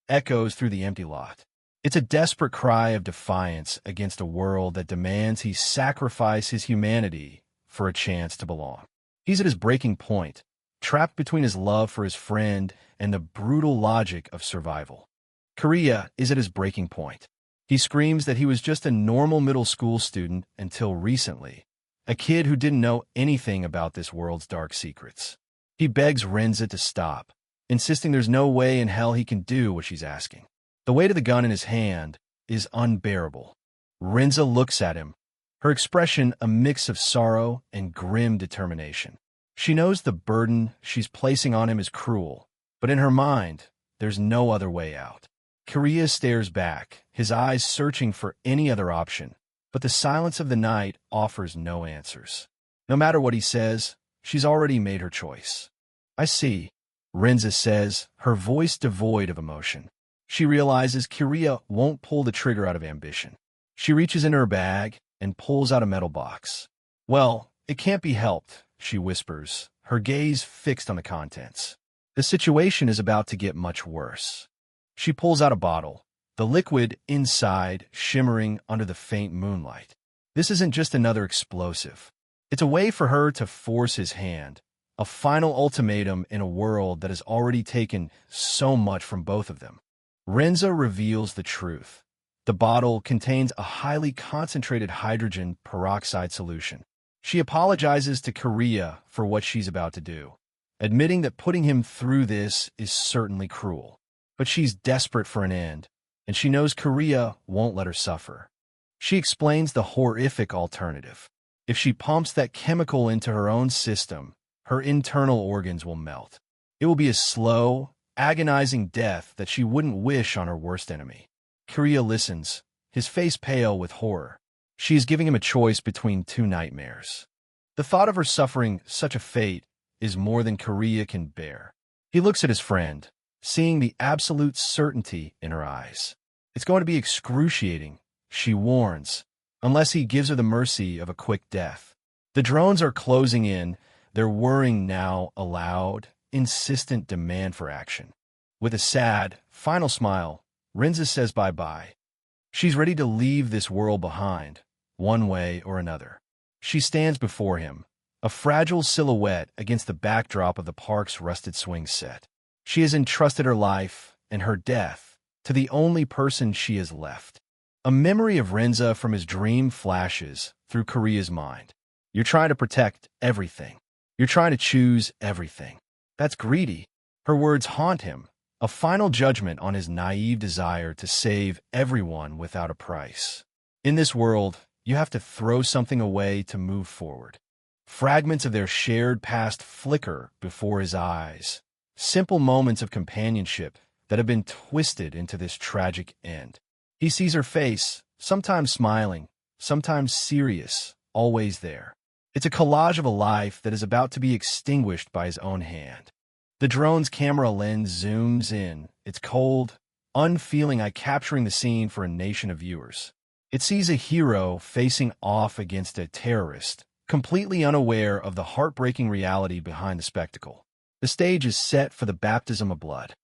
echoes through the empty lot. It's a desperate cry of defiance against a world that demands he sacrifice his humanity for a chance to belong. He's at his breaking point, trapped between his love for his friend and the brutal logic of survival. Korea is at his breaking point. He screams that he was just a normal middle school student until recently, a kid who didn't know anything about this world's dark secrets. He begs Renza to stop, insisting there's no way in hell he can do what she's asking. The weight of the gun in his hand is unbearable. Renza looks at him, her expression a mix of sorrow and grim determination. She knows the burden she's placing on him is cruel, but in her mind, there's no other way out. Korea stares back, his eyes searching for any other option, but the silence of the night offers no answers. No matter what he says, she's already made her choice. "I see," Renza says, her voice devoid of emotion. She realizes Korea won't pull the trigger out of ambition. She reaches into her bag and pulls out a metal box. "Well, it can't be helped," she whispers, her gaze fixed on the contents. The situation is about to get much worse. She pulls out a bottle, the liquid inside shimmering under the faint moonlight. This isn't just another explosive. It's a way for her to force his hand, a final ultimatum in a world that has already taken so much from both of them. Renza reveals the truth. The bottle contains a highly concentrated hydrogen peroxide solution. She apologizes to Korea for what she's about to do, admitting that putting him through this is certainly cruel. But she's desperate for an end, and she knows Korea won't let her suffer. She explains the horrific alternative. If she pumps that chemical into her own system, her internal organs will melt. It will be a slow, agonizing death that she wouldn't wish on her worst enemy. Korea listens, his face pale with horror. She is giving him a choice between two nightmares. The thought of her suffering such a fate is more than Korea can bear. He looks at his friend, seeing the absolute certainty in her eyes. "It's going to be excruciating," she warns, unless he gives her the mercy of a quick death. The drones are closing in, their whirring now a loud, insistent demand for action. With a sad, final smile, Renza says bye-bye. She's ready to leave this world behind, one way or another. She stands before him, a fragile silhouette against the backdrop of the park's rusted swing set. She has entrusted her life and her death to the only person she has left. A memory of Renza from his dream flashes through Korea's mind. You're trying to protect everything. You're trying to choose everything. That's greedy. Her words haunt him, a final judgment on his naive desire to save everyone without a price. In this world, you have to throw something away to move forward. Fragments of their shared past flicker before his eyes. Simple moments of companionship that have been twisted into this tragic end. He sees her face, sometimes smiling, sometimes serious, always there. It's a collage of a life that is about to be extinguished by his own hand. The drone's camera lens zooms in, its cold, unfeeling eye capturing the scene for a nation of viewers. It sees a hero facing off against a terrorist, completely unaware of the heartbreaking reality behind the spectacle. The stage is set for the baptism of blood.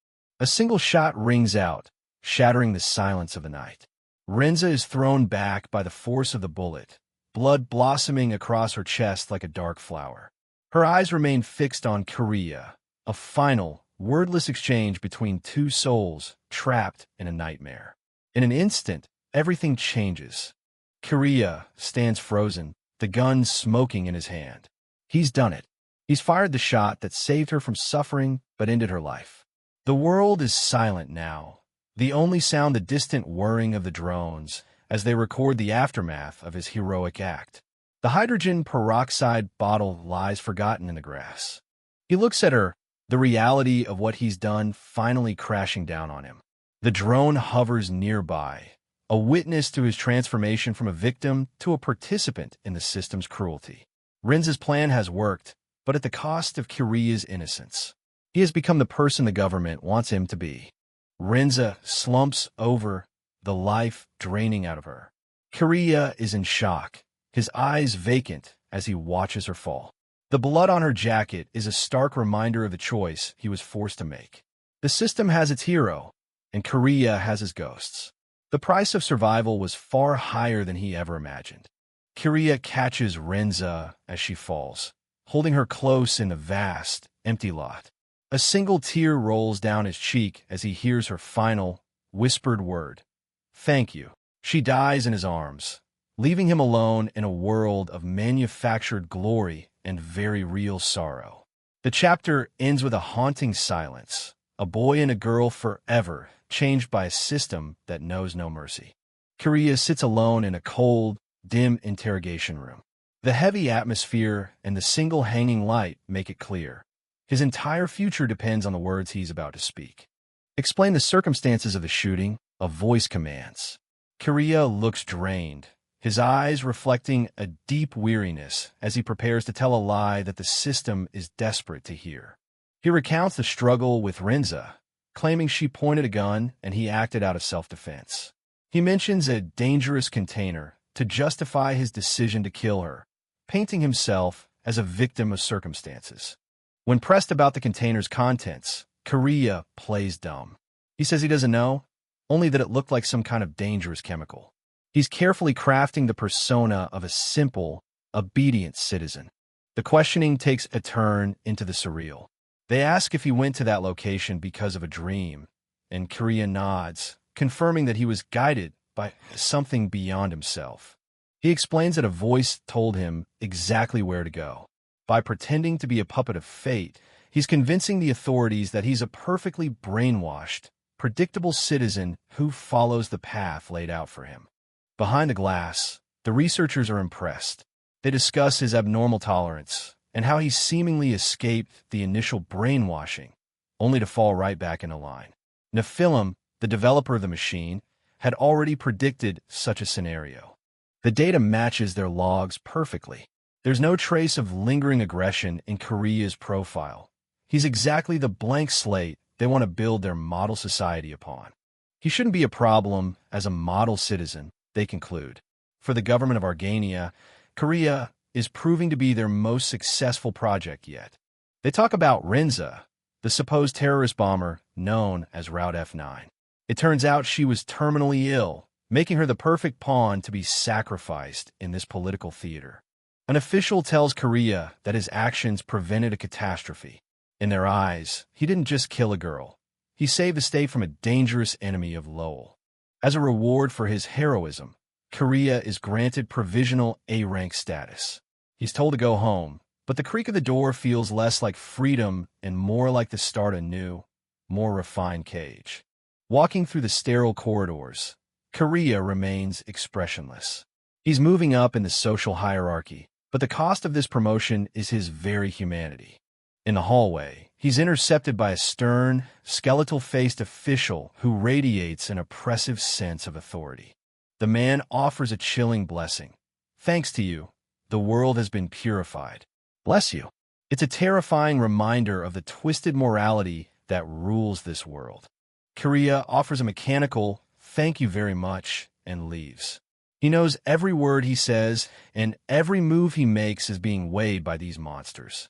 A single shot rings out, shattering the silence of the night. Renza is thrown back by the force of the bullet, blood blossoming across her chest like a dark flower. Her eyes remain fixed on Korea, a final, wordless exchange between two souls trapped in a nightmare. In an instant, everything changes. Korea stands frozen, the gun smoking in his hand. He's done it. He's fired the shot that saved her from suffering but ended her life. The world is silent now, the only sound the distant whirring of the drones as they record the aftermath of his heroic act. The hydrogen peroxide bottle lies forgotten in the grass. He looks at her, the reality of what he's done finally crashing down on him. The drone hovers nearby, a witness to his transformation from a victim to a participant in the system's cruelty. Renza's plan has worked, but at the cost of Korea's innocence. He has become the person the government wants him to be. Renza slumps over, the life draining out of her. Korea is in shock, his eyes vacant as he watches her fall. The blood on her jacket is a stark reminder of the choice he was forced to make. The system has its hero, and Korea has his ghosts. The price of survival was far higher than he ever imagined. Korea catches Renza as she falls, holding her close in the vast, empty lot. A single tear rolls down his cheek as he hears her final, whispered word, "Thank you." She dies in his arms, leaving him alone in a world of manufactured glory and very real sorrow. The chapter ends with a haunting silence, a boy and a girl forever changed by a system that knows no mercy. Korea sits alone in a cold, dim interrogation room. The heavy atmosphere and the single hanging light make it clear. His entire future depends on the words he's about to speak. Explain the circumstances of the shooting, a voice commands. Korea looks drained, his eyes reflecting a deep weariness as he prepares to tell a lie that the system is desperate to hear. He recounts the struggle with Renza, claiming she pointed a gun and he acted out of self-defense. He mentions a dangerous container to justify his decision to kill her, painting himself as a victim of circumstances. When pressed about the container's contents, Korea plays dumb. He says he doesn't know, only that it looked like some kind of dangerous chemical. He's carefully crafting the persona of a simple, obedient citizen. The questioning takes a turn into the surreal. They ask if he went to that location because of a dream, and Korea nods, confirming that he was guided by something beyond himself. He explains that a voice told him exactly where to go. By pretending to be a puppet of fate, he's convincing the authorities that he's a perfectly brainwashed, predictable citizen who follows the path laid out for him. Behind the glass, the researchers are impressed. They discuss his abnormal tolerance and how he seemingly escaped the initial brainwashing, only to fall right back into line. Nephilim, the developer of the machine, had already predicted such a scenario. The data matches their logs perfectly. There's no trace of lingering aggression in Korea's profile. He's exactly the blank slate they want to build their model society upon. He shouldn't be a problem as a model citizen, they conclude. For the government of Argania, Korea is proving to be their most successful project yet. They talk about Renza, the supposed terrorist bomber known as Route F9. It turns out she was terminally ill, making her the perfect pawn to be sacrificed in this political theater. An official tells Korea that his actions prevented a catastrophe. In their eyes, he didn't just kill a girl. He saved the state from a dangerous enemy of Lowell. As a reward for his heroism, Korea is granted provisional A-rank status. He's told to go home, but the creak of the door feels less like freedom and more like the start of a new, more refined cage. Walking through the sterile corridors, Korea remains expressionless. He's moving up in the social hierarchy, but the cost of this promotion is his very humanity. In the hallway, he's intercepted by a stern, skeletal-faced official who radiates an oppressive sense of authority. The man offers a chilling blessing. "Thanks to you, the world has been purified. Bless you." It's a terrifying reminder of the twisted morality that rules this world. Korea offers a mechanical, "Thank you very much," and leaves. He knows every word he says, and every move he makes is being weighed by these monsters.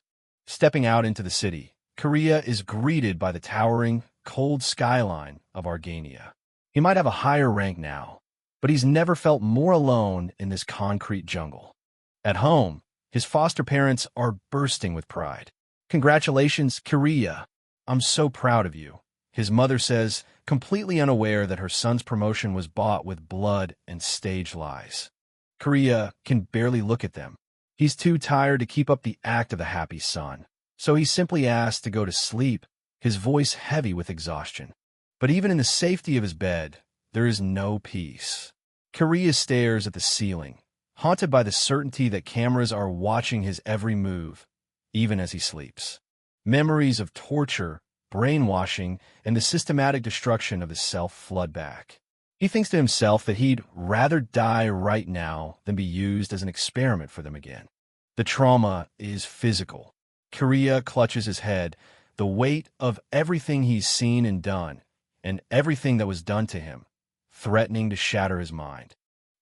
Stepping out into the city, Korea is greeted by the towering, cold skyline of Argania. He might have a higher rank now, but he's never felt more alone in this concrete jungle. At home, his foster parents are bursting with pride. "Congratulations, Korea. I'm so proud of you," his mother says, completely unaware that her son's promotion was bought with blood and stage lies. Korea can barely look at them. He's too tired to keep up the act of a happy son, so he simply asks to go to sleep, his voice heavy with exhaustion. But even in the safety of his bed, there is no peace. Korea stares at the ceiling, haunted by the certainty that cameras are watching his every move, even as he sleeps. Memories of torture, brainwashing, and the systematic destruction of his self flood back. He thinks to himself that he'd rather die right now than be used as an experiment for them again. The trauma is physical. Korea clutches his head, the weight of everything he's seen and done, and everything that was done to him, threatening to shatter his mind.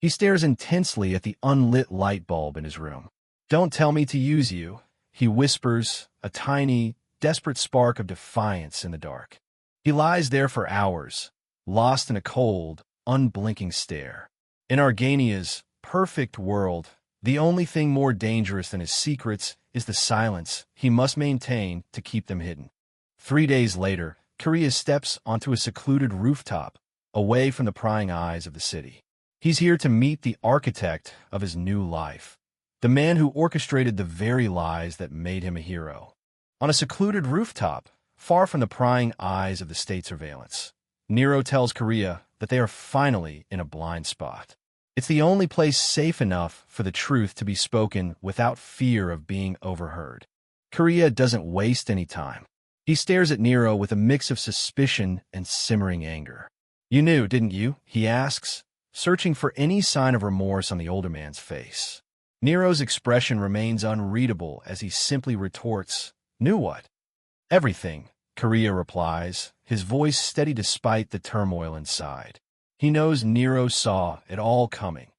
He stares intensely at the unlit light bulb in his room. "Don't tell me to use you," he whispers, a tiny, desperate spark of defiance in the dark. He lies there for hours, lost in a cold, unblinking stare. In Argania's perfect world, the only thing more dangerous than his secrets is the silence he must maintain to keep them hidden. 3 days later, Korea steps onto a secluded rooftop, away from the prying eyes of the city. He's here to meet the architect of his new life, the man who orchestrated the very lies that made him a hero. On a secluded rooftop, far from the prying eyes of the state surveillance, Nero tells Korea that they are finally in a blind spot. It's the only place safe enough for the truth to be spoken without fear of being overheard. Korea doesn't waste any time. He stares at Nero with a mix of suspicion and simmering anger. "You knew, didn't you?" he asks, searching for any sign of remorse on the older man's face. Nero's expression remains unreadable as he simply retorts, "Knew what?" "Everything," Korea replies, his voice steady despite the turmoil inside. He knows Nero saw it all coming.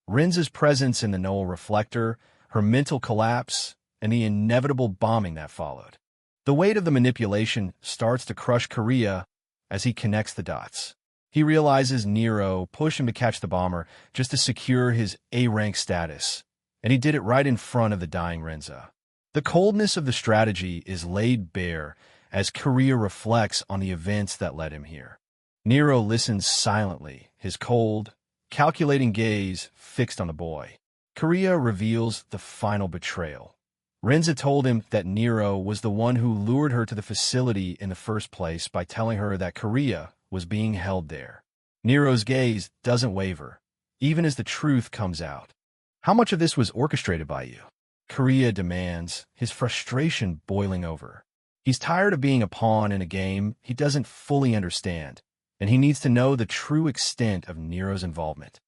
Rinza's presence in the Knoll reflector, her mental collapse, and the inevitable bombing that followed. The weight of the manipulation starts to crush Korea as he connects the dots. He realizes Nero pushed him to catch the bomber just to secure his A-rank status, and he did it right in front of the dying Rinza. The coldness of the strategy is laid bare as Korea reflects on the events that led him here. Nero listens silently, his cold, calculating gaze fixed on the boy. Korea reveals the final betrayal. Rinza told him that Nero was the one who lured her to the facility in the first place by telling her that Korea was being held there. Nero's gaze doesn't waver, even as the truth comes out. "How much of this was orchestrated by you?" Korea demands, his frustration boiling over. He's tired of being a pawn in a game he doesn't fully understand, and he needs to know the true extent of Nero's involvement.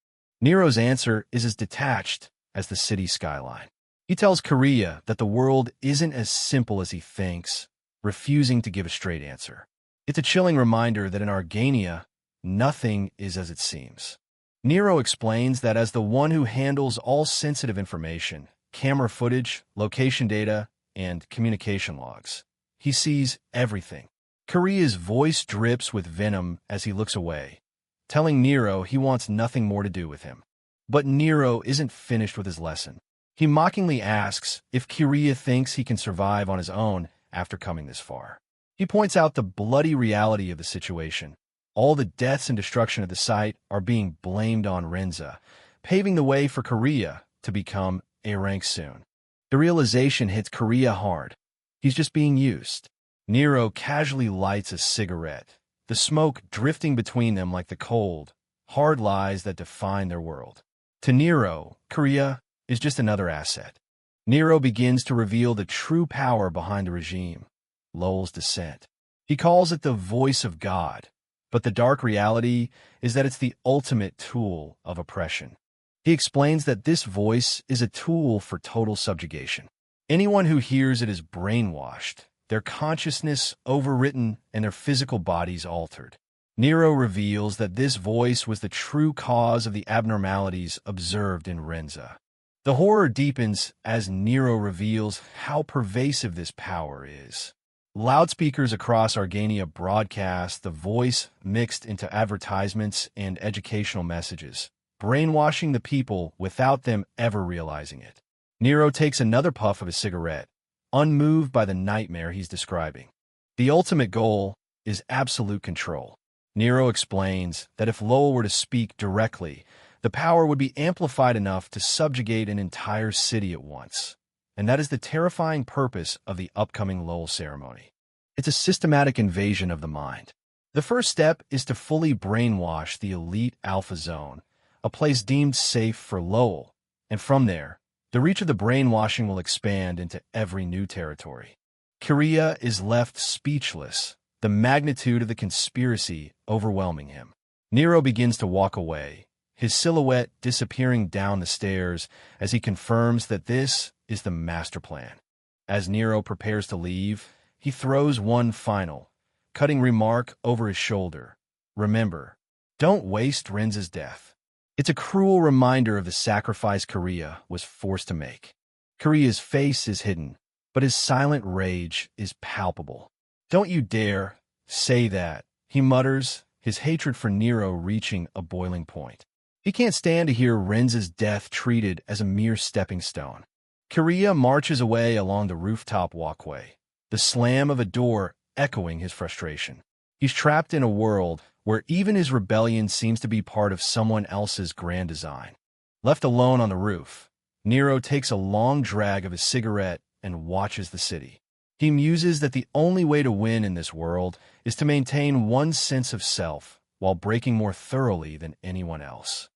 Nero's answer is as detached as the city skyline. He tells Korea that the world isn't as simple as he thinks, refusing to give a straight answer. It's a chilling reminder that in Argania, nothing is as it seems. Nero explains that as the one who handles all sensitive information, camera footage, location data, and communication logs, he sees everything. Korea's voice drips with venom as he looks away, telling Nero he wants nothing more to do with him. But Nero isn't finished with his lesson. He mockingly asks if Korea thinks he can survive on his own after coming this far. He points out the bloody reality of the situation. All the deaths and destruction of the site are being blamed on Rinza, paving the way for Korea to become A-rank soon. The realization hits Korea hard. He's just being used. Nero casually lights a cigarette, the smoke drifting between them like the cold, hard lies that define their world. To Nero, Korea is just another asset. Nero begins to reveal the true power behind the regime, Lowell's dissent. He calls it the voice of God, but the dark reality is that it's the ultimate tool of oppression. He explains that this voice is a tool for total subjugation. Anyone who hears it is brainwashed, their consciousness overwritten, and their physical bodies altered. Nero reveals that this voice was the true cause of the abnormalities observed in Rinza. The horror deepens as Nero reveals how pervasive this power is. Loudspeakers across Argania broadcast the voice mixed into advertisements and educational messages, brainwashing the people without them ever realizing it. Nero takes another puff of his cigarette, unmoved by the nightmare he's describing. The ultimate goal is absolute control. Nero explains that if Lowell were to speak directly, the power would be amplified enough to subjugate an entire city at once. And that is the terrifying purpose of the upcoming Lowell ceremony. It's a systematic invasion of the mind. The first step is to fully brainwash the elite Alpha Zone, a place deemed safe for Lowell, and from there, the reach of the brainwashing will expand into every new territory. Korea is left speechless, the magnitude of the conspiracy overwhelming him. Nero begins to walk away, his silhouette disappearing down the stairs as he confirms that this is the master plan. As Nero prepares to leave, he throws one final, cutting remark over his shoulder. "Remember, don't waste Rinza's death. It's a cruel reminder of the sacrifice Korea was forced to make. Korea's face is hidden, but his silent rage is palpable. "Don't you dare say that," he mutters, his hatred for Nero reaching a boiling point. He can't stand to hear Renza's death treated as a mere stepping stone. Korea marches away along the rooftop walkway, the slam of a door echoing his frustration. He's trapped in a world where even his rebellion seems to be part of someone else's grand design. Left alone on the roof, Nero takes a long drag of his cigarette and watches the city. He muses that the only way to win in this world is to maintain one's sense of self while breaking more thoroughly than anyone else.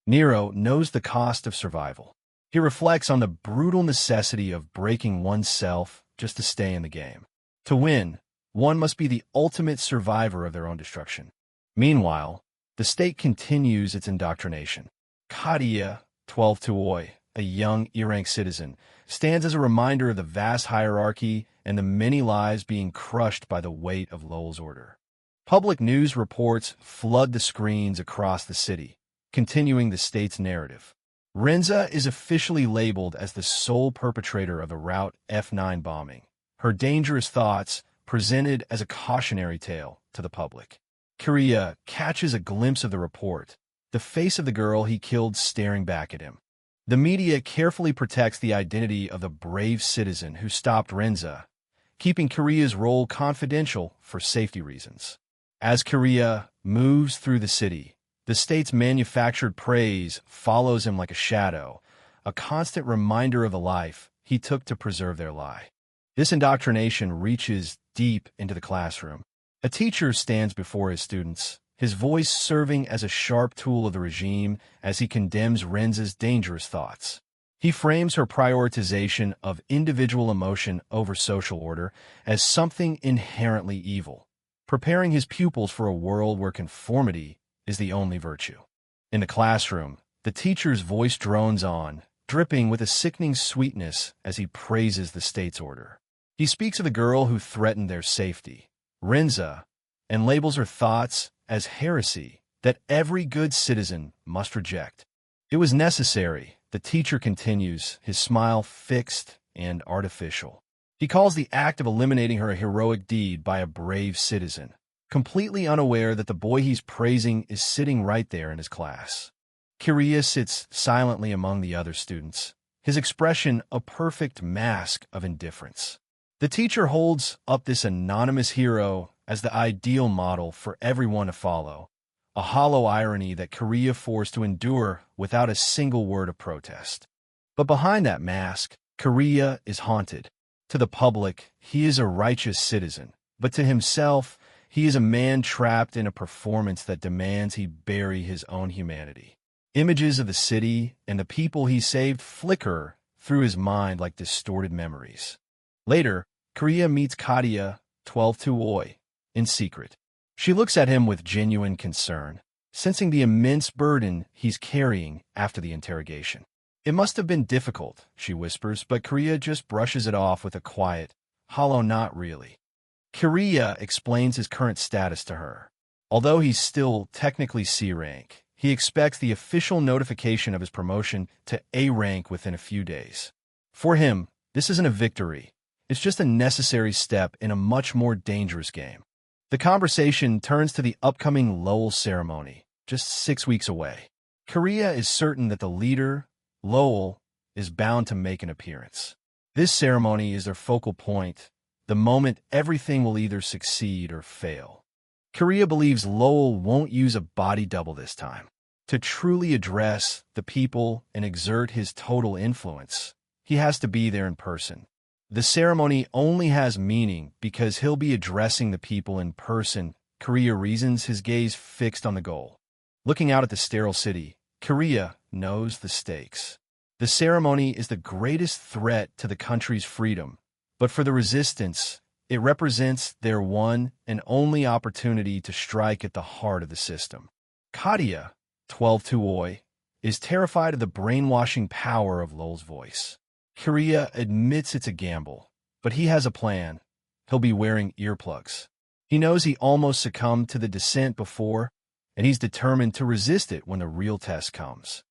Nero knows the cost of survival. He reflects on the brutal necessity of breaking oneself just to stay in the game. To win, one must be the ultimate survivor of their own destruction. Meanwhile, the state continues its indoctrination. Kadia, 12 Tuoi, a young E-rank citizen, stands as a reminder of the vast hierarchy and the many lives being crushed by the weight of Lowell's order. Public news reports flood the screens across the city, continuing the state's narrative. Renza is officially labeled as the sole perpetrator of the Route F9 bombing, her dangerous thoughts presented as a cautionary tale to the public. Korea catches a glimpse of the report, the face of the girl he killed staring back at him. The media carefully protects the identity of the brave citizen who stopped Renza, keeping Korea's role confidential for safety reasons. As Korea moves through the city, the state's manufactured praise follows him like a shadow, a constant reminder of the life he took to preserve their lie. This indoctrination reaches deep into the classroom. A teacher stands before his students, his voice serving as a sharp tool of the regime as he condemns Renza's dangerous thoughts. He frames her prioritization of individual emotion over social order as something inherently evil, preparing his pupils for a world where conformity is the only virtue. In the classroom, the teacher's voice drones on, dripping with a sickening sweetness as he praises the state's order. He speaks of the girl who threatened their safety, Renza, and labels her thoughts as heresy that every good citizen must reject. "It was necessary," the teacher continues, his smile fixed and artificial. He calls the act of eliminating her a heroic deed by a brave citizen, completely unaware that the boy he's praising is sitting right there in his class. Korea sits silently among the other students, his expression a perfect mask of indifference. The teacher holds up this anonymous hero as the ideal model for everyone to follow, a hollow irony that Korea forced to endure without a single word of protest. But behind that mask, Korea is haunted. To the public, he is a righteous citizen, but to himself, he is a man trapped in a performance that demands he bury his own humanity. Images of the city and the people he saved flicker through his mind like distorted memories. Later, Korea meets Kadia, 12 Tuoi, in secret. She looks at him with genuine concern, sensing the immense burden he's carrying after the interrogation. "It must have been difficult," she whispers, but Korea just brushes it off with a quiet, hollow "not really." Korea explains his current status to her. Although he's still technically C rank, he expects the official notification of his promotion to A rank within a few days. For him, this isn't a victory. It's just a necessary step in a much more dangerous game. The conversation turns to the upcoming Lowell ceremony, just 6 weeks away. Korea is certain that the leader, Lowell, is bound to make an appearance. This ceremony is their focal point, the moment everything will either succeed or fail. Korea believes Lowell won't use a body double this time. To truly address the people and exert his total influence, he has to be there in person. The ceremony only has meaning because he'll be addressing the people in person. Korea reasons, his gaze fixed on the goal. Looking out at the sterile city, Korea knows the stakes. The ceremony is the greatest threat to the country's freedom, but for the resistance, it represents their one and only opportunity to strike at the heart of the system. Kadia, 12 Tuoi, is terrified of the brainwashing power of Lowell's voice. Korea admits it's a gamble, but he has a plan. He'll be wearing earplugs. He knows he almost succumbed to the dissent before, and he's determined to resist it when the real test comes.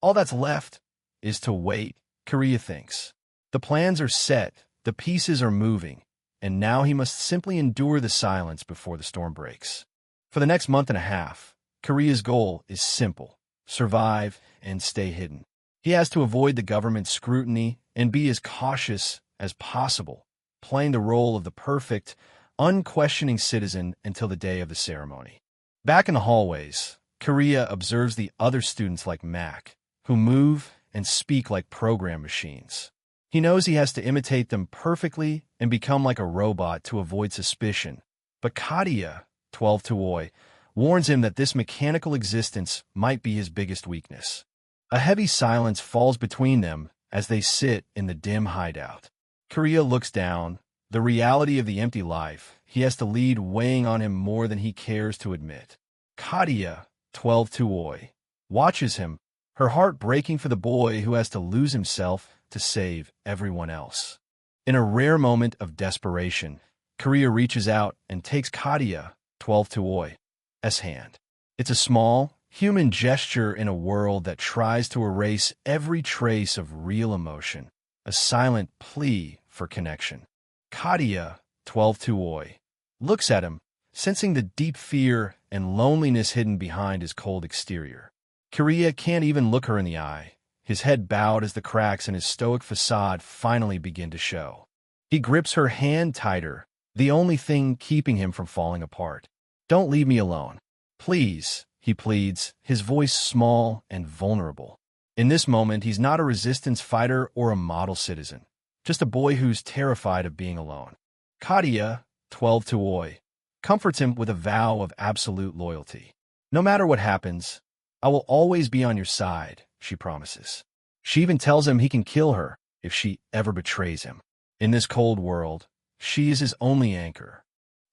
All that's left is to wait, Korea thinks. The plans are set, the pieces are moving, and now he must simply endure the silence before the storm breaks. For the next month and a half, Korea's goal is simple: survive and stay hidden. He has to avoid the government's scrutiny and be as cautious as possible, playing the role of the perfect, unquestioning citizen until the day of the ceremony. Back in the hallways, Korea observes the other students like Mac, who move and speak like program machines. He knows he has to imitate them perfectly and become like a robot to avoid suspicion. But Katia, 12 Tuoi, warns him that this mechanical existence might be his biggest weakness. A heavy silence falls between them as they sit in the dim hideout. Korea looks down, the reality of the empty life he has to lead weighing on him more than he cares to admit. Katia, 12 Tuoi, watches him, her heart breaking for the boy who has to lose himself to save everyone else. In a rare moment of desperation, Korea reaches out and takes Katia, 12 Tuoi's hand. It's a small, human gesture in a world that tries to erase every trace of real emotion, a silent plea for connection. Katia, 12 Tuoi, looks at him, sensing the deep fear and loneliness hidden behind his cold exterior. Korea can't even look her in the eye, his head bowed as the cracks in his stoic facade finally begin to show. He grips her hand tighter, the only thing keeping him from falling apart. "Don't leave me alone. Please," he pleads, his voice small and vulnerable. In this moment, he's not a resistance fighter or a model citizen, just a boy who's terrified of being alone. Katia, 12 Tuoi, comforts him with a vow of absolute loyalty. "No matter what happens, I will always be on your side," she promises. She even tells him he can kill her if she ever betrays him. In this cold world, she is his only anchor.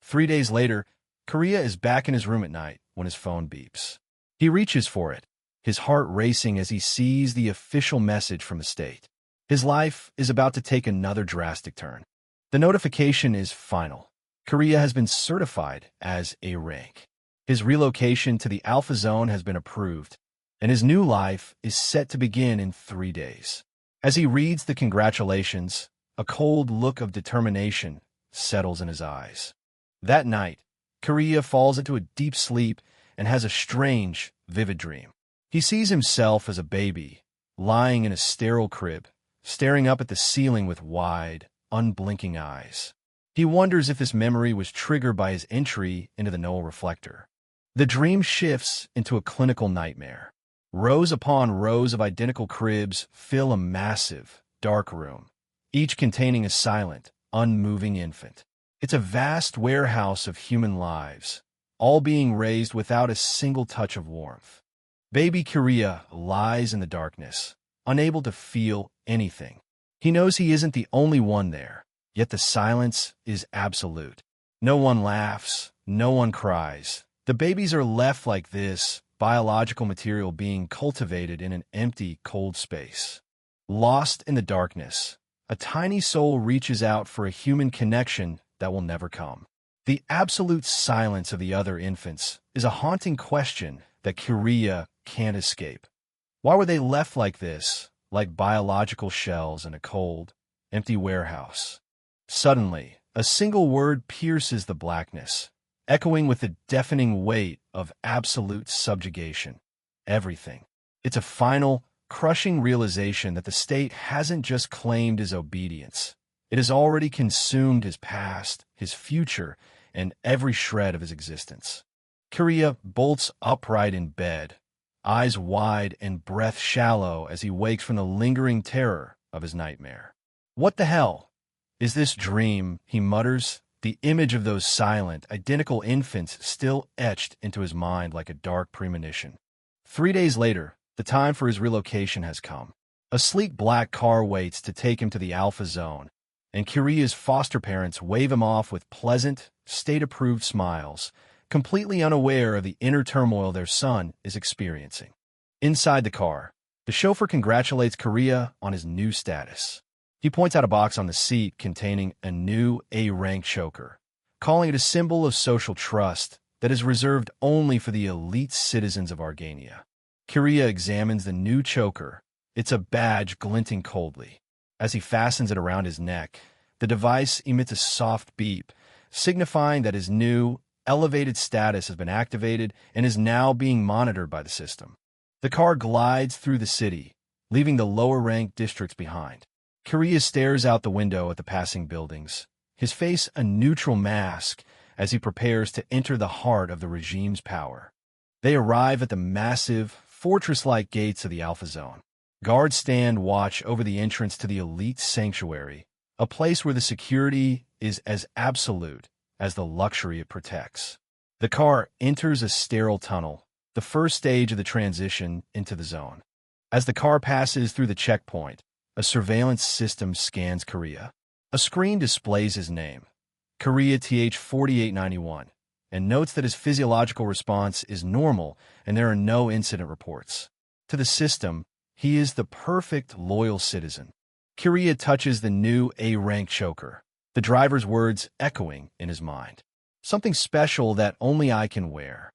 3 days later, Korea is back in his room at night when his phone beeps. He reaches for it, his heart racing as he sees the official message from the state. His life is about to take another drastic turn. The notification is final. Korea has been certified as A rank. His relocation to the Alpha Zone has been approved, and his new life is set to begin in 3 days. As he reads the congratulations, a cold look of determination settles in his eyes. That night, Korea falls into a deep sleep and has a strange, vivid dream. He sees himself as a baby, lying in a sterile crib, staring up at the ceiling with wide, unblinking eyes. He wonders if this memory was triggered by his entry into the Noel reflector. The dream shifts into a clinical nightmare. Rows upon rows of identical cribs fill a massive, dark room, each containing a silent, unmoving infant. It's a vast warehouse of human lives, all being raised without a single touch of warmth. Baby Korea lies in the darkness, unable to feel anything. He knows he isn't the only one there, yet the silence is absolute. No one laughs, no one cries. The babies are left like this, biological material being cultivated in an empty, cold space. Lost in the darkness, a tiny soul reaches out for a human connection that will never come. The absolute silence of the other infants is a haunting question that Korea can't escape. Why were they left like this, like biological shells in a cold, empty warehouse? Suddenly, a single word pierces the blackness, echoing with the deafening weight of absolute subjugation. Everything. It's a final, crushing realization that the state hasn't just claimed his obedience. It has already consumed his past, his future, and every shred of his existence. Korea bolts upright in bed, eyes wide and breath shallow as he wakes from the lingering terror of his nightmare. "What the hell is this dream?" he mutters, the image of those silent, identical infants still etched into his mind like a dark premonition. 3 days later, the time for his relocation has come. A sleek black car waits to take him to the Alpha Zone, and Korea's foster parents wave him off with pleasant, state-approved smiles, completely unaware of the inner turmoil their son is experiencing. Inside the car, the chauffeur congratulates Korea on his new status. He points out a box on the seat containing a new A-rank choker, calling it a symbol of social trust that is reserved only for the elite citizens of Argania. Kiriya examines the new choker, its a badge glinting coldly. As he fastens it around his neck, the device emits a soft beep, signifying that his new, elevated status has been activated and is now being monitored by the system. The car glides through the city, leaving the lower-ranked districts behind. Kiriya stares out the window at the passing buildings, his face a neutral mask as he prepares to enter the heart of the regime's power. They arrive at the massive, fortress-like gates of the Alpha Zone. Guards stand watch over the entrance to the elite sanctuary, a place where the security is as absolute as the luxury it protects. The car enters a sterile tunnel, the first stage of the transition into the zone. As the car passes through the checkpoint, a surveillance system scans Kiriya. A screen displays his name, Kiriya TH-4891, and notes that his physiological response is normal and there are no incident reports. To the system, he is the perfect, loyal citizen. Kiriya touches the new A-rank choker, the driver's words echoing in his mind. Something special that only I can wear.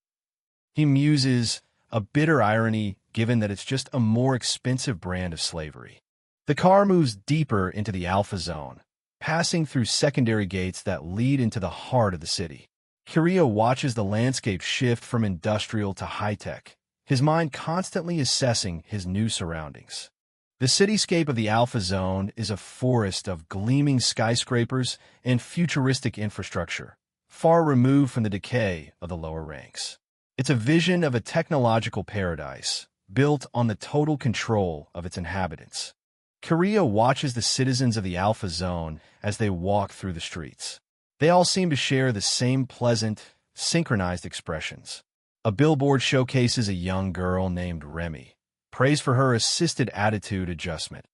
He muses, a bitter irony given that it's just a more expensive brand of slavery. The car moves deeper into the Alpha Zone, passing through secondary gates that lead into the heart of the city. Kiriya watches the landscape shift from industrial to high-tech, his mind constantly assessing his new surroundings. The cityscape of the Alpha Zone is a forest of gleaming skyscrapers and futuristic infrastructure, far removed from the decay of the lower ranks. It's a vision of a technological paradise, built on the total control of its inhabitants. Kiriya watches the citizens of the Alpha Zone as they walk through the streets. They all seem to share the same pleasant, synchronized expressions. A billboard showcases a young girl named Remy, praised for her assisted attitude adjustment,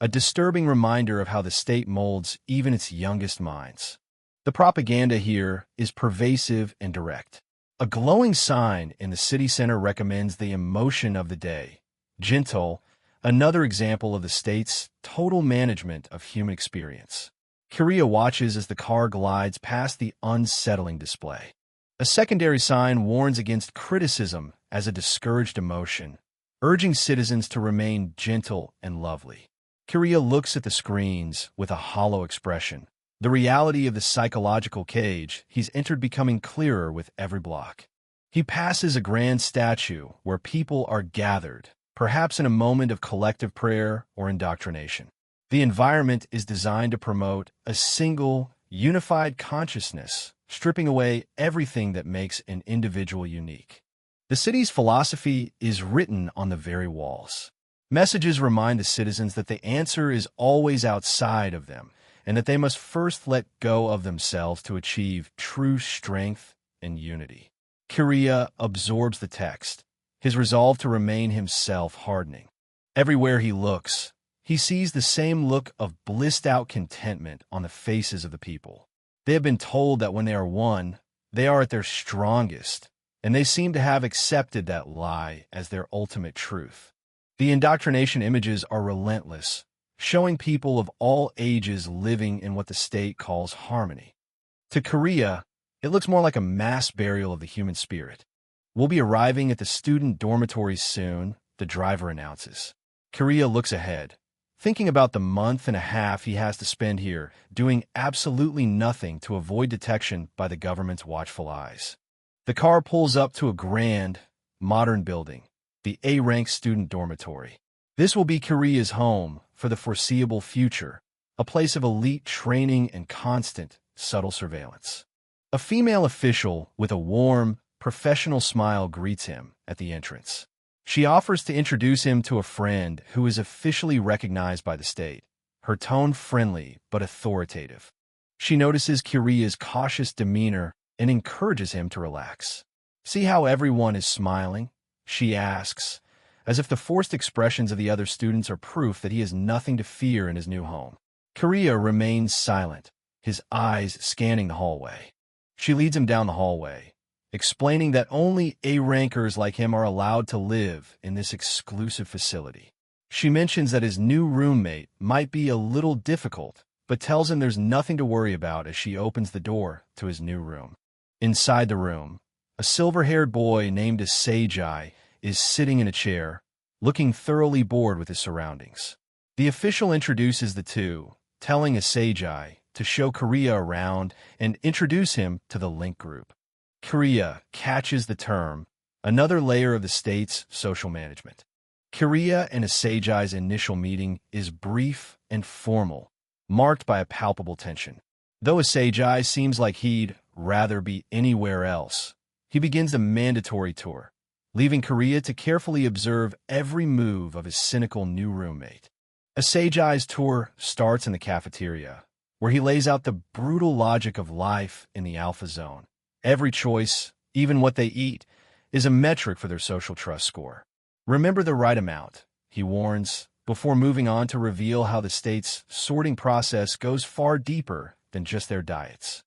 a disturbing reminder of how the state molds even its youngest minds. The propaganda here is pervasive and direct. A glowing sign in the city center recommends the emotion of the day, gentle, another example of the state's total management of human experience. Kiriya watches as the car glides past the unsettling display. A secondary sign warns against criticism as a discouraged emotion, urging citizens to remain gentle and lovely. Kiriya looks at the screens with a hollow expression, the reality of the psychological cage he's entered becoming clearer with every block. He passes a grand statue where people are gathered, perhaps in a moment of collective prayer or indoctrination. The environment is designed to promote a single, unified consciousness, stripping away everything that makes an individual unique. The city's philosophy is written on the very walls. Messages remind the citizens that the answer is always outside of them, and that they must first let go of themselves to achieve true strength and unity. Kiriya absorbs the text, his resolve to remain himself hardening. Everywhere he looks, he sees the same look of blissed-out contentment on the faces of the people. They have been told that when they are one, they are at their strongest, and they seem to have accepted that lie as their ultimate truth. The indoctrination images are relentless, showing people of all ages living in what the state calls harmony. To Kiriya, it looks more like a mass burial of the human spirit. We'll be arriving at the student dormitories soon, the driver announces. Kiriya looks ahead, thinking about the month and a half he has to spend here, doing absolutely nothing to avoid detection by the government's watchful eyes. The car pulls up to a grand, modern building, the A-rank student dormitory. This will be Kiriya's home for the foreseeable future, a place of elite training and constant, subtle surveillance. A female official with a warm, professional smile greets him at the entrance. She offers to introduce him to a friend who is officially recognized by the state, her tone friendly but authoritative. She notices Kiriya's cautious demeanor and encourages him to relax. "See how everyone is smiling?" she asks, as if the forced expressions of the other students are proof that he has nothing to fear in his new home. Kiriya remains silent, his eyes scanning the hallway. She leads him down the hallway, explaining that only A-rankers like him are allowed to live in this exclusive facility. She mentions that his new roommate might be a little difficult, but tells him there's nothing to worry about as she opens the door to his new room. Inside the room, A silver-haired boy named Asajai is sitting in a chair, looking thoroughly bored with his surroundings. The official introduces the two, telling Asajai to show Korea around and introduce him to the Link group. Korea catches the term, another layer of the state's social management. Korea and Asajai's initial meeting is brief and formal, marked by a palpable tension. Though Asajai seems like he'd rather be anywhere else, he begins a mandatory tour, leaving Korea to carefully observe every move of his cynical new roommate. Asajai's tour starts in the cafeteria, where he lays out the brutal logic of life in the Alpha Zone. Every choice, even what they eat, is a metric for their social trust score. Remember the right amount, he warns, before moving on to reveal how the state's sorting process goes far deeper than just their diets.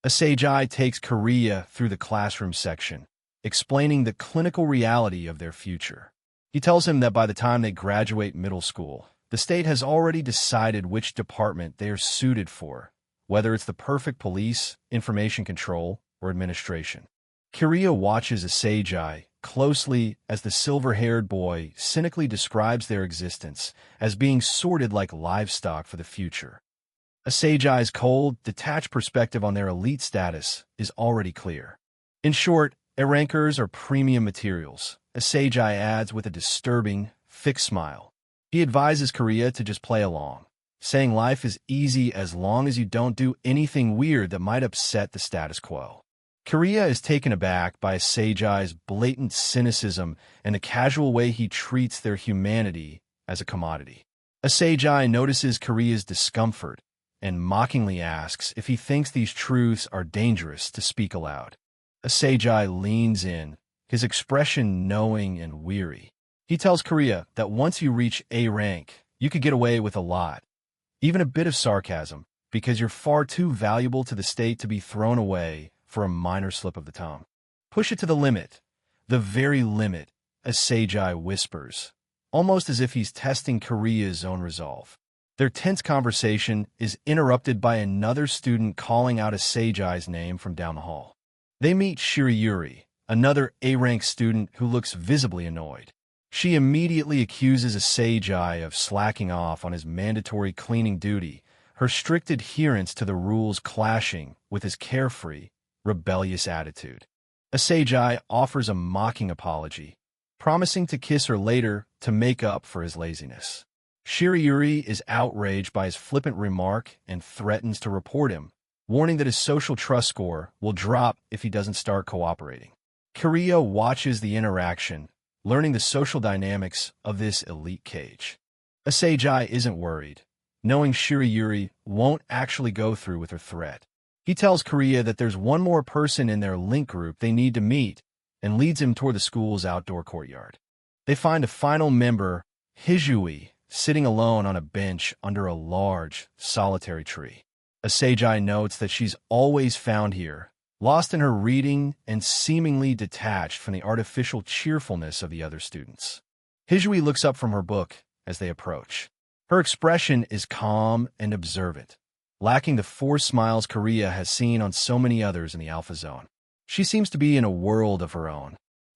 Asajai takes Korea through the classroom section, explaining the clinical reality of their future. He tells him that by the time they graduate middle school, the state has already decided which department they are suited for, whether it's the perfect police, information control, or administration. Korea watches Asajai closely as the silver-haired boy cynically describes their existence as being sorted like livestock for the future. Asajai's cold, detached perspective on their elite status is already clear. In short, A rankers are premium materials, Asajai adds with a disturbing, fixed smile. He advises Korea to just play along, saying life is easy as long as you don't do anything weird that might upset the status quo. Korea is taken aback by Asajai's blatant cynicism and the casual way he treats their humanity as a commodity. Asajai notices Korea's discomfort and mockingly asks if he thinks these truths are dangerous to speak aloud. Asajai leans in, his expression knowing and weary. He tells Korea that once you reach A rank, you could get away with a lot, even a bit of sarcasm, because you're far too valuable to the state to be thrown away for a minor slip of the tongue. Push it to the limit, the very limit, Asajai whispers, almost as if he's testing Korea's own resolve. Their tense conversation is interrupted by another student calling out Asajai's name from down the hall. They meet Shirayuri, another A-rank student who looks visibly annoyed. She immediately accuses Asajai of slacking off on his mandatory cleaning duty, her strict adherence to the rules clashing with his carefree, rebellious attitude. Asajai offers a mocking apology, promising to kiss her later to make up for his laziness. Shirayuri is outraged by his flippant remark and threatens to report him, warning that his social trust score will drop if he doesn't start cooperating. Korea watches the interaction, learning the social dynamics of this elite cage. Asajai isn't worried, knowing Shirayuri won't actually go through with her threat. He tells Korea that there's one more person in their link group they need to meet and leads him toward the school's outdoor courtyard. They find a final member, Hijui, sitting alone on a bench under a large, solitary tree. Asajai notes that she's always found here, lost in her reading and seemingly detached from the artificial cheerfulness of the other students. Hijui looks up from her book as they approach. Her expression is calm and observant, lacking the forced smiles Korea has seen on so many others in the Alpha Zone. She seems to be in a world of her own.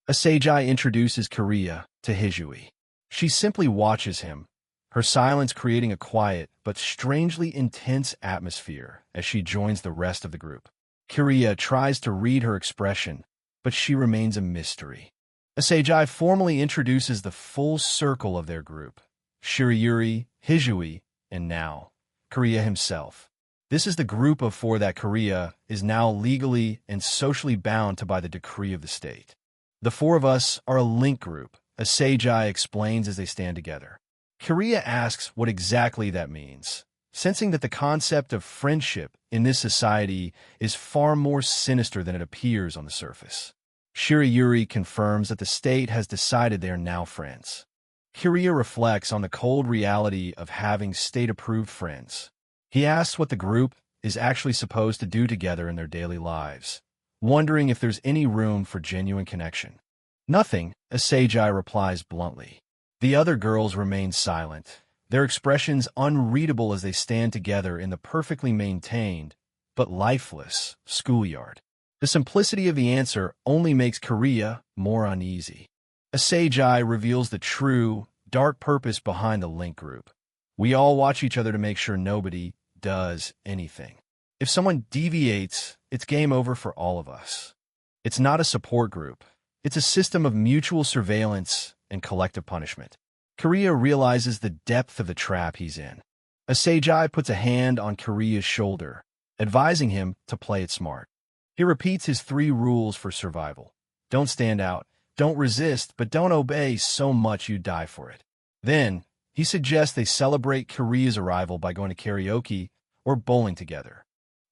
Asajai introduces Korea to Hijui. She simply watches him, her silence creating a quiet but strangely intense atmosphere as she joins the rest of the group. Korea tries to read her expression, but she remains a mystery. Asajai formally introduces the full circle of their group, Shirayuri, Hijui, and now, Korea himself. This is the group of four that Korea is now legally and socially bound to by the decree of the state. The four of us are a link group, Asajai explains as they stand together. Korea asks what exactly that means, sensing that the concept of friendship in this society is far more sinister than it appears on the surface. Shirayuri confirms that the state has decided they are now friends. Korea reflects on the cold reality of having state-approved friends. He asks what the group is actually supposed to do together in their daily lives, wondering if there's any room for genuine connection. Nothing, Asajai replies bluntly. The other girls remain silent, their expressions unreadable as they stand together in the perfectly maintained, but lifeless, schoolyard. The simplicity of the answer only makes Korea more uneasy. A sage eye reveals the true, dark purpose behind the link group. We all watch each other to make sure nobody does anything. If someone deviates, it's game over for all of us. It's not a support group. It's a system of mutual surveillance and collective punishment. Korea realizes the depth of the trap he's in. A sage eye puts a hand on Korea's shoulder, advising him to play it smart. He repeats his 3 rules for survival. Don't stand out, don't resist, but don't obey so much you die for it. Then, he suggests they celebrate Korea's arrival by going to karaoke or bowling together.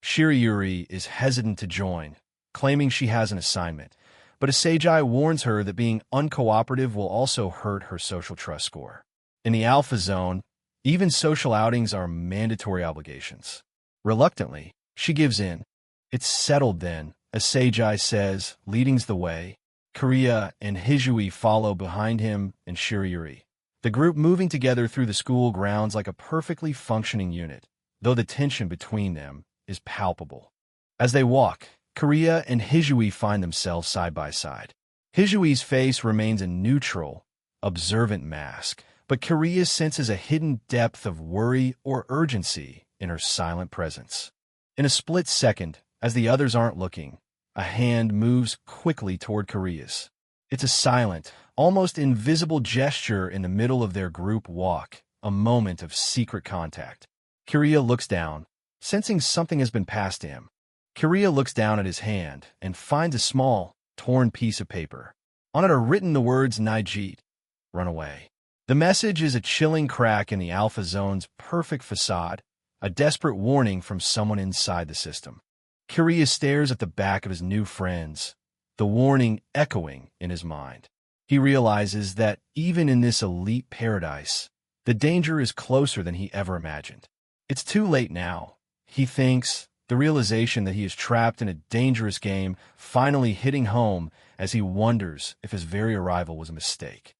Shirayuri is hesitant to join, claiming she has an assignment, but a sage eye warns her that being uncooperative will also hurt her social trust score. In the alpha zone, even social outings are mandatory obligations. Reluctantly, she gives in. It's settled then, a sage eye says, leading the way. Korea and Hijui follow behind him and Shirayuri, the group moving together through the school grounds like a perfectly functioning unit, though the tension between them is palpable. As they walk, Korea and Hijui find themselves side by side. Hijui's face remains a neutral, observant mask, but Korea senses a hidden depth of worry or urgency in her silent presence. In a split second, as the others aren't looking, a hand moves quickly toward Korea's. It's a silent, almost invisible gesture in the middle of their group walk, a moment of secret contact. Korea looks down, sensing something has been passed to him. Korea looks down at his hand and finds a small, torn piece of paper. On it are written the words Naijit, run away. The message is a chilling crack in the Alpha Zone's perfect facade, a desperate warning from someone inside the system. Korea stares at the back of his new friends, the warning echoing in his mind. He realizes that even in this elite paradise, the danger is closer than he ever imagined. It's too late now, he thinks, the realization that he is trapped in a dangerous game finally hitting home as he wonders if his very arrival was a mistake.